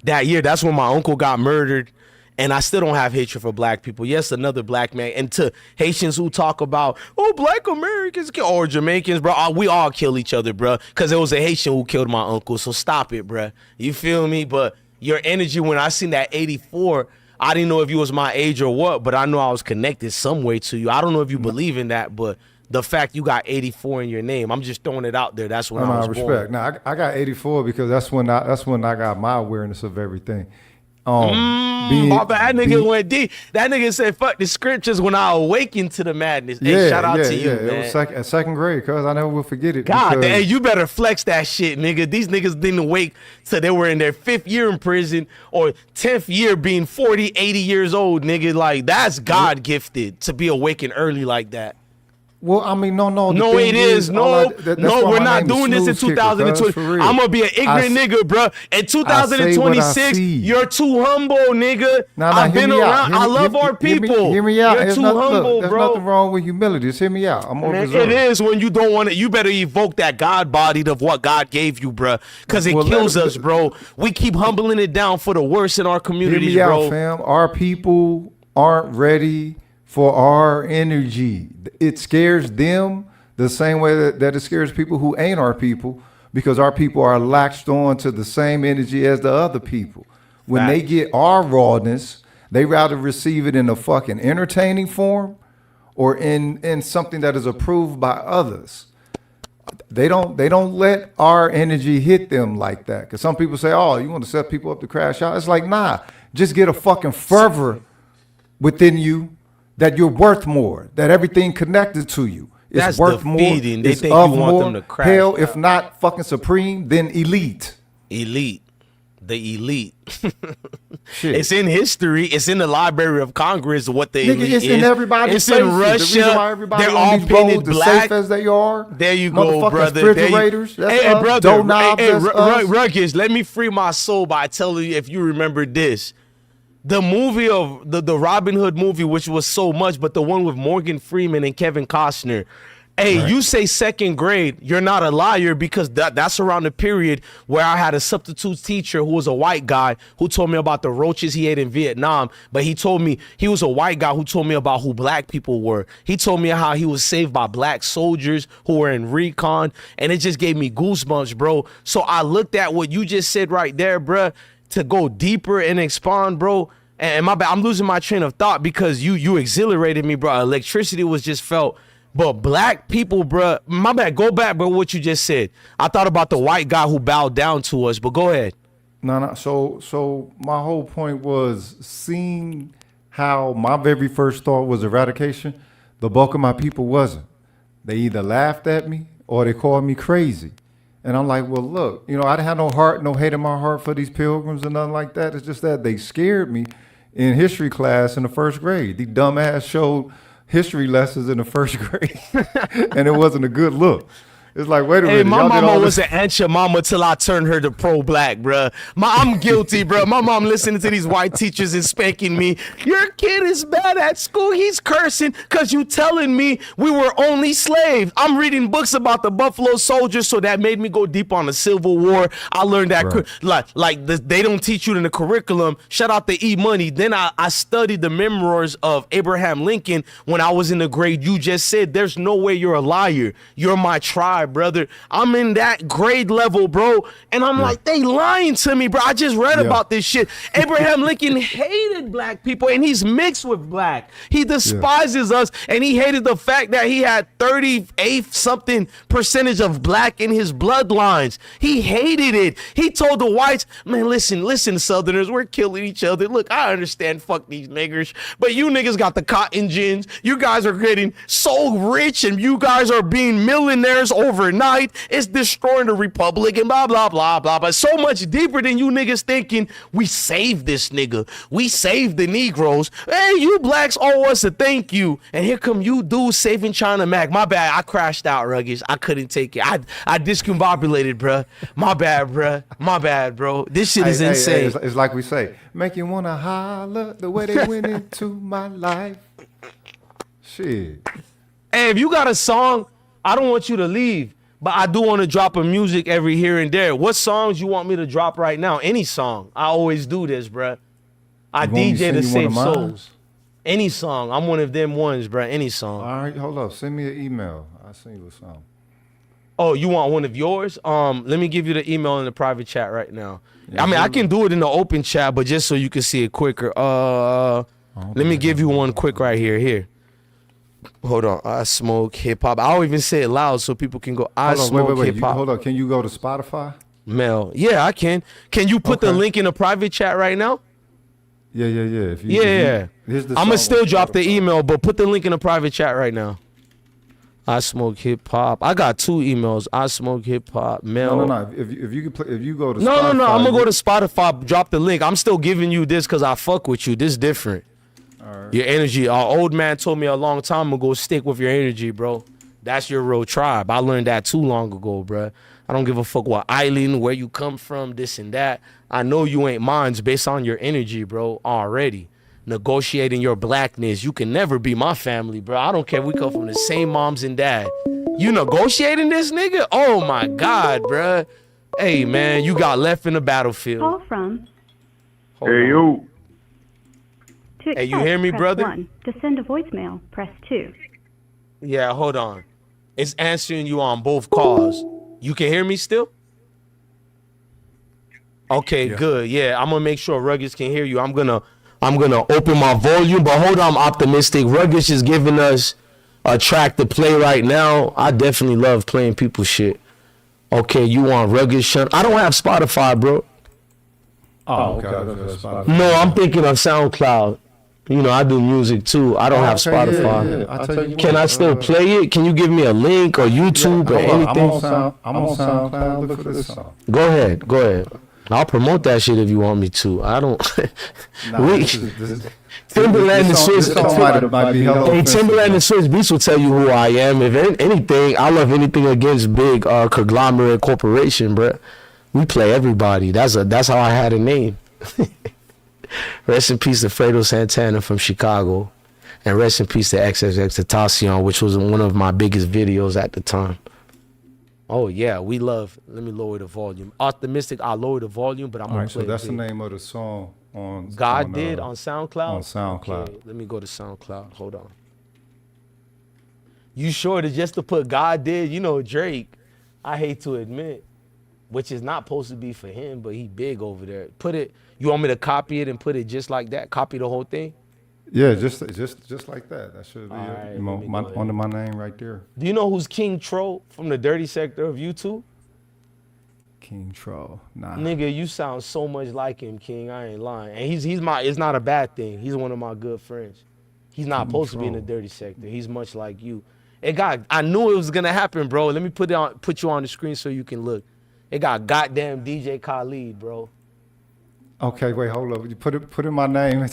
that year, that's when my uncle got murdered. And I still don't have hatred for black people. Yes, another black man. And to Haitians who talk about, oh, black Americans kill, or Jamaicans, bro, we all kill each other, bro. Because it was a Haitian who killed my uncle. So stop it, bro. You feel me? But your energy, when I seen that 84, I didn't know if you was my age or what, but I know I was connected some way to you. I don't know if you believe in that, but the fact you got 84 in your name, I'm just throwing it out there. That's when I was born. Now I got 84 because that's when I got my awareness of everything. That nigga went deep. That nigga said, "Fuck the scriptures." When I awakened to the madness. Hey, shout out to you, man. It was at 2nd grade, cuz I never will forget it. God damn, you better flex that shit, nigga. These niggas didn't wake till they were in their 5th year in prison or 10th year being 40, 80 years old, nigga. Like, that's God gifted to be awakened early like that. Well, I mean, no, it is. No, we're not doing this in 2020. I'm gonna be an ignorant nigga, bro. In 2026, you're too humble, nigga. I've been around. I love our people. Hear me out. You're too humble, bro. There's nothing wrong with humility. Just hear me out. I'm more reserved. It is when you don't want it. You better evoke that God bodied of what God gave you, bro. Because it kills us, bro. We keep humbling it down for the worst in our communities, bro. Hear me out, fam. Our people aren't ready for our energy. It scares them the same way that it scares people who ain't our people, because our people are latched on to the same energy as the other people. When they get our rawness, they rather receive it in a fucking entertaining form or in something that is approved by others. They don't let our energy hit them like that. Because some people say, oh, you want to set people up to crash out? It's like, nah, just get a fucking fervor within you that you're worth more, that everything connected to you is worth more. They think you want them to crash. Hell, if not fucking supreme, then elite. The elite. Shit. It's in history. It's in the Library of Congress what the elite is. It's in everybody's faces. In Russia. The reason why everybody they're on all these painted roads, black. as safe as they are. There you go, brother. Refrigerators. Hey, brother. Rugged, let me free my soul by telling you if you remember this. The movie of the Robin Hood movie, which was so much, but the one with Morgan Freeman and Kevin Costner, Hey, Right. you say second grade, you're not a liar because that's around the period where I had a substitute teacher who was a white guy who told me about the roaches he ate in Vietnam. But he told me he was a white guy who told me about who black people were. He told me how he was saved by black soldiers who were in recon. And it just gave me goosebumps, bro. So I looked at what you just said right there, bro, to go deeper and expand, bro. And my bad, I'm losing my train of thought because you exhilarated me, bro. Electricity was just felt. But black people, bro, my bad, go back, bro, what you just said. I thought about the white guy who bowed down to us, but go ahead. No. So my whole point was seeing how my very first thought was eradication. The bulk of my people wasn't. They either laughed at me or they called me crazy. And I'm like, well, look, I didn't have no heart, no hate in my heart for these pilgrims and nothing like that. It's just that they scared me in history class in the first grade. The dumbass showed history lessons in the first grade, and it wasn't a good look. It's like, wait a minute. Hey, my y'all did mama all was this- an anti mama till I turned her to pro-black, bruh. I'm guilty, bruh. My mom listening to these white teachers and spanking me. Your kid is bad at school. He's cursing because you telling me we were only slaves. I'm reading books about the Buffalo Soldiers, so that made me go deep on the Civil War. I learned that they don't teach you in the curriculum. Shout out to E-Money. Then I studied the memoirs of Abraham Lincoln when I was in the grade you just said. There's no way you're a liar. You're my tribe, brother. I'm in that grade level, bro. And I'm like, they lying to me, bro. I just read about this shit. Abraham Lincoln hated black people, and he's mixed with black. He despises us, and he hated the fact that he had 38% of black in his bloodlines. He hated it. He told the whites, man, listen, Southerners, we're killing each other. Look, I understand, fuck these niggers, but you niggas got the cotton gins. You guys are getting so rich, and you guys are being millionaires overnight. It's destroying the republic and blah, blah, blah, blah. But so much deeper than you niggas thinking. We saved this nigga. We saved the Negroes. Hey, you blacks owe us a thank you. And here come you dudes saving China Mac. My bad. I crashed out, Ruggers. I couldn't take it. I discombobulated, bruh. My bad, bruh. My bad, bro. This shit is insane. It's like we say, make you want to holler the way they went into my life. Shit. Hey, if you got a song, I don't want you to leave, but I do want to drop a music every here and there. What songs you want me to drop right now? Any song. I always do this, bruh. I DJ to save souls. Any song. I'm one of them ones, bruh. Any song. All right, hold up. Send me an email. I'll send you a song. Oh, you want one of yours? Let me give you the email in the private chat right now. I mean, I can do it in the open chat, but just so you can see it quicker. Let me give you one quick right here. Here. Hold on. I smoke hip hop. I'll even say it loud so people can go. I smoke hip hop. Hold up. Can you go to Spotify? Mel. Yeah, I can. Can you put the link in the private chat right now? Yeah. I'm gonna still drop the email, but put the link in the private chat right now. I smoke hip hop. I got 2 emails. I smoke hip hop. Mel. No. If you go to no, Spotify, no. I'm gonna go to Spotify. Drop the link. I'm still giving you this because I fuck with you. This different. All right. Your energy. Our old man told me a long time ago, stick with your energy, bro. That's your real tribe. I learned that too long ago, bro. I don't give a fuck what island, where you come from, this and that. I know you ain't mine based on your energy, bro, already. Negotiating your blackness. You can never be my family, bro. I don't care if we come from the same moms and dad. You negotiating this nigga? Oh, my God, bro. Hey, man, you got left in the battlefield. Call from. Hey, you. To Hey, you hear me, press brother? 1. To send a voicemail, press 2. Yeah, hold on. It's answering you on both calls. You can hear me still? Okay, good. Yeah, I'm gonna make sure Ruggers can hear you. I'm gonna open my volume, but hold on, I'm optimistic. Ruggers is giving us a track to play right now. I definitely love playing people's shit. Okay, you want Ruggers? I don't have Spotify, bro. Oh, okay. Spotify. No, I'm thinking of SoundCloud. You know, I do music too. I don't have Spotify. I'll tell you Can what, I still play it? Can you give me a link or YouTube or anything? I'm on SoundCloud. Look for this song. Go ahead. I'll promote that shit if you want me to. I don't. Timberland and Swiss. Hey, Timberland and Swiss Beats will tell you who I am. If anything, I love anything against big conglomerate corporation, bruh. We play everybody. That's how I had a name. Rest in peace to Fredo Santana from Chicago. And rest in peace to XXXTentacion, which was one of my biggest videos at the time. Oh yeah, we love. Let me lower the volume. Optimistic, I lower the volume, but I'm gonna play. So that's the name of the song on God did on SoundCloud. On SoundCloud. Okay, let me go to SoundCloud. Hold on. You sure to just to put God did? You know Drake. I hate to admit, which is not supposed to be for him, but he big over there. Put it. You want me to copy it and put it just like that? Copy the whole thing? Yeah, just like that. That should be right, under my name right there. Do you know who's King Tro from the Dirty Sector of U2? King Tro, nah. Nigga, you sound so much like him, King. I ain't lying. And he's my. It's not a bad thing. He's one of my good friends. He's not supposed to be in the Dirty Sector. He's much like you. I knew it was gonna happen, bro. Let me put you on the screen so you can look. It got goddamn DJ Khaled, bro. Okay, wait, hold up. You put in my name.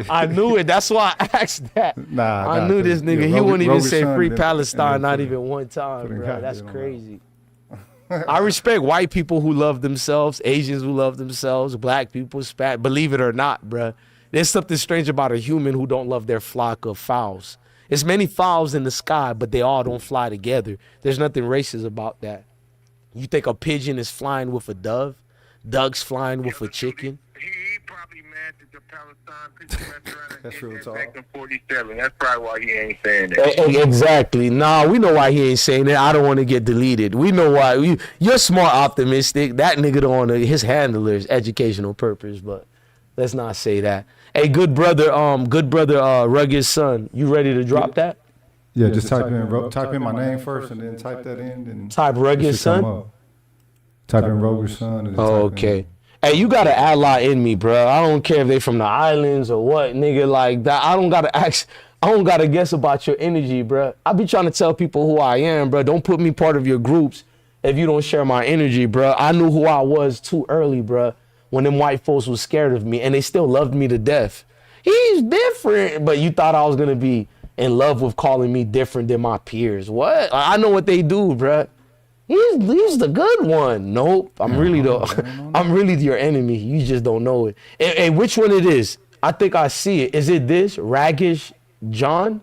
I knew it. That's why I asked that. I knew this nigga. He wouldn't even say free Palestine, not even one time, bro. That's crazy. I respect white people who love themselves, Asians who love themselves, black people, believe it or not, bro. There's something strange about a human who don't love their flock of fowls. There's many fowls in the sky, but they all don't fly together. There's nothing racist about that. You think a pigeon is flying with a dove? Ducks flying with a chicken? He probably mad that the Palestine people messed around That's real talk. back in 47. That's probably why he ain't saying that. Exactly. Nah, we know why he ain't saying that. I don't want to get deleted. We know why. You're smart, optimistic. That nigga don't want his handler's educational purpose, but let's not say that. Hey, good brother, Rugged Son, you ready to drop that? Yeah, just type in my name first and then type that in. And type Rugged Son? Type in Rugged Son. And okay. Hey, you got an ally in me, bro. I don't care if they from the islands or what, nigga, like that. I don't gotta guess about your energy, bro. I be trying to tell people who I am, bro. Don't put me part of your groups if you don't share my energy, bro. I knew who I was too early, bro, when them white folks was scared of me, and they still loved me to death. He's different, but you thought I was gonna be in love with calling me different than my peers. What? I know what they do, bro. He's the good one. Nope. I'm really your enemy. You just don't know it. Hey, which one it is? I think I see it. Is it this? Raggish John?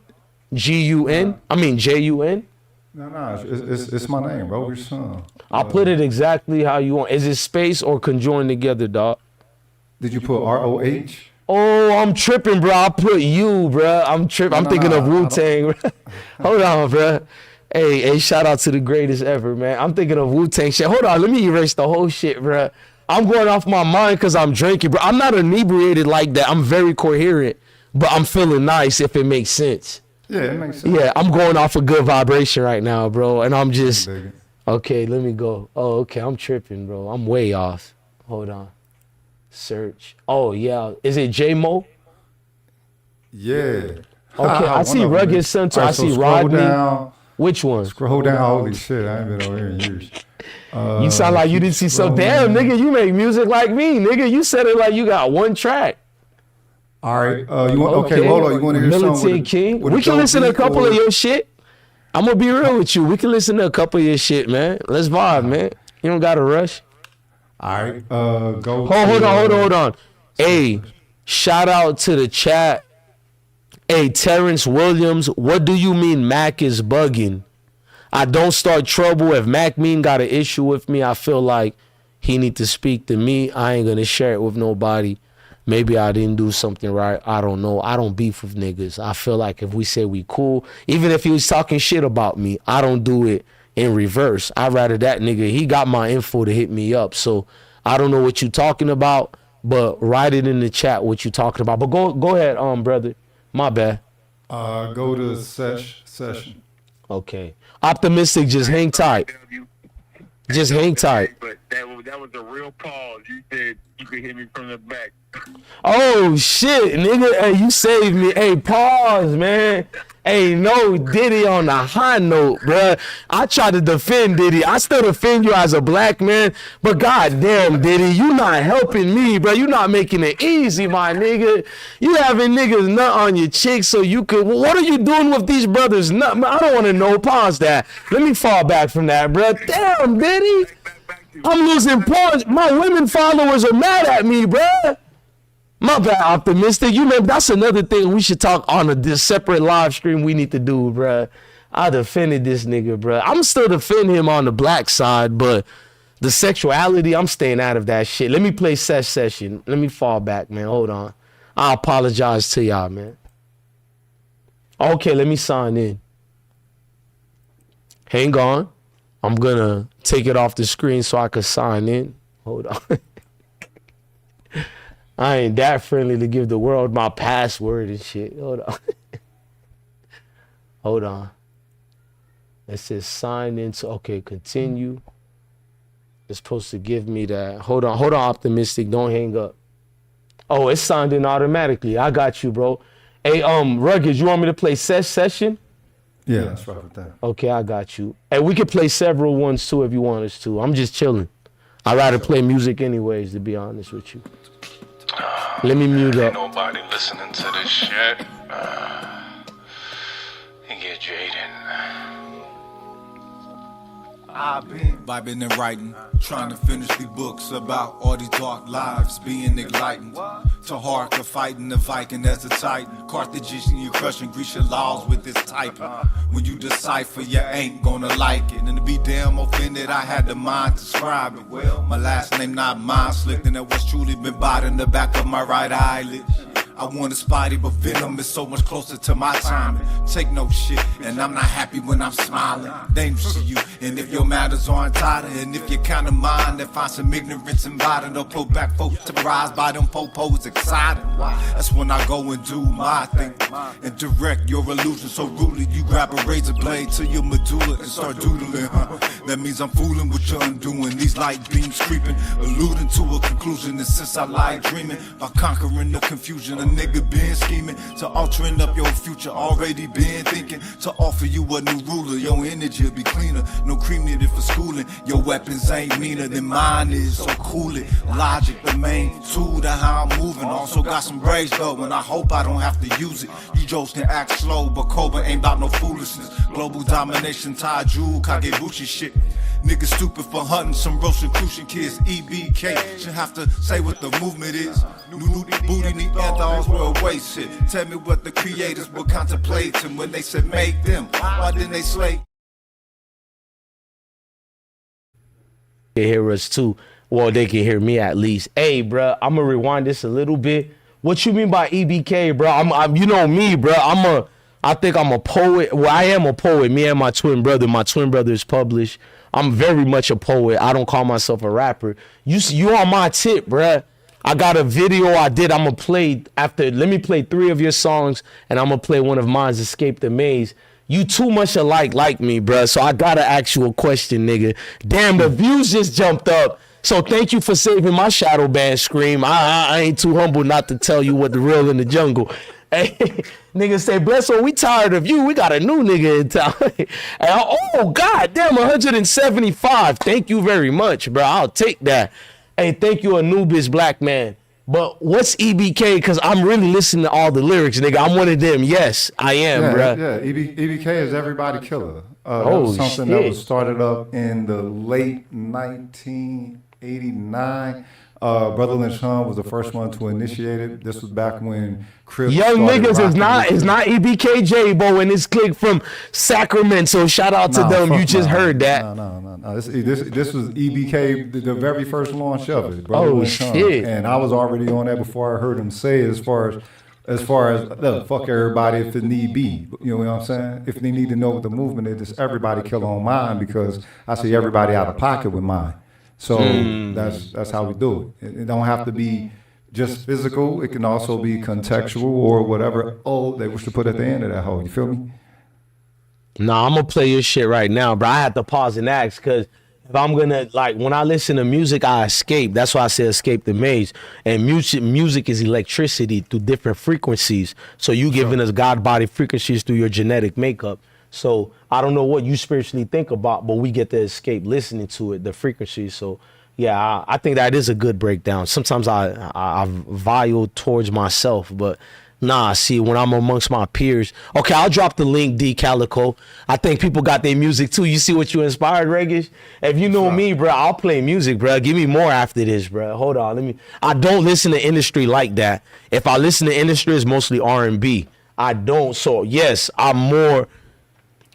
G-U-N? I mean J-U-N? No, it's my name, Rugged Son. I'll put it exactly how you want. Is it space or conjoined together, dog? Did you put R-O-H? Oh, I'm tripping, bro. I put you, bro. I'm tripping. I'm thinking of Wu-Tang. Hold on, bro. Hey, shout out to the greatest ever, man. I'm thinking of Wu-Tang shit. Hold on, let me erase the whole shit, bro. I'm going off my mind because I'm drinking, bro. I'm not inebriated like that. I'm very coherent, but I'm feeling nice if it makes sense. Yeah, it makes sense. Yeah, I'm going off a good vibration right now, bro. And I'm just, okay, let me go. Oh, okay, I'm tripping, bro. I'm way off. Hold on. Search. Oh, yeah. Is it J-Mo? Yeah. Okay, I see Rugged Son too. I see Rodney. Down. Which one? Scroll down. Holy shit, I ain't been over here in years. You sound like you didn't see so. Damn, nigga, you make music like me, nigga. You said it like you got one track. All right. You want? Okay, hold on. You want to hear Militant King? We can listen to a couple of your shit. I'm gonna be real with you. We can listen to a couple of your shit, man. Let's vibe, man. You don't gotta rush. All right. Go. Hold on. Hey, shout out to the chat. Hey, Terrence Williams, what do you mean Mac is bugging? I don't start trouble. If Mac Mean got an issue with me, I feel like he need to speak to me. I ain't gonna share it with nobody. Maybe I didn't do something right. I don't know. I don't beef with niggas. I feel like if we say we cool, even if he was talking shit about me, I don't do it in reverse. I'd rather that nigga, he got my info to hit me up. So I don't know what you talking about, but write it in the chat what you talking about. But go ahead, brother. My bad. Go to session. Okay. Optimistic, just hang tight. Just hang tight. But that was a real pause. You said you could hit me from the back. Oh shit, nigga. Hey, you saved me. Hey, pause, man. Hey, no Diddy on the high note, bruh. I try to defend Diddy. I still defend you as a black man, but goddamn, Diddy, you not helping me, bruh. You not making it easy, my nigga. You having niggas nut on your cheek so you could. What are you doing with these brothers? Nut? I don't want to know. Pause that. Let me fall back from that, bruh. Damn, Diddy. I'm losing points. My women followers are mad at me, bruh. My bad, optimistic. You remember that's another thing we should talk on this separate live stream we need to do, bruh. I defended this nigga, bruh. I'm still defending him on the black side, but the sexuality, I'm staying out of that shit. Let me play session. Let me fall back, man. Hold on. I apologize to y'all, man. Okay, let me sign in. Hang on. I'm gonna take it off the screen so I can sign in. Hold on. I ain't that friendly to give the world my password and shit. Hold on. Hold on. It says sign in to, okay, continue. It's supposed to give me that. Hold on, optimistic. Don't hang up. Oh, it's signed in automatically. I got you, bro. Hey, Rugged, you want me to play session? Yeah, that's right with that. Okay, I got you. And we could play several ones too if you want us to. I'm just chilling. I'd rather play music anyways, to be honest with you. Let me mute up. Ain't nobody listening to this shit. You get jaded. I've been vibing and writing, trying to finish the books about all these dark lives being enlightened. To heart of fighting the Viking as a titan, Carthaginian and you crushing Grecian laws with this typing. When you decipher, you ain't gonna like it. And to be damn offended, I had the mind to describe it. Well, my last name not mine, slick, and it was truly been bought in the back of my right eyelid. I want a spotty, but venom is so much closer to my time. Take no shit, and I'm not happy when I'm smiling. Dangerous to you, and if your matters aren't tighter, and if you're kind of mind that find some ignorance and bottom, don't pull back folks to rise by them popos excited. That's when I go and do my thing, and direct your illusion so rudely. You grab a razor blade to your medulla and start doodling, huh? That means I'm fooling with your undoing. These light beams creeping, alluding to a conclusion. And since I lie dreaming, by conquering the confusion, a nigga been scheming to altering up your future. Already been thinking to offer you a new ruler. Your energy will be cleaner, no cream needed for schooling. Your weapons ain't meaner than mine is, so cool it. Logic, the main tool to how I'm moving. Also got some rage though, and I hope I don't have to use it. You jokes can act slow, but Cobra ain't about no foolishness. Global domination, Taiju, Kagebushi shit. Niggas stupid for hunting some Rosicrucian kids. EBK should have to say what the movement is. New booty Neanderthals were a waste shit. Tell me what the creators were contemplating when they said make them. Why didn't they slay? They hear us too. Well, they can hear me at least. Hey, bro, I'm gonna rewind this a little bit. What you mean by EBK, bro? I'm you know me, bro. I think I'm a poet. Well, I am a poet. Me and my twin brother. My twin brother is published. I'm very much a poet. I don't call myself a rapper. You on my tip, bruh. I got a video I did. I'm gonna play after. Let me play 3 of your songs, and I'm gonna play one of mine's, "Escape the Maze." You too much alike like me, bruh. So I gotta ask you a question, nigga. Damn, the views just jumped up. So thank you for saving my shadow band scream. I ain't too humble not to tell you what the real in the jungle. Hey, nigga say, Blesso, we tired of you. We got a new nigga in town. Oh, God damn, 175. Thank you very much, bro. I'll take that. Hey, thank you, Anubis Black Man. But what's EBK? Because I'm really listening to all the lyrics, nigga. I'm one of them. Yes, I am, bro. Yeah, EBK is Everybody Killer. That was something that was started up in the late 1989. Brother Lynch Hum was the first one to initiate it. This was back when Chris Young niggas is not EBKJ, bo, and this click from Sacramento. Shout out to them. You just heard that. No. This was EBK, the very first launch of it. Brother Lynch Hum. Shit. And I was already on that before I heard him say it, as far as fuck everybody if it need be. You know what I'm saying? If they need to know what the movement is, it's Everybody Killer on mine, because I see everybody out of pocket with mine. So that's how we do it. It don't have to be just physical. It can also be contextual or whatever they wish to put at the end of that whole. You feel me? Nah, I'm gonna play your shit right now, bro. I had to pause and ask, because if I'm gonna, like, when I listen to music, I escape. That's why I say escape the maze. And music is electricity through different frequencies. So you giving us God body frequencies through your genetic makeup. So I don't know what you spiritually think about, but we get to escape listening to it, the frequencies. So yeah, I think that is a good breakdown. Sometimes I vial towards myself, but Nah, see, when I'm amongst my peers. Okay, I'll drop the link, D Calico. I think people got their music too. You see what you inspired, Regis? If you know me, bro, I'll play music, bro. Give me more after this, bro. Hold on, I don't listen to industry like that. If I listen to industry, it's mostly R&B. I don't. So yes, I'm more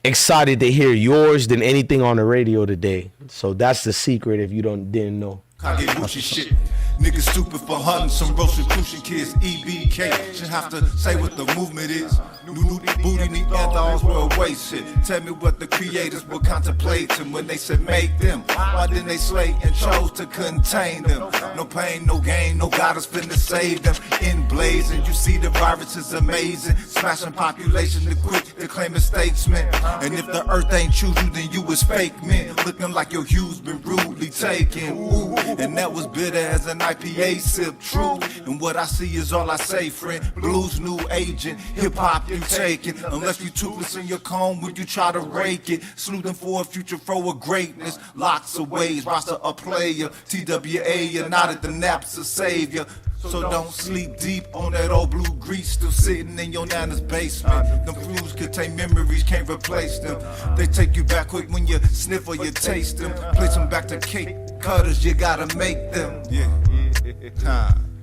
excited to hear yours than anything on the radio today. So that's the secret if you didn't know. I get Gucci shit. Niggas stupid for hunting some Rosicrucian kids. EBK should have to say what the movement is. New booty Neanderthals were a waste shit. Tell me what the creators were contemplating when they said make them. Why didn't they slay and chose to contain them? No pain, no gain, no God is finna save them. In blazing, you see the virus is amazing. Smashing population, the quick to claim a statesman. And if the earth ain't choose you, then you was fake men. Looking like your hue's been rudely taken. Ooh, and that was bitter as an IPA sip, true. And what I see is all I say, friend. Blues new agent, hip hop you taking. Unless you toothless in your comb when you try to rake it. Sleuthing for a future throw of greatness. Lots of ways, roster a player. TWA, you're not at the naps a savior. So don't sleep deep on that old blue grease still sitting in your nana's basement. Them flues contain memories, can't replace them. They take you back quick when you sniff or you taste them. Place them back to cake cutters, you gotta make them. Yeah,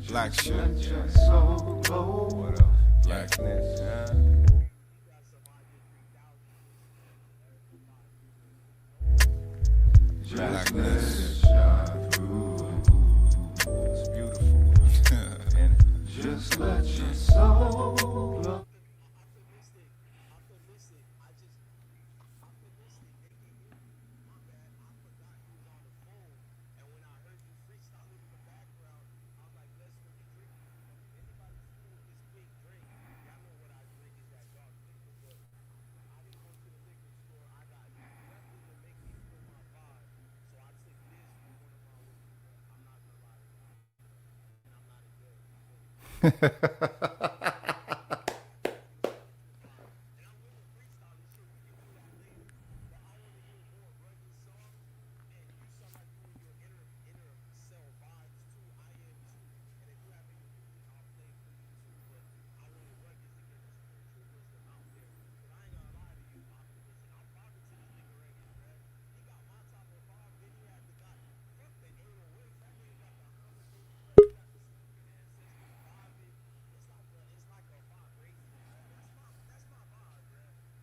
black shit. What up? Blackness, Blackness. It's beautiful. Just let your soul blow.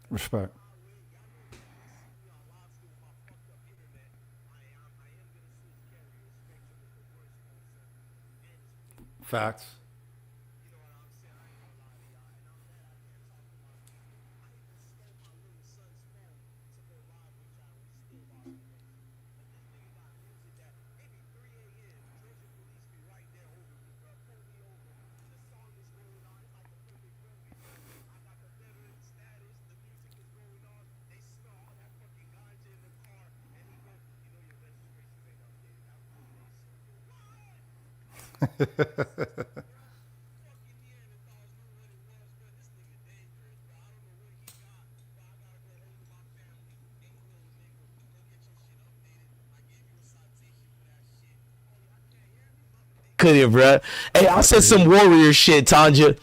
Respect. Facts. Could it, bro? Hey, I said some warrior shit, Tanja.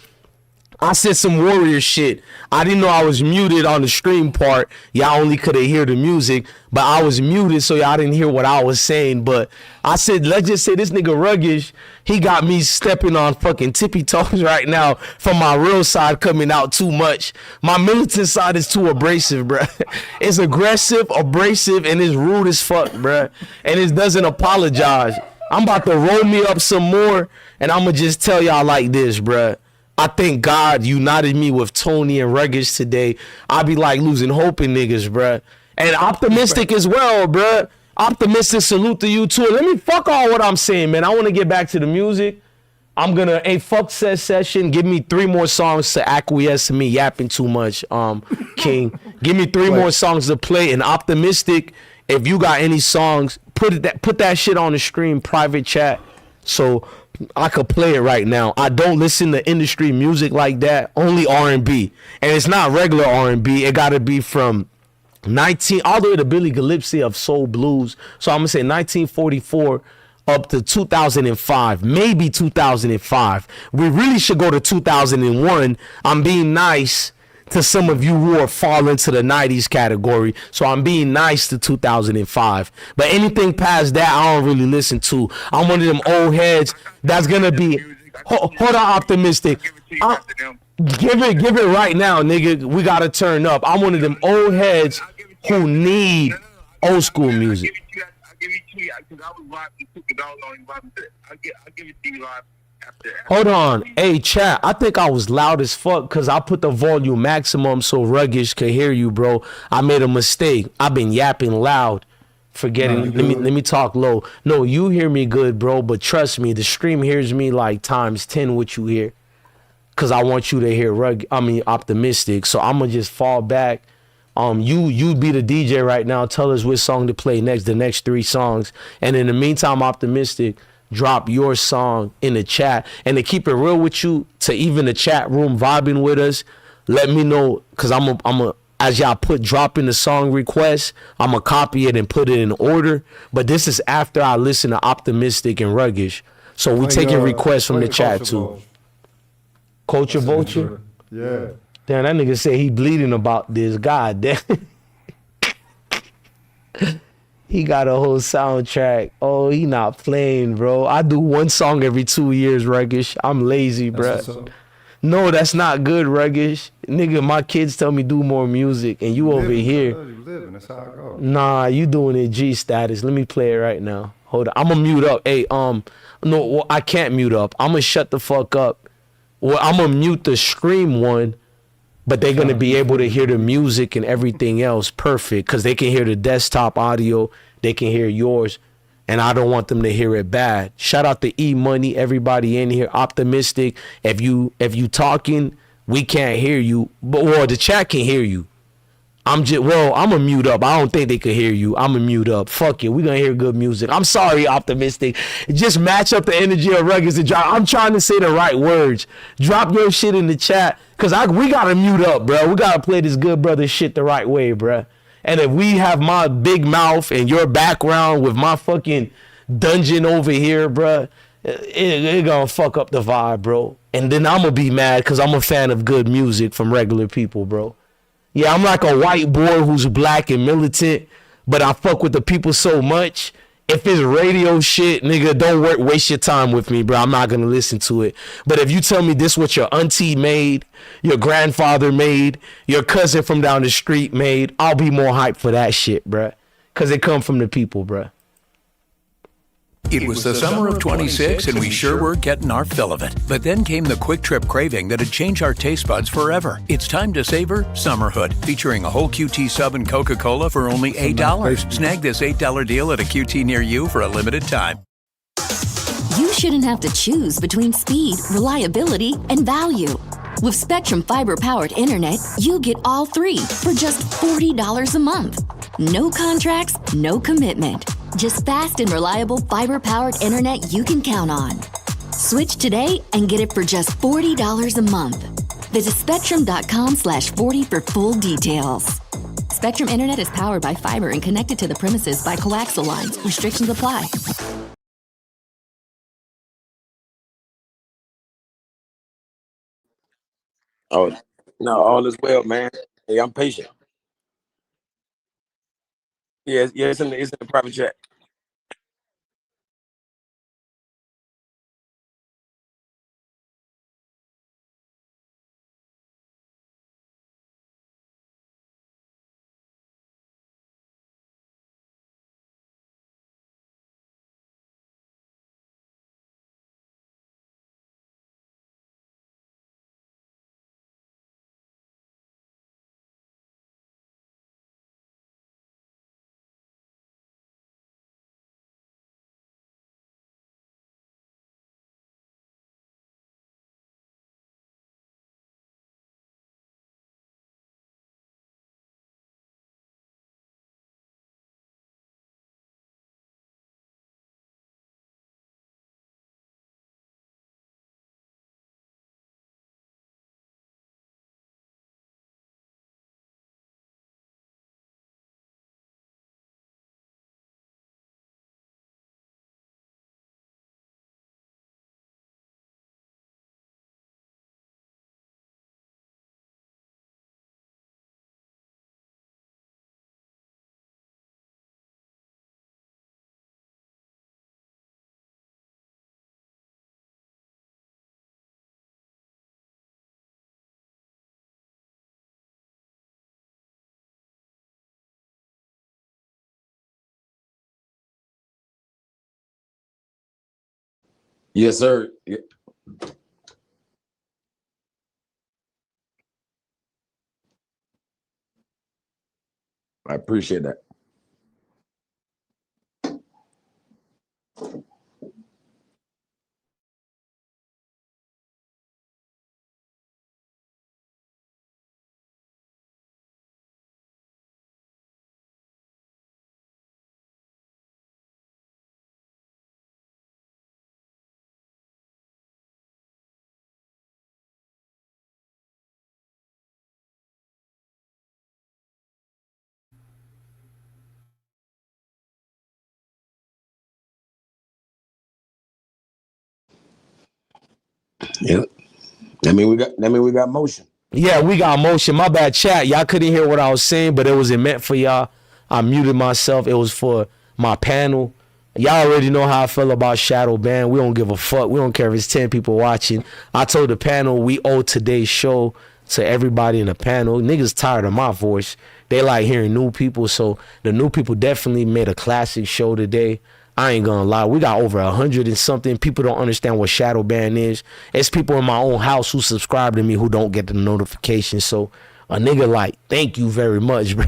I said some warrior shit. I didn't know I was muted on the stream part. Y'all only could have hear the music, but I was muted, so y'all didn't hear what I was saying. But I said, let's just say this nigga Ruggish, he got me stepping on fucking tippy toes right now from my real side coming out too much. My militant side is too abrasive, bro. It's aggressive, abrasive, and it's rude as fuck, bro. And it doesn't apologize. I'm about to roll me up some more, and I'm going to just tell y'all like this, bro. I think God united me with Tony and Regis today. I be like losing hope in niggas, bruh. And optimistic as well, bruh. Optimistic, salute to you too. Let me fuck all what I'm saying, man. I want to get back to the music. I'm gonna, fuck said session. Give me 3 more songs to acquiesce to me yapping too much, King. Give me 3 more songs to play. And optimistic, if you got any songs, put that shit on the stream, private chat, so I could play it right now. I don't listen to industry music like that. Only R&B, and it's not regular R&B. It got to be from 19 all the way to Billy Gillespie of soul blues. So I'm gonna say 1944 up to 2005, maybe 2005. We really should go to 2001. I'm being nice to some of you who are fall into the 90s category, so I'm being nice to 2005. But anything past that, I don't really listen to. I'm one of them old heads that's gonna be. Hold on, optimistic. Give it right now, nigga. We gotta turn up. I'm one of them old heads who need old school music. Hold on. Hey, chat. I think I was loud as fuck because I put the volume maximum so Ruggish could hear you, bro. I made a mistake. I've been yapping loud. Forgetting. Let me talk low. No, you hear me good, bro. But trust me, the stream hears me like times 10 what you hear. Cause I want you to hear optimistic. So I'm gonna just fall back. You be the DJ right now. Tell us which song to play next, the next 3 songs. And in the meantime, optimistic, drop your song in the chat. And to keep it real with you, to even the chat room vibing with us, let me know. Cause as y'all dropping the song request, I'm gonna copy it and put it in order. But this is after I listen to Optimistic and Ruggish. So we taking requests from the chat too. Culture Vulture? Yeah. Damn, that nigga said he bleeding about this. God damn. He got a whole soundtrack. Oh, he not playing, bro. I do one song every 2 years, Ruggish. I'm lazy, bro. No, that's not good, Ruggish. Nigga, my kids tell me do more music, and you over here. That's how I go. Nah, you doing it G status. Let me play it right now. Hold on. I'm gonna mute up. Hey, no, I can't mute up. I'm gonna shut the fuck up. Well, I'm gonna mute the stream one, but they're gonna be able to hear the music and everything else perfect because they can hear the desktop audio, they can hear yours, and I don't want them to hear it bad. Shout out to E Money, everybody in here, optimistic. If you talking, we can't hear you, but the chat can hear you. I'm gonna mute up. I don't think they could hear you. I'm gonna mute up. Fuck it. We're gonna hear good music. I'm sorry, optimistic. Just match up the energy of Ruggers and drop. I'm trying to say the right words. Drop your shit in the chat. Cause we gotta mute up, bro. We gotta play this good brother shit the right way, bro. And if we have my big mouth and your background with my fucking dungeon over here, bro, it gonna fuck up the vibe, bro. And then I'm gonna be mad cause I'm a fan of good music from regular people, bro. Yeah, I'm like a white boy who's black and militant, but I fuck with the people so much. If it's radio shit, nigga, don't waste your time with me, bro. I'm not gonna listen to it. But if you tell me this what your auntie made, your grandfather made, your cousin from down the street made, I'll be more hyped for that shit, bro. Cause it come from the people, bro. It was the summer of 26, and we sure were getting our fill of it. But then came the quick trip craving that'd change our taste buds forever. It's time to savor Summerhood, featuring a whole QT sub and Coca-Cola for only $8. Snag this $8 deal at a QT near you for a limited time. You shouldn't have to choose between speed, reliability, and value. With Spectrum Fiber-powered internet, you get all 3 for just $40 a month. No contracts, no commitment. Just fast and reliable fiber-powered internet you can count on. Switch today and get it for just $40 a month. Visit spectrum.com/40 for full details. Spectrum Internet is powered by fiber and connected to the premises by coaxial lines. Restrictions apply. Oh, no, all is well, man. Hey, I'm patient. Yeah, it's in the private chat. Yes, sir. I appreciate that. Yeah. That mean we got motion. Yeah, we got motion. My bad, chat. Y'all couldn't hear what I was saying, but it wasn't meant for y'all. I muted myself. It was for my panel. Y'all already know how I feel about shadow ban. We don't give a fuck. We don't care if it's 10 people watching. I told the panel we owe today's show to everybody in the panel. Niggas tired of my voice. They like hearing new people, so the new people definitely made a classic show today. I ain't gonna lie, we got over 100 and something. People don't understand what shadow ban is. It's people in my own house who subscribe to me who don't get the notification. So a nigga like, thank you very much, bro.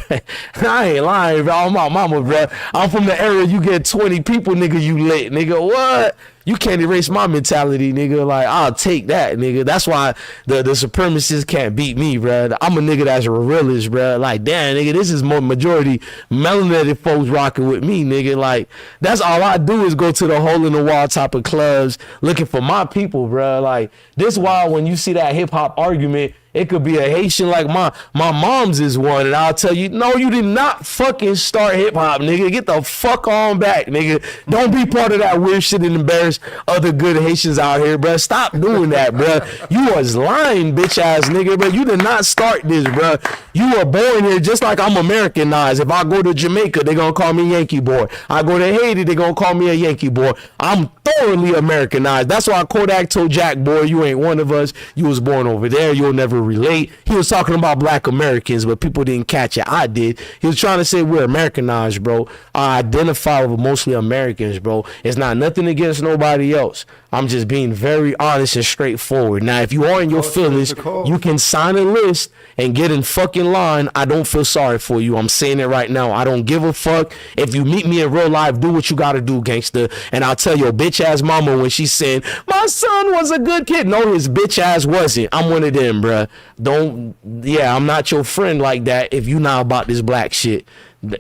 I ain't lying, bro. I'm my mama, bro. I'm from the area you get 20 people, nigga, you lit, nigga. What? You can't erase my mentality, nigga. Like, I'll take that, nigga. That's why the supremacists can't beat me, bro. I'm a nigga that's a realist, bro. Like, damn, nigga, this is more majority melanated folks rocking with me, nigga. Like, that's all I do is go to the hole in the wall type of clubs looking for my people, bro. Like, this why when you see that hip hop argument, it could be a Haitian like my mom's is one, and I'll tell you, no, you did not fucking start hip hop, nigga. Get the fuck on back, nigga. Don't be part of that weird shit and embarrass other good Haitians out here, bro. Stop doing that, bro. You was lying, bitch ass nigga, bro. You did not start this, bro. You were born here just like I'm Americanized. If I go to Jamaica, they gonna call me Yankee boy. I go to Haiti, they gonna call me a Yankee boy. I'm thoroughly Americanized. That's why Kodak told Jack, boy, you ain't one of us. You was born over there. You'll never relate. He was talking about black Americans, but people didn't catch it. I did. He was trying to say we're Americanized, bro. I identify with mostly Americans, bro. It's not nothing against nobody else. I'm just being very honest and straightforward. Now, if you are in your feelings, you can sign a list and get in fucking line. I don't feel sorry for you. I'm saying it right now. I don't give a fuck. If you meet me in real life, do what you gotta do, gangster. And I'll tell your bitch ass mama when she's saying, my son was a good kid. No, his bitch ass wasn't. I'm one of them, bruh. I'm not your friend like that if you not about this black shit.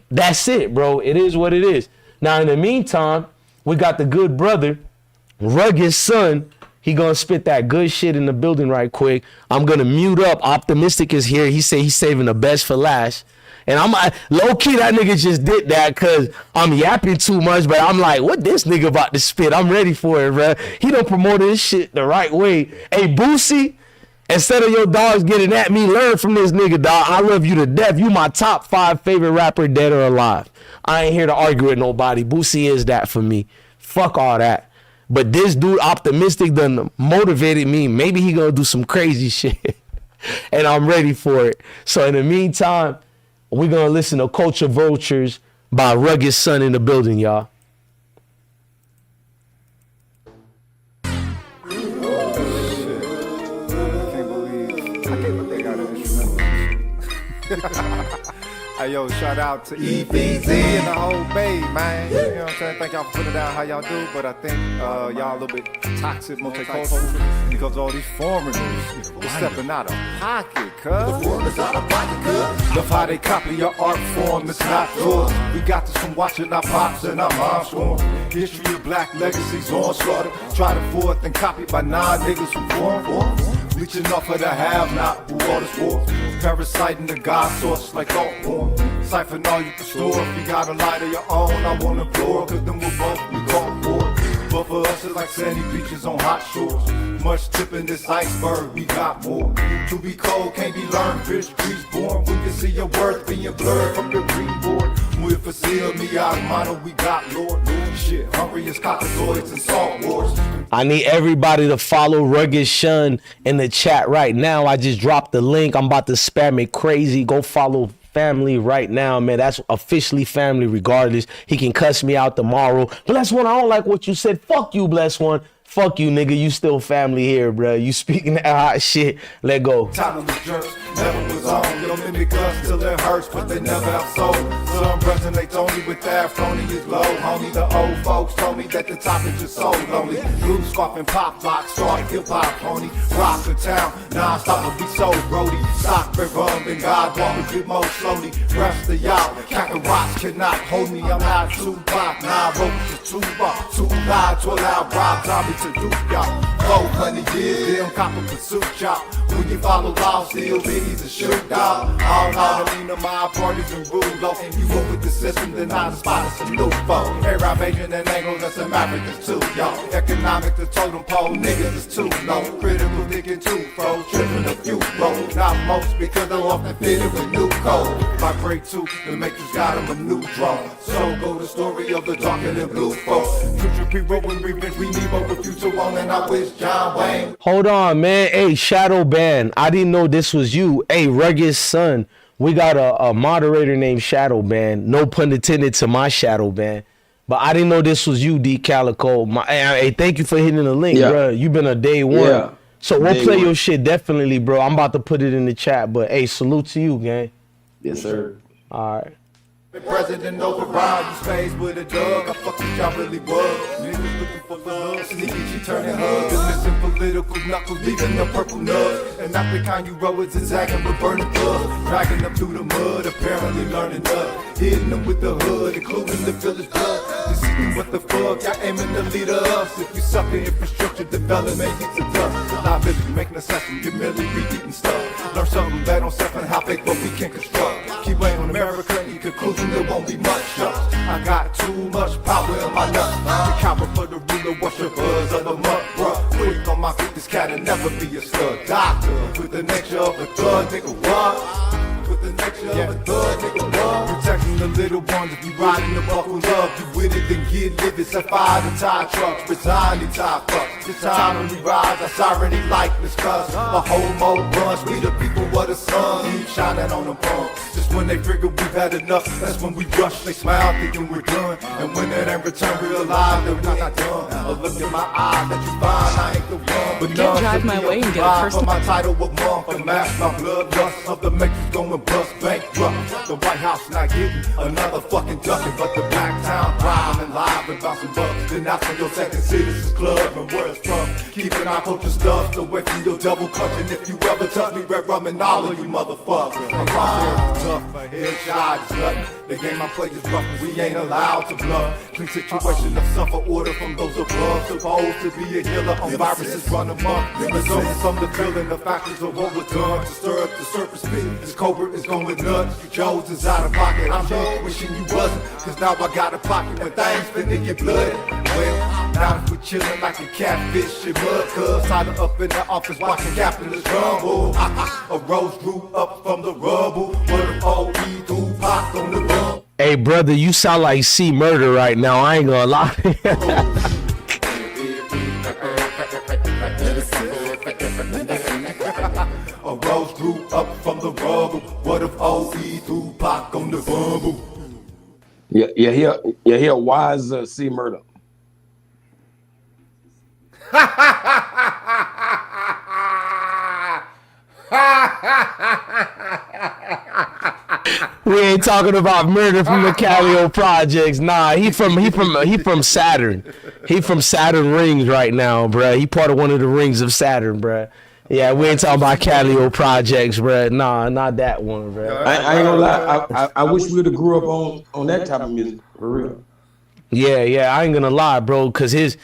That's it, bro. It is what it is. Now, in the meantime, we got the good brother, Rugged Son. He gonna spit that good shit in the building right quick. I'm gonna mute up. Optimistic is here. He say he's saving the best for last. And I'm low key, that nigga just did that because I'm yapping too much. But I'm like, what this nigga about to spit? I'm ready for it, bro. He done promoted this shit the right way. Hey, Boosie, instead of your dogs getting at me, learn from this nigga, dog. I love you to death. You my top 5 favorite rapper, dead or alive. I ain't here to argue with nobody. Boosie is that for me. Fuck all that. But this dude, Optimistic, done motivated me. Maybe he gonna do some crazy shit. And I'm ready for it. So in the meantime, we're gonna listen to Culture Vultures by Rugged Son in the building, y'all. Hey, yo, shout out to EBZ and the whole Bay, man. You know what I'm saying? Thank y'all for putting it down how y'all do, but I think y'all a little bit toxic, multicultural, because all these foreigners are stepping out of pocket, cuz. The foreigners out of pocket, cuz. Love how they copy your art form, it's not yours. We got this from watching our pops and our moms form. History of black legacies on slaughter. Try to fourth and copied by niggas who form. Bleaching off of the have-not who all this war. Parasiting the God source like all porn. Siphon all you can store. If you got a light of your own, I wanna blow. Cause then we'll both be caught war. But for us it's like sandy beaches on hot shores. Much tipping this iceberg, we got more. To be cold can't be learned, bitch, trees born. We can see your worth being blurred from your green board. Muy facile, mi hermano, we got Lord. Shit, hungry as cockazoids and salt wars. I need everybody to follow Rugged Son in the chat right now. I just dropped the link. I'm about to spam it crazy. Go follow family right now, man. That's officially family regardless. He can cuss me out tomorrow. Bless One, I don't like what you said. Fuck you, Bless One. Fuck you, nigga. You still family here, bro. You speaking that hot shit. Let go. Timeless jerks, never was on. They'll mimic us till it hurts, but they never have soul. Some resonates only with that phony is low. Homie, the old folks told me that the top is just so lonely. Blue scarf and pop lock, start hip-hop pony. Rock the town, non-stop will be so roady. Sock rum and God want me to more slowly. Rest of y'all, Kakarot's cannot hold me. I'm not Tupac, nah, ropes is too rough. Too loud to allow Rob Zombie to do y'all. 400 years, them copper pursuit y'all. When you follow law, still biggies and shoot dog. All out of me, my parties and rule low. You work with the system, then I spot some new folk. Arab, Asian, and Anglo, that's some Africans too, y'all. Economic, the totem pole, niggas is too low. Critical thinking too, froze, tripping a few bro. Not most, because they're often fitted with new code. Vibrate too, the matrix got them a new drone. So go the story of the dark and the blue folks. Future people, when revenge, we need more with future one, and I wish John Wayne. Hold on, man. Hey, Shadow Band. I didn't know this was you. Hey, Rugged Son. We got a moderator named Shadow Band. No pun intended to my Shadow Band. But I didn't know this was you, D Calico. Hey, thank you for hitting the link, bro. You've been a day one. Yeah. So we'll Day play one. your shit definitely, bro. I'm about to put it in the chat. But hey, salute to you, gang. Yes, sir. All right. The president override, you space with a dog. I fuck with y'all really was. Niggas looking for love, sneaky, she turning hugs. And listen, political knuckles, leaving the purple nuts. And not the kind you roll with zigzagging with burning thugs. Dragging them through the mud, apparently learning up. Hitting them with the hood, including the village blood. This is what the fuck, y'all aiming to lead us. If you suck at infrastructure development, it's a tough. Liability, making assessment, get merely repeating stuff. Learn something bad on self and how fake what we can construct. Keep weighing on America, in conclusion, there won't be much trust. I got too much power in my nuts. The copper for the ruler, what's your buzz of a month, bruh? Quick on my feet, this cat will never be a stud doctor. With the nature of a thug, nigga, what? With the nature of a thug, nigga, what? Protecting the little ones, if you riding the buckle up, you with it, then get livid. Set fire to tie trucks, resign to tie fucks. This time when we rise, that's already likeness, cuz a homo runs. We the people of the sun, keep shining on them phones. Just when they figure we've had enough, that's when we rush. They smile, thinking we're done. And when it ain't return, realize that we're not done. A look in my eyes that you find, I ain't the one. But can't drive my way and get a person. For my title of month, and mask my blood lust of the matrix going bust bankrupt. The White House not getting another fucking ducking, but the Black Town thriving live and bouncing bucks. Then out from your second citizens club and where it's from. Keeping our culture stuffed away from your double clutching. If you ever touch me, red rum and all of you motherfuckers. I'm tough, headshot is nothing. The game I play is rough and we ain't allowed to bluff. Clean situation of suffer order from those above. Supposed to be a healer on viruses run amok. There's only some to feel in the factors of what was done to stir up the surface speed. This cobra is going nuts. You chose is out of pocket. I'm sure wishing you wasn't. Cause now I got a pocket when things finna get bloody. Well, now if we're chilling like a catfish in mud, cuz tied up in the office watching capitalists rumble. A rose grew up from the rubble. What if OE threw pop on the run? Hey, brother, you sound like C Murder right now. I ain't gonna lie. A rose grew up from the rubble. What if OE threw pop on the rumble? Yeah, here, wise C Murder. We ain't talking about Murder from the Calio Projects. Nah, he from Saturn. He from Saturn Rings right now, bruh. He part of one of the rings of Saturn, bruh. Yeah, we ain't talking about Calio Projects, bruh. Nah, not that one, bruh. I ain't gonna lie. I wish we'd have grew up on that type of music for real. Yeah, I ain't gonna lie, bro. Cause his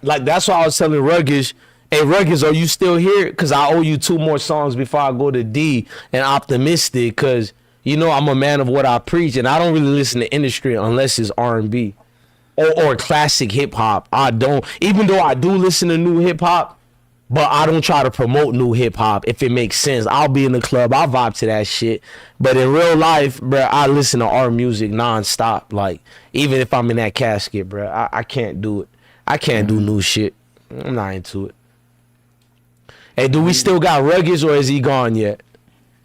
like that's why I was telling Ruggish. Hey, Ruggish, are you still here? Cause I owe you 2 more songs before I go to D and Optimistic. Cause you know I'm a man of what I preach, and I don't really listen to industry unless it's R&B or classic hip hop. I don't, even though I do listen to new hip hop, but I don't try to promote new hip hop if it makes sense. I'll be in the club, I'll vibe to that shit. But in real life, bro, I listen to our music nonstop. Like even if I'm in that casket, bro, I can't do it. I can't do new shit. I'm not into it. Hey, do we still got Ruggeds or is he gone yet?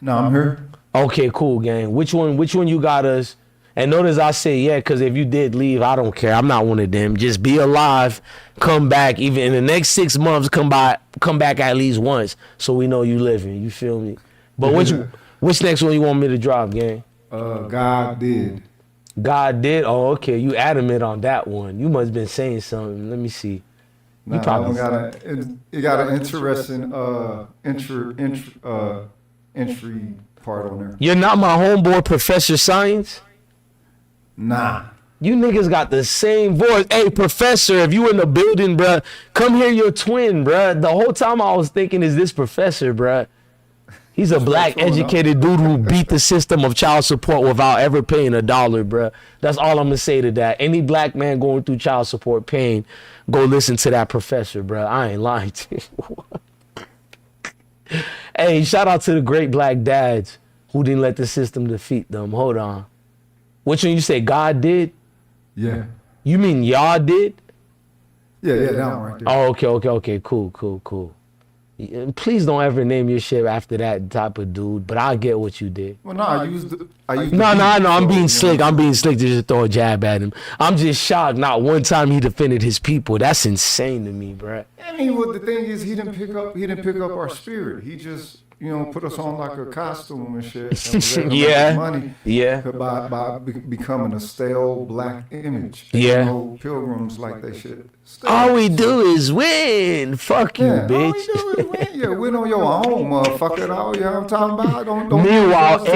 No, I'm here. Okay, cool, gang. Which one you got us? And notice I say yeah, because if you did leave, I don't care. I'm not one of them. Just be alive, come back. Even in the next 6 months, come back at least once, so we know you living. You feel me? But which next one you want me to drop, gang? God did. God did. Oh, okay. You adamant on that one. You must have been saying something. Let me see. Nah, you probably got an interesting entry part on there. You're not my homeboy, Professor Science? Nah. You niggas got the same voice. Hey, Professor, if you in the building, bruh, come hear your twin, bruh. The whole time I was thinking, is this Professor, bruh? He's a black, educated dude who beat the system of child support without ever paying $1, bruh. That's all I'm gonna say to that. Any black man going through child support pain, go listen to that Professor, bruh. I ain't lying to you. Hey, shout out to the great black dads who didn't let the system defeat them. Hold on. Which one you say God did? Yeah. You mean y'all did? Yeah, that one right there. Oh, okay, cool. Please don't ever name your shit after that type of dude, but I get what you did. Well, no, I used No, I'm being slick. I'm being slick to just throw a jab at him. I'm just shocked not one time he defended his people. That's insane to me, bruh. I mean, what the thing is, he didn't pick up our spirit. He just, put us on like a costume and shit. And yeah. Money by becoming a stale black image. Yeah. Pilgrims like they should. All we do is win. Fuck you, bitch. All we do is win. Yeah, win on your own, motherfucker. You know what I'm talking about? Don't Meanwhile,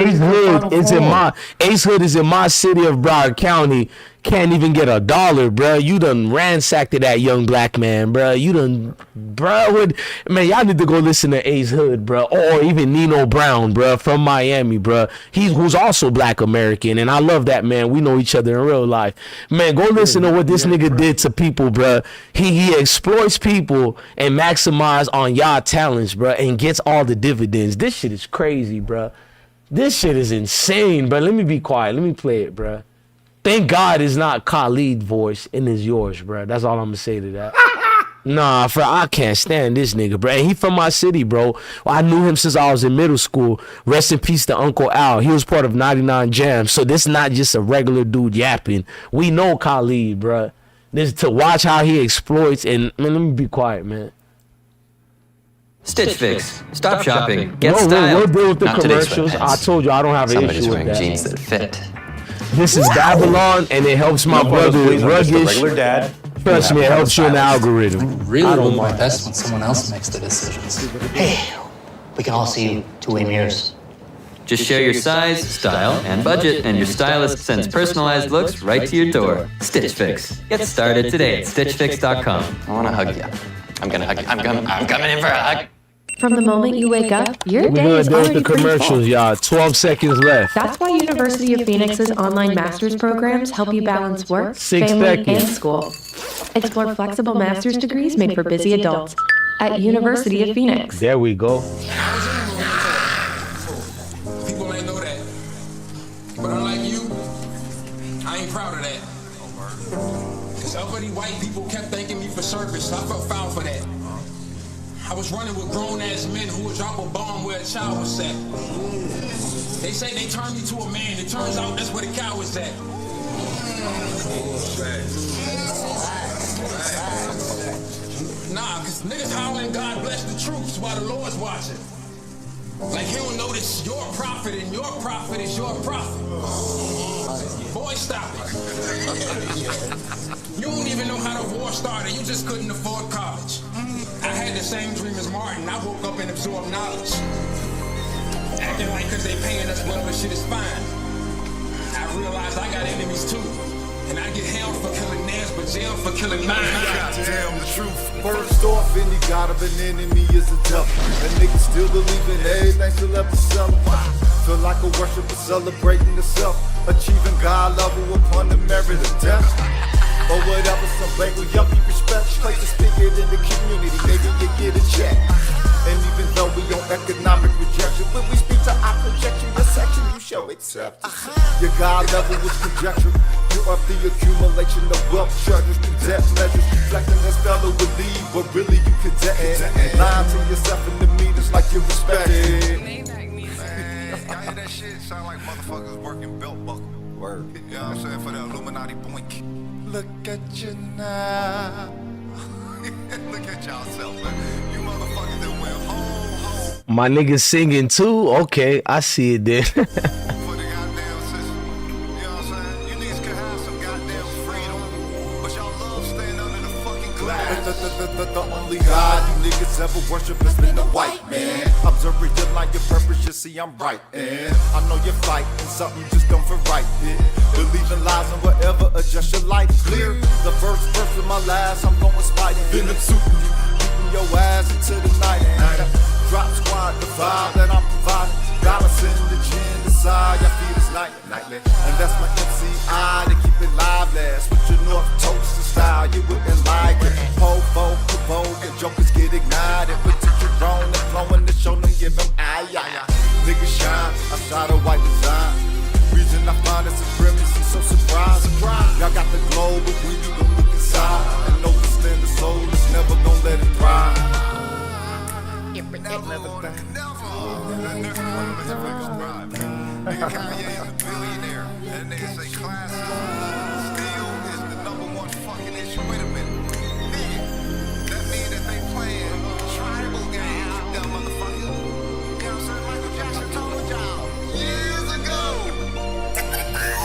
Ace Hood is in my city of Broward County. Can't even get $1, bruh. You done ransacked that young black man, bruh. You done, bruh. Man, y'all need to go listen to Ace Hood, bruh. Or even Nino Brown, bruh, from Miami, bruh. Who's also black American, and I love that man. We know each other in real life. Man, go listen to what this nigga did to people, bruh. He exploits people and maximize on y'all talents, bruh, and gets all the dividends. This shit is crazy, bruh. This shit is insane, bruh. Let me be quiet. Let me play it, bruh. Thank God it's not Khalid's voice and it's yours, bro. That's all I'm gonna say to that. Nah, I can't stand this nigga, bro. And he from my city, bro. I knew him since I was in middle school. Rest in peace to Uncle Al. He was part of 99 Jams. So this not just a regular dude yapping. We know Khalid, bro. This to watch how he exploits and man, let me be quiet, man. Stitch Fix. Stop shopping. Get style. We'll deal with the commercials. I told you I don't have an issue with that. Jeans that fit. This is Babylon, and it helps my brother with Ruggish. Trust me, it helps you in the algorithm. I really do my best when someone else makes the decisions. Hey, we can all see two-way mirrors. Just share your size, style, and budget, and your stylist sends personalized looks right to your door. Stitch Fix. Get started today at StitchFix.com. I want to hug you. I'm gonna hug you. I'm coming in for a hug. From the moment you wake up, your We're day gonna is deal with already the commercials, y'all. 12 seconds left. That's why University of Phoenix's online master's programs help you balance work, 6 family, seconds. and school. Explore flexible master's degrees made for busy adults at University of Phoenix. There we go. People may know that. But unlike you, I ain't proud of that. Because uppity white people kept thanking me for service. I felt foul for that. I was running with grown-ass men who would drop a bomb where a child was at. They say they turned me to a man. It turns out that's where the cow was at. Nah, because niggas howling God bless the troops while the Lord's watching. Like he don't notice your prophet and your prophet is your prophet. Boy, stop it. You don't even know how the war started. You just couldn't afford college. I had the same dream as Martin. I woke up and absorbed knowledge. Acting like cause they paying us well, but shit is fine. I realized I got enemies too. And I get hell for killing theirs, but jail for killing mine. Goddamn the truth. First off, any god of an enemy is a devil. That nigga still believe in everything still ever sell. Feel like a worshiper celebrating the self. Achieving God level upon the merit of death. Or whatever, some bagel yuppie respect. Place the spigot in the community, maybe you get a check. And even though we on economic rejection, when we speak to our projection, your section, you show acceptance. Your God level was conjecture. You are the accumulation of wealth, treasures, through debt measures. Reflecting this fellow would leave, but really you could debt. Lying to yourself in the meters like you respect it. Man, that shit sound like motherfuckers working belt buckle. Word. You know what I'm saying? For the Illuminati boink. Look at you now. Look at y'allself, man. You motherfuckers that went home. My nigga singing too? Okay, I see it then. For the goddamn system. You know what I'm saying? You niggas could have some goddamn freedom, but y'all love staying under the fucking glass. The only God you niggas ever worship has been the white man. Observing your life, your purpose, you see I'm right. And I know you're fighting something you just don't feel right. Yeah. Believing lies and whatever, adjust your life clear. The first verse of my last, I'm going spidey. Venom suiting you, keeping your ass into the night. Drop squad, the vibe that I'm providing. Dollars in the gin, the side, y'all feel this nightly. And that's my MCI to keep it lively. Switch your North Toaster style, you wouldn't like it. Povo, provoke, and jokers get ignited. Put your drone and flowing to show them, give them aye. Niggas shine outside of white design. Reason I find it supremacy, so surprised. Y'all got the globe, but when you gon' look inside and understand the soul is never gon' let it thrive. Never Nigga Kanye is a billionaire. That nigga say class still is the #1 fucking issue. Wait a minute. Nigga, that mean that they playing tribal games, you dumb motherfucker. You know what I'm saying? Michael Jackson told y'all years ago.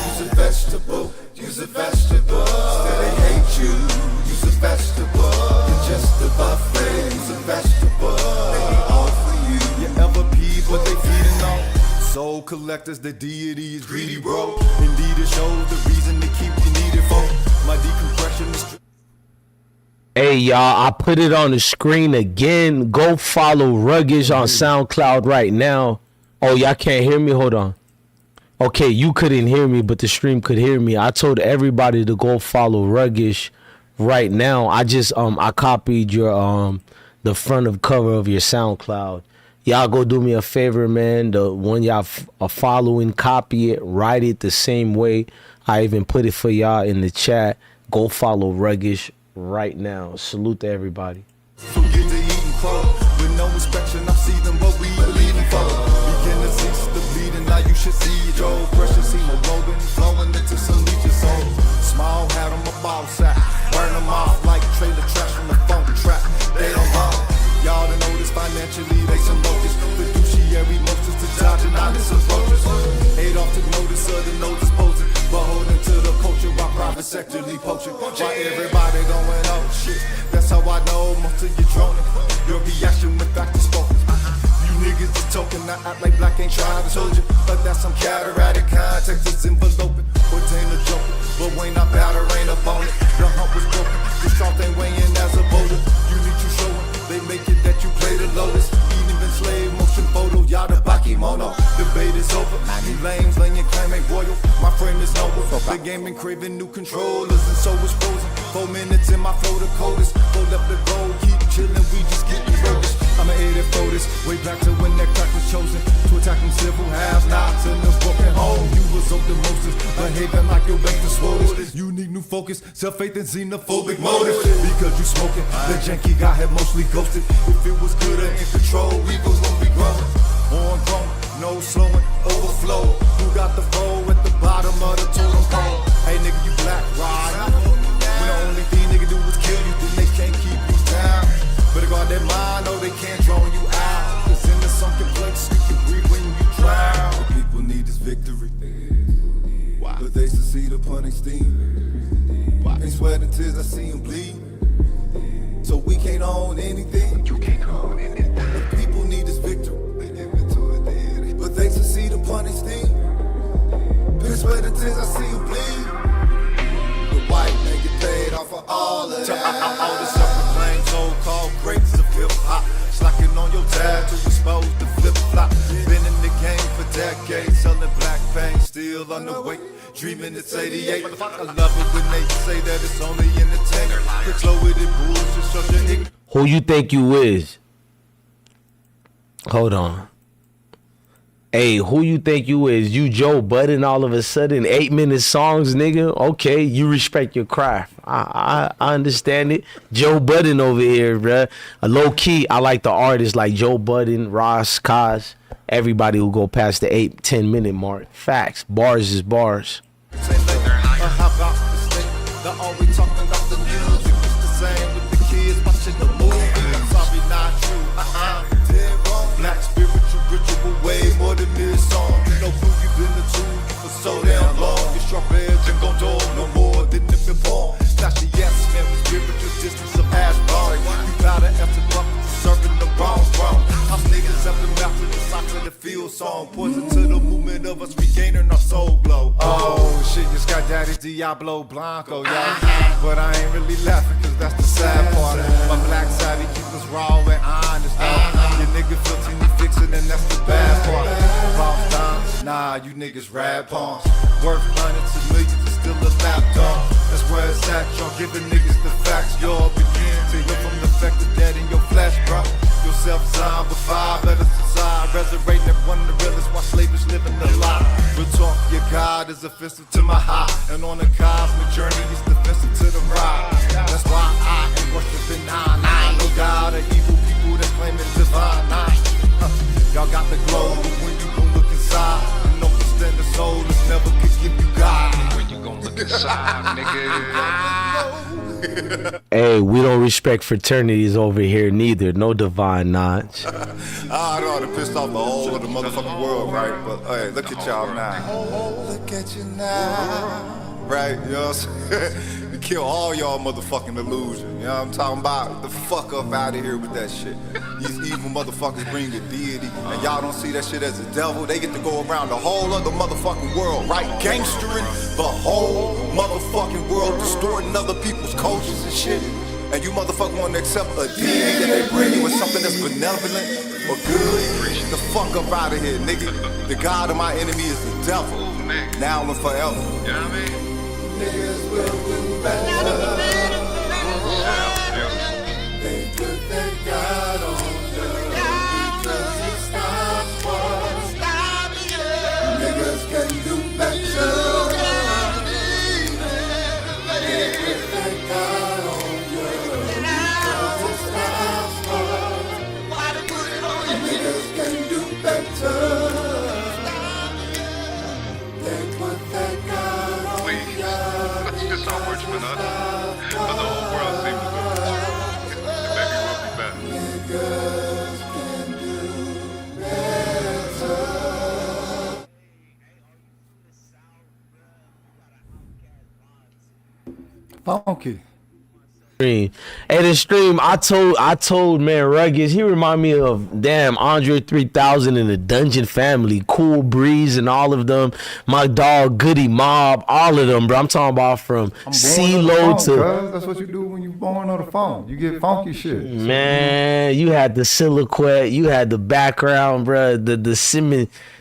Use a vegetable, use a vegetable. Still they hate you. Use a vegetable. You're just a buffet. Use a vegetable. They all for you. You ever pee what they feeding on? Soul collectors, the deity is greedy, bro. Indeed, it shows the reason to keep you needed for. My decompression is. Hey, y'all, I put it on the screen again. Go follow Ruggish on SoundCloud right now. Oh, y'all can't hear me? Hold on. Okay, you couldn't hear me, but the stream could hear me. I told everybody to go follow Ruggish right now. I just I copied your the front of cover of your SoundCloud. Y'all go do me a favor, man. The one y'all are following, copy it, write it the same way. I even put it for y'all in the chat. Go follow Ruggish right now. Salute to everybody. Forget to eating crow. With no inspection, I see them, but we bleeding for. Begin to cease the bleeding, now you should see it. Joe, precious hemoglobin flowing into some leeches. So small hat on my ball sack. Burn them off like trailer trash from the phone trap. They don't bother. Y'all to know this financially, they some locusts. Fiduciary motions to dodging honest approaches. Adolf took notice of the notice posing, but holding to the culture while private sectorly poaching. Why everybody going oh shit? That's how I know most of you droning. Your reaction with factors spoken. You niggas is talking, I act like black ain't trying to told you. But that's some cataratic context, it's enveloping. Ordain a joker, but Wayne not batter, ain't up on it. The hump was broken, the strong thing weighing as a boulder. You need you showing, they make it that you play the lotus. Even been slave motion photo, y'all the bakimono. Debate is over, you lames laying claim ain't royal. My frame is noble, the game been craving new controllers, and so is frozen. 4 minutes in my flow the coldest. Go left the goal, keep chillin', we just getting rollers. I'ma aid it for this, way back to when that crack was chosen. To attack them civil have-nots in the broken home. You was of the Moses, behaving like your bank is swollen. You need new focus, self-faith and xenophobic motive. Because you smoking, the janky guy had mostly ghosted. If it was good and in control, we was gonna be growing. On growing, no slowing, overflow. Who got the foe at the bottom of the totem pole? Hey nigga, you black, right? When the only thing nigga do is kill you, then they can't keep you down. Better guard that mind, no they can't draw you out. Cause in the sunken place, you can breathe when you drown. What people need is victory. Why? But they succeed upon their steam. Why? Ain't sweating tears, I see them bleed. So we can't own anything. You can't own anything. What people need is victory. But they succeed upon their steam. Ain't sweating tears, I see them bleed. The white man get paid off for all of that. All the self-proclaimed so-called greats of hip-hop. Slacking on your tab to expose the flip-flop. Been in the game for decades, selling black pain, still underweight. Dreaming it's 88. I love it when they say that it's only entertainment. The slow-witted bullshit shows your ignorance. Who you think you is? Hold on. Hey, who you think you is? You Joe Budden all of a sudden, 8-minute songs, nigga? Okay, you respect your craft. I understand it. Joe Budden over here, bruh. Low key, I like the artists like Joe Budden, Ross, Kaz, everybody who go past the 8-10 minute mark. Facts. Bars is bars. They're always talking about the music. It's the same with the kids watching the movie. I'm sorry, not true. Dead wrong. Black spiritual ritual, way more than this song. You know who you been to you for so damn long. Your sharp edge ain't gon' do no more than if you're born. Slash the yes man with spiritual distance of ash bars. You gotta answer buckets serving the wrong. House niggas have been mapped to the soccer the field song. Poison to the movement of us regaining our soul glow. Oh shit, you got Daddy Diablo Blanco, yeah. But I ain't really laughing cause that's the sad part. My black side, he keep us raw and honest though. Your nigga feel teeny fixin' and that's the bad part. Boss down, nah, you niggas rap pawns. Worth hundreds of millions, it's still a lapdog. That's where it's at, y'all giving niggas the facts. Y'all begin to hear from the fact of that in your flesh, bro. Yourself signed with 5 letters inside. Resurrecting that one of the realest while slaves living the lie. Real talk, your God is offensive to my high. And on a cosmic journey, it's defensive to the ride. That's why I am worshiping 9-9. No God or evil people that's claiming divine 9. Y'all got the glow, but when you gon' look inside, you know understand the soul is never could give you God. When you gon' look inside, nigga. Hey, we don't respect fraternities over here neither. No divine notch. I know I done pissed off the whole of the motherfucking world, right? But hey, look at y'all now. Look at you now. Right? You know what I'm saying? You kill all y'all motherfucking illusion. You know what I'm talking about? The fuck up out of here with that shit. These evil motherfuckers bring the deity, and y'all don't see that shit as a devil. They get to go around the whole other motherfucking world, right? Gangstering the whole motherfucking world, distorting other people's cultures and shit. And you motherfucker want to accept a deity that they bring you with something that's benevolent or good? Get the fuck up out of here, nigga. The God of my enemy is the devil, now and forever. You know what I mean? Niggas will do better. They put their God on you because he stops what's stopping you. Niggas can do better. They put their God on you because he stops what's. Niggas can do better. They put their God on you. Let's just all worship another. For the whole world seems to go. Maybe we'll be better. Niggas can do better. Funky. Hey, the stream, I told man Ruggeds, he remind me of damn Andre 3000 and the Dungeon Family, Cool Breeze and all of them, my dog Goody Mob, all of them, bro. I'm talking about from CeeLo to. That's what you do when you born on the phone. You get funky shit. Man, you had the silhouette, you had the background, bro. The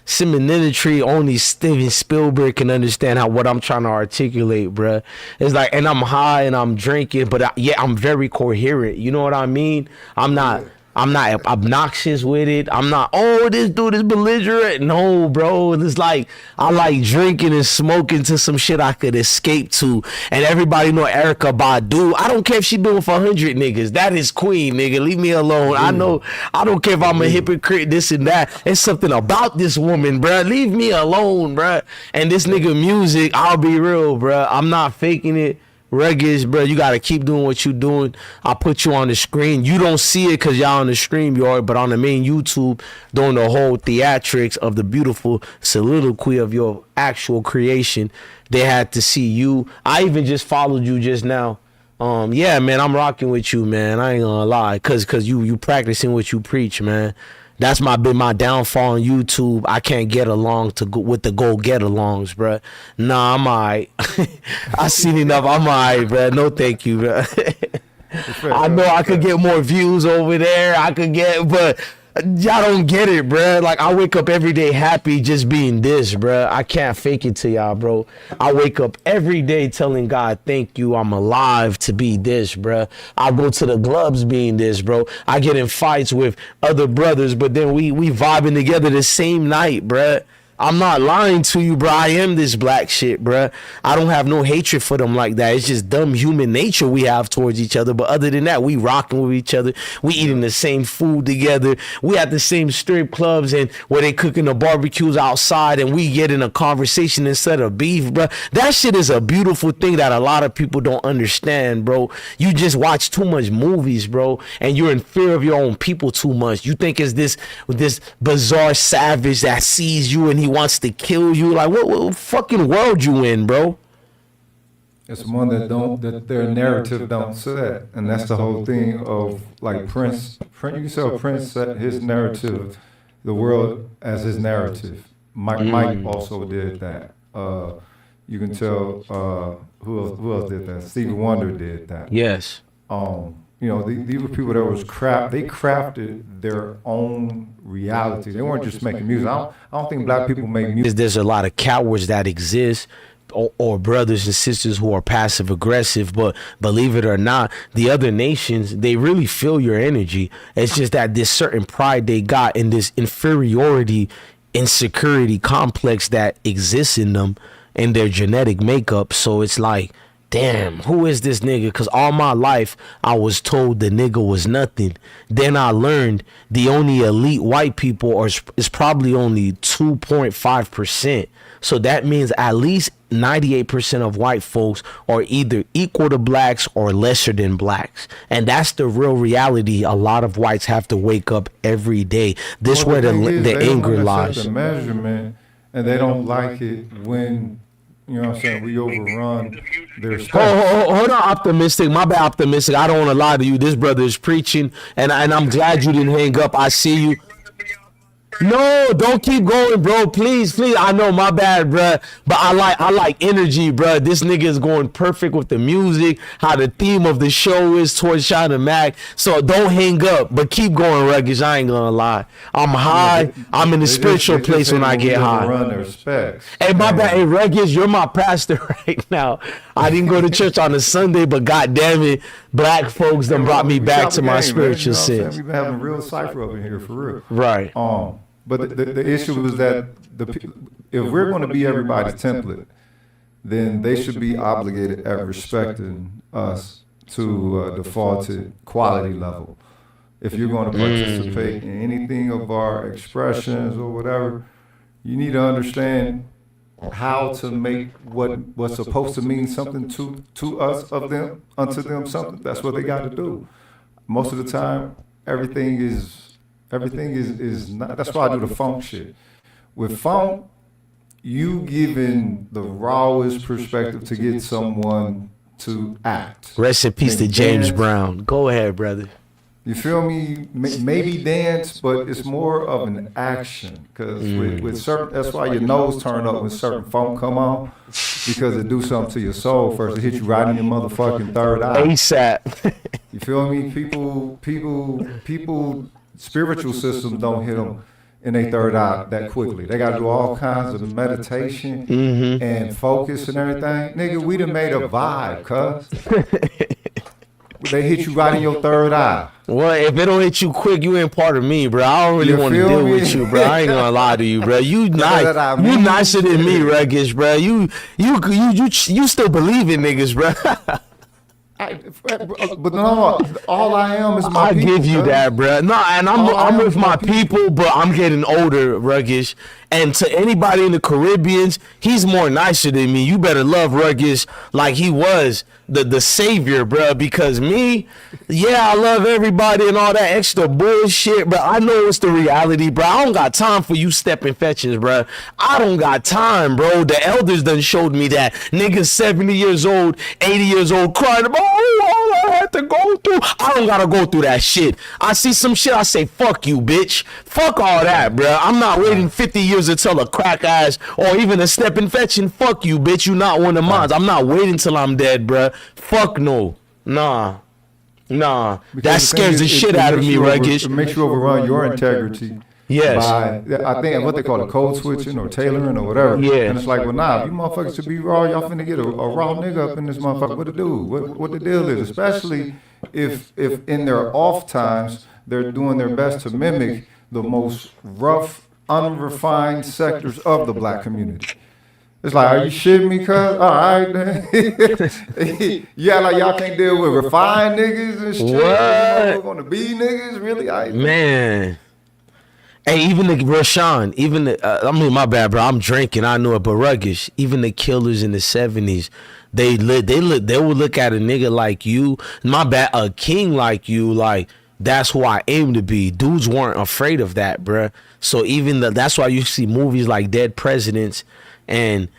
symmetry only Steven Spielberg can understand what I'm trying to articulate, bro. It's like, and I'm high and I'm drinking, but I'm very coherent. You know what I mean? I'm not obnoxious with it. I'm not, this dude is belligerent. No, bro. It's like, I like drinking and smoking to some shit I could escape to. And everybody know Erykah Badu. I don't care if she doing for 100 niggas. That is queen, nigga. Leave me alone. I don't care if I'm a hypocrite, this and that. It's something about this woman, bro. Leave me alone, bro. And this nigga music, I'll be real, bro. I'm not faking it. Ruggeds, bro, you gotta keep doing what you doing. I'll put you on the screen. You don't see it because y'all on the stream yard, but on the main YouTube, doing the whole theatrics of the beautiful soliloquy of your actual creation. They had to see you. I even just followed you just now. Yeah, man, I'm rocking with you, man. I ain't gonna lie, cause you practicing what you preach, man. That's been my downfall on YouTube. I can't get along with the go-get-alongs, bro. Nah, I'm all right. I seen enough. I'm all right, bro. No thank you, bro. I know I could get more views over there. But y'all don't get it, bro. Like, I wake up every day happy just being this, bro. I can't fake it to y'all, bro. I wake up every day telling God, thank you, I'm alive to be this, bro. I go to the clubs being this, bro. I get in fights with other brothers, but then we vibing together the same night, bro. I'm not lying to you, bro. I am this black shit, bro. I don't have no hatred for them like that. It's just dumb human nature we have towards each other. But other than that, we rocking with each other. We eating the same food together. We at the same strip clubs and where they cooking the barbecues outside, and we get in a conversation instead of beef, bro. That shit is a beautiful thing that a lot of people don't understand, bro. You just watch too much movies, bro, and you're in fear of your own people too much. You think it's this bizarre savage that sees you and he wants to kill you. Like, what fucking world you in, bro? It's one that their narrative don't say, and that's the whole thing of like Prince. You can tell Prince set his narrative, the world as his narrative. Mike also did that. You can tell who else did that? Stevie Wonder did that. Yes. You know, these were people that was they crafted their own reality. They weren't just making music. I don't think black people make music. There's a lot of cowards that exist, or brothers and sisters who are passive aggressive, but believe it or not, the other nations, they really feel your energy. It's just that this certain pride they got in this inferiority, insecurity complex that exists in them and their genetic makeup. So it's like, damn, who is this nigga? Because all my life I was told the nigga was nothing. Then I learned the only elite white people is probably only 2.5%. So that means at least 98% of white folks are either equal to blacks or lesser than blacks. And that's the real reality a lot of whites have to wake up every day. This where the anger lies. The measurement, and they don't like it when, you know what I'm saying, we overrun their stuff. Hold on, optimistic. My bad, optimistic. I don't want to lie to you. This brother is preaching, and I'm glad you didn't hang up. I see you. No, don't keep going, bro. Please. I know, my bad, bro. But I like energy, bro. This nigga is going perfect with the music, how the theme of the show is towards China Mac. So don't hang up, but keep going, Ruggers. I ain't gonna lie. I'm high. I'm in the spiritual place when I get high. Hey, my bad. Hey, Ruggers, you're my pastor right now. I didn't go to church on a Sunday, but God damn it, black folks done brought me back to my spiritual sense. We've been having a real cipher up in here for real. Right. But the issue was that if we're going to be everybody's template, then they should be obligated at respecting us to a defaulted quality level. If you're going to participate in anything of our expressions or whatever, you need to understand how to make what's supposed to mean something to us of them, unto them something. That's what they got to do. Most of the time, everything is not. That's why I do the funk shit. With funk, you giving the rawest perspective to get someone to act. Rest in peace to James Brown. Go ahead, brother. You feel me? Maybe dance, but it's more of an action. Because with certain, that's why your nose turn up when certain funk come on, because it do something to your soul first. It hit you right in your motherfucking third eye. ASAP. You feel me? People. Spiritual systems don't hit them in their third eye that quickly. They got to do all kinds of meditation and focus and everything. Nigga, we done made a vibe, cuz. They hit you right in your third eye. Well, if it don't hit you quick, you ain't part of me, bro. I don't really want to deal with you, bro. I ain't gonna lie to you, bro. You nicer than me, Ruggish, bro. You still believe in niggas, bro. But no, all I am is my people. I give you that, bro. No, and I'm with my people, but I'm getting older, Ruggish. And to anybody in the Caribbeans, he's more nicer than me. You better love Ruggish like he was the savior, bro. Because me, yeah, I love everybody and all that extra bullshit, but I know it's the reality, bro. I don't got time for you stepping fetches, bro. I don't got time, bro. The elders done showed me that. Niggas 70 years old, 80 years old, crying about, oh, all I had to go through. I don't gotta go through that shit. I see some shit, I say, fuck you, bitch. Fuck all that, bro. I'm not waiting 50 years to tell a crack ass or even a stepping fetching, fuck you, bitch. You not one of mine. I'm not waiting till I'm dead, bro. Fuck no. Nah. That scares the shit out of me, Ruggish. It makes you overrun your integrity. Yes. By, I think what they call it, code switching or tailoring or whatever. Yeah. And it's like, well, nah, if you motherfuckers should be raw, y'all finna get a raw nigga up in this motherfucker. What to do? What the deal is? Especially if in their off times, they're doing their best to mimic the most rough unrefined sectors of the black community. It's like, are you shitting me, cuz? All right, then. Yeah, like y'all can't deal with refined niggas and shit. What? Want to be niggas, really? Man. Hey, even the Rashawn, even the, I mean, my bad, bro. I'm drinking. I know it, but Ruggish, even the killers in the 70s, they would look at a nigga like you, my bad, a king like you, like that's who I aim to be. Dudes weren't afraid of that, bruh. So even that's why you see movies like Dead Presidents and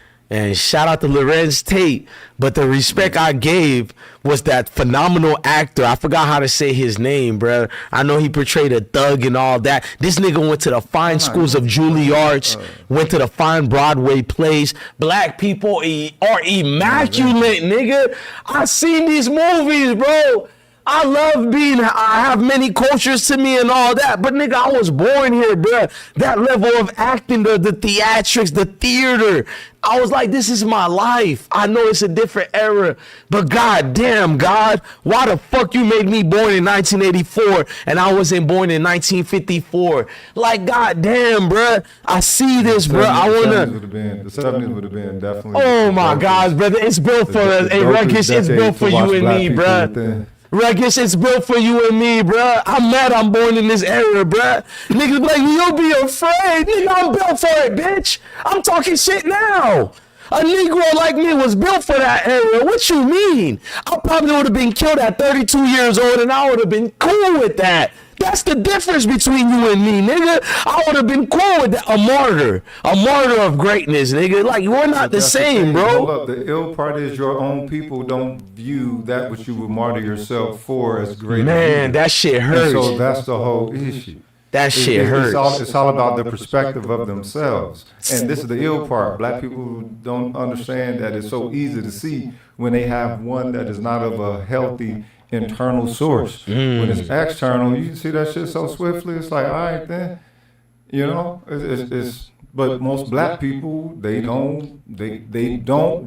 shout out to Lorenz Tate, but the respect I gave was that phenomenal actor. I forgot how to say his name, bro. I know he portrayed a thug and all that. This nigga went to the fine schools of Juilliard, went to the fine Broadway plays. Black people are immaculate, nigga. I seen these movies, bro. I love I have many cultures to me and all that, but nigga, I was born here, bro. That level of acting, the theatrics, the theater, I was like, this is my life. I know it's a different era, but god damn, God, why the fuck you made me born in 1984 and I wasn't born in 1954? Like, god damn, bro. I see this, bro. I wanna. The 70s would have been definitely. Oh my gosh, brother, it's built for us. Hey, Ruckus, it's built for you and me, bro. Ruckus, it's built for you and me, bruh. I'm mad I'm born in this era, bruh. Niggas be like, you'll be afraid. Nigga, I'm built for it, bitch. I'm talking shit now. A Negro like me was built for that era. What you mean? I probably would have been killed at 32 years old and I would have been cool with that. That's the difference between you and me, nigga. I would have been cool with that. A martyr of greatness, nigga. Like, we're not the same, bro. Hold up. The ill part is your own people don't view that which you would martyr yourself for as great. Man, that shit hurts. And so that's the whole issue. That shit hurts. It's all about the perspective of themselves. And this is the ill part. Black people don't understand that it's so easy to see when they have one that is not of a healthy internal source. When it's external, you can see that shit so swiftly. It's like, all right, then, you know, but most black people, they don't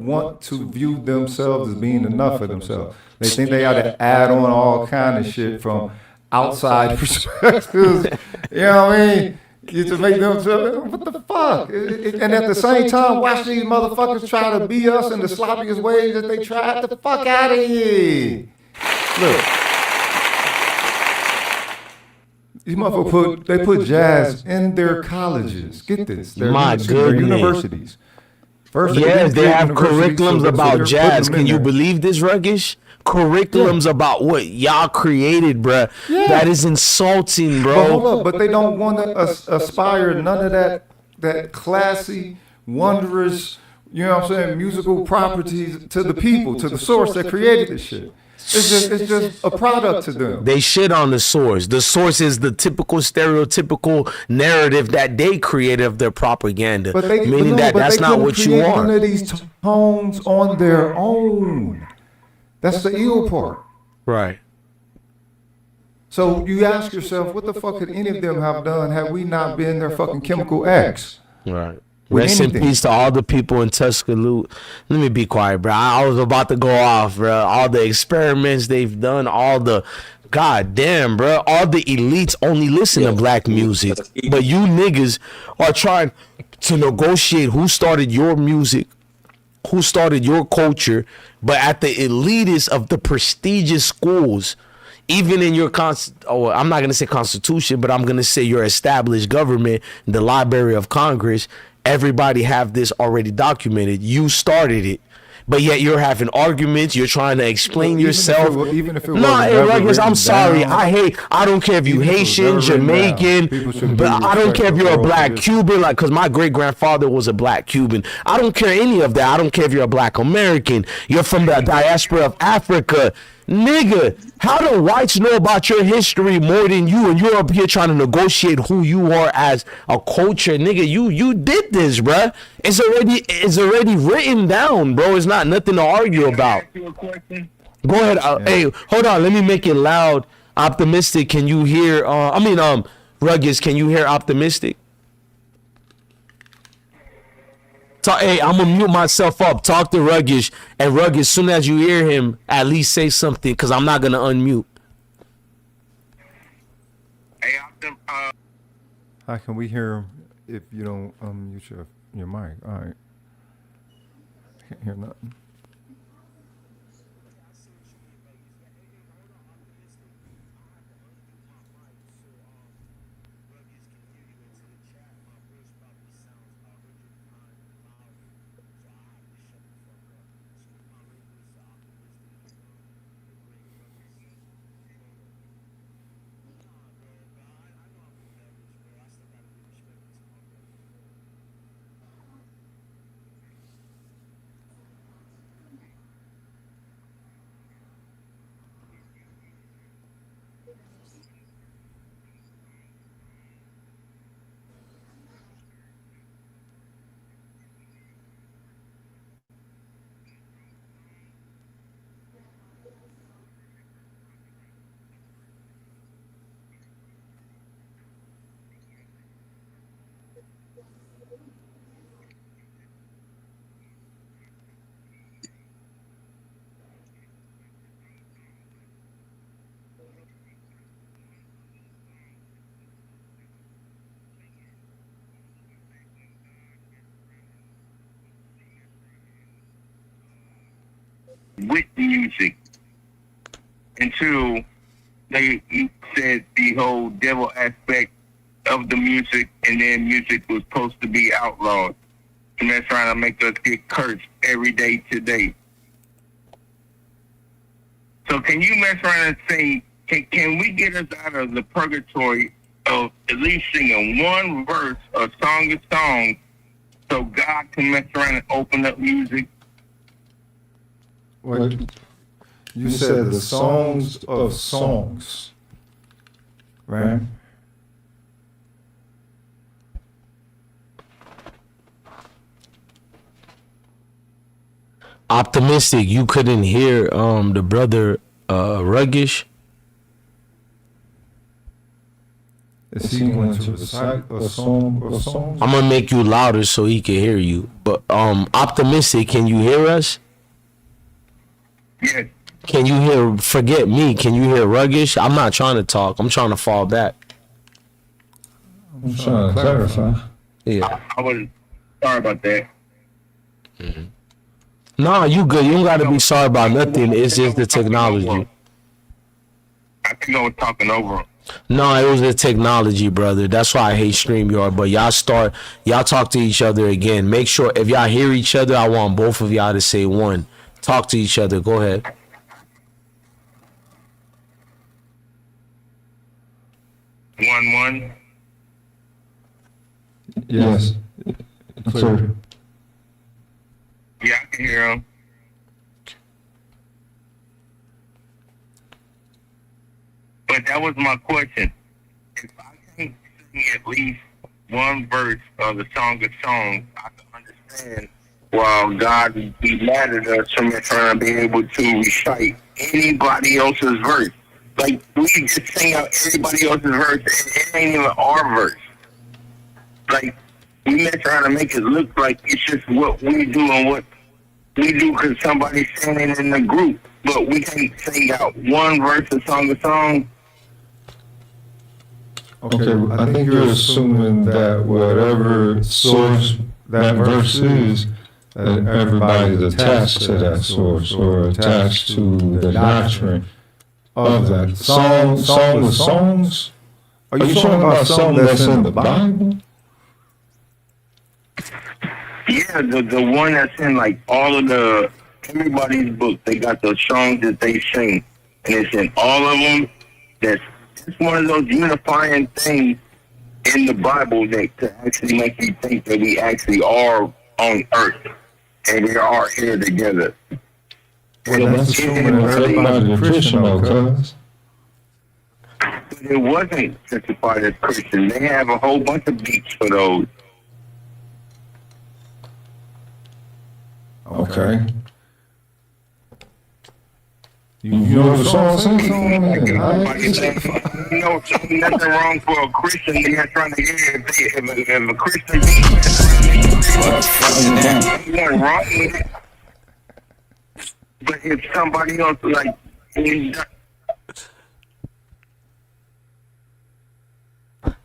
want to view themselves as being enough for themselves. They think they ought to add on all kind of shit from outside perspectives. You know what I mean? To make them feel, what the fuck? And at the same time, watch these motherfuckers try to be us in the sloppiest ways that they try. Get the fuck out of here. Look, these motherfuckers put jazz in their colleges. Get this, their universities. First, yes, they have curriculums about jazz. Can you believe this, Ruggish? Curriculums about what y'all created, bruh. Yeah. That is insulting, bro. But hold up, but they don't want to aspire none of that classy, wondrous, you know what I'm saying, musical properties to the people, to the source that created this shit. It's just a product to them. They shit on the source. The source is the typical stereotypical narrative that they created of their propaganda. Meaning that's not what you are. None of these tones on their own. That's the ill part. Right. So you ask yourself, what the fuck could any of them have done had we not been their fucking chemical X? Right. Rest in peace to all the people in Tuscaloosa. Let me be quiet, bro. I was about to go off, bro. All the experiments they've done, all the, god damn, bro. All the elites only listen to black music. But you niggas are trying to negotiate who started your music, who started your culture, but at the elitist of the prestigious schools, even in your I'm not going to say constitution, but I'm going to say your established government, the Library of Congress, everybody have this already documented. You started it. But yet you're having arguments. You're trying to explain yourself. Even if it no, Ruggish, I'm sorry. I don't care if you Haitian, Jamaican, but I don't care if you're a black Cuban, like, because my great grandfather was a black Cuban. I don't care any of that. I don't care if you're a black American. You're from the diaspora of Africa. Nigga, how do whites know about your history more than you, and you're up here trying to negotiate who you are as a culture? Nigga, you did this, bruh. It's already written down, bro. It's not nothing to argue about. Go ahead. Hey, hold on. Let me make it loud. Optimistic, can you hear? Rugged, can you hear Optimistic? Hey, I'm gonna mute myself up. Talk to Ruggish, and Ruggish, as soon as you hear him, at least say something, because I'm not gonna unmute. How can we hear him if you don't mute your mic. All right. Can't hear nothing. With the music until they said the whole devil aspect of the music, and then music was supposed to be outlawed. And they're trying to make us get cursed every day today. So can you mess around and say, can we get us out of the purgatory of at least singing one verse of Song of Songs so God can mess around and open up music? Well, you said the songs of songs, right? Optimistic, you couldn't hear the brother Ruggish. Is he going to recite a song of songs? I'm gonna make you louder so he can hear you. But Optimistic, can you hear us? Yes. Can you hear? Forget me. Can you hear Ruggish? I'm not trying to talk. I'm trying to fall back. I'm trying to clarify. Yeah. I was sorry about that. Mm-hmm. Nah, you good. You don't gotta be sorry about nothing. It's just the technology. I think I was talking over him. No, it was the technology, brother. That's why I hate StreamYard. But y'all talk to each other again. Make sure if y'all hear each other, I want both of y'all to say one. Talk to each other. Go ahead. One. Yes. Clear. Yeah, I can hear him. But that was my question. If I can't sing at least one verse of the Song of Songs, I can understand why God would be mad at us from trying to be able to recite anybody else's verse. Like, we just sing out everybody else's verse, and it ain't even our verse. Like, we trying to make it look like it's just what we do and what we do because somebody's singing in the group. But we can't sing out one verse of Song of Songs. Okay, I think you're assuming that whatever source that verse is, that everybody's attached to that source or attached to the doctrine of that. Song of songs? Are you talking about something that's in the Bible? Yeah, the one that's in like all of everybody's book. They got those songs that they sing, and it's in all of them. It's one of those unifying things in the Bible that to actually make you think that we actually are on earth and we are here together. Well, that's assuming everybody's a Christian, though, cuz. But it wasn't certified as Christian. They have a whole bunch of beats for those. Okay. You know the song sings on it. You know, nothing wrong for a Christian. They're not trying to hear if a Christian nothing wrong with it. But if somebody else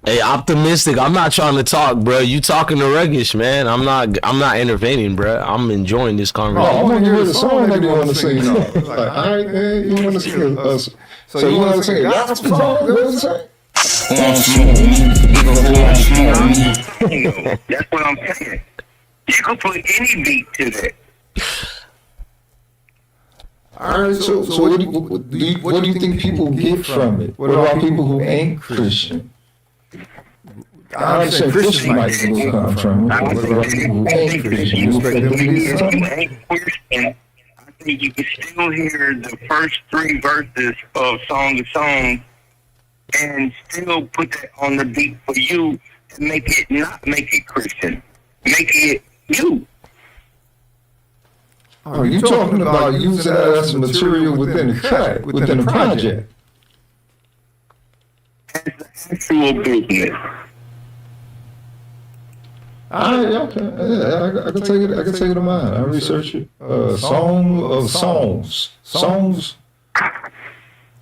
Hey, optimistic. I'm not trying to talk, bro. You talking to Regis, man. I'm not intervening, bro. I'm enjoying this Oh, I conversation. want to hear the song that you want to sing. No. Like, all right, man, you want to sing us. So you want to sing a gospel song? That's what That's what I'm saying. You can put any beat to that. All right, so what do you think people get from it? What about people who ain't Christian? I understand Christians might still come from it, but what about people who ain't Christian? You expect them to get something? I think you can still hear the first 3 verses of Song of Songs and still put that on the beat for you to make it Christian. Make it you. Are you talking about using that as material within the cut, within the project? Actual business. All right, okay. Yeah, I can take it. I can take it to mind. I research it. Song of Songs. Songs.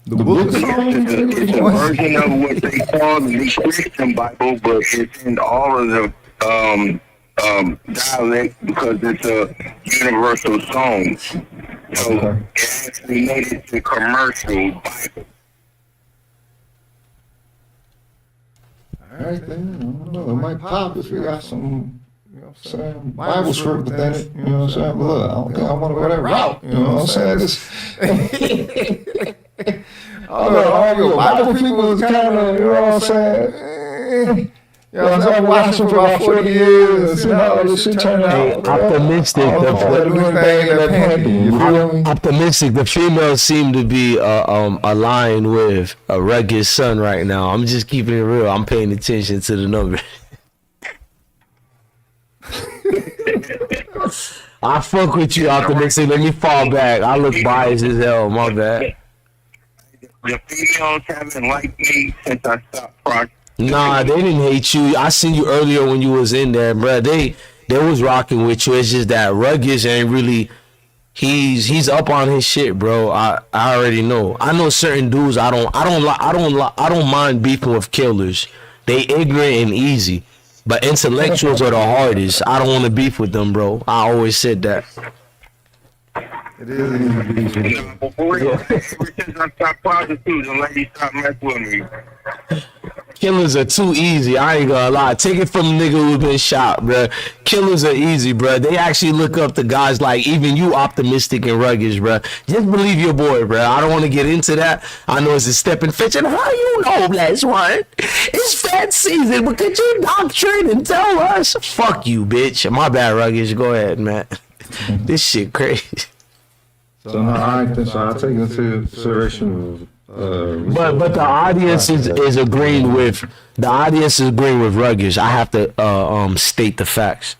The book of songs. It's a version of what they call the Christian Bible, but it's in all of the dialect because it's a universal song. So it actually made it the commercial Bible. All right, then. I don't know. It might pop if we got some, you know what I'm saying, Bible script within it. You know what I'm saying? But look, I don't think I want to go that route. You know what I'm saying? I don't know. All your Bible people is kind of, you know what I'm saying? You know what I'm saying? I've watched them for about 40 years and seen how this shit turned out. Optimistic. Optimistic. The females seem to be aligned with a Regis son right now. I'm just keeping it real. I'm paying attention to the number. I fuck with you, optimistic. Let me fall back. I look biased as hell. My bad. The females haven't liked me since I stopped project. Nah, they didn't hate you. I seen you earlier when you was in there, bro. They was rocking with you. It's just that Rugged ain't really. He's up on his shit, bro. I already know. I know certain dudes. I don't mind beefing with killers. They ignorant and easy, but intellectuals are the hardest. I don't want to beef with them, bro. I always said that. It is an easy beef. Ever since I stopped prostitutes, the lady stopped messing with me. Killers are too easy. I ain't gonna lie. Take it from a nigga who's been shot, bruh. Killers are easy, bruh. They actually look up to guys like even you, optimistic and rugged, bruh. Just believe your boy, bruh. I don't want to get into that. I know it's a step and fetch. And how you know, last one? It's fat season, but could you doctrine and tell us? Fuck you, bitch. My bad, rugged. Go ahead, man. This shit crazy. So no, I think so. I take into consideration. But the audience is agreeing with Ruggers. I have to state the facts.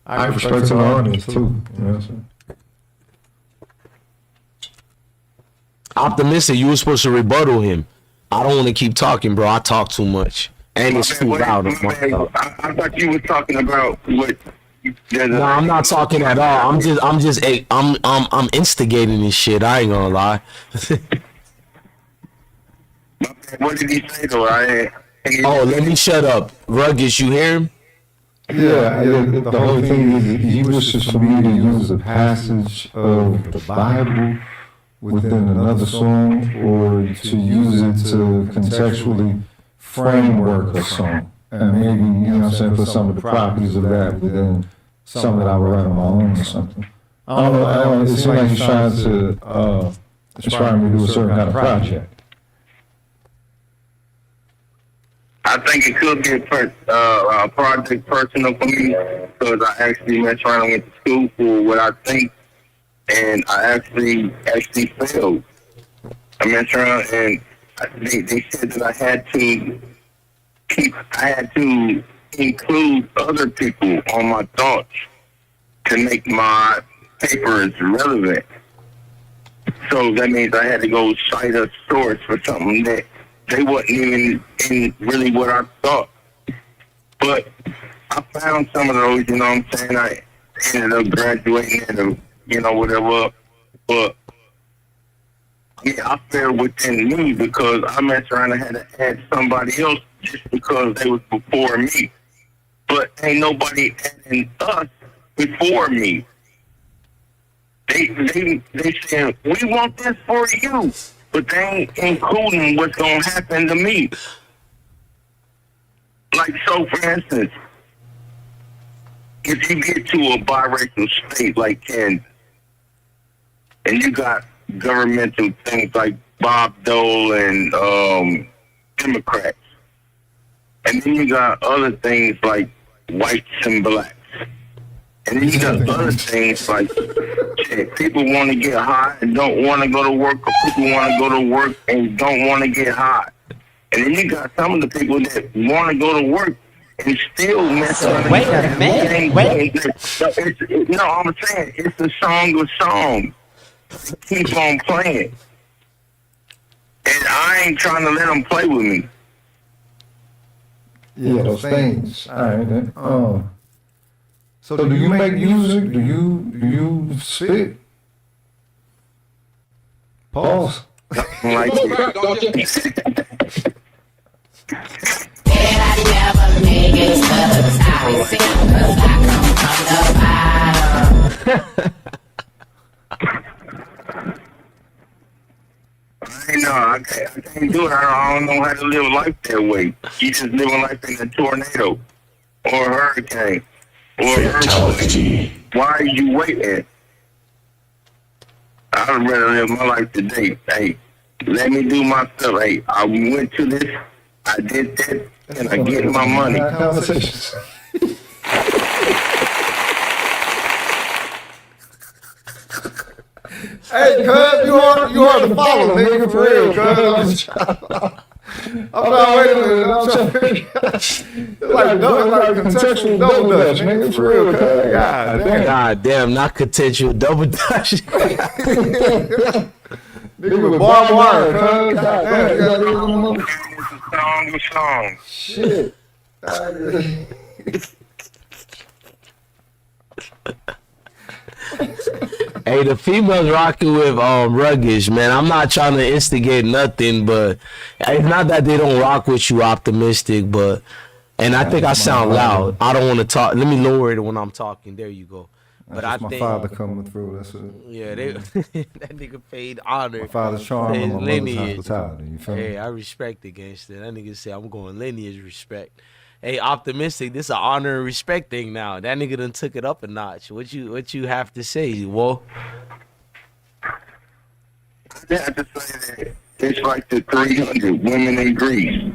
I respect the audience too. You know what I'm saying? Optimistic, you were supposed to rebuttal him. I don't want to keep talking, bro. I talk too much, and it's too loud. I thought you were talking about what. No, I'm not talking at all. I'm instigating this shit. I ain't gonna lie. What did he say though? Oh, let me shut up. Ruggers, you hear him? Yeah, the whole thing is he wishes for me to use a passage of the Bible within another song or to use it to contextually framework a song. And maybe, you know what I'm saying, put some of the properties of that within some that I would write on my own or something. I don't know, it seems like he's trying to inspire me to do a certain kind of project. I think it could be a project personal for me because I actually went to school for what I think, and I actually failed. I and they said that I had to include other people on my thoughts to make my papers relevant. So that means I had to go cite a source for something that they wasn't even in really what I thought. But I found some of those, you know what I'm saying? I ended up graduating and, whatever. But Yeah, I feel within me because I messed around and had to add somebody else just because they was before me. But ain't nobody adding us before me. They saying we want this for you, but they ain't including what's gonna happen to me. Like so, for instance, if you get to a biracial state like Kansas, and you got governmental things like Bob Dole and Democrats, and then you got other things like whites and blacks. And then you got other things like shit, people want to get high and don't want to go to work, or people want to go to work and don't want to get high. And then you got some of the people that want to go to work and still mess up. Wait a minute. No, I'm saying it's a song of songs. Keep on playing. And I ain't trying to let them play with me. Yeah, those things. All right, then. So do you make music? Do you spit? Pause. Like I can't do it. I don't know how to live life that way. You just living life in a tornado or a hurricane or a earthquake. Why are you waiting? I'd rather live my life today. Hey, let me do my stuff. Hey, I went to this, I did that, and I get my money. Conversations. Hey, cuz, you are the follow, nigga, for real, cuz. I'm not waiting. I'm trying to figure out. It's like contextual double dutch, nigga, for real, cuz. God damn, not contextual double dutch. Nigga with barbed wire, cuz. God damn, you gotta do It's a song. Shit. Hey, the females rocking with Ruggish, man. I'm not trying to instigate nothing, but it's not that they don't rock with you, Optimistic, but and I think I sound loud. I don't want to talk. Let me lower it when I'm talking. There you go. But I my think father coming through. That's it. Yeah, that nigga paid honor. My father's charm and my mother's hospitality. You feel me? Hey, I respect the gangster. That nigga say I'm going lineage respect. Hey, Optimistic, this is an honor and respect thing now. That nigga done took it up a notch. What you have to say, Whoa? I have to say that it's like the 300 women in Greece.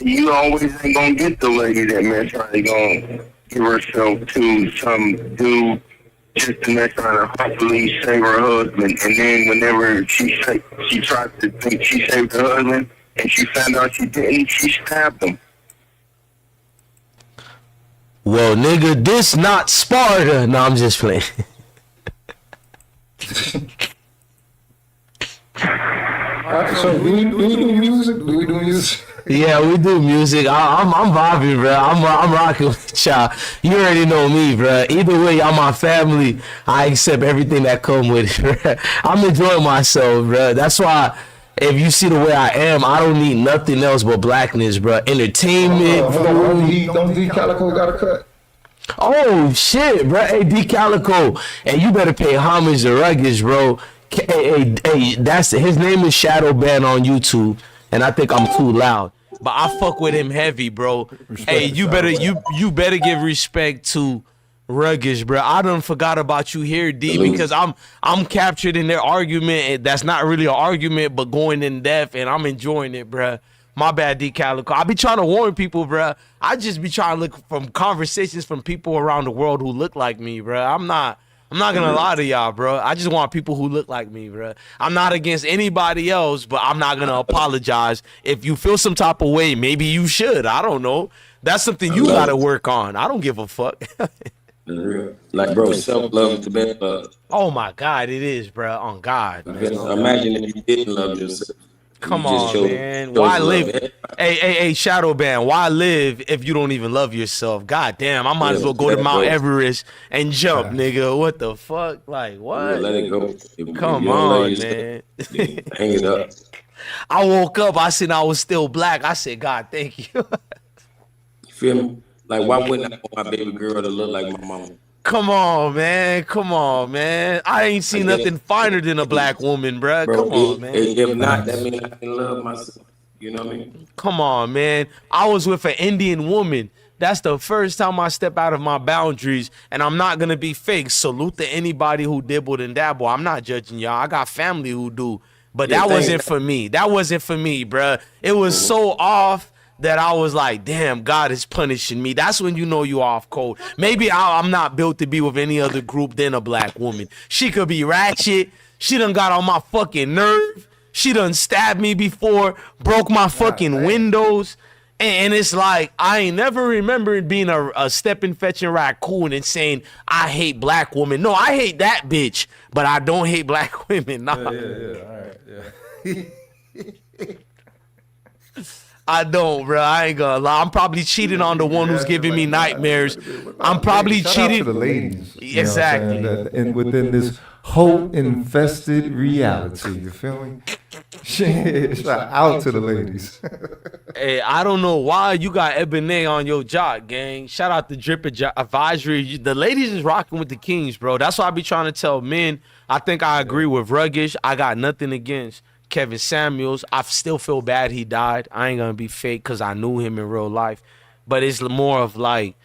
You always ain't gonna get the lady that mess around and gonna give herself to some dude just to mess around and hopefully save her husband. And then whenever she tried to think she saved her husband and she found out she didn't, she stabbed him. Well, nigga, this not Sparta. No, I'm just playing. Alright, so do we do music? Do we do music? Yeah, we do music. I'm vibing, bro. I'm rocking with y'all. You already know me, bro. Either way, y'all my family. I accept everything that come with it, bro. I'm enjoying myself, bro. That's why if you see the way I am, I don't need nothing else but blackness, bro. Entertainment. Don't D Calico got a cut? Oh shit, bro. Hey, D Calico, and you better pay homage to Ruggish, bro. Hey, that's his name is Shadow Ban on YouTube, and I think I'm too loud, but I fuck with him heavy, bro. Hey, you better give respect to Ruggish, bro. I done forgot about you here, D, because I'm captured in their argument. And that's not really an argument, but going in depth, and I'm enjoying it, bro. My bad, D Calico. I be trying to warn people, bro. I just be trying to look from conversations from people around the world who look like me, bro. I'm not gonna lie to y'all, bro. I just want people who look like me, bro. I'm not against anybody else, but I'm not gonna apologize. If you feel some type of way, maybe you should. I don't know. That's something you gotta work on. I don't give a fuck. Like, bro, self-love is the best love. Oh my God, it is, bro. On God. Imagine if you didn't love yourself. Come You just on, show man. show Why love. live? Hey, Shadow Band. Why live if you don't even love yourself? God damn, I might as well go to Mount Everest and jump, nigga. What the fuck? Like, Yeah, what? let it go. If Come you don't love on, yourself, man. then hang it up. I woke up, I seen I was still black. I said, God, thank you. You feel me? Like, why wouldn't I want my baby girl to look like my mama? Come on, man. Come on, man. I ain't seen nothing finer than a black woman, bruh. Bro, Come on, man. if not, that means I can love myself. You know what I mean? Come on, man. I was with an Indian woman. That's the first time I step out of my boundaries, and I'm not gonna be fake. Salute to anybody who dibbled and dabbled. I'm not judging y'all. I got family who do, but Yeah, that thank wasn't you. for me. That wasn't for me, bruh. It was so off that I was like, damn, God is punishing me. That's when you know you off code. Maybe I'm not built to be with any other group than a black woman. She could be ratchet. She done got on my fucking nerve. She done stabbed me before, broke my fucking windows. And it's like, I ain't never remembered being a stepping, fetching raccoon and saying, I hate black women. No, I hate that bitch, but I don't hate black women. Nah. All right, yeah. I don't, bro. I ain't gonna lie. I'm probably cheating on the one who's giving me nightmares. I'm probably Shout cheating. out to the ladies. Exactly. You know what I'm saying? And within this hope-infested reality, you feel me? Shit, shout out to the ladies. Hey, I don't know why you got Ebony on your job, gang. Shout out to Drip Advisory. The ladies is rocking with the kings, bro. That's why I be trying to tell men. I think I agree with Ruggish. I got nothing against Kevin Samuels. I still feel bad he died. I ain't gonna be fake because I knew him in real life. But it's more of like,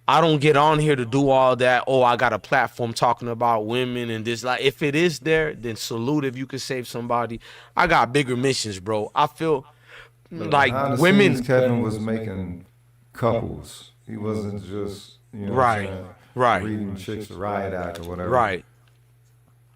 I don't get on here to do all that. Oh, I got a platform talking about women and this. Like, if it is there, then salute if you can save somebody. I got bigger missions, bro. I feel like Behind the women. scenes, Kevin was making couples. He wasn't just, you know, Right, what I'm saying, right. reading chicks a riot act or whatever. Right.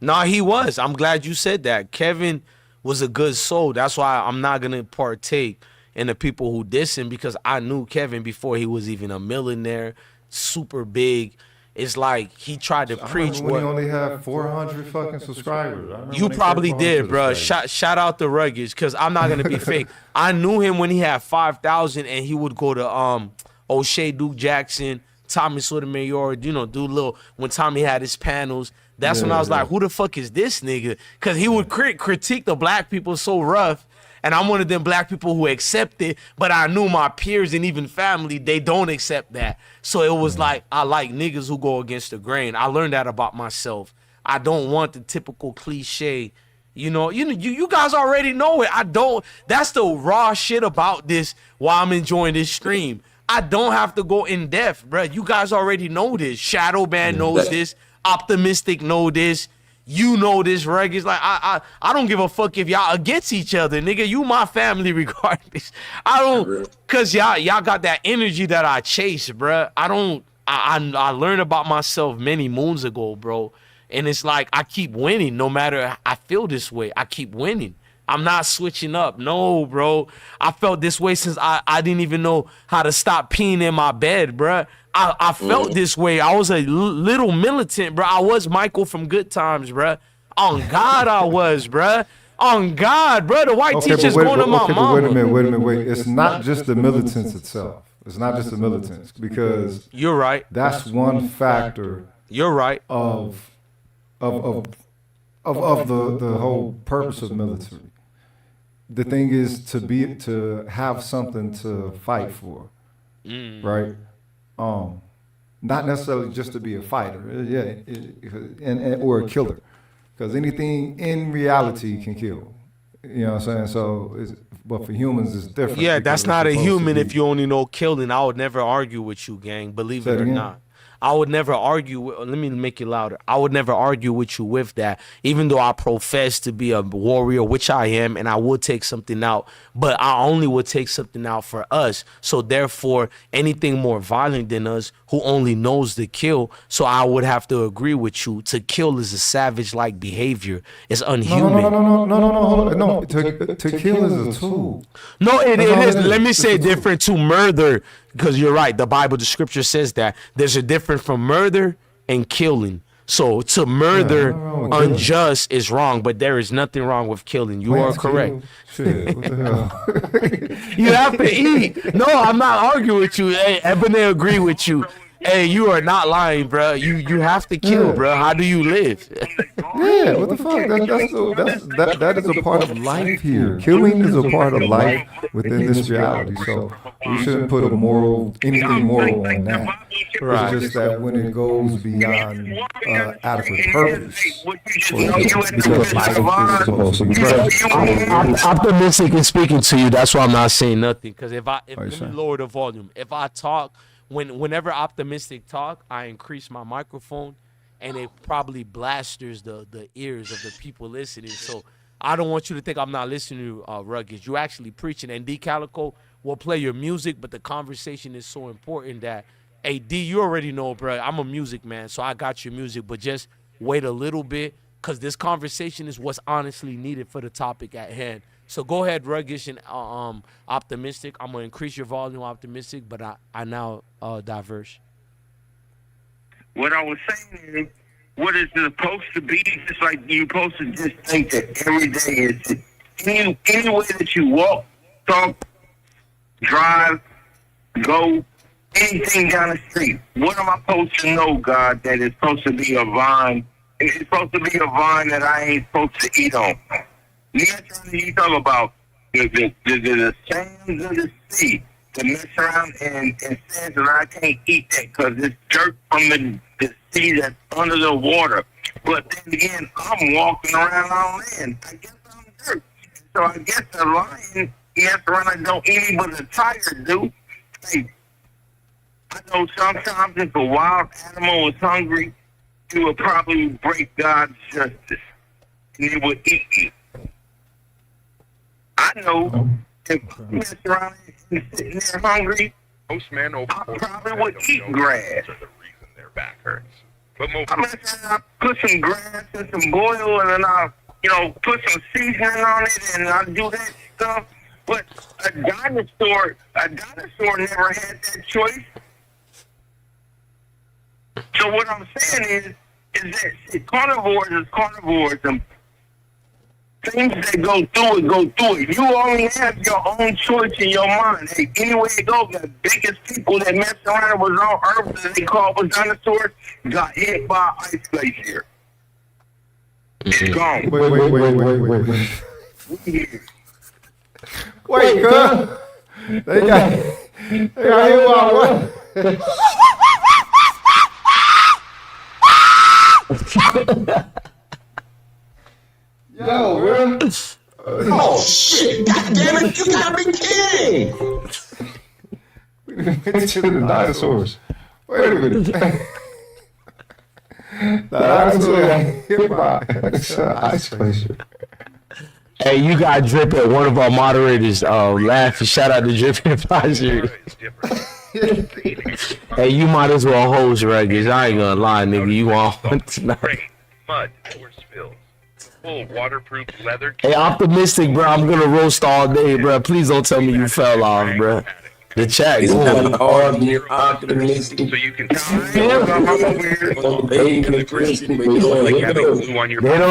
No, he was. I'm glad you said that. Kevin was a good soul. That's why I'm not gonna partake in the people who diss him, because I knew Kevin before he was even a millionaire, super big. It's like he tried to preach when what he only had 400 fucking subscribers. I remember you when he probably first did, launched bro. his site. Shout out to Ruggish, because I'm not gonna be fake. I knew him when he had 5,000, and he would go to O'Shea, Duke Jackson, Tommy Sotomayor, you know, do little when Tommy had his panels. That's when I was like, who the fuck is this nigga? Because he would critique the black people so rough. And I'm one of them black people who accept it, but I knew my peers and even family, they don't accept that. So it was like, I like niggas who go against the grain. I learned that about myself. I don't want the typical cliche. You guys already know it. I don't. That's the raw shit about this while I'm enjoying this stream. I don't have to go in depth, bro. You guys already know this. Shadow Band knows this. Optimistic know this. You know this, Regis. Like I don't give a fuck if y'all against each other, nigga. You my family regardless. I don't, cause y'all got that energy that I chase, bro. I learned about myself many moons ago, bro. And it's like I keep winning no matter. I feel this way. I keep winning. I'm not switching up. No, bro. I felt this way since I didn't even know how to stop peeing in my bed, bro. I felt this way. I was a little militant, bro. I was Michael from Good Times, bro. On God, I was, bro. On God, bro. The white teacher's going to my mama. Wait a minute. It's not just the militants itself. It's not just the militants, because you're right. That's one factor. You're right. Of the whole purpose of military. The thing is to have something to fight for, right? Not necessarily just to be a fighter, or a killer, because anything in reality can kill. You know what I'm saying? So, but for humans, it's different. Yeah, that's not a human if you only know killing. I would never argue with you, gang. Believe it or not. I would never argue. Let me make it louder. I would never argue with you with that, even though I profess to be a warrior, which I am, and I would take something out, but I only would take something out for us. So therefore, anything more violent than us, who only knows to kill, so I would have to agree with you. To kill is a savage-like behavior. It's unhuman. No. To kill is a tool. No, it is. Let me say different to murder. Because you're right, the Bible, the scripture says that there's a difference from murder and killing. So to murder unjust is wrong, but there is nothing wrong with killing. You are correct. Shit, what the hell? You have to eat. No, I'm not arguing with you. Hey, Ebony agree with you. Hey, you are not lying, bro. You have to kill, bro. How do you live? Yeah, what the fuck? That is a part of life here. Killing is a part of life within this reality. So we shouldn't put anything moral on that. Right. It's just that when it goes beyond adequate purpose, because life is supposed to be precious. I'm optimistic in speaking to you. That's why I'm not saying nothing. Because if let me lower the volume. If I talk, whenever optimistic talk, I increase my microphone, and it probably blasters the ears of the people listening. So I don't want you to think I'm not listening to Rugged. You actually preaching, and D Calico will play your music, but the conversation is so important that, hey, D, you already know, bro. I'm a music man, so I got your music, but just wait a little bit, because this conversation is what's honestly needed for the topic at hand. So go ahead, Ruggish and Optimistic. I'm going to increase your volume, Optimistic, but I now diverse. What I was saying is, what is it supposed to be? Just like you're supposed to just think that every day is any way that you walk, talk, drive, go, anything down the street. What am I supposed to know, God, that it's supposed to be a vine? It's supposed to be a vine that I ain't supposed to eat on. You talk about the sands of the sea, to mess around and sands that I can't eat that because it's dirt from the sea that's under the water. But then again, I'm walking around on land. I guess I'm dirt. So I guess the lion mess around and don't eat me, but the tiger do. Hey, I know sometimes if a wild animal was hungry, it would probably break God's justice, and it would eat you. I know if I mess around and sitting there hungry, I probably would eat grass. I mess around, put some grass and some boil, and then I, put some seasoning on it, and I do that stuff. But a dinosaur never had that choice. So what I'm saying is that carnivores is carnivores, and things that go through it. You only have your own choice in your mind. Hey, anyway it goes, the biggest people that messed around and was on Earth that they called was dinosaurs got hit by an ice glacier. It's gone. Wait, cuz. They got hit by what? Yo, bro. Oh, shit. God damn it. You gotta be kidding. We went to the dinosaurs. Wait a minute. The dinosaur got hit by an ice glacier. Hey, you got Drip at one of our moderators laughing. Shout out to Drip Advisory. Hey, you might as well host Ruggers. I ain't gonna lie, nigga. You on tonight. Mud or spills. Full waterproof leather. Hey, Optimistic, bro. I'm gonna roast all day, bro. Please don't tell me you fell off, bro. The chat It's going. not all near optimistic. So you can They don't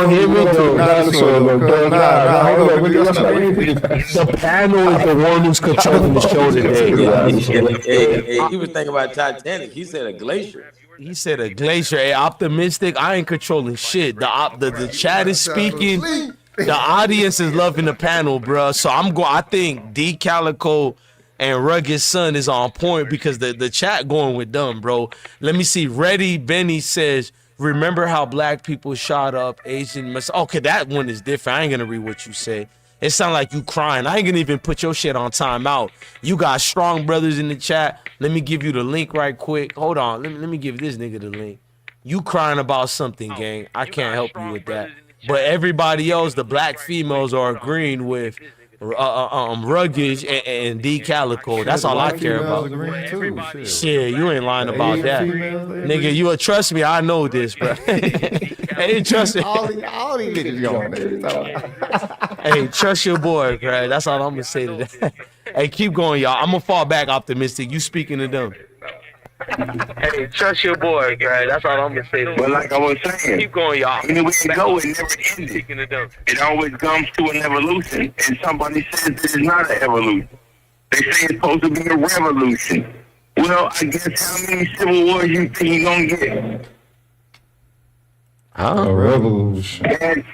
hear me though. The panel is the one who's controlling the show today. Hey, he was thinking about Titanic. He said a glacier. He said a glacier. Hey, Optimistic, I ain't controlling shit. The chat is speaking. The audience is loving the panel, bro. So I think D Calico and Rugged Son is on point because the chat going with them, bro. Let me see. Reddy Benny says, remember how black people shot up Asian okay, that one is different. I ain't gonna read what you say. It sound like you crying. I ain't gonna even put your shit on timeout. You got strong brothers in the chat. Let me give you the link right quick. Hold on. Let me give this nigga the link. You crying about something, gang. I can't help you with that. But everybody else, the black females are agreeing with Ruggage and D Calico. That's all I care about. Shit, you ain't lying about that, nigga. You trust me? I know this, bro. Hey, trust me. All these niggas going. Hey, trust your boy, bro. That's all I'm gonna say to that. Hey, keep going, y'all. I'm gonna fall back Optimistic. You speaking to them. Hey, trust your boy, guys. That's all I'm gonna say. But like I was saying, Keep going, y'all. anywhere it go, it never ends. Speaking of them. It always comes to an evolution, and somebody says that it's not an evolution. They say it's supposed to be a revolution. Well, I guess how many civil wars you think you're gonna get? A revolution. And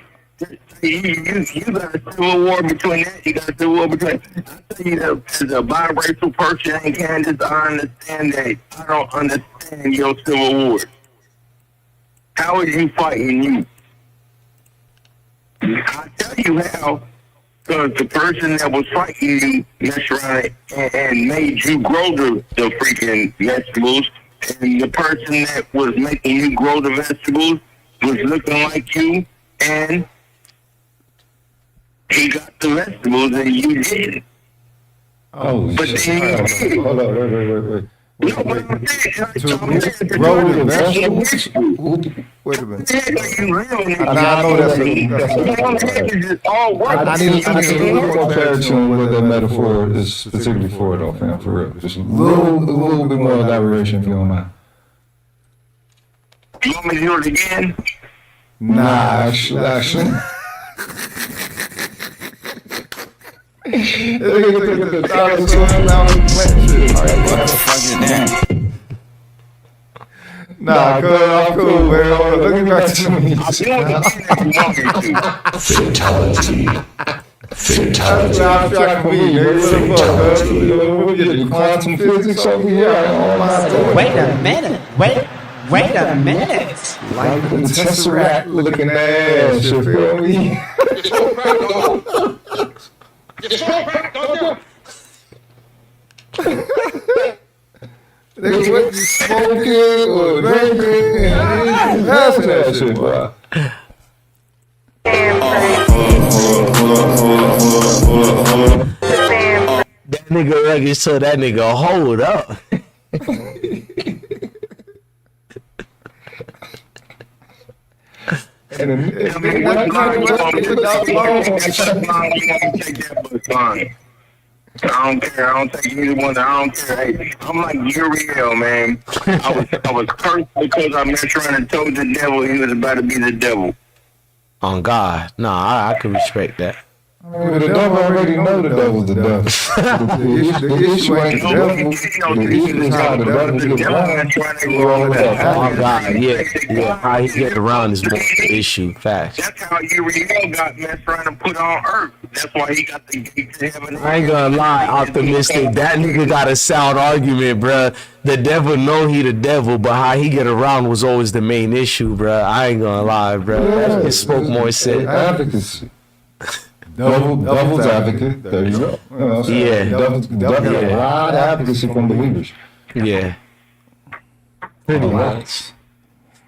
you got a civil war between that. You got a civil war between. I tell you that as a biracial person in Kansas, I understand that. I don't understand your civil wars. How are you fighting you? I'll tell you how. Because the person that was fighting you messed around and made you grow the freaking vegetables, and the person that was making you grow the vegetables was looking like you, and he got the vegetables and you didn't. Oh, but shit. then you did. Hold on, wait. To grow the vegetables? Wait a minute. I know that's a I need a little more clarity on what that metaphor is specifically for, though, fam, for real. Just a little bit more elaboration, if you don't mind. You want me to do it again? Nah, actually. Nah, I'm cool, man. Look at back to me. Fatality. Fatality. Fatality. Quantum physics over here. Wait a minute. Wait a minute. Like the Tesseract looking ass, you feel me? Nigga, what you smoking or drinking? And passing that shit, bro. That nigga Rugged so that nigga hold up. I don't care. I don't take either one. I don't care. Hey, I'm like Uriel, man. I was cursed because I messed around and told the devil he was about to be the devil. On God. Nah, I can respect that. Well, the devil already know the devil's the devil. The issue ain't the devil. The issue is how the devil get around through all of that. Oh God, yeah. How he get around is more the issue. Facts. That's how Uriel got messed around and put on earth. That's why he got the gate to heaven. I ain't gonna lie, optimistic. That nigga got a sound argument, bruh. The devil know he the devil, but how he get around was always the main issue, bruh. I ain't gonna lie, bruh. It spoke more sense. Advocacy. Devil's advocate. There you go. Yeah. Devil's a lot of advocacy from believers. Yeah. Pretty much.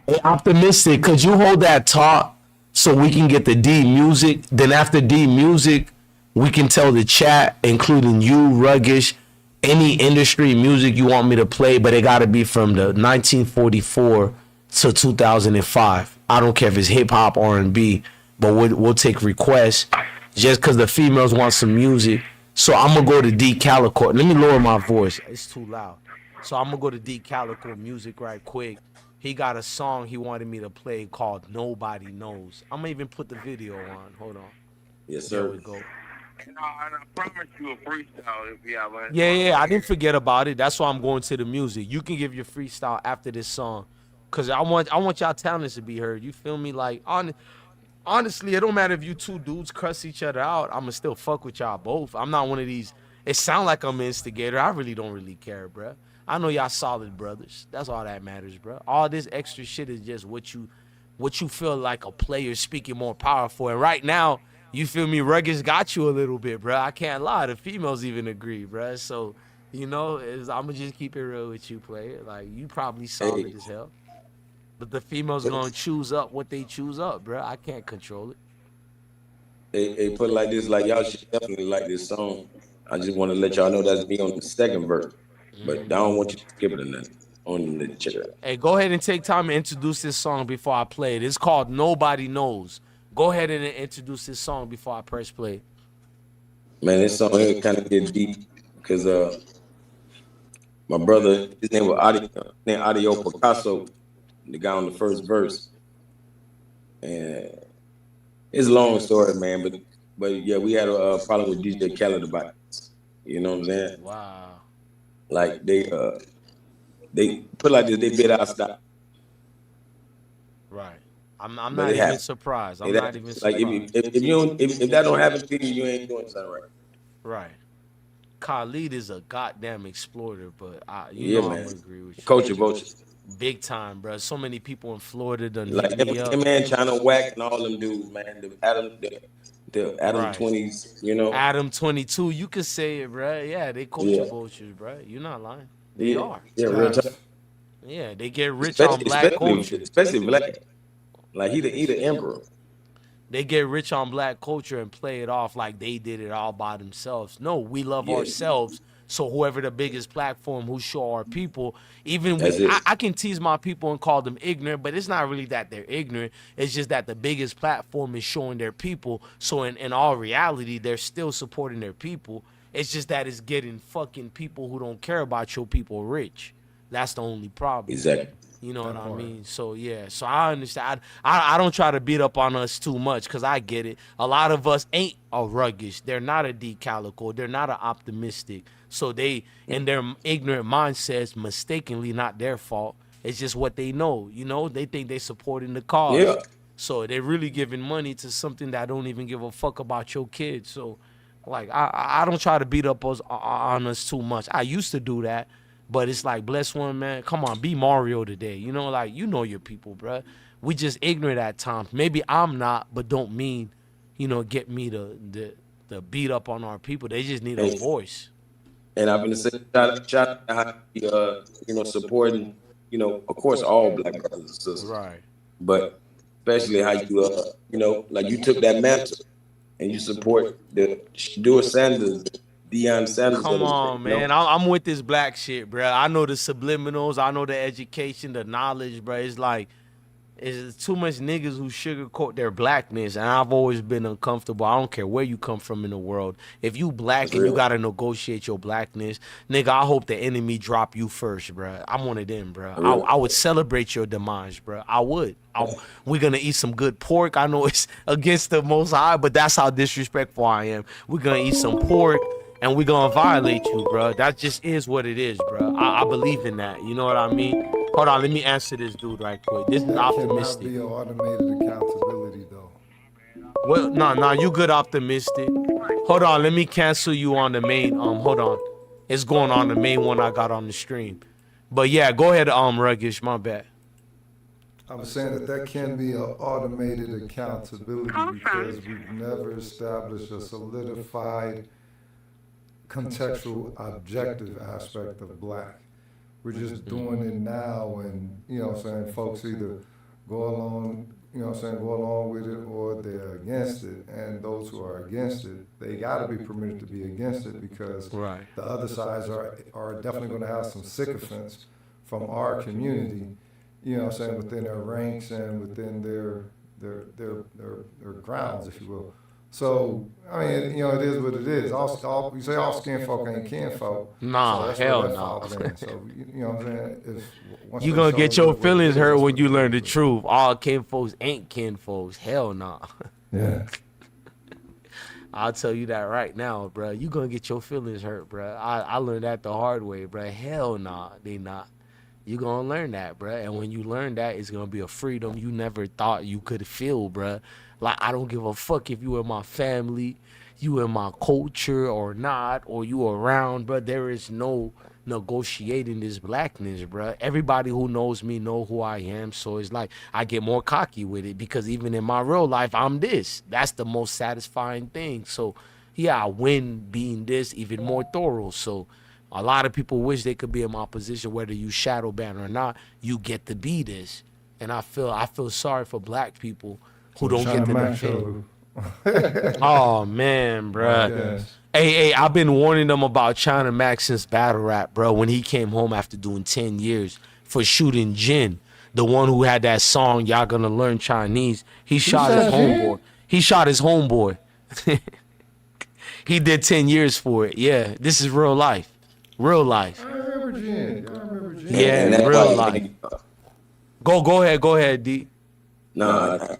Hey, optimistic, could you hold that talk so we can get the D music? Then after D music, we can tell the chat, including you, Ruggish, any industry music you want me to play, but it gotta be from the 1944 to 2005. I don't care if it's hip hop, R&B, but we'll take requests just because the females want some music. So I'm gonna go to D Calico. Let me lower my voice. It's too loud. So I'm gonna go to D Calico music right quick. He got a song he wanted me to play called Nobody Knows. I'm gonna even put the video on. Hold on. Yes, sir. There we go. And I promise you a freestyle if you have one. Yeah, I didn't forget about it. That's why I'm going to the music. You can give your freestyle after this song, cause I want y'all talents to be heard. You feel me? Like honestly, it don't matter if you two dudes cuss each other out. I'ma still fuck with y'all both. I'm not one of these. It sound like I'm an instigator. I really don't really care, bruh. I know y'all solid brothers. That's all that matters, bruh. All this extra shit is just what you feel like a player speaking more powerful. And right now, you feel me? Rugged's got you a little bit, bruh. I can't lie. The females even agree, bruh. So, you know, I'ma just keep it real with you, player. Like, you probably solid as hell. But the females gonna choose up what they choose up, bruh. I can't control it. Hey, put it like this, like y'all should definitely like this song. I just want to let y'all know that's me on the second verse. But I don't want you to skip it or nothing on the check. Hey, go ahead and take time and introduce this song before I play it. It's called Nobody Knows. Go ahead and introduce this song before I press play. Man, this song here kind of get deep because My brother, his name was Audio Picasso, the guy on the first verse. And it's a long story, man, but yeah, we had a problem with DJ Khaled about it. You know what I'm saying? Wow. Like they put like this, they bid our style. Right. I'm But not it even happened. surprised. I'm It not happened. even Like surprised. if that don't happen to you, you ain't doing something right. Right. Khalid is a goddamn exploiter, but Yeah, I'm man. gonna agree with you. Culture vulture. Big time, bro. So many people in Florida done Like hit me up. him and China Whack and all them dudes, man. The Adam Right. 20s, you know. Adam 22, you could say it, bro. Yeah, they culture vultures, bro. You're not lying. They are. Yeah, real talk. Yeah, they get rich on black culture. Especially black. Like he the emperor. They get rich on black culture and play it off like they did it all by themselves. No, we love ourselves. So whoever the biggest platform who show our people, even I can tease my people and call them ignorant, but it's not really that they're ignorant. It's just that the biggest platform is showing their people. So in all reality, they're still supporting their people. It's just that it's getting fucking people who don't care about your people rich. That's the only problem. Exactly. You know what I mean? So yeah, so I understand. I don't try to beat up on us too much because I get it. A lot of us ain't a ruggish. They're not a decalico. They're not a optimistic. So they, in their ignorant mindsets, mistakenly not their fault. It's just what they know. You know, they think they supporting the cause. Yeah. So they're really giving money to something that don't even give a fuck about your kids. So, like, I don't try to beat up on us too much. I used to do that. But it's like, bless one, man. Come on, be Mario today. You know, like, you know your people, bruh. We just ignorant at times. Maybe I'm not, but don't mean, get me to beat up on our people. They just need a voice. And I've been saying, shout out how supporting, of course, all black brothers and sisters. Right. But especially how you, like you took that mantle and you support the Stuart Sanders, Deion Sanders. Come on, man. I'm with this black shit, bro. I know the subliminals. I know the education, the knowledge, bro. It's like, it's too much niggas who sugarcoat their blackness, and I've always been uncomfortable. I don't care where you come from in the world. If you black and you gotta negotiate your blackness, nigga, I hope the enemy drop you first, bro. I'm one of them, bro. I would celebrate your demise, bro. I would. We're gonna eat some good pork. I know it's against the Most High, but that's how disrespectful I am. We're gonna eat some pork. And we're gonna violate you, bro. That just is what it is, bro. I believe in that. You know what I mean? Hold on, let me answer this dude right quick. This is optimistic. Cannot be automated accountability, though. Well, no, you good optimistic. Hold on, let me cancel you on the main. Hold on, it's going on the main one I got on the stream. But yeah, go ahead, Ruggish. My bad. I was saying that can be an automated accountability because we've never established a solidified contextual objective aspect of black. We're just doing it now, and folks either go along, go along with it, or they're against it. And those who are against it, they gotta be permitted to be against it because the other sides are definitely gonna have some sycophants from our community, within their ranks and within their grounds, if you will. So, I mean, it is what it is. You say all skin folk ain't kin folk. Nah, so hell no. So, you know what I'm saying? You gonna get your feelings hurt when you learn the truth. All kin folks ain't kin folks. Hell no. Yeah. I'll tell you that right now, bro. You gonna get your feelings hurt, bro. I learned that the hard way, bro. Hell nah, they not. You gonna learn that, bro. And when you learn that, it's gonna be a freedom you never thought you could feel, bro. Like, I don't give a fuck if you in my family, you in my culture or not, or you around, bro. There is no negotiating this blackness, bro. Everybody who knows me know who I am. So it's like I get more cocky with it because even in my real life, I'm this. That's the most satisfying thing. So yeah, I win being this, even more thorough. So a lot of people wish they could be in my position, whether you shadow ban or not. You get to be this, and I feel sorry for black people who don't get to defend. Oh man, bro. Hey, I've been warning them about China Max since battle rap, bro. When he came home after doing 10 years for shooting Jin, the one who had that song "Y'all Gonna Learn Chinese." He shot his homeboy. He shot his homeboy. He did 10 years for it. Yeah, this is real life. Real life. I remember Jen. I remember Jen. Yeah, And that's real why, life. Go ahead, D. No,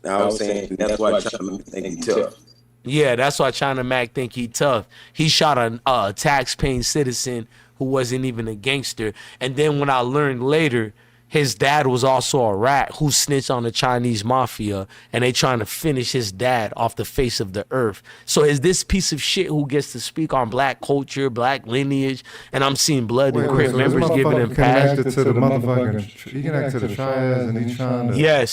I was saying that's why China think he's tough. Yeah, that's why China Mac think he tough. He shot a tax-paying citizen who wasn't even a gangster. And then when I learned later, his dad was also a rat who snitched on the Chinese mafia, and they trying to finish his dad off the face of the earth. So is this piece of shit who gets to speak on black culture, black lineage, and I'm seeing blood and Crip members giving him pass? He connected to the triads and he's trying to trying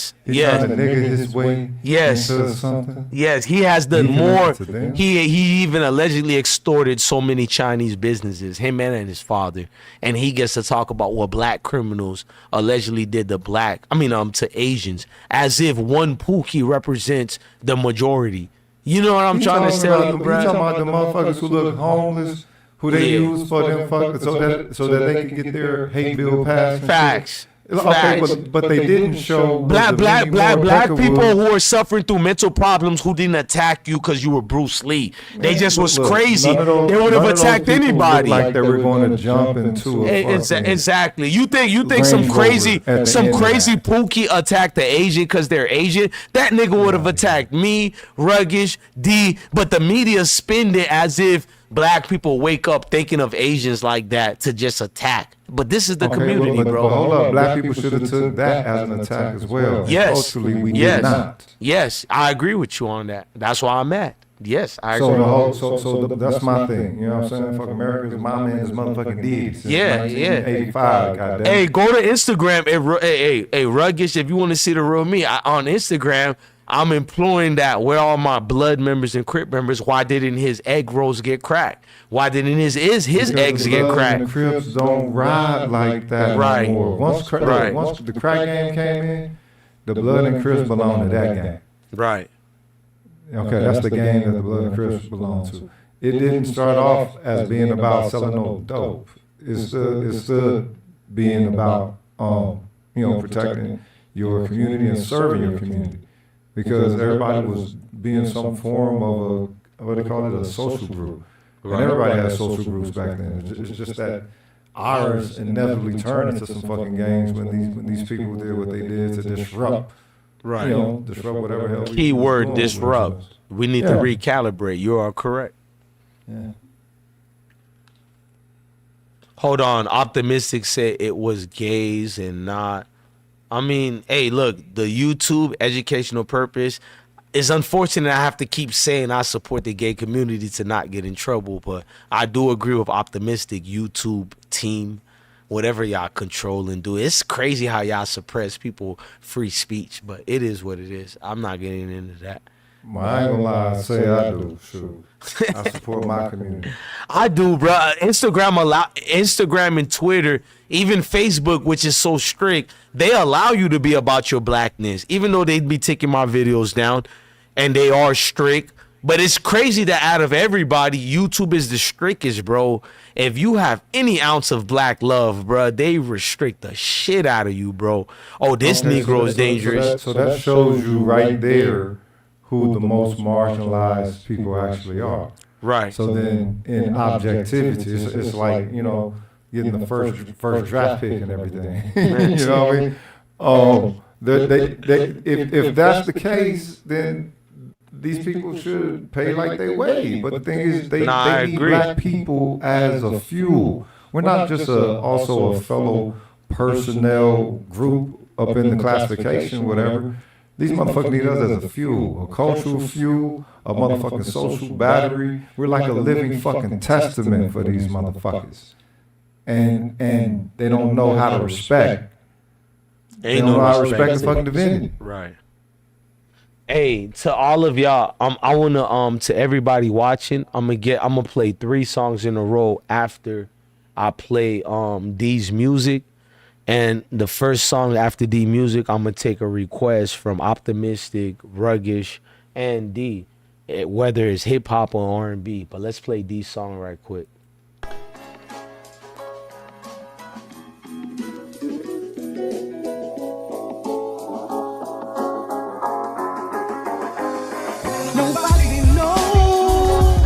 to nigga his way into something. Yes, he has done more. He even allegedly extorted so many Chinese businesses, him and his father, and he gets to talk about what black criminals allegedly did to Asians, as if one Pookie represents the majority. You know what I'm trying to tell you, bro? You talking about the motherfuckers who look homeless, who they use for them fuckers so that they can get their hate bill passed. Facts. Okay, but they didn't show black people who are suffering through mental problems who didn't attack you because you were Bruce Lee. They just was crazy. They would have attacked anybody. Like they were going to jump into exactly. You think some crazy Pookie attacked the Asian because they're Asian? That nigga would have attacked me, Ruggish, D. But the media spin it as if black people wake up thinking of Asians like that to just attack. But this is the community, bro. But hold up, black people should have took that as an attack as well. Yes. Culturally, we did not. Yes, I agree with you on that. That's why I'm at. Yes, I agree. So that's my thing. You know what I'm saying? Fuck America's my man is motherfucking dead since 1985. Goddamn. Hey, go to Instagram. Hey, Ruggish, if you want to see the real me, on Instagram, I'm employing that. Where all my blood members and Crip members? Why didn't his egg rolls get cracked? Why didn't his eggs get cracked? The Crips don't ride like that anymore. Once the crack game came in, the blood and Crips belong to that game. Right. Okay, that's the game that the blood and Crips belong to. It didn't start off as being about selling no dope. It's still being about protecting your community and serving your community. Because everybody was being some form of what they call it, a social group. And everybody had social groups back then. It's just that ours inevitably turned into some fucking games when these people did what they did to disrupt. Right. Disrupt whatever hell. Keyword disrupt. We need to recalibrate. You are correct. Yeah. Hold on. Optimistic said it was gays and not. I mean, hey, look, the YouTube educational purpose. It's unfortunate I have to keep saying I support the gay community to not get in trouble, but I do agree with Optimistic YouTube team, whatever y'all control and do. It's crazy how y'all suppress people free speech, but it is what it is. I'm not getting into that. Well, I ain't gonna lie, I say I do. Shoot. I support my community. I do, bro. Instagram and Twitter, even Facebook, which is so strict, they allow you to be about your blackness, even though they'd be taking my videos down, and they are strict. But it's crazy that out of everybody, YouTube is the strictest, bro. If you have any ounce of black love, bro, they restrict the shit out of you, bro. Oh, this Negro is dangerous. So that shows you right there who the most marginalized people actually are. Right. So then in objectivity, it's like, getting the first draft pick and everything. You know what I mean? If that's the case, then these people should pay like they weigh. But the thing is, they need black people as a fuel. We're not just also a fellow personnel group up in the classification, whatever. These motherfuckers need us as a fuel, a cultural fuel, a motherfucking social battery. We're like a living fucking testament for these motherfuckers. And they don't know how to respect. They don't know how to respect the fucking divinity. Right. Hey, to all of y'all, I wanna to everybody watching, I'm gonna play 3 songs in a row after I play D's music. And the first song after D music, I'm gonna take a request from Optimistic, Ruggish, and D, whether it's hip hop or R&B. But let's play D's song right quick. Nobody knows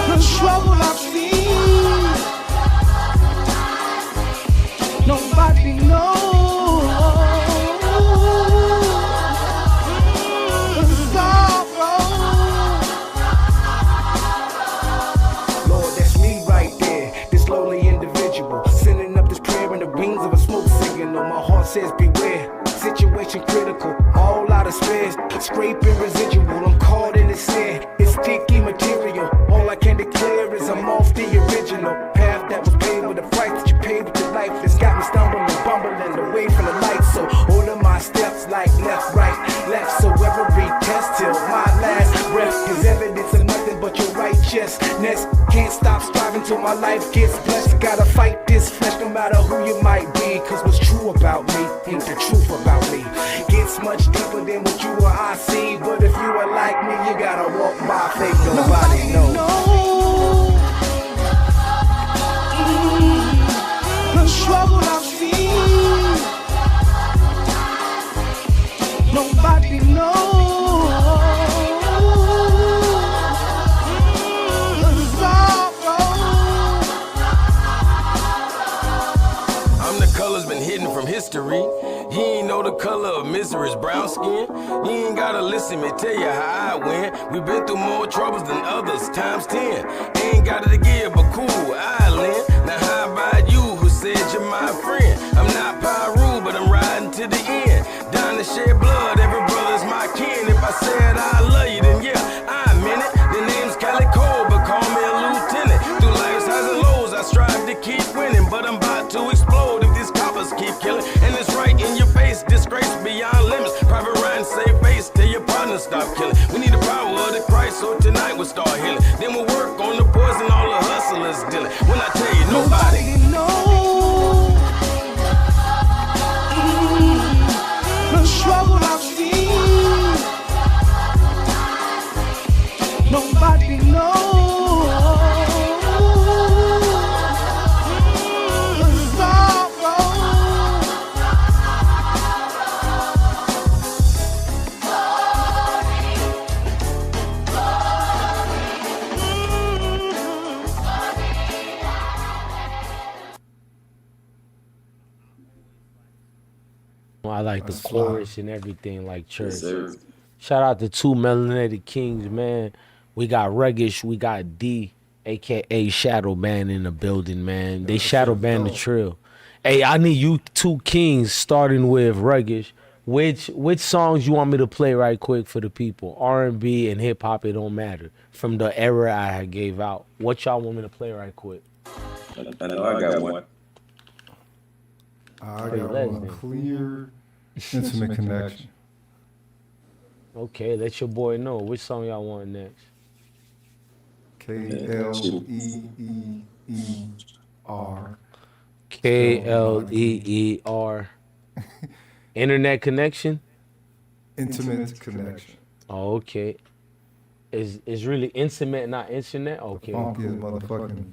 the trouble I've seen. original. My heart says beware. Situation critical, all out of spares. Scraping residual, I'm caught in the snare. It's sticky material. All I can declare is I'm off the original path that was paid with the price that you paid with your life. It's got me stumbling, bumbling away from the light. So order my steps like left, right, left. So every test till my last breath is evidence of nothing but your righteousness. Can't stop striving till my life gets blessed. Gotta fight this flesh no matter who you might be. Cause what's true about me ain't the truth about me. Gets much deeper than what you or I see. But if you are like me, you gotta walk by faith. Nobody knows. The trouble I've seen, nobody knows. Color's been hidden from history. He ain't know the color of misery's brown skin. He ain't gotta listen me tell you how I win. We been through more troubles than others, times 10. Ain't got it to give, but cool, island. Now how about you who said you're my friend? I'm not Pyru, but I'm riding to the end. Down to shed blood, every brother's my kin. If I said I love you, then yeah, I meant it. The name's Calico, but call me a lieutenant. Through life's highs and lows, I strive to keep winning, but I'm about to explode if these coppers keep killing. And it's right in your face, disgrace beyond limits. Private riding, save face, tell your partner stop killing. We need the power of the Christ, so tonight we'll start healing. Then we'll work on the poison all the hustlers dealing. When I tell you, nobody knows the trouble I've seen. Nobody knows. I like the flourish and everything like church. Yes, shout out to two melanated kings, man. We got Reggish, we got D, aka Shadow Band in the building, man. They Shadow Band the Trill. Hey, I need you two kings starting with Reggish. Which songs you want me to play right quick for the people? R&B and hip hop, it don't matter. From the era I had gave out. What y'all want me to play right quick? I know I got one. I got one. Clear, Intimate Connection. Okay, let your boy know. Which song y'all want next? K-L-E-E-E-R. K-L-E-E-R. Internet Connection? Intimate Connection. Oh, okay. Is really intimate, not internet? Okay. The funkiest motherfucking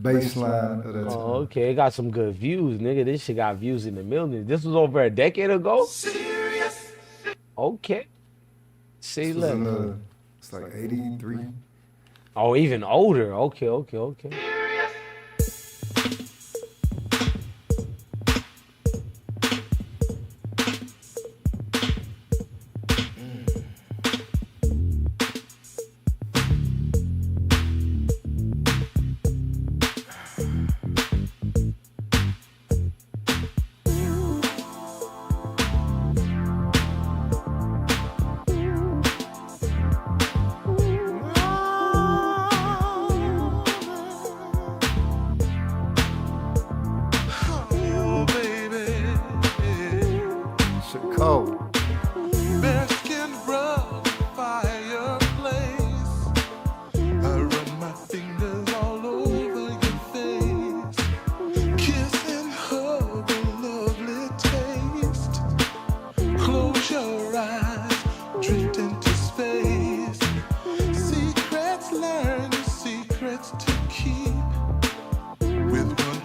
baseline of that time. Oh, okay. It got some good views, nigga. This shit got views in the millions. This was over a decade ago? Serious? Okay. Say less. It's like 83. Oh, even older. Okay.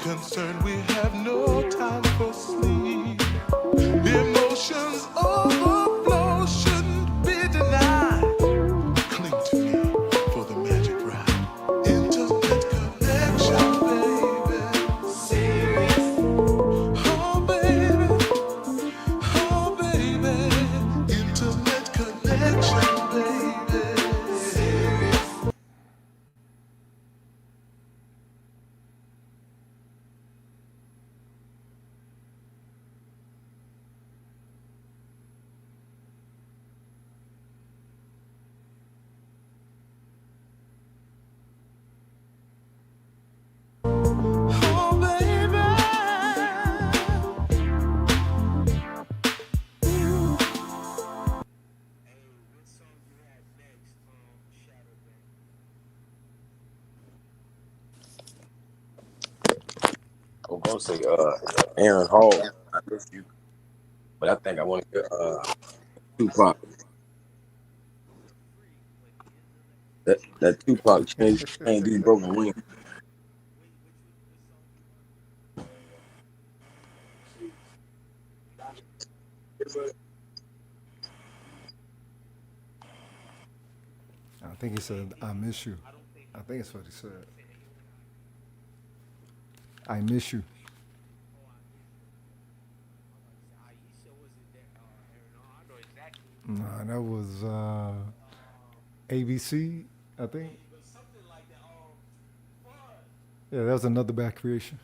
concerned, we have no time for sleep. Emotions gonna say Aaron Hall. I miss you, but I think I want to get Tupac. That Tupac change these broken wings. I think he said, I miss you. I think that's what he said. I miss you. Nah, that was ABC, I think. Yeah, that was another bad creation.